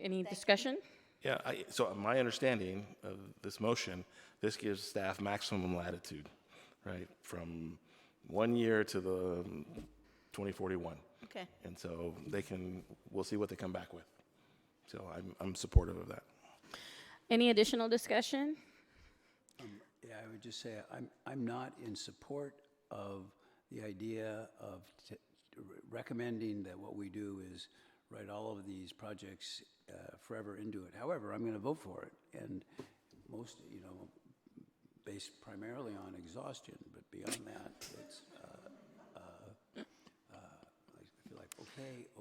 S1: Any discussion?
S9: Yeah, so my understanding of this motion, this gives staff maximum latitude, right? From 1 year to the 2041.
S3: Okay.
S9: And so we'll see what they come back with. So I'm supportive of that.
S1: Any additional discussion?
S10: Yeah, I would just say I'm not in support of the idea of recommending that what we do is write all of these projects forever into it. However, I'm going to vote for it, and most, based primarily on exhaustion. But beyond that, it's I feel like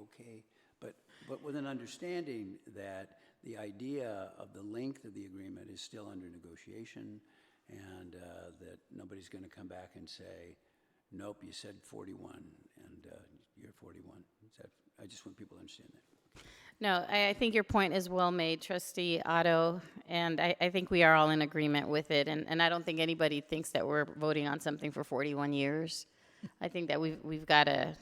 S10: okay, but with an understanding that the idea of the length of the agreement is still under negotiation, and that nobody's going to come back and say, nope, you said 41, and you're 41. I just want people to understand that.
S1: No, I think your point is well made, Trustee Otto, and I think we are all in agreement with it, and I don't think anybody thinks that we're voting on something for 41 years. I think that we've got a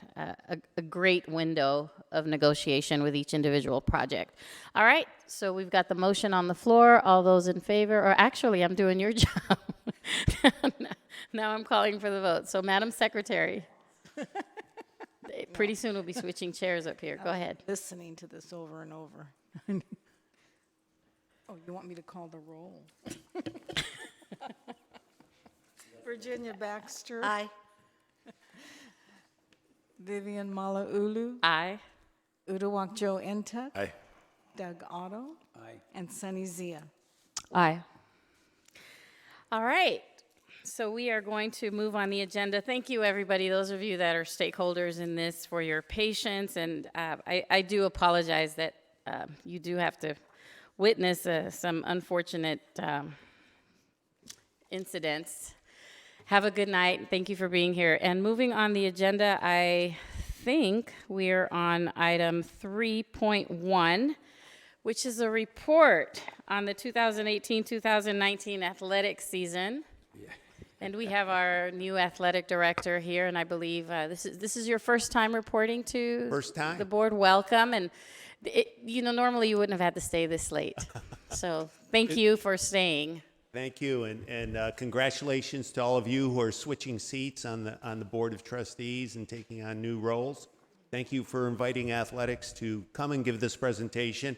S1: great window of negotiation with each individual project. All right, so we've got the motion on the floor. All those in favor, or actually, I'm doing your job. Now I'm calling for the vote. So, Madam Secretary, pretty soon we'll be switching chairs up here. Go ahead.
S11: Listening to this over and over. Oh, you want me to call the roll? Virginia Baxter.
S3: Aye.
S11: Vivian Malauulu.
S1: Aye.
S11: Uduak Joe Entuck.
S9: Aye.
S11: Doug Otto.
S10: Aye.
S11: And Sunny Zia.
S2: Aye.
S1: All right. So we are going to move on the agenda. Thank you, everybody, those of you that are stakeholders in this, for your patience. And I do apologize that you do have to witness some unfortunate incidents. Have a good night. Thank you for being here. And moving on the agenda, I think we're on item 3.1, which is a report on the 2018-2019 athletic season. And we have our new athletic director here, and I believe this is your first time reporting to
S19: First time.
S1: the board. Welcome, and normally you wouldn't have had to stay this late, so thank you for staying.
S19: Thank you, and congratulations to all of you who are switching seats on the Board of Trustees and taking on new roles. Thank you for inviting athletics to come and give this presentation.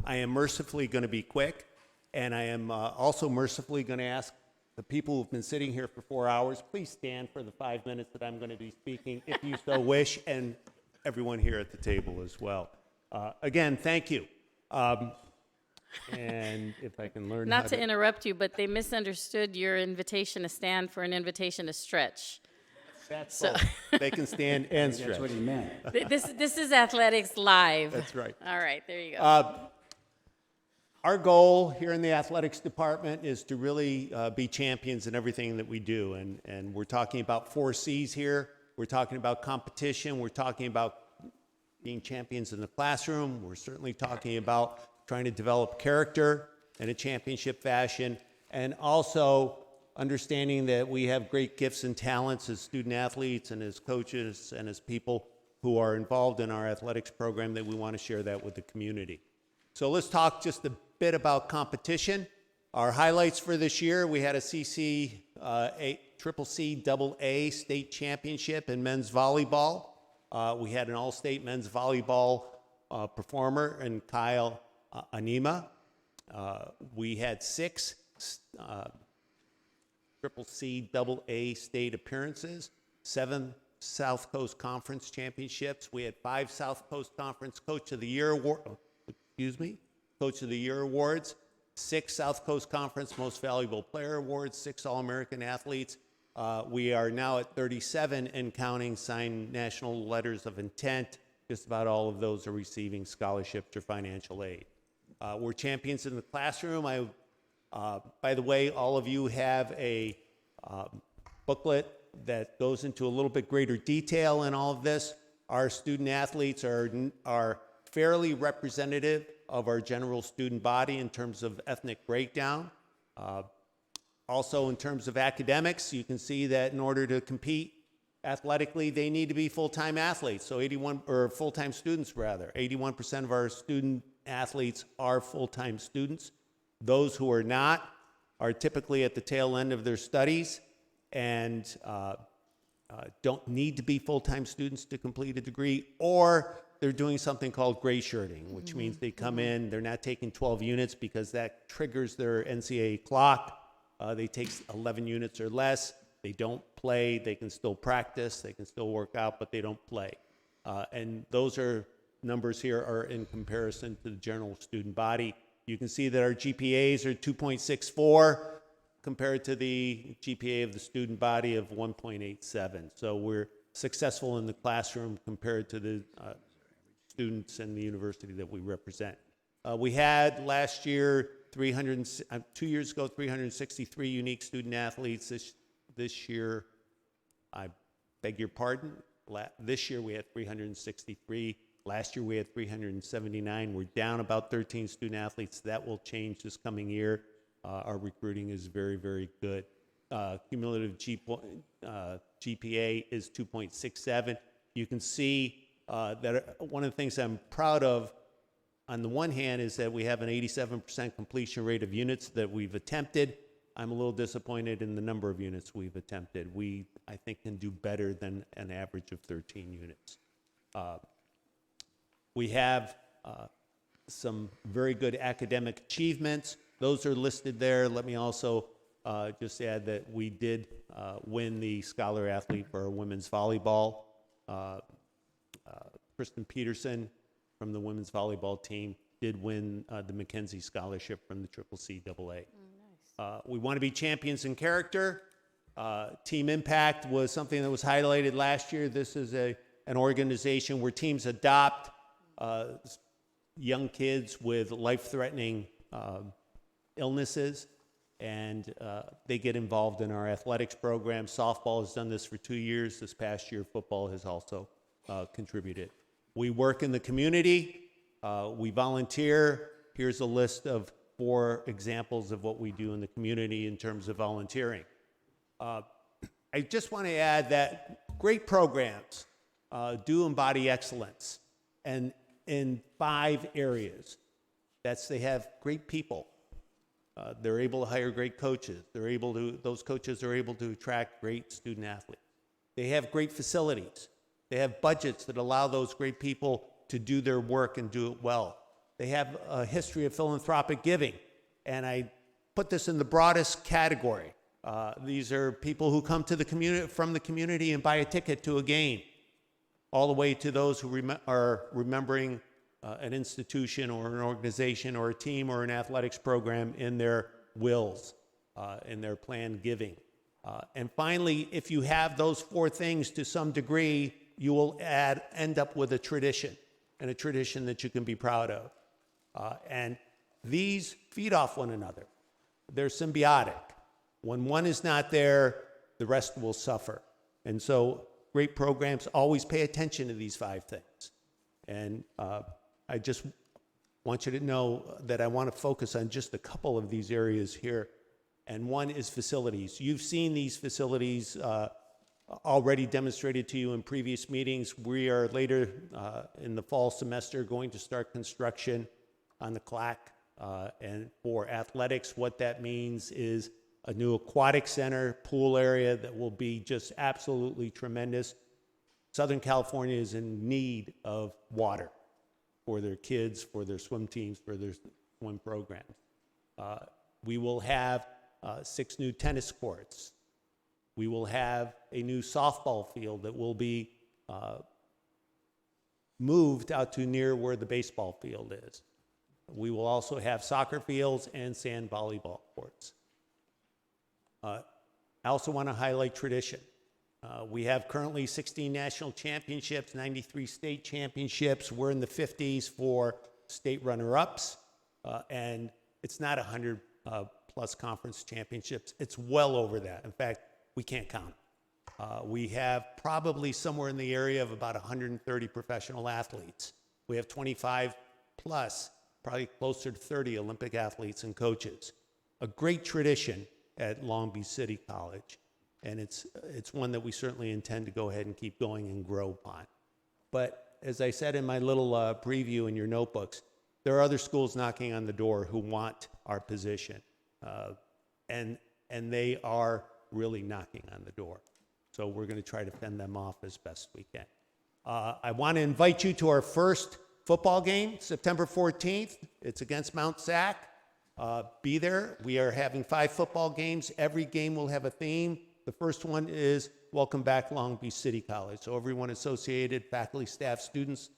S19: I am mercifully going to be quick, and I am also mercifully going to ask the people who've been sitting here for 4 hours, please stand for the 5 minutes that I'm going to be speaking, if you so wish, and everyone here at the table as well. Again, thank you. And if I can learn
S1: Not to interrupt you, but they misunderstood your invitation to stand for an invitation to stretch.
S19: That's so they can stand and stretch.
S10: That's what he meant.
S1: This is athletics live.
S19: That's right.
S1: All right, there you go.
S19: Our goal here in the athletics department is to really be champions in everything that we do. And we're talking about 4 C's here. We're talking about competition. We're talking about being champions in the classroom. We're certainly talking about trying to develop character in a championship fashion. And also understanding that we have great gifts and talents as student athletes and as coaches and as people who are involved in our athletics program, that we want to share that with the community. So let's talk just a bit about competition. Our highlights for this year: we had a Triple C Double A state championship in men's volleyball. We had an all-state men's volleyball performer in Kyle Anima. We had 6 Triple C Double A state appearances, 7 South Coast Conference championships. We had 5 South Coast Conference Coach of the Year awards, 6 South Coast Conference Most Valuable Player awards, 6 All-American athletes. We are now at 37 and counting signed national letters of intent. Just about all of those are receiving scholarships or financial aid. We're champions in the classroom. By the way, all of you have a booklet that goes into a little bit greater detail in all of this. Our student athletes are fairly representative of our general student body in terms of ethnic breakdown. Also, in terms of academics, you can see that in order to compete athletically, they need to be full-time athletes. So full-time students rather. 81% of our student athletes are full-time students. Those who are not are typically at the tail end of their studies and don't need to be full-time students to complete a degree, or they're doing something called gray shirting, which means they come in, they're not taking 12 units because that triggers their NCAA clock. They take 11 units or less. They don't play. They can still practice. They can still work out, but they don't play. And those numbers here are in comparison to the general student body. You can see that our GPAs are 2.64 compared to the GPA of the student body of 1.87. So we're successful in the classroom compared to the students in the university that we represent. We had last year 2 years ago, 363 unique student athletes. This year, I beg your pardon, this year we had 363. Last year we had 379. We're down about 13 student athletes. That will change this coming year. Our recruiting is very, very good. Cumulative GPA is 2.67. You can see that one of the things I'm proud of, on the one hand, is that we have an 87% completion rate of units that we've attempted. I'm a little disappointed in the number of units we've attempted. We, I think, can do better than an average of 13 units. We have some very good academic achievements. Those are listed there. Let me also just add that we did win the Scholar Athlete for our women's volleyball. Kristen Peterson from the women's volleyball team did win the Mackenzie Scholarship from the Triple C AA. We want to be champions in character. Team Impact was something that was highlighted last year. This is an organization where teams adopt young kids with life-threatening illnesses, and they get involved in our athletics program. Softball has done this for 2 years. This past year, football has also contributed. We work in the community. We volunteer. Here's a list of 4 examples of what we do in the community in terms of volunteering. I just want to add that great programs do embody excellence, and in 5 areas. They have great people. They're able to hire great coaches. Those coaches are able to attract great student athletes. They have great facilities. They have budgets that allow those great people to do their work and do it well. They have a history of philanthropic giving, and I put this in the broadest category. These are people who come to the community, from the community, and buy a ticket to a game, all the way to those who are remembering an institution or an organization or a team or an athletics program in their wills, in their planned giving. And finally, if you have those 4 things to some degree, you will end up with a tradition, and a tradition that you can be proud of. And these feed off one another. They're symbiotic. When one is not there, the rest will suffer. And so great programs always pay attention to these 5 things. And I just want you to know that I want to focus on just a couple of these areas here. And one is facilities. You've seen these facilities already demonstrated to you in previous meetings. We are later in the fall semester going to start construction on the CLAC. And for athletics, what that means is a new aquatic center, pool area that will be just absolutely tremendous. Southern California is in need of water for their kids, for their swim teams, for their swim programs. We will have 6 new tennis courts. We will have a new softball field that will be moved out to near where the baseball field is. We will also have soccer fields and sand volleyball courts. I also want to highlight tradition. We have currently 16 national championships, 93 state championships. We're in the 50s for state runner-ups, and it's not 100 plus conference championships. It's well over that. In fact, we can't count. We have probably somewhere in the area of about 130 professional athletes. We have 25 plus, probably closer to 30 Olympic athletes and coaches. A great tradition at Long Beach City College, and it's one that we certainly intend to go ahead and keep going and grow upon. But as I said in my little preview in your notebooks, there are other schools knocking on the door who want our position, and they are really knocking on the door. So we're going to try to fend them off as best we can. I want to invite you to our first football game, September 14th. It's against Mount Sac. Be there. We are having 5 football games. Every game will have a theme. The first one is Welcome Back Long Beach City College. So everyone associated, faculty, staff, students,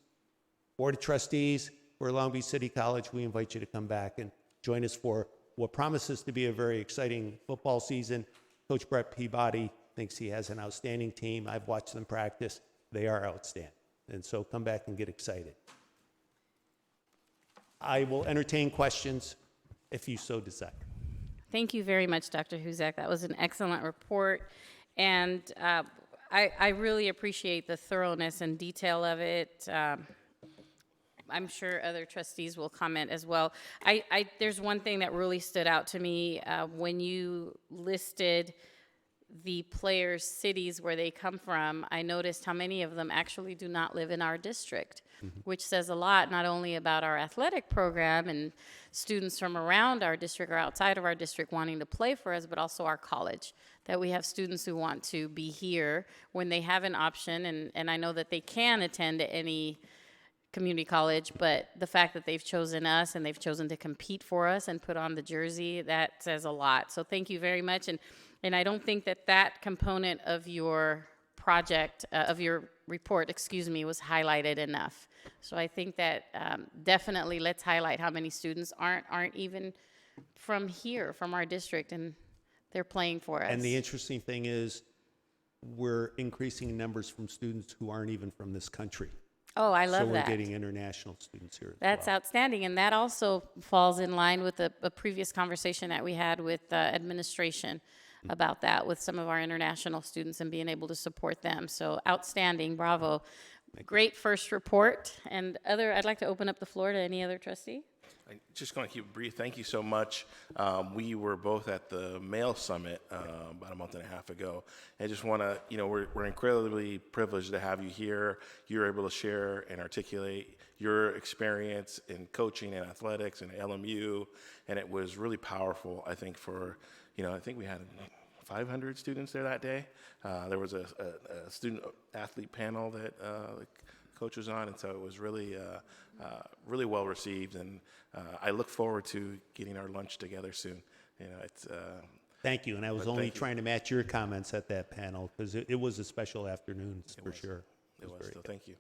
S19: board of trustees for Long Beach City College, we invite you to come back and join us for what promises to be a very exciting football season. Coach Brett Peabody thinks he has an outstanding team. I've watched them practice. They are outstanding. And so come back and get excited. I will entertain questions if you so desire.
S1: Thank you very much, Dr. Huzak. That was an excellent report. And I really appreciate the thoroughness and detail of it. I'm sure other trustees will comment as well. There's one thing that really stood out to me when you listed the players' cities where they come from. I noticed how many of them actually do not live in our district, which says a lot not only about our athletic program and students from around our district or outside of our district wanting to play for us, but also our college, that we have students who want to be here when they have an option. And I know that they can attend any community college, but the fact that they've chosen us and they've chosen to compete for us and put on the jersey, that says a lot. So thank you very much. And I don't think that component of your project, of your report, was highlighted enough. So I think that definitely let's highlight how many students aren't even from here, from our district, and they're playing for us.
S19: And the interesting thing is we're increasing numbers from students who aren't even from this country.
S1: Oh, I love that.
S19: So we're getting international students here as
S1: That's
S19: well.
S1: Outstanding, and that also falls in line with a previous conversation that we had with administration about that with some of our international students and being able to support them. So outstanding, bravo. Great first report. And I'd like to open up the floor to any other trustee.
S9: I'm just going to keep it brief. Thank you so much. We were both at the Mail Summit about a month and a half ago. I just want to, we're incredibly privileged to have you here. You're able to share and articulate your experience in coaching and athletics and LMU, and it was really powerful, I think, I think we had 500 students there that day. There was a student-athlete panel that the coach was on, and so it was really, really well received, and I look forward to getting our lunch together soon.
S19: Thank you, and I was only trying to match your comments at that panel, because it was a special afternoon for sure.
S9: It was, so thank you.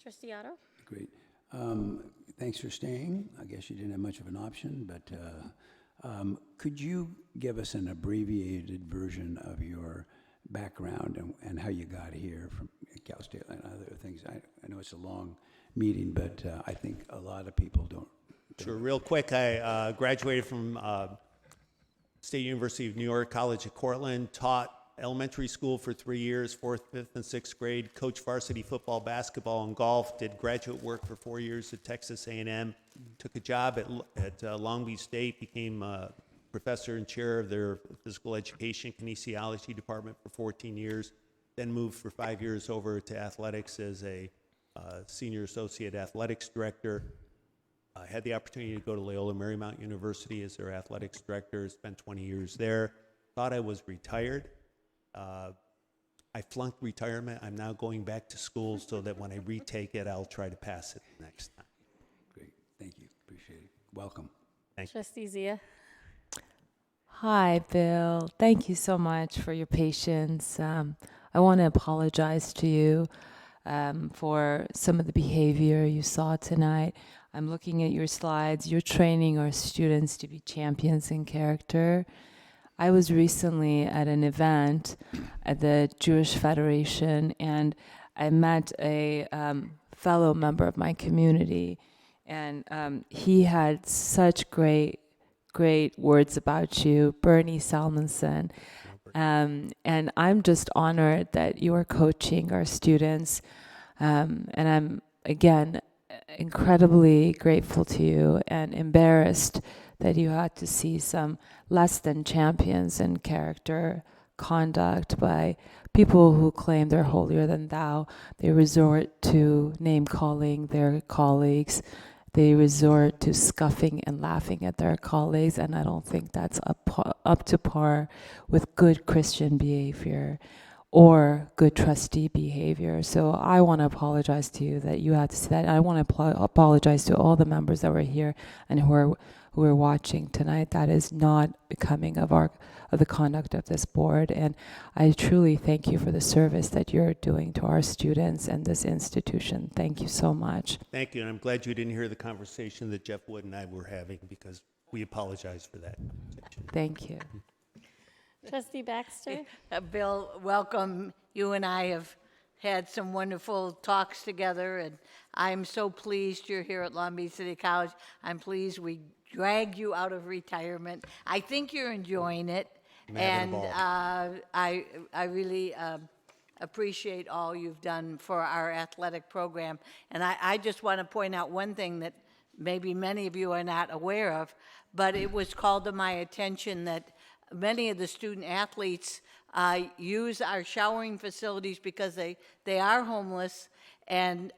S1: Trustee Otto?
S10: Great. Thanks for staying. I guess you didn't have much of an option, but could you give us an abbreviated version of your background and how you got here from Cal State and other things? I know it's a long meeting, but I think a lot of people don't.
S19: Sure, real quick, I graduated from State University of New York College at Cortland, taught elementary school for 3 years, 4th, 5th, and 6th grade, coached varsity football, basketball, and golf, did graduate work for 4 years at Texas A&M, took a job at Long Beach State, became professor and chair of their physical education kinesiology department for 14 years, then moved for 5 years over to athletics as a senior associate athletics director. I had the opportunity to go to Loyola Marymount University as their athletics director, spent 20 years there, thought I was retired. I flunked retirement. I'm now going back to school so that when I retake it, I'll try to pass it next time.
S10: Great. Thank you. Appreciate it. Welcome.
S19: Thank you.
S1: Trustee Zia?
S2: Hi, Bill. Thank you so much for your patience. I want to apologize to you for some of the behavior you saw tonight. I'm looking at your slides. You're training our students to be champions in character. I was recently at an event at the Jewish Federation, and I met a fellow member of my community, and he had such great words about you, Bernie Salmonson. And I'm just honored that you are coaching our students. And I'm, again, incredibly grateful to you and embarrassed that you had to see some less than champions in character conduct by people who claim they're holier than thou. They resort to name-calling their colleagues. They resort to scuffing and laughing at their colleagues, and I don't think that's up to par with good Christian behavior or good trustee behavior. So I want to apologize to you that you had to see that. I want to apologize to all the members that were here and who are watching tonight. That is not becoming of the conduct of this board, and I truly thank you for the service that you're doing to our students and this institution. Thank you so much.
S19: Thank you, and I'm glad you didn't hear the conversation that Jeff Wood and I were having, because we apologize for that conversation.
S2: Thank you.
S1: Trustee Baxter?
S3: Bill, welcome. You and I have had some wonderful talks together, and I'm so pleased you're here at Long Beach City College. I'm pleased we dragged you out of retirement. I think you're enjoying it, and I really appreciate all you've done for our athletic program. And I just want to point out one thing that maybe many of you are not aware of, but it was called to my attention that many of the student athletes use our showering facilities because they are homeless. And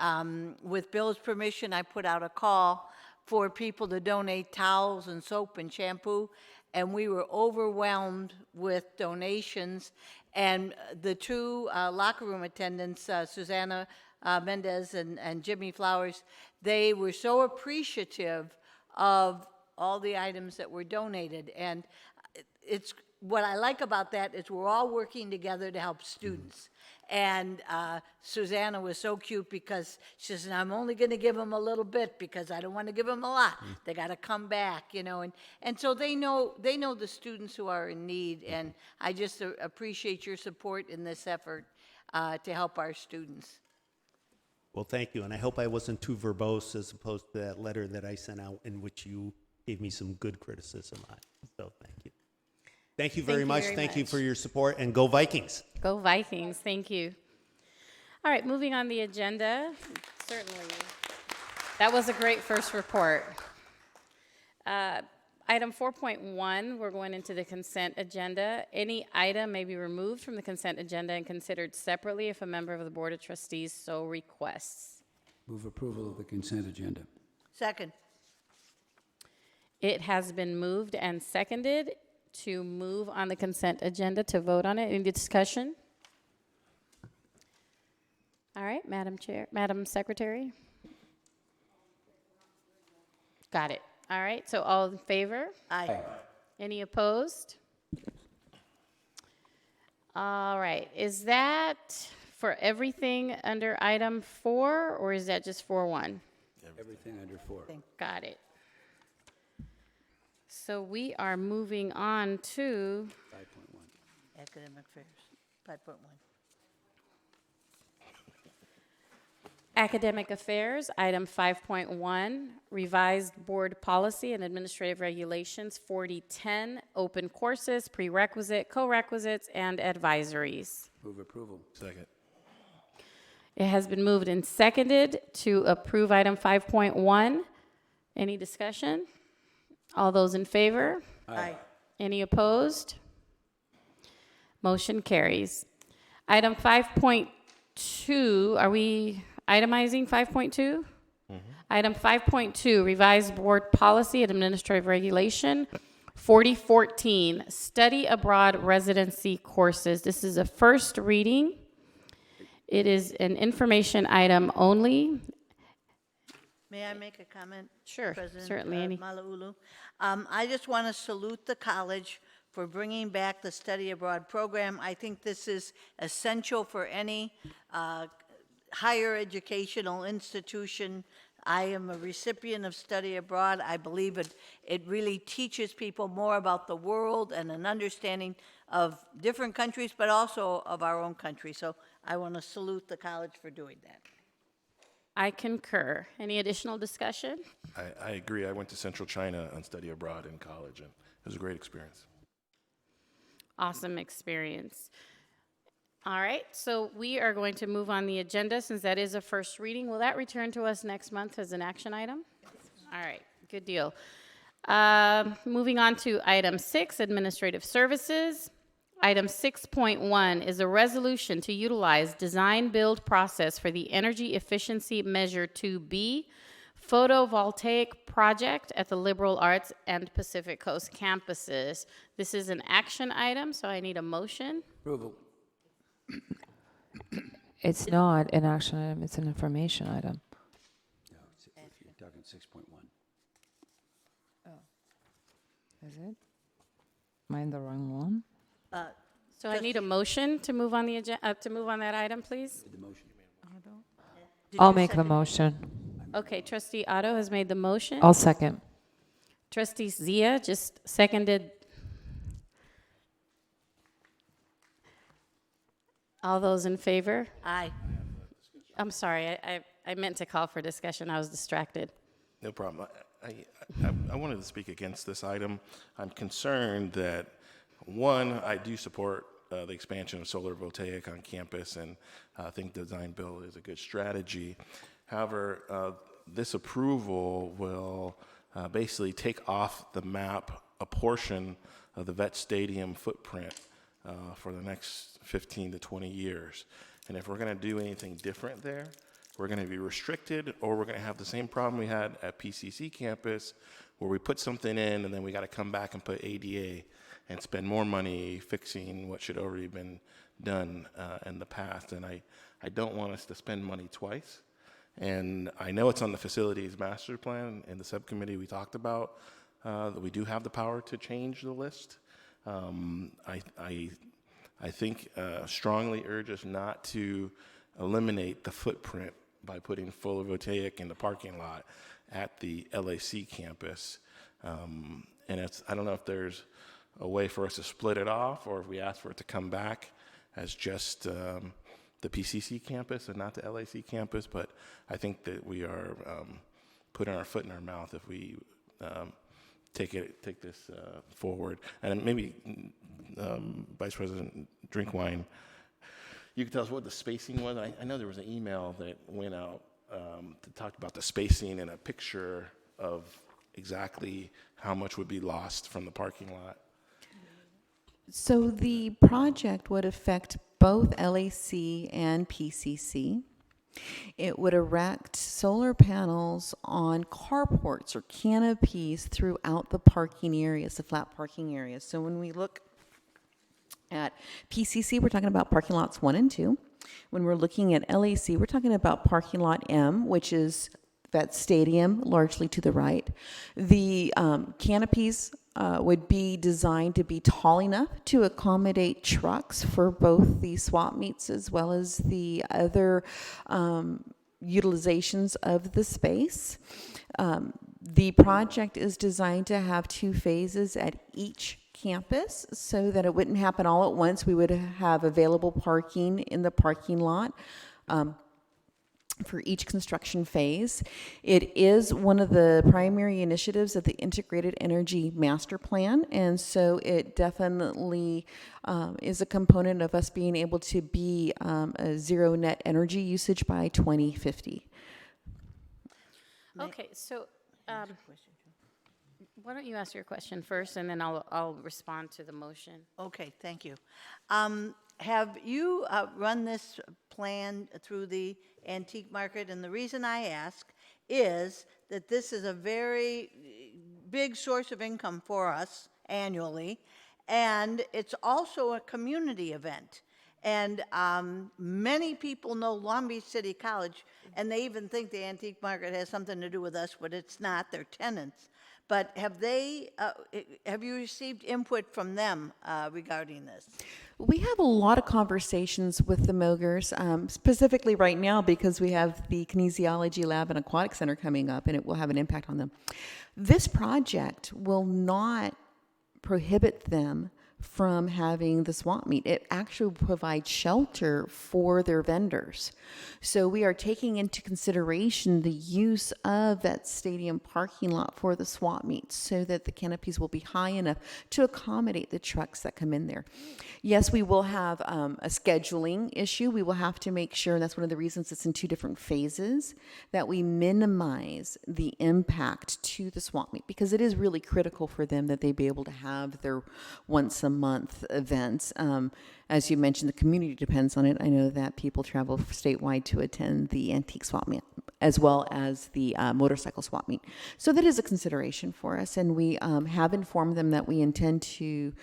S3: with Bill's permission, I put out a call for people to donate towels and soap and shampoo, and we were overwhelmed with donations. And the two locker room attendants, Susanna Mendez and Jimmy Flowers, they were so appreciative of all the items that were donated. And it's what I like about that is we're all working together to help students. And Susanna was so cute because she says, I'm only going to give them a little bit because I don't want to give them a lot. They got to come back, you know. And so they know the students who are in need. And I just appreciate your support in this effort to help our students.
S19: Well, thank you, and I hope I wasn't too verbose as opposed to that letter that I sent out in which you gave me some good criticism on. So thank you. Thank you very much. Thank you for your support, and go Vikings.
S1: Go Vikings. Thank you. All right, moving on the agenda. Certainly, that was a great first report. Item 4.1, we're going into the consent agenda. Any item may be removed from the consent agenda and considered separately if a member of the Board of Trustees so requests.
S20: Move approval of the consent agenda.
S3: Second.
S1: It has been moved and seconded to move on the consent agenda to vote on it. Any discussion? All right, Madam Secretary. Got it. All right, so all in favor?
S3: Aye.
S1: Any opposed? All right, is that for everything under item 4, or is that just 4.1?
S20: Everything under 4.
S1: Got it. So we are moving on to
S20: 5.1.
S3: Academic Affairs, 5.1.
S1: Academic Affairs, item 5.1, revised board policy and administrative regulations 4010, open courses, prerequisite, co-requisites, and advisories.
S20: Move approval.
S9: Second.
S1: It has been moved and seconded to approve item 5.1. Any discussion? All those in favor?
S3: Aye.
S1: Any opposed? Motion carries. Item 5.2, are we itemizing 5.2? Item 5.2, revised board policy and administrative regulation 4014, study abroad residency courses. This is a first reading. It is an information item only.
S3: May I make a comment?
S1: Sure,
S3: President
S1: certainly.
S3: Malauulu? I just want to salute the college for bringing back the study abroad program. I think this is essential for any higher educational institution. I am a recipient of study abroad. I believe it really teaches people more about the world and an understanding of different countries, but also of our own country. So I want to salute the college for doing that.
S1: I concur. Any additional discussion?
S9: I agree. I went to Central China on study abroad in college, and it was a great experience.
S1: Awesome experience. All right, so we are going to move on the agenda since that is a first reading. Will that return to us next month as an action item? All right, good deal. Moving on to item 6, administrative services. Item 6.1 is a resolution to utilize design-build process for the Energy Efficiency Measure 2B photovoltaic project at the Liberal Arts and Pacific Coast campuses. This is an action item, so I need a motion.
S20: Approval.
S2: It's not an action item, it's an information item.
S20: No, you're talking 6.1.
S2: Is it? Am I in the wrong one?
S1: So I need a motion to move on the agenda, to move on that item, please.
S20: The motion.
S2: I'll make the motion.
S1: Okay, Trustee Otto has made the motion.
S2: I'll second.
S1: Trustee Zia just seconded. All those in favor?
S3: Aye.
S1: I'm sorry, I meant to call for discussion. I was distracted.
S9: No problem. I wanted to speak against this item. I'm concerned that, one, I do support the expansion of solar voltaic on campus, and I think design build is a good strategy. However, this approval will basically take off the map a portion of the Vet Stadium footprint for the next 15 to 20 years. And if we're going to do anything different there, we're going to be restricted, or we're going to have the same problem we had at PCC campus, where we put something in and then we got to come back and put ADA and spend more money fixing what should already been done in the past. And I don't want us to spend money twice. And I know it's on the facilities master plan. In the subcommittee we talked about that we do have the power to change the list. I think strongly urge us not to eliminate the footprint by putting photovoltaic in the parking lot at the LAC campus. And I don't know if there's a way for us to split it off, or if we ask for it to come back as just the PCC campus and not the LAC campus, but I think that we are putting our foot in our mouth if we take this forward. And maybe Vice President Drinkwine, you could tell us what the spacing was. I know there was an email that went out that talked about the spacing and a picture of exactly how much would be lost from the parking lot.
S12: So the project would affect both LAC and PCC. It would erect solar panels on carports or canopies throughout the parking areas, the flat parking areas. So when we look at PCC, we're talking about parking lots 1 and 2. When we're looking at LAC, we're talking about parking lot M, which is that stadium largely to the right. The canopies would be designed to be tall enough to accommodate trucks for both the swap meets as well as the other utilizations of the space. The project is designed to have 2 phases at each campus so that it wouldn't happen all at once. We would have available parking in the parking lot for each construction phase. It is one of the primary initiatives of the Integrated Energy Master Plan, and so it definitely is a component of us being able to be a zero net energy usage by 2050.
S1: Okay, so why don't you ask your question first, and then I'll respond to the motion.
S3: Okay, thank you. Have you run this plan through the antique market? And the reason I ask is that this is a very big source of income for us annually, and it's also a community event. And many people know Long Beach City College, and they even think the antique market has something to do with us, but it's not. They're tenants. But have you received input from them regarding this?
S12: We have a lot of conversations with the Mogers, specifically right now because we have the Kinesiology Lab and Aquatic Center coming up, and it will have an impact on them. This project will not prohibit them from having the swap meet. It actually provides shelter for their vendors. So we are taking into consideration the use of that stadium parking lot for the swap meet so that the canopies will be high enough to accommodate the trucks that come in there. Yes, we will have a scheduling issue. We will have to make sure, and that's one of the reasons it's in 2 different phases, that we minimize the impact to the swap meet, because it is really critical for them that they be able to have their once a month events. As you mentioned, the community depends on it. I know that people travel statewide to attend the antique swap meet as well as the motorcycle swap meet. So that is a consideration for us, and we have informed them that we intend to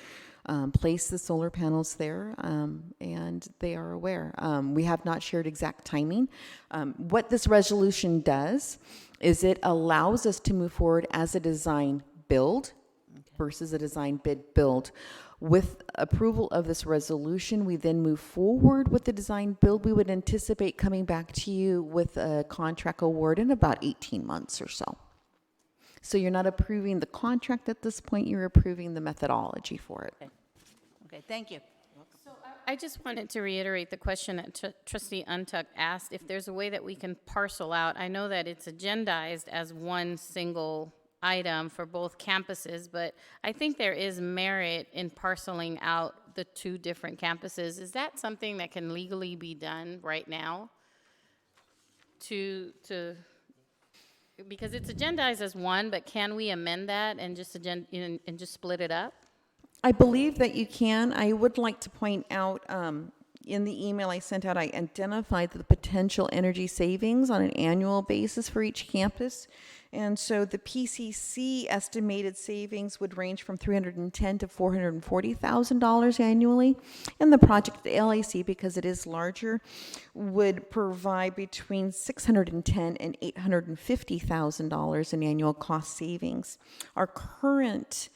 S12: place the solar panels there, and they are aware. We have not shared exact timing. What this resolution does is it allows us to move forward as a design build versus a design bid build. With approval of this resolution, we then move forward with the design build. We would anticipate coming back to you with a contract award in about 18 months or so. So you're not approving the contract at this point, you're approving the methodology for it.
S3: Okay, thank you.
S1: I just wanted to reiterate the question that Trustee Untuck asked, if there's a way that we can parcel out. I know that it's agendized as one single item for both campuses, but I think there is merit in parceling out the 2 different campuses. Is that something that can legally be done right now? Because it's agendized as one, but can we amend that and just split it up?
S12: I believe that you can. I would like to point out, in the email I sent out, I identified the potential energy savings on an annual basis for each campus. And so the PCC estimated savings would range from $310,000 to $440,000 annually. And the project at LAC, because it is larger, would provide between $610,000 and $850,000 in annual cost savings. Our current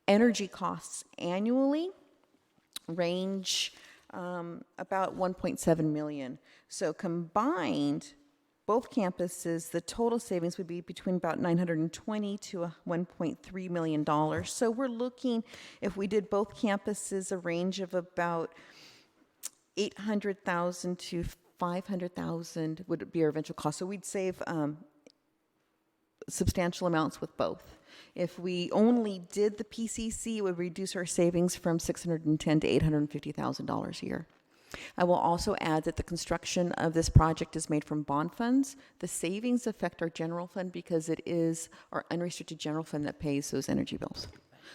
S12: energy costs annually range about $1.7 million. So combined, both campuses, the total savings would be between about $920,000 to $1.3 million. So we're looking, if we did both campuses, a range of about $800,000 to $500,000 would be our eventual cost. So we'd save substantial amounts with both. If we only did the PCC, it would reduce our savings from $610,000 to $850,000 a year. I will also add that the construction of this project is made from bond funds. The savings affect our general fund because it is our unrestricted general fund that pays those energy bills.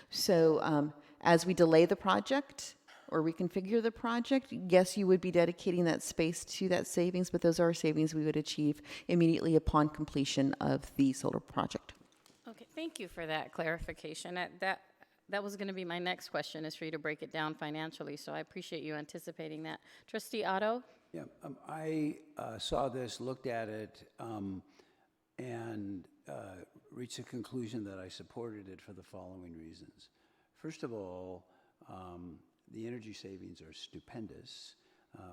S12: So as we delay the project or reconfigure the project, yes, you would be dedicating that space to that savings, but those are savings we would achieve immediately upon completion of the solar project.
S1: Okay, thank you for that clarification. That was going to be my next question, is for you to break it down financially, so I appreciate you anticipating that. Trustee Otto?
S10: Yeah, I saw this, looked at it, and reached a conclusion that I supported it for the following reasons. First of all, the energy savings are stupendous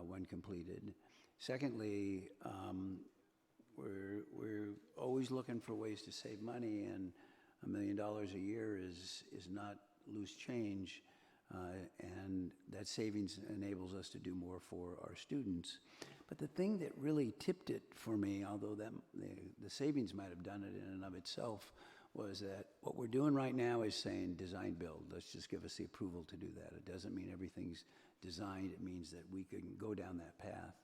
S10: when completed. Secondly, we're always looking for ways to save money, and $1 million a year is not loose change, and that savings enables us to do more for our students. But the thing that really tipped it for me, although the savings might have done it in and of itself, was that what we're doing right now is saying design build. Let's just give us the approval to do that. It doesn't mean everything's designed. It means that we can go down that path.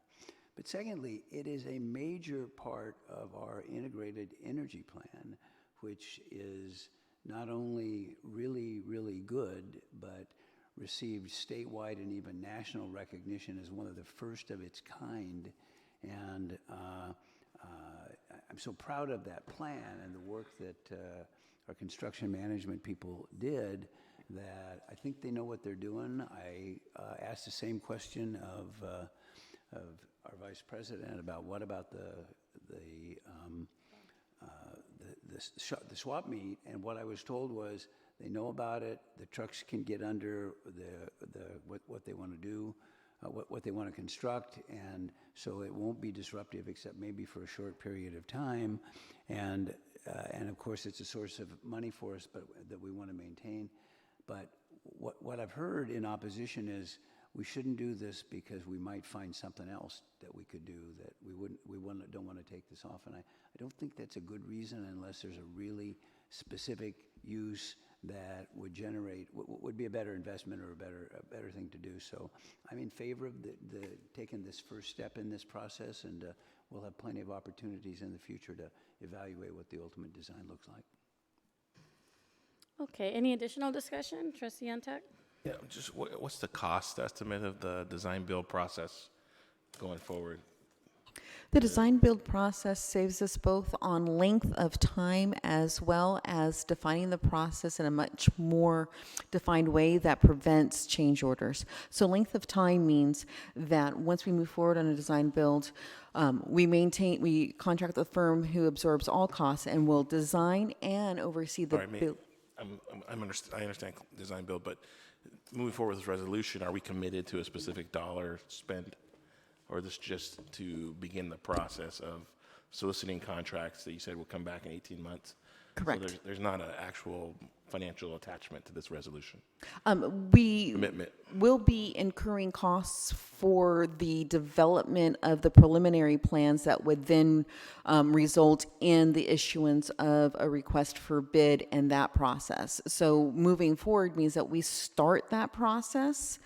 S10: But secondly, it is a major part of our integrated energy plan, which is not only really, really good, but received statewide and even national recognition as one of the first of its kind. And I'm so proud of that plan and the work that our construction management people did, that I think they know what they're doing. I asked the same question of our vice president about what about the swap meet, and what I was told was they know about it. The trucks can get under what they want to do, what they want to construct, and so it won't be disruptive except maybe for a short period of time. And of course, it's a source of money for us, but that we want to maintain. But what I've heard in opposition is we shouldn't do this because we might find something else that we could do that don't want to take this off. And I don't think that's a good reason unless there's a really specific use that would generate, would be a better investment or a better thing to do. So I'm in favor of taking this first step in this process, and we'll have plenty of opportunities in the future to evaluate what the ultimate design looks like.
S1: Okay, any additional discussion? Trustee Antec?
S9: Yeah, just what's the cost estimate of the design build process going forward?
S12: The design build process saves us both on length of time as well as defining the process in a much more defined way that prevents change orders. So length of time means that once we move forward on a design build, we contract the firm who absorbs all costs and will design and oversee the build.
S9: I understand design build, but moving forward with this resolution, are we committed to a specific dollar spent? Or is this just to begin the process of soliciting contracts that you said will come back in 18 months?
S12: Correct.
S9: So there's not an actual financial attachment to this resolution?
S12: We
S9: Commitment.
S12: will be incurring costs for the development of the preliminary plans that would then result in the issuance of a request for bid and that process. So moving forward means that we start that process.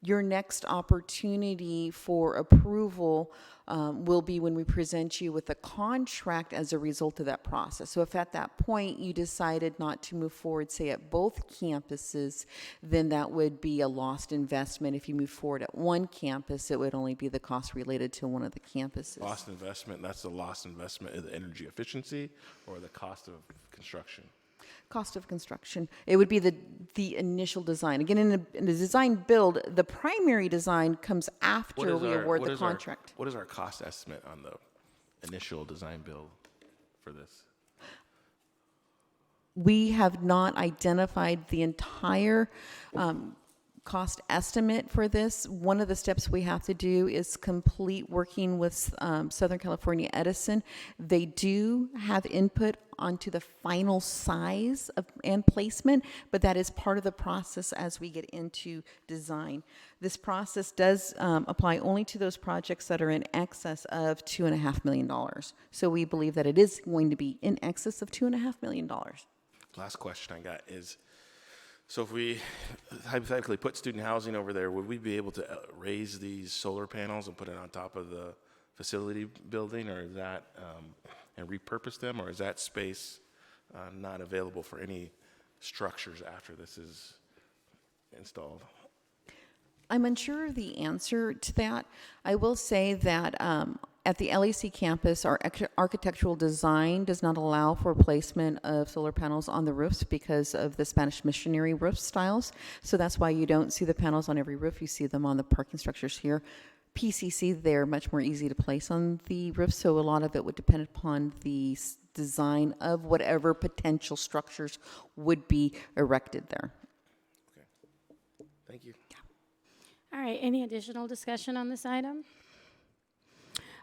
S12: Your next opportunity for approval will be when we present you with a contract as a result of that process. So if at that point you decided not to move forward, say at both campuses, then that would be a lost investment. If you move forward at one campus, it would only be the cost related to one of the campuses.
S9: Lost investment, that's the lost investment in the energy efficiency or the cost of construction?
S12: Cost of construction. It would be the initial design. Again, in the design build, the primary design comes after we award the contract.
S9: What is our cost estimate on the initial design build for this?
S12: We have not identified the entire cost estimate for this, one of the steps we have to do is complete working with Southern California Edison. They do have input onto the final size and placement, but that is part of the process as we get into design. This process does apply only to those projects that are in excess of $2.5 million. So we believe that it is going to be in excess of $2.5 million.
S9: Last question I got is, so if we hypothetically put student housing over there, would we be able to raise these solar panels and put it on top of the facility building, or is that, and repurpose them, or is that space not available for any structures after this is installed?
S12: I'm unsure of the answer to that. I will say that at the LAC campus, our architectural design does not allow for placement of solar panels on the roofs because of the Spanish missionary roof styles. So that's why you don't see the panels on every roof. You see them on the parking structures here. PCC, they're much more easy to place on the roof, so a lot of it would depend upon the design of whatever potential structures would be erected there.
S9: Thank you.
S1: All right, any additional discussion on this item?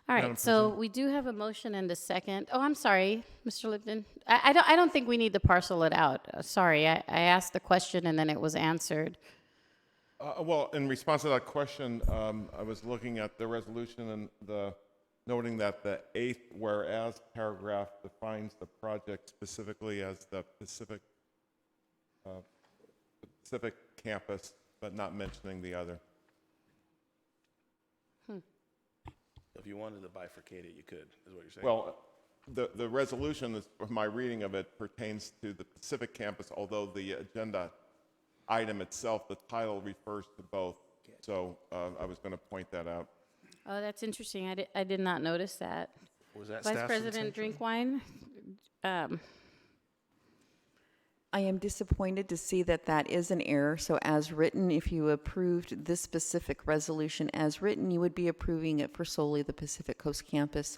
S1: All
S9: Madam
S1: right, so we do have a motion and a second. Oh, I'm sorry, Mr. Lipton. I don't think we need to parcel it out. Sorry, I asked the question and then it was answered.
S14: Well, in response to that question, I was looking at the resolution and noting that the 8th whereas paragraph defines the project specifically as the Pacific campus, but not mentioning the other.
S9: If you wanted to bifurcate it, you could, is what you're saying.
S14: Well, the resolution, from my reading of it, pertains to the Pacific campus, although the agenda item itself, the title refers to both. So I was going to point that out.
S1: Oh, that's interesting. I did not notice that.
S9: Was that
S1: Vice
S9: staff's
S1: President
S9: intention?
S1: Drinkwine?
S12: I am disappointed to see that that is an error. So as written, if you approved this specific resolution as written, you would be approving it for solely the Pacific Coast campus.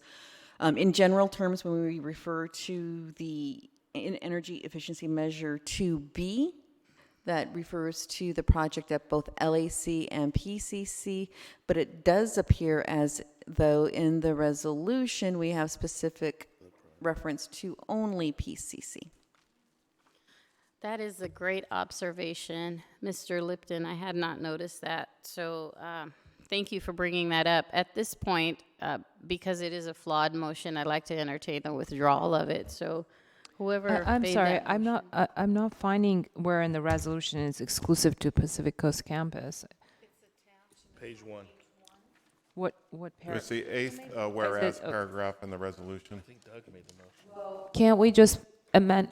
S12: In general terms, when we refer to the energy efficiency measure 2B, that refers to the project at both LAC and PCC, but it does appear as though in the resolution we have specific reference to only PCC.
S1: That is a great observation, Mr. Lipton. I had not noticed that. So thank you for bringing that up. At this point, because it is a flawed motion, I'd like to entertain the withdrawal of it. So whoever
S2: I'm
S1: made
S2: sorry,
S1: that motion-
S2: I'm not finding where in the resolution it's exclusive to Pacific Coast campus.
S9: Page 1.
S2: What
S14: It's the 8th
S2: Is
S14: whereas
S2: it-
S14: paragraph in the resolution.
S9: I think Doug made the motion.
S2: Can't we just amend?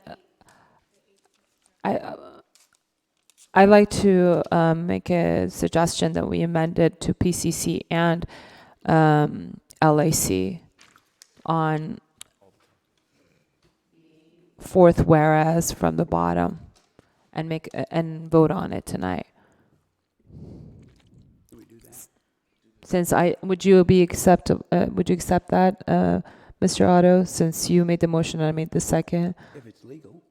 S2: I'd like to make a suggestion that we amend it to PCC and LAC on fourth whereas from the bottom, and and vote on it tonight. Since would you accept that, Mr. Otto, since you made the motion and I made the second?
S20: If it's legal.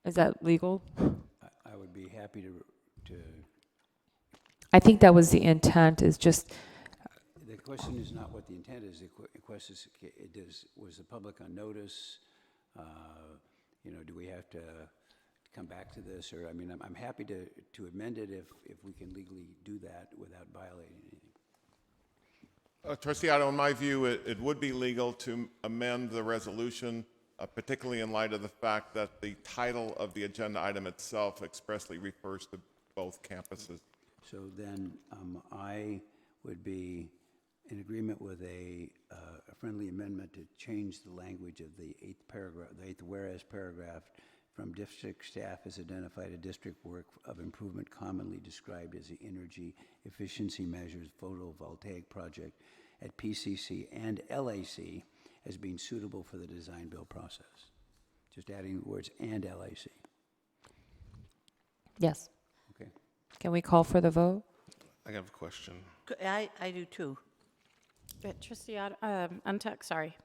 S2: Is that legal?
S20: I would be happy to
S2: I think that was the intent, is just,
S20: the question is not what the intent is. The question is, was the public on notice? Do we have to come back to this? Or, I mean, I'm happy to amend it if we can legally do that without violating anything.
S14: Trustee Otto, in my view, it would be legal to amend the resolution, particularly in light of the fact that the title of the agenda item itself expressly refers to both campuses.
S20: So then I would be in agreement with a friendly amendment to change the language of the 8th paragraph, the 8th whereas paragraph, from district staff has identified a district work of improvement commonly described as the energy efficiency measures photovoltaic project at PCC and LAC as being suitable for the design build process. Just adding the words and LAC.
S2: yes.
S20: Okay.
S2: Can we call for the vote?
S9: I have a question.
S3: I do too.
S1: Trustee Untuck, sorry.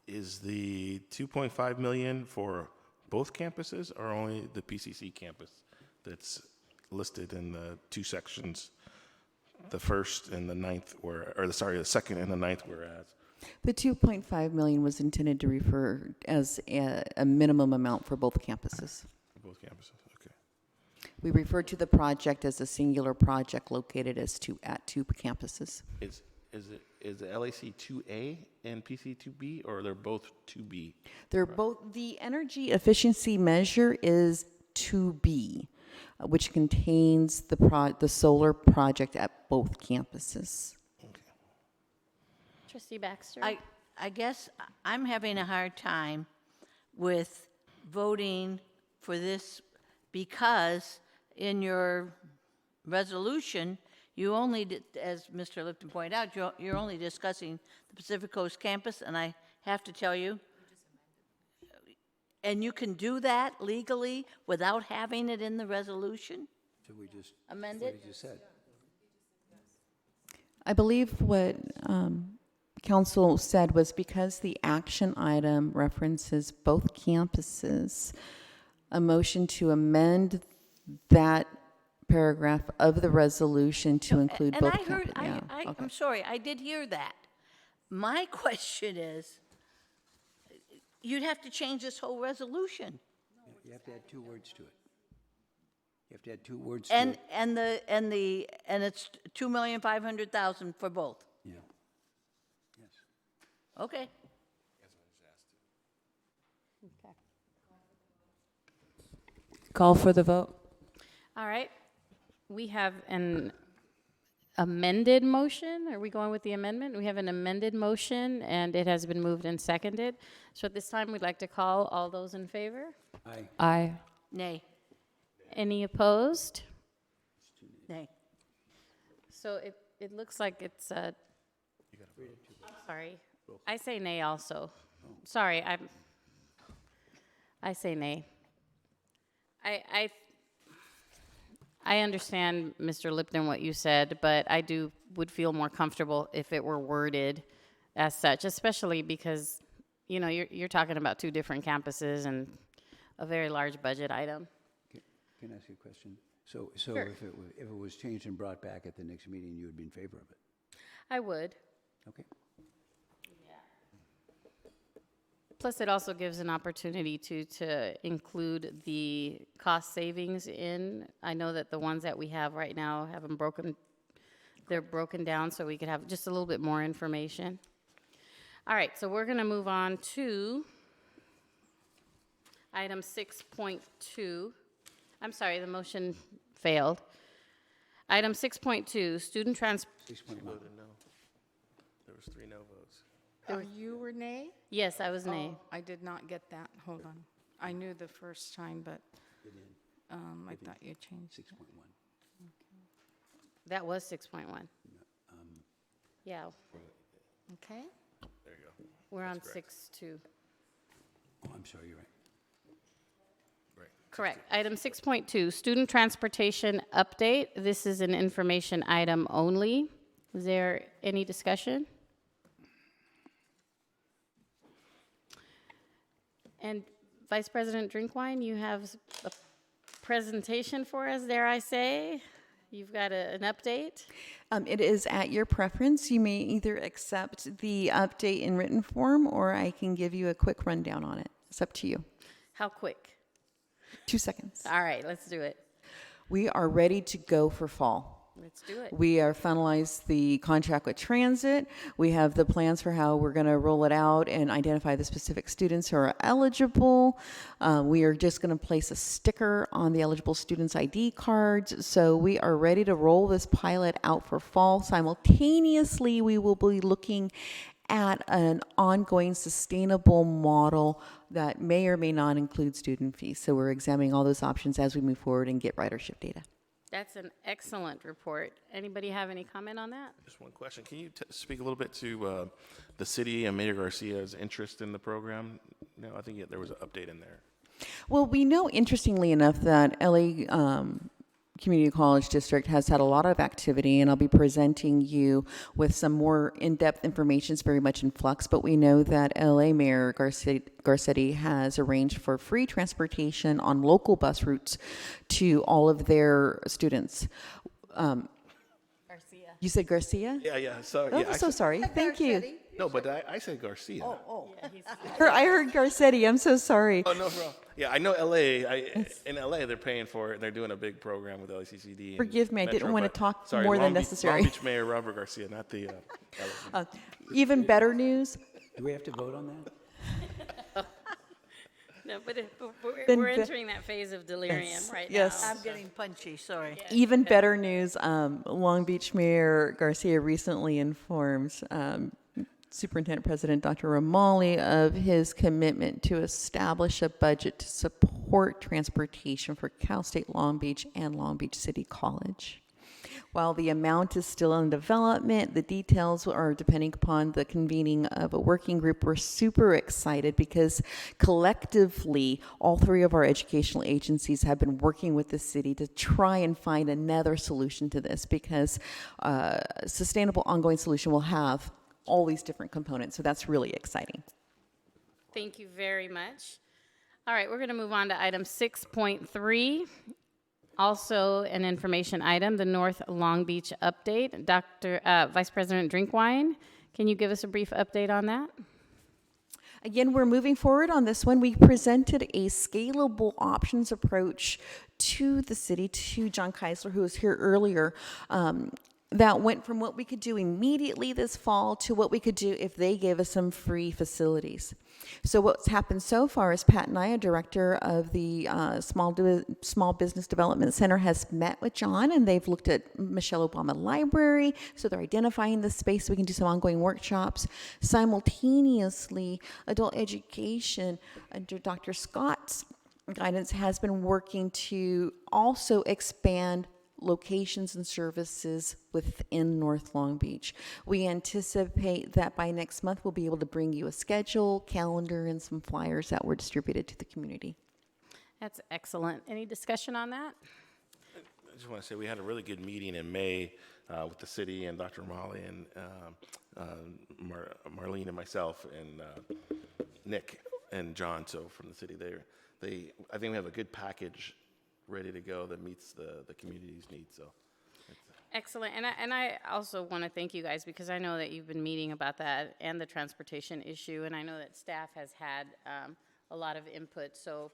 S9: Is the 2.5 million for both campuses or only the PCC campus that's listed in the two sections, the first and the ninth, the second and the ninth whereas?
S12: The 2.5 million was intended to refer as a minimum amount for both campuses.
S9: Both campuses, okay.
S12: We refer to the project as a singular project located at two campuses.
S9: Is the LAC 2A and PC 2B, or they're both 2B?
S12: They're both, the energy efficiency measure is 2B, which contains the solar project at both campuses.
S1: Trustee Baxter?
S3: I guess I'm having a hard time with voting for this because in your resolution, you only, as Mr. Lipton pointed out, you're only discussing the Pacific Coast campus, and I have to tell you, and you can do that legally without having it in the resolution?
S20: So we just
S3: amend
S20: what
S3: it?
S20: you just said.
S12: I believe what Council said was because the action item references both campuses, a motion to amend that paragraph of the resolution to include
S3: And
S12: both
S3: I heard,
S12: campuses.
S3: I'm sorry, I did hear that. My question is, you'd have to change this whole resolution.
S20: You have to add 2 words to it. You have to add 2 words to it.
S3: And it's 2,500,000 for both.
S20: Yeah. Yes.
S3: Okay.
S2: Call for the vote.
S1: All right. We have an amended motion. Are we going with the amendment? We have an amended motion, and it has been moved and seconded. So at this time, we'd like to call all those in favor.
S20: Aye.
S2: Aye.
S3: Nay.
S1: Any opposed?
S3: Nay.
S1: So it looks like it's a, sorry. I say nay also. Sorry, I say nay. I understand, Mr. Lipton, what you said, but I would feel more comfortable if it were worded as such, especially because, you know, you're talking about 2 different campuses and a very large budget item.
S20: Can I ask you a question? So
S1: Sure.
S20: if it was changed and brought back at the next meeting, you would be in favor of it?
S1: I would.
S20: Okay.
S1: Plus, it also gives an opportunity to include the cost savings in. I know that the ones that we have right now have them they're broken down, so we could have just a little bit more information. All right, so we're gonna move on to item 6.2. I'm sorry, the motion failed. Item 6.2, student
S20: 6.1.
S9: Voted no. There was 3 no votes.
S11: You were nay?
S1: Yes, I was nay.
S11: Oh, I did not get that. Hold on. I knew the first time, but I thought you changed.
S20: 6.1.
S1: That was 6.1. Yeah,
S11: Okay.
S9: There you go.
S1: we're on
S9: That's correct.
S1: 6.2.
S20: Oh, I'm sorry, you're right.
S9: Right.
S1: Correct. Item 6.2, student transportation update. This is an information item only. Is there any discussion? And Vice President Drinkwine, you have a presentation for us, dare I say? You've got an update?
S12: It is at your preference. You may either accept the update in written form, or I can give you a quick rundown on it. It's up to you.
S1: How quick?
S12: 2 seconds.
S1: All right, let's do it.
S12: We are ready to go for fall.
S1: Let's do it.
S12: We are finalized the contract with Transit. We have the plans for how we're going to roll it out and identify the specific students who are eligible. We are just going to place a sticker on the eligible students' ID cards. So we are ready to roll this pilot out for fall. Simultaneously, we will be looking at an ongoing sustainable model that may or may not include student fees. So we're examining all those options as we move forward and get ridership data.
S1: That's an excellent report. Anybody have any comment on that?
S9: Just one question. Can you speak a little bit to the city and Mayor Garcia's interest in the program? No, I think there was an update in there.
S12: Well, we know, interestingly enough, that LA Community College District has had a lot of activity, and I'll be presenting you with some more in-depth information. It's very much in flux, but we know that LA Mayor Garcetti has arranged for free transportation on local bus routes to all of their students. You said Garcia?
S9: Yeah, sorry.
S12: Oh,
S9: yeah,
S12: I'm so sorry. Thank you.
S9: No, but I said Garcia.
S12: I heard Garcetti. I'm so sorry.
S9: Oh, no, bro. Yeah, I know in LA, they're paying for it, and they're doing a big program with LACCD. and
S12: Forgive me, I didn't
S9: Metro,
S12: want to
S9: but-
S12: talk
S9: sorry,
S12: more than
S9: Long
S12: necessary.
S9: Beach Mayor Robert Garcia, not the LACCD.
S12: Even better news,
S20: Do we have to vote on that?
S1: No, but
S12: Then
S1: we're
S12: the-
S1: entering that phase of delirium right
S12: yes.
S1: now.
S3: I'm getting punchy, sorry.
S12: even better news, Long Beach Mayor Garcia recently informed Superintendent President Dr. Ramali of his commitment to establish a budget to support transportation for Cal State Long Beach and Long Beach City College. While the amount is still in development, the details are depending upon the convening of a working group. We're super excited because collectively, all three of our educational agencies have been working with the city to try and find another solution to this, because a sustainable ongoing solution will have all these different components. So that's really exciting.
S1: Thank you very much. All right, we're going to move on to item 6.3. Also an information item, the North Long Beach update. Vice President Drinkwine, can you give us a brief update on that?
S12: Again, we're moving forward on this one. We presented a scalable options approach to the city, to John Keisler, who was here earlier. That went from what we could do immediately this fall to what we could do if they gave us some free facilities. So what's happened so far is Pat Naya, director of the Small Business Development Center, has met with John, and they've looked at Michelle Obama Library. So they're identifying the space so we can do some ongoing workshops. Simultaneously, adult education under Dr. Scott's guidance has been working to also expand locations and services within North Long Beach. We anticipate that by next month we'll be able to bring you a schedule, calendar, and some flyers that were distributed to the community.
S1: That's excellent. Any discussion on that?
S9: I just want to say we had a really good meeting in May with the city and Dr. Molly and Marlene and myself and Nick and John. So from the city, I think we have a good package ready to go that meets the community's needs. So
S1: Excellent. And I also want to thank you guys, because I know that you've been meeting about that and the transportation issue, and I know that staff has had a lot of input. So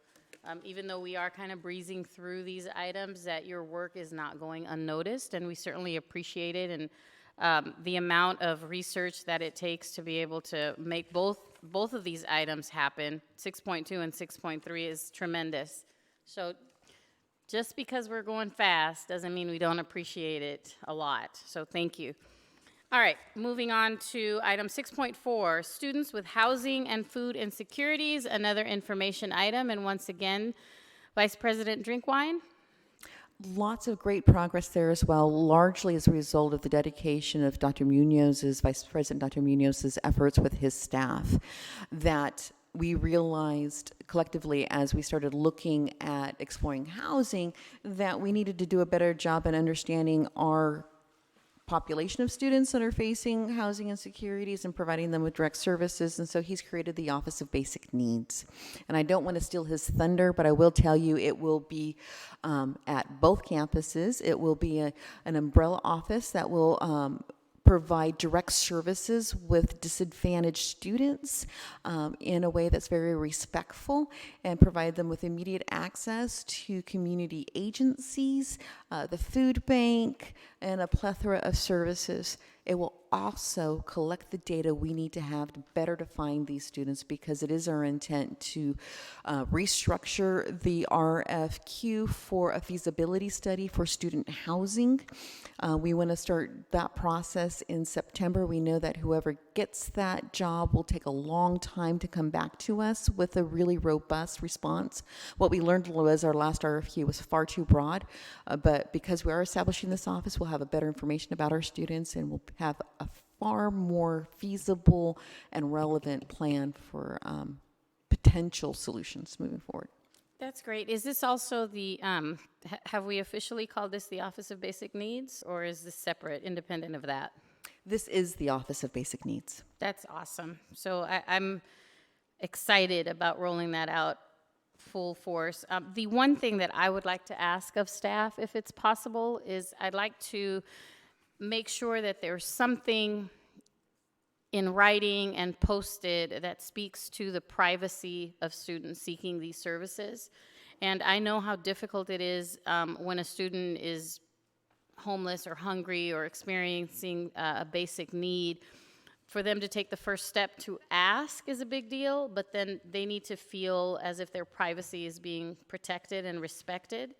S1: even though we are kind of breezing through these items, that your work is not going unnoticed, and we certainly appreciate it. And the amount of research that it takes to be able to make both of these items happen, 6.2 and 6.3, is tremendous. So just because we're going fast doesn't mean we don't appreciate it a lot. So thank you. All right, moving on to item 6.4, students with housing and food insecurities, another information item. And once again, Vice President Drinkwine.
S12: Lots of great progress there as well, largely as a result of the dedication of Dr. Munoz's, Vice President Dr. Munoz's efforts with his staff, that we realized collectively as we started looking at exploring housing that we needed to do a better job in understanding our population of students that are facing housing insecurities and providing them with direct services. And so he's created the Office of Basic Needs. And I don't want to steal his thunder, but I will tell you it will be at both campuses. It will be an umbrella office that will provide direct services with disadvantaged students in a way that's very respectful, and provide them with immediate access to community agencies, the food bank, and a plethora of services. It will also collect the data we need to have to better define these students, because it is our intent to restructure the RFQ for a feasibility study for student housing. We want to start that process in September. We know that whoever gets that job will take a long time to come back to us with a really robust response. What we learned was our last RFQ was far too broad, but because we are establishing this office, we'll have a better information about our students, and we'll have a far more feasible and relevant plan for potential solutions moving forward.
S1: That's great. Is this also the, have we officially called this the Office of Basic Needs, or is this separate, independent of that?
S12: This is the Office of Basic Needs.
S1: That's awesome. So I'm excited about rolling that out full force. The one thing that I would like to ask of staff, if it's possible, is I'd like to make sure that there's something in writing and posted that speaks to the privacy of students seeking these services. And I know how difficult it is when a student is homeless or hungry or experiencing a basic need. For them to take the first step to ask is a big deal, but then they need to feel as if their privacy is being protected and respected.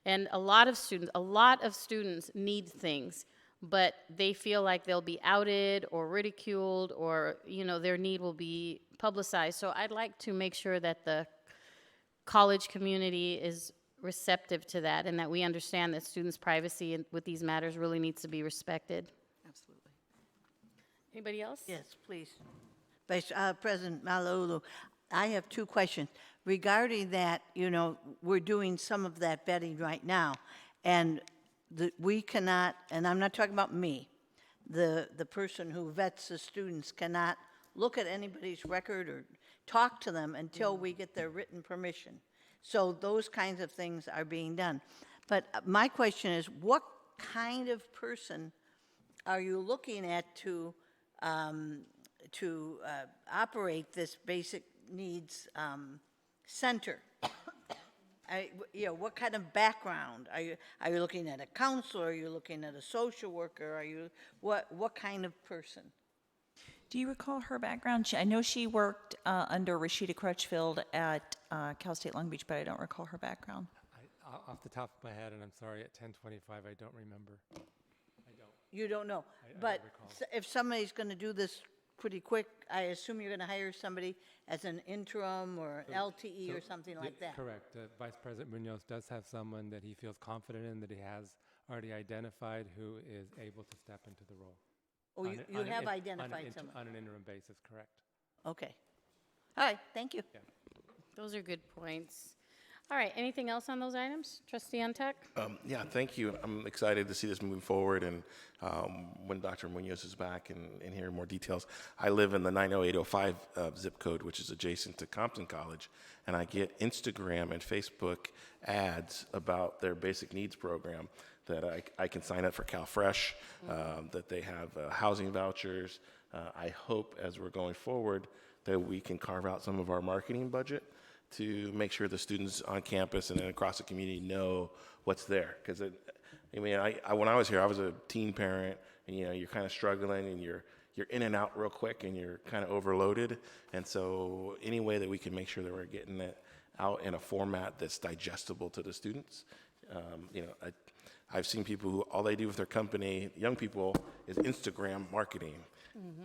S1: And a lot of students need things, but they feel like they'll be outed or ridiculed, or their need will be publicized. So I'd like to make sure that the college community is receptive to that, and that we understand that students' privacy with these matters really needs to be respected.
S12: Absolutely.
S1: Anybody else?
S3: Yes, please. Vice President Malauulu, I have two questions. Regarding that, we're doing some of that vetting right now, and we cannot, and I'm not talking about me, the person who vets the students cannot look at anybody's record or talk to them until we get their written permission. So those kinds of things are being done. But my question is, what kind of person are you looking at to operate this basic needs center? What kind of background? Are you looking at a counselor? Are you looking at a social worker? What kind of person?
S18: Do you recall her background? I know she worked under Rashida Crutchfield at Cal State Long Beach, but I don't recall her background.
S13: Off the top of my head, and I'm sorry, at 10:25, I don't remember.
S3: You don't know.
S13: I
S3: But
S13: don't recall.
S3: if somebody's going to do this pretty quick, I assume you're going to hire somebody as an interim or an LTE or something like that.
S13: Correct. Vice President Munoz does have someone that he feels confident in, that he has already identified, who is able to step into the role.
S3: Oh, you have identified someone?
S13: On an interim basis, correct.
S3: Okay. All right, thank you.
S1: Those are good points. All right, anything else on those items? Trustee Antec?
S9: Yeah, thank you. I'm excited to see this moving forward, and when Dr. Munoz is back and hear more details. I live in the 90805 zip code, which is adjacent to Compton College, and I get Instagram and Facebook ads about their basic needs program, that I can sign up for CalFresh, that they have housing vouchers. I hope as we're going forward that we can carve out some of our marketing budget to make sure the students on campus and then across the community know what's there. Because when I was here, I was a teen parent, and you're kind of struggling, and you're in and out real quick, and you're kind of overloaded. And so any way that we can make sure that we're getting it out in a format that's digestible to the students. I've seen people who all they do with their company, young people, is Instagram marketing,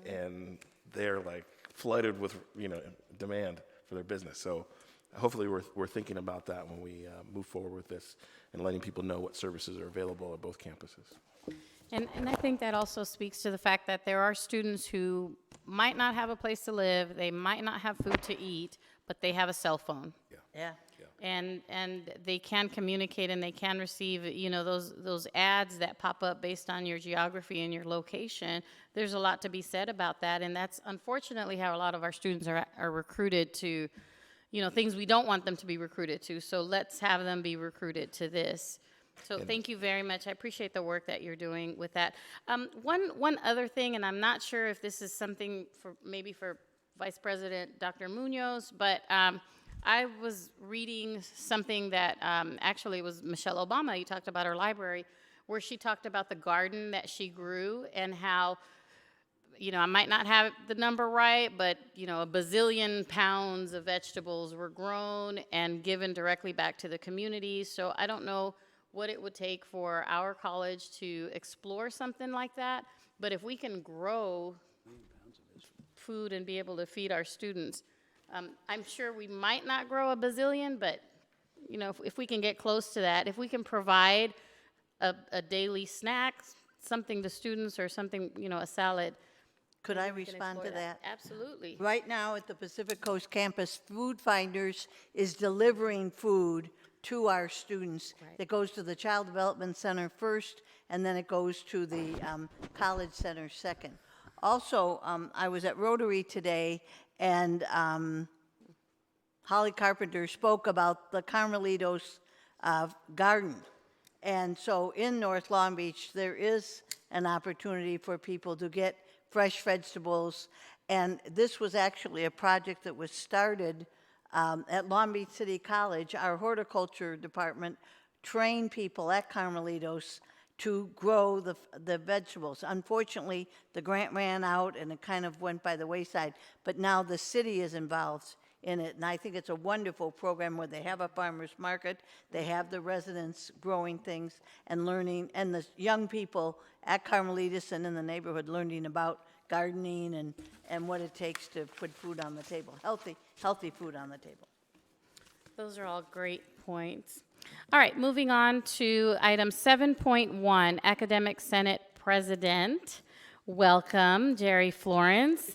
S9: and they're like flooded with demand for their business. So hopefully we're thinking about that when we move forward with this, and letting people know what services are available at both campuses.
S1: And I think that also speaks to the fact that there are students who might not have a place to live, they might not have food to eat, but they have a cell phone.
S3: Yeah.
S1: And they can communicate, and they can receive, those ads that pop up based on your geography and your location. There's a lot to be said about that, and that's unfortunately how a lot of our students are recruited to, things we don't want them to be recruited to. So let's have them be recruited to this. So thank you very much. I appreciate the work that you're doing with that. One other thing, and I'm not sure if this is something for Vice President Dr. Munoz, but I was reading something that actually was Michelle Obama. You talked about her library, where she talked about the garden that she grew, and how, I might not have the number right, but, a bazillion pounds of vegetables were grown and given directly back to the community. So I don't know what it would take for our college to explore something like that, but if we can grow food and be able to feed our students, I'm sure we might not grow a bazillion, but if we can get close to that, if we can provide a daily snack, something to students, or something, a salad,
S3: Could
S1: Maybe
S3: I
S1: we can
S3: respond to
S1: explore
S3: that?
S1: Absolutely.
S3: Right now at the Pacific Coast campus, Food Finders is delivering food to our students. It goes to the Child Development Center first, and then it goes to the College Center second. Also, I was at Rotary today, and Holly Carpenter spoke about the Carmelitos garden. And so in North Long Beach, there is an opportunity for people to get fresh vegetables. And this was actually a project that was started at Long Beach City College. Our horticulture department trained people at Carmelitos to grow the vegetables. Unfortunately, the grant ran out and it kind of went by the wayside, but now the city is involved in it, and I think it's a wonderful program where they have a farmer's market, they have the residents growing things and learning, and the young people at Carmelitas and in the neighborhood learning about gardening and what it takes to put food on the table, healthy food on the table.
S1: Those are all great points. All right, moving on to item 7.1, Academic Senate President. Welcome, Jerry Florence.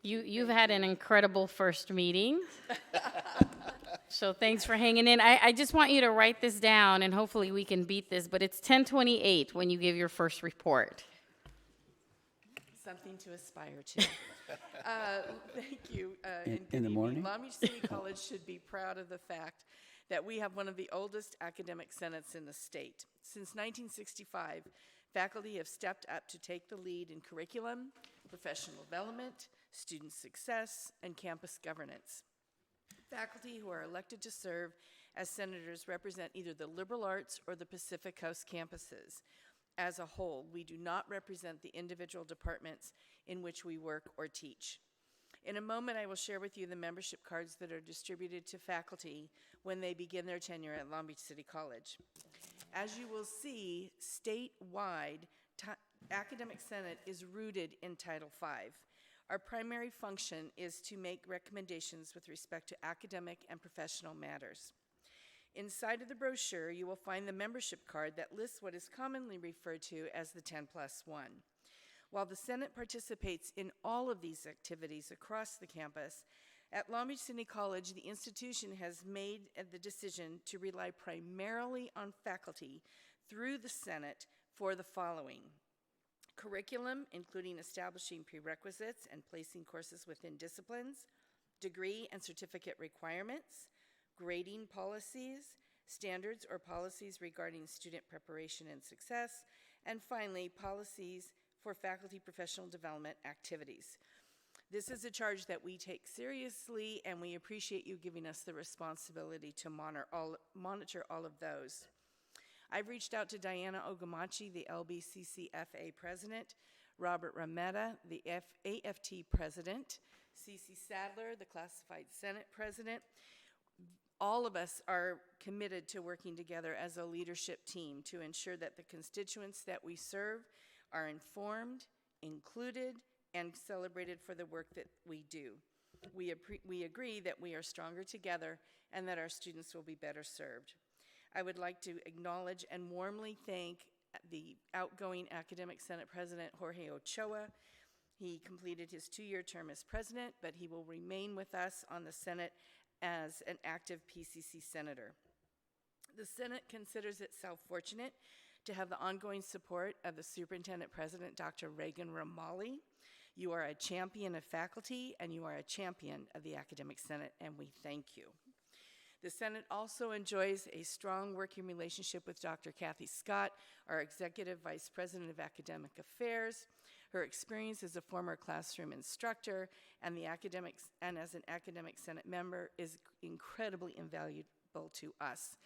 S1: You've had an incredible first meeting. So thanks for hanging in. I just want you to write this down, and hopefully we can beat this, but it's 10:28 when you give your first report.
S21: Something to aspire to. Thank you.
S20: In
S21: good
S20: the
S21: evening.
S20: morning?
S21: Long Beach City College should be proud of the fact that we have one of the oldest academic senates in the state. Since 1965, faculty have stepped up to take the lead in curriculum, professional development, student success, and campus governance. Faculty who are elected to serve as senators represent either the liberal arts or the Pacific Coast campuses. As a whole, we do not represent the individual departments in which we work or teach. In a moment, I will share with you the membership cards that are distributed to faculty when they begin their tenure at Long Beach City College. As you will see, statewide, Academic Senate is rooted in Title V. Our primary function is to make recommendations with respect to academic and professional matters. Inside of the brochure, you will find the membership card that lists what is commonly referred to as the 10+1. While the Senate participates in all of these activities across the campus, at Long Beach City College, the institution has made the decision to rely primarily on faculty through the Senate for the following: curriculum, including establishing prerequisites and placing courses within disciplines, degree and certificate requirements, grading policies, standards or policies regarding student preparation and success, and finally, policies for faculty professional development activities. This is a charge that we take seriously, and we appreciate you giving us the responsibility to monitor all of those. I've reached out to Diana Ogamachi, the LBCCFA president, Robert Rametta, the AFT president, Cece Sadler, the Classified Senate president. All of us are committed to working together as a leadership team to ensure that the constituents that we serve are informed, included, and celebrated for the work that we do. We agree that we are stronger together and that our students will be better served. I would like to acknowledge and warmly thank the outgoing Academic Senate President, Jorge Ochoa. He completed his 2-year term as president, but he will remain with us on the Senate as an active PCC senator. The Senate considers itself fortunate to have the ongoing support of the Superintendent President, Dr. Reagan Romali. You are a champion of faculty, and you are a champion of the Academic Senate, and we thank you. The Senate also enjoys a strong working relationship with Dr. Kathy Scott, our Executive Vice President of Academic Affairs. Her experience as a former classroom instructor and as an Academic Senate member is incredibly invaluable to us.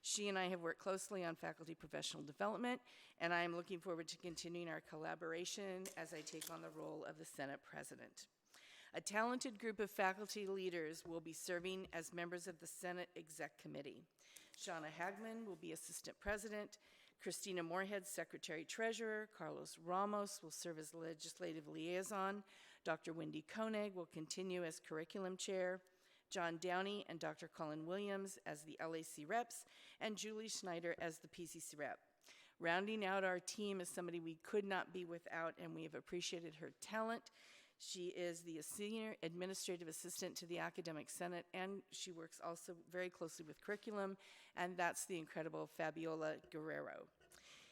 S21: She and I have worked closely on faculty professional development, and I am looking forward to continuing our collaboration as I take on the role of the Senate President. A talented group of faculty leaders will be serving as members of the Senate Exec Committee. Shauna Hagman will be Assistant President, Christina Moorhead, Secretary-Treasurer, Carlos Ramos will serve as Legislative Liaison, Dr. Wendy Koenig will continue as Curriculum Chair, John Downey and Dr. Colin Williams as the LAC reps, and Julie Schneider as the PCC rep. Rounding out our team is somebody we could not be without, and we have appreciated her talent. She is the senior administrative assistant to the Academic Senate, and she works also very closely with curriculum, and that's the incredible Fabiola Guerrero.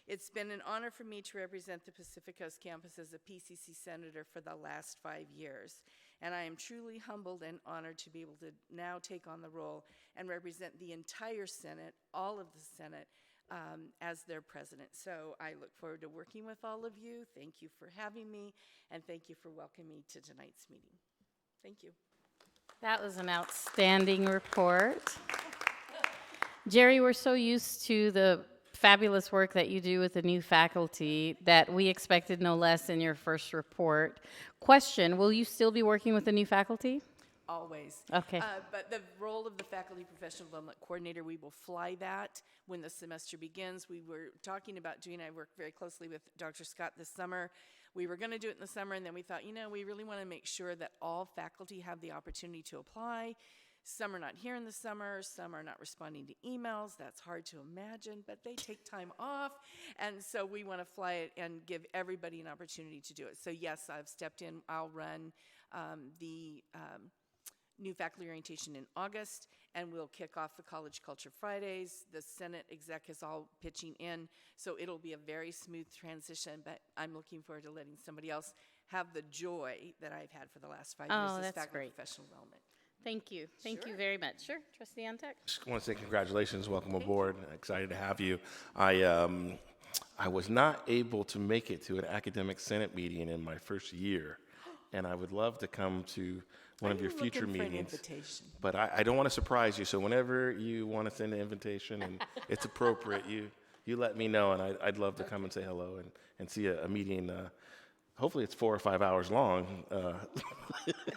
S21: It's been an honor for me to represent the Pacific Coast campus as a PCC senator for the last 5 years, and I am truly humbled and honored to be able to now take on the role and represent the entire Senate, all of the Senate, as their president. So I look forward to working with all of you. Thank you for having me, and thank you for welcoming me to tonight's meeting. Thank you.
S1: That was an outstanding report. Jerry, we're so used to the fabulous work that you do with the new faculty that we expected no less in your first report. Question, will you still be working with the new faculty?
S21: Always.
S1: Okay.
S21: But the role of the Faculty Professional Development Coordinator, we will fly that when the semester begins. We were talking about doing, I worked very closely with Dr. Scott this summer. We were going to do it in the summer, and then we thought, you know, we really want to make sure that all faculty have the opportunity to apply. Some are not here in the summer, some are not responding to emails. That's hard to imagine, but they take time off. And so we want to fly it and give everybody an opportunity to do it. So yes, I've stepped in. I'll run the new faculty orientation in August, and we'll kick off the College Culture Fridays. The Senate exec is all pitching in, so it'll be a very smooth transition, but I'm looking forward to letting somebody else have the joy that I've had for the last 5 years as
S1: that's
S21: faculty
S1: great.
S21: professional development.
S1: Thank you. Thank you very much. Sure, Trustee Antec.
S9: Just want to say congratulations, welcome aboard. Excited to have you. I was not able to make it to an academic senate meeting in my first year, and I would love to come to one of your future meetings. But I don't want to surprise you, so whenever you want to send an invitation and it's appropriate, you let me know, and I'd love to come and say hello and see a meeting. Hopefully it's 4 or 5 hours long.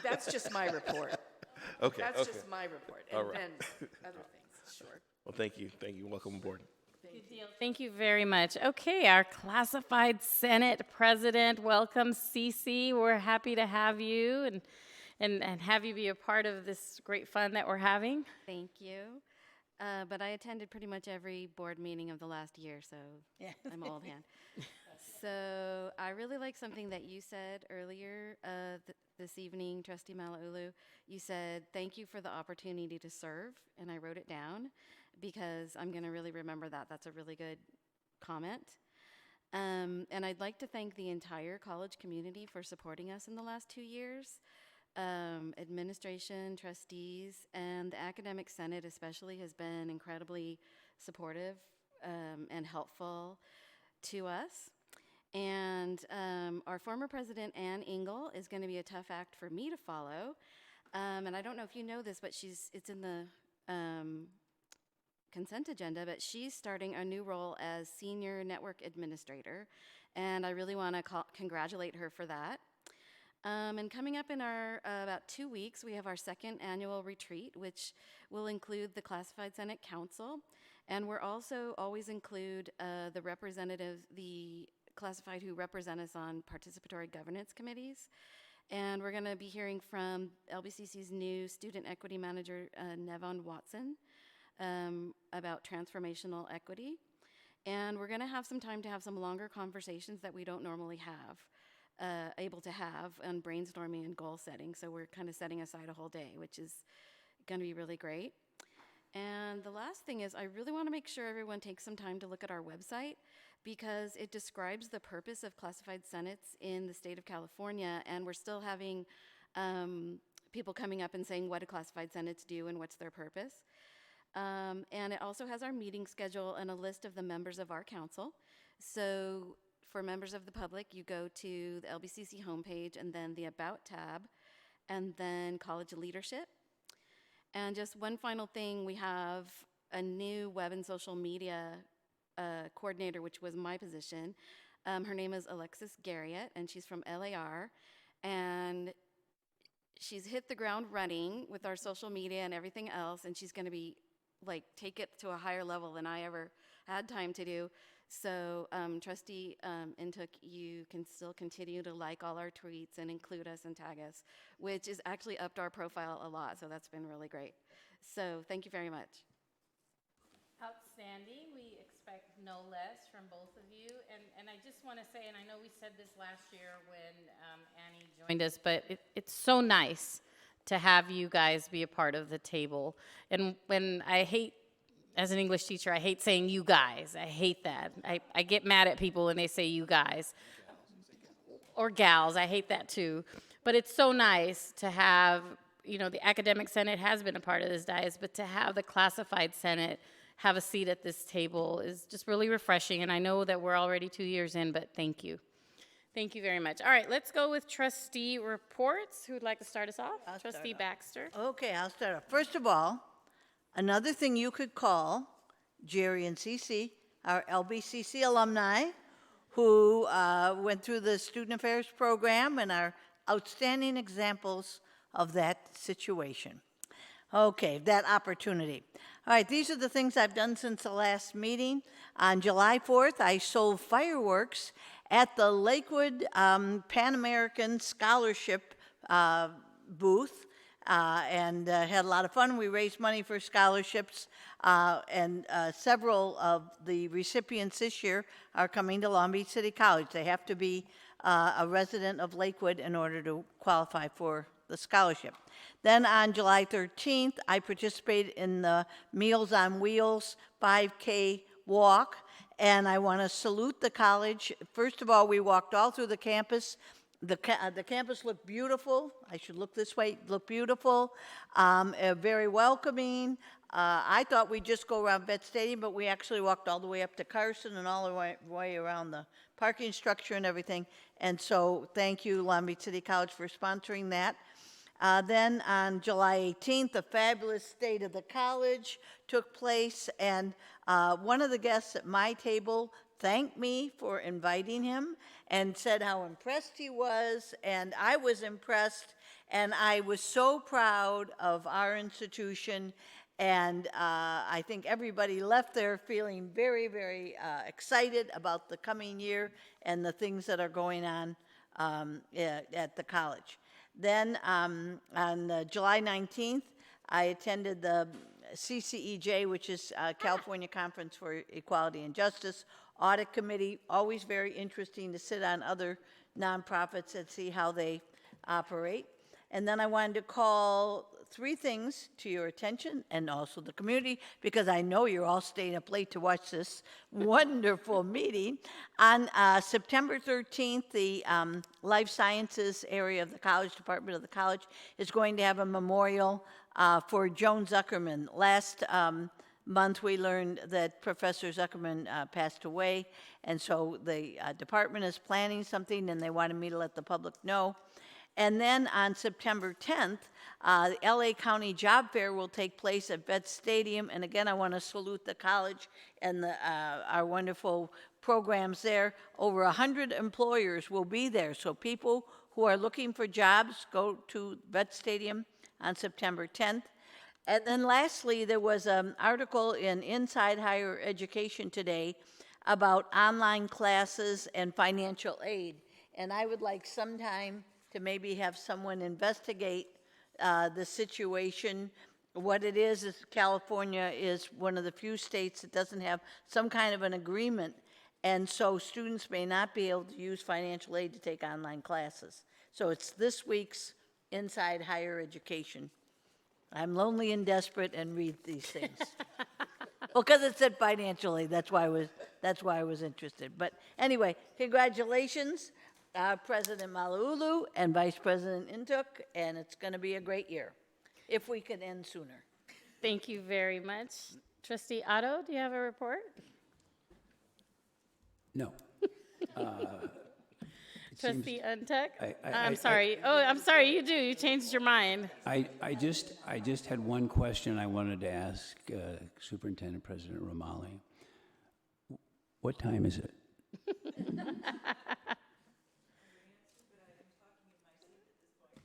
S21: That's just my report.
S9: Okay.
S21: That's just my report, and then other things, sure.
S9: Well, thank you. Thank you. Welcome aboard.
S1: Good deal. Thank you very much. Okay, our classified Senate president, welcome, Cece. We're happy to have you and have you be a part of this great fun that we're having.
S7: Thank you. But I attended pretty much every board meeting of the last year, so I'm old hand. So I really like something that you said earlier this evening, Trustee Malauulu. You said, thank you for the opportunity to serve, and I wrote it down because I'm going to really remember that. That's a really good comment. And I'd like to thank the entire college community for supporting us in the last 2 years. Administration, trustees, and the Academic Senate especially has been incredibly supportive and helpful to us. And our former president, Ann Engel, is going to be a tough act for me to follow. And I don't know if you know this, but it's in the consent agenda, but she's starting a new role as senior network administrator. And I really want to congratulate her for that. And coming up in our about 2 weeks, we have our second annual retreat, which will include the Classified Senate Council. And we're also always include the representatives, the classified who represent us on participatory governance committees. And we're going to be hearing from LBCC's new student equity manager, Nevon Watson, about transformational equity. And we're going to have some time to have some longer conversations that we don't normally have, able to have on brainstorming and goal setting. So we're kind of setting aside a whole day, which is going to be really great. And the last thing is I really want to make sure everyone takes some time to look at our website because it describes the purpose of classified senates in the state of California, and we're still having people coming up and saying what do classified senates do and what's their purpose. And it also has our meeting schedule and a list of the members of our council. So for members of the public, you go to the LBCC homepage and then the About tab, and then College Leadership. And just one final thing, we have a new web and social media coordinator, which was my position. Her name is Alexis Garriott, and she's from LAR. And she's hit the ground running with our social media and everything else, and she's going to be, take it to a higher level than I ever had time to do. So, Trustee Intuk, you can still continue to like all our tweets and include us and tag us, which has actually upped our profile a lot, so that's been really great. So, thank you very much.
S1: Outstanding. We expect expect no less from both of you. And I just want to say, and I know we said this last year when Annie joined us, but it's so nice to have you guys be a part of the table. And when I hate, as an English teacher, I hate saying you guys. I hate that. I get mad at people when they say you guys. Or gals, I hate that too. But it's so nice to have, you know, the Academic Senate has been a part of this dais, but to have the Classified Senate have a seat at this table is just really refreshing. And I know that we're already 2 years in, but thank you. Thank you very much. All right, let's go with trustee reports. Who would like to start us off? Trustee Baxter.
S3: Okay, I'll start off. First of all, another thing you could call Jerry and Cece, our LBCC alumni, who went through the Student Affairs program and are outstanding examples of that situation. Okay, that opportunity. All right, these are the things I've done since the last meeting. On July 4th, I sold fireworks at the Lakewood Pan American Scholarship booth and had a lot of fun. We raised money for scholarships, and several of the recipients this year are coming to Long Beach City College. They have to be a resident of Lakewood in order to qualify for the scholarship. Then on July 13th, I participated in the Meals on Wheels 5K walk, and I want to salute the college. First of all, we walked all through the campus. The campus looked beautiful. I should look this way, look beautiful, very welcoming. I thought we'd just go around Vet Stadium, but we actually walked all the way up to Carson and all the way around the parking structure and everything. And so thank you, Long Beach City College, for sponsoring that. Then on July 18th, the fabulous State of the College took place, and one of the guests at my table thanked me for inviting him and said how impressed he was, and I was impressed, and I was so proud of our institution, and I think everybody left there feeling very, very excited about the coming year and the things that are going on at the college. Then on July 19th, I attended the CCEJ, which is California Conference for Equality and Justice Audit Committee. Always very interesting to sit on other nonprofits and see how they operate. And then I wanted to call 3 things to your attention and also the community, because I know you're all staying up late to watch this wonderful meeting. On September 13th, the Life Sciences area of the college, department of the college, is going to have a memorial for Joan Zuckerman. Last month we learned that Professor Zuckerman passed away, and so the department is planning something, and they wanted me to let the public know. And then on September 10th, the LA County Job Fair will take place at Vet Stadium. And again, I want to salute the college and our wonderful programs there. Over 100 employers will be there. So people who are looking for jobs, go to Vet Stadium on September 10th. And then lastly, there was an article in Inside Higher Education today about online classes and financial aid. And I would like sometime to maybe have someone investigate the situation. What it is California is one of the few states that doesn't have some kind of an agreement, and so students may not be able to use financial aid to take online classes. So it's this week's Inside Higher Education. I'm lonely and desperate and read these things. Well, because it said financial aid, that's why I was interested. But anyway, congratulations. President Malauulu and Vice President Intuk, and it's going to be a great year, if we can end sooner.
S1: Thank you very much. Trustee Otto, do you have a report?
S20: No.
S1: Trustee Untuck? I'm sorry. I'm sorry, you do. You changed your mind.
S20: I just had one question I wanted to ask Superintendent President Romali. What time is it?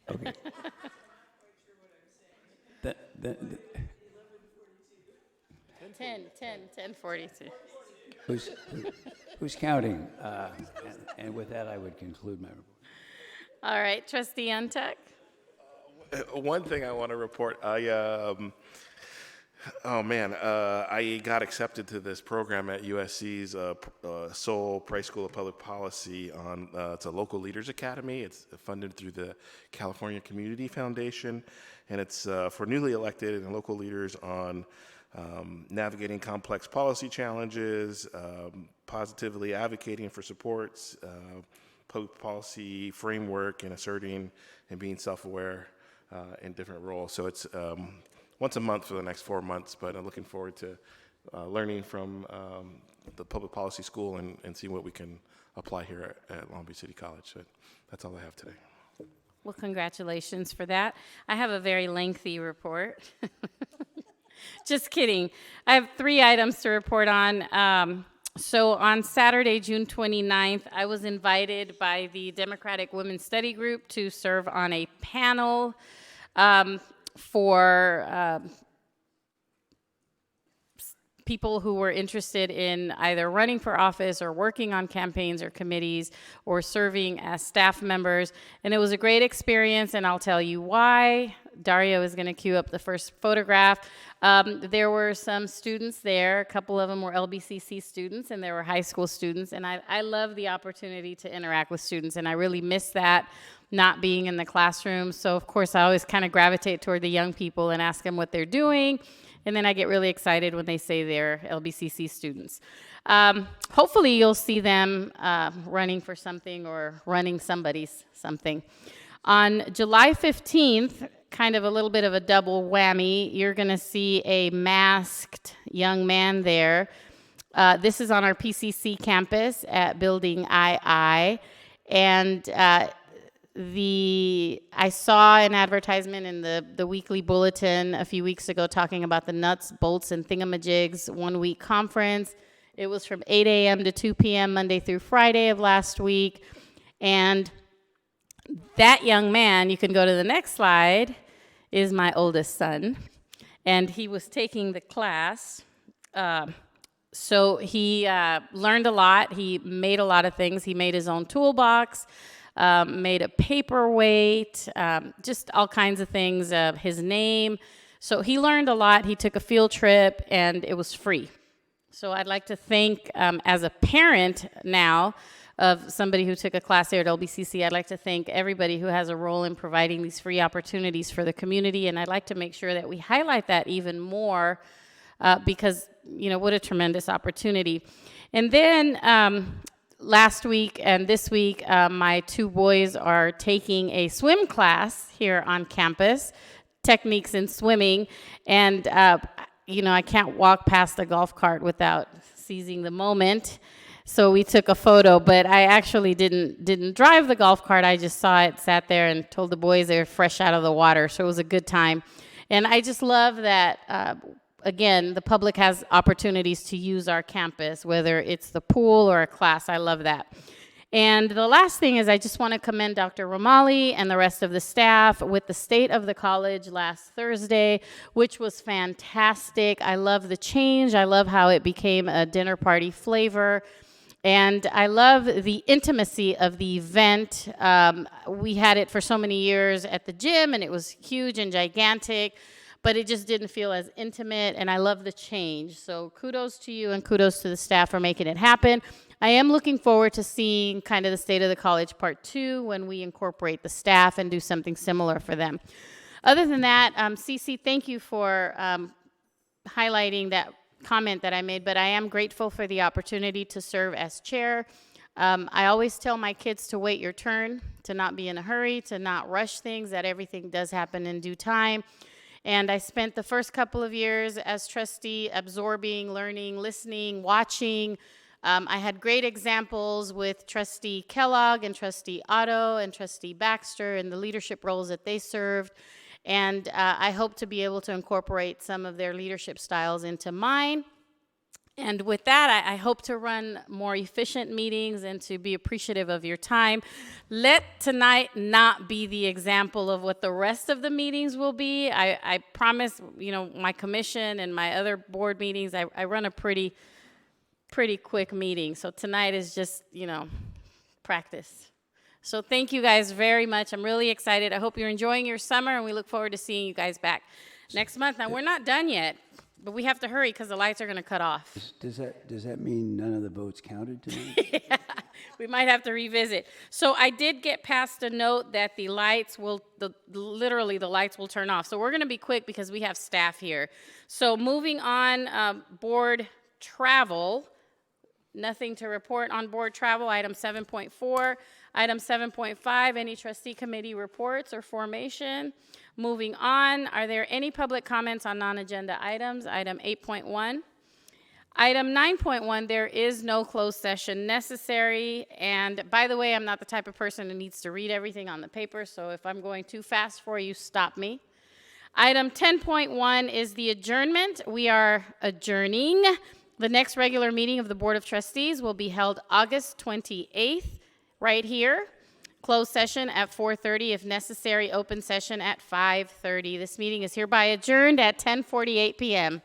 S20: Okay.
S1: 10:42.
S20: Who's counting? And with that, I would conclude my report.
S1: All right, Trustee Untuck.
S9: One thing I want to report, Oh man, I got accepted to this program at USC's Seoul Price School of Public Policy. It's a local leaders academy. It's funded through the California Community Foundation, and it's for newly elected and local leaders on navigating complex policy challenges, positively advocating for supports, public policy framework, and asserting and being self-aware in different roles. So it's once a month for the next 4 months, but I'm looking forward to learning from the public policy school and seeing what we can apply here at Long Beach City College. So that's all I have today.
S1: Well, congratulations for that. I have a very lengthy report. Just kidding. I have 3 items to report on. So on Saturday, June 29th, I was invited by the Democratic Women's Study Group to serve on a panel for people who were interested in either running for office or working on campaigns or committees or serving as staff members. And it was a great experience, and I'll tell you why. Dario is going to cue up the first photograph. There were some students there. A couple of them were LBCC students, and there were high school students. And I love the opportunity to interact with students, and I really miss that, not being in the classroom. So, of course, I always kind of gravitate toward the young people and ask them what they're doing. And then I get really excited when they say they're LBCC students. Hopefully, you'll see them running for something or running somebody's something. On July 15th, kind of a little bit of a double whammy, you're going to see a masked young man there. This is on our PCC campus at Building II. And I saw an advertisement in the weekly bulletin a few weeks ago talking about the Nuts, Bolts, and Thingamajigs 1-week conference. It was from 8 a.m. to 2 p.m. Monday through Friday of last week. And that young man, you can go to the next slide, is my oldest son. And he was taking the class. So he learned a lot. He made a lot of things. He made his own toolbox. Made a paperweight, just all kinds of things, his name. So he learned a lot. He took a field trip, and it was free. So I'd like to thank, as a parent now of somebody who took a class here at LBCC, I'd like to thank everybody who has a role in providing these free opportunities for the community, and I'd like to make sure that we highlight that even more because, what a tremendous opportunity. And then last week and this week, my 2 boys are taking a swim class here on campus, techniques in swimming, and I can't walk past a golf cart without seizing the moment. So we took a photo, but I actually didn't drive the golf cart. I just saw it, sat there, and told the boys they were fresh out of the water. So it was a good time, and I just love that. Again, the public has opportunities to use our campus, whether it's the pool or a class. I love that. And the last thing is I just want to commend Dr. Romali and the rest of the staff with the State of the College last Thursday, which was fantastic. I love the change. I love how it became a dinner party flavor. And I love the intimacy of the event. We had it for so many years at the gym, and it was huge and gigantic, but it just didn't feel as intimate, and I love the change. So kudos to you and kudos to the staff for making it happen. I am looking forward to seeing kind of the State of the College Part 2 when we incorporate the staff and do something similar for them. Other than that, Cece, thank you for highlighting that comment that I made, but I am grateful for the opportunity to serve as chair. I always tell my kids to wait your turn, to not be in a hurry, to not rush things, that everything does happen in due time. And I spent the first couple of years as trustee absorbing, learning, listening, watching. I had great examples with Trustee Kellogg and Trustee Otto and Trustee Baxter and the leadership roles that they served. And I hope to be able to incorporate some of their leadership styles into mine. And with that, I hope to run more efficient meetings and to be appreciative of your time. Let tonight not be the example of what the rest of the meetings will be. I promise, my commission and my other board meetings, I run a pretty quick meeting. So tonight is just, practice. So thank you guys very much. I'm really excited. I hope you're enjoying your summer, and we look forward to seeing you guys back next month. Now, we're not done yet. but we have to hurry because the lights are going to cut off.
S20: Does that mean none of the votes counted tonight?
S1: We might have to revisit. So I did get past a note that the lights will, literally the lights will turn off. So we're going to be quick because we have staff here. So moving on, board travel. Nothing to report on board travel. Item 7.4. Item 7.5, any trustee committee reports or formation. Moving on, are there any public comments on non-agenda items? Item 8.1. Item 9.1, there is no closed session necessary. And by the way, I'm not the type of person who needs to read everything on the paper, so if I'm going too fast for you, stop me. Item 10.1 is the adjournment. We are adjourning. The next regular meeting of the Board of Trustees will be held August 28th, right here. Closed session at 4:30, if necessary, open session at 5:30. This meeting is hereby adjourned at 10:48 p.m.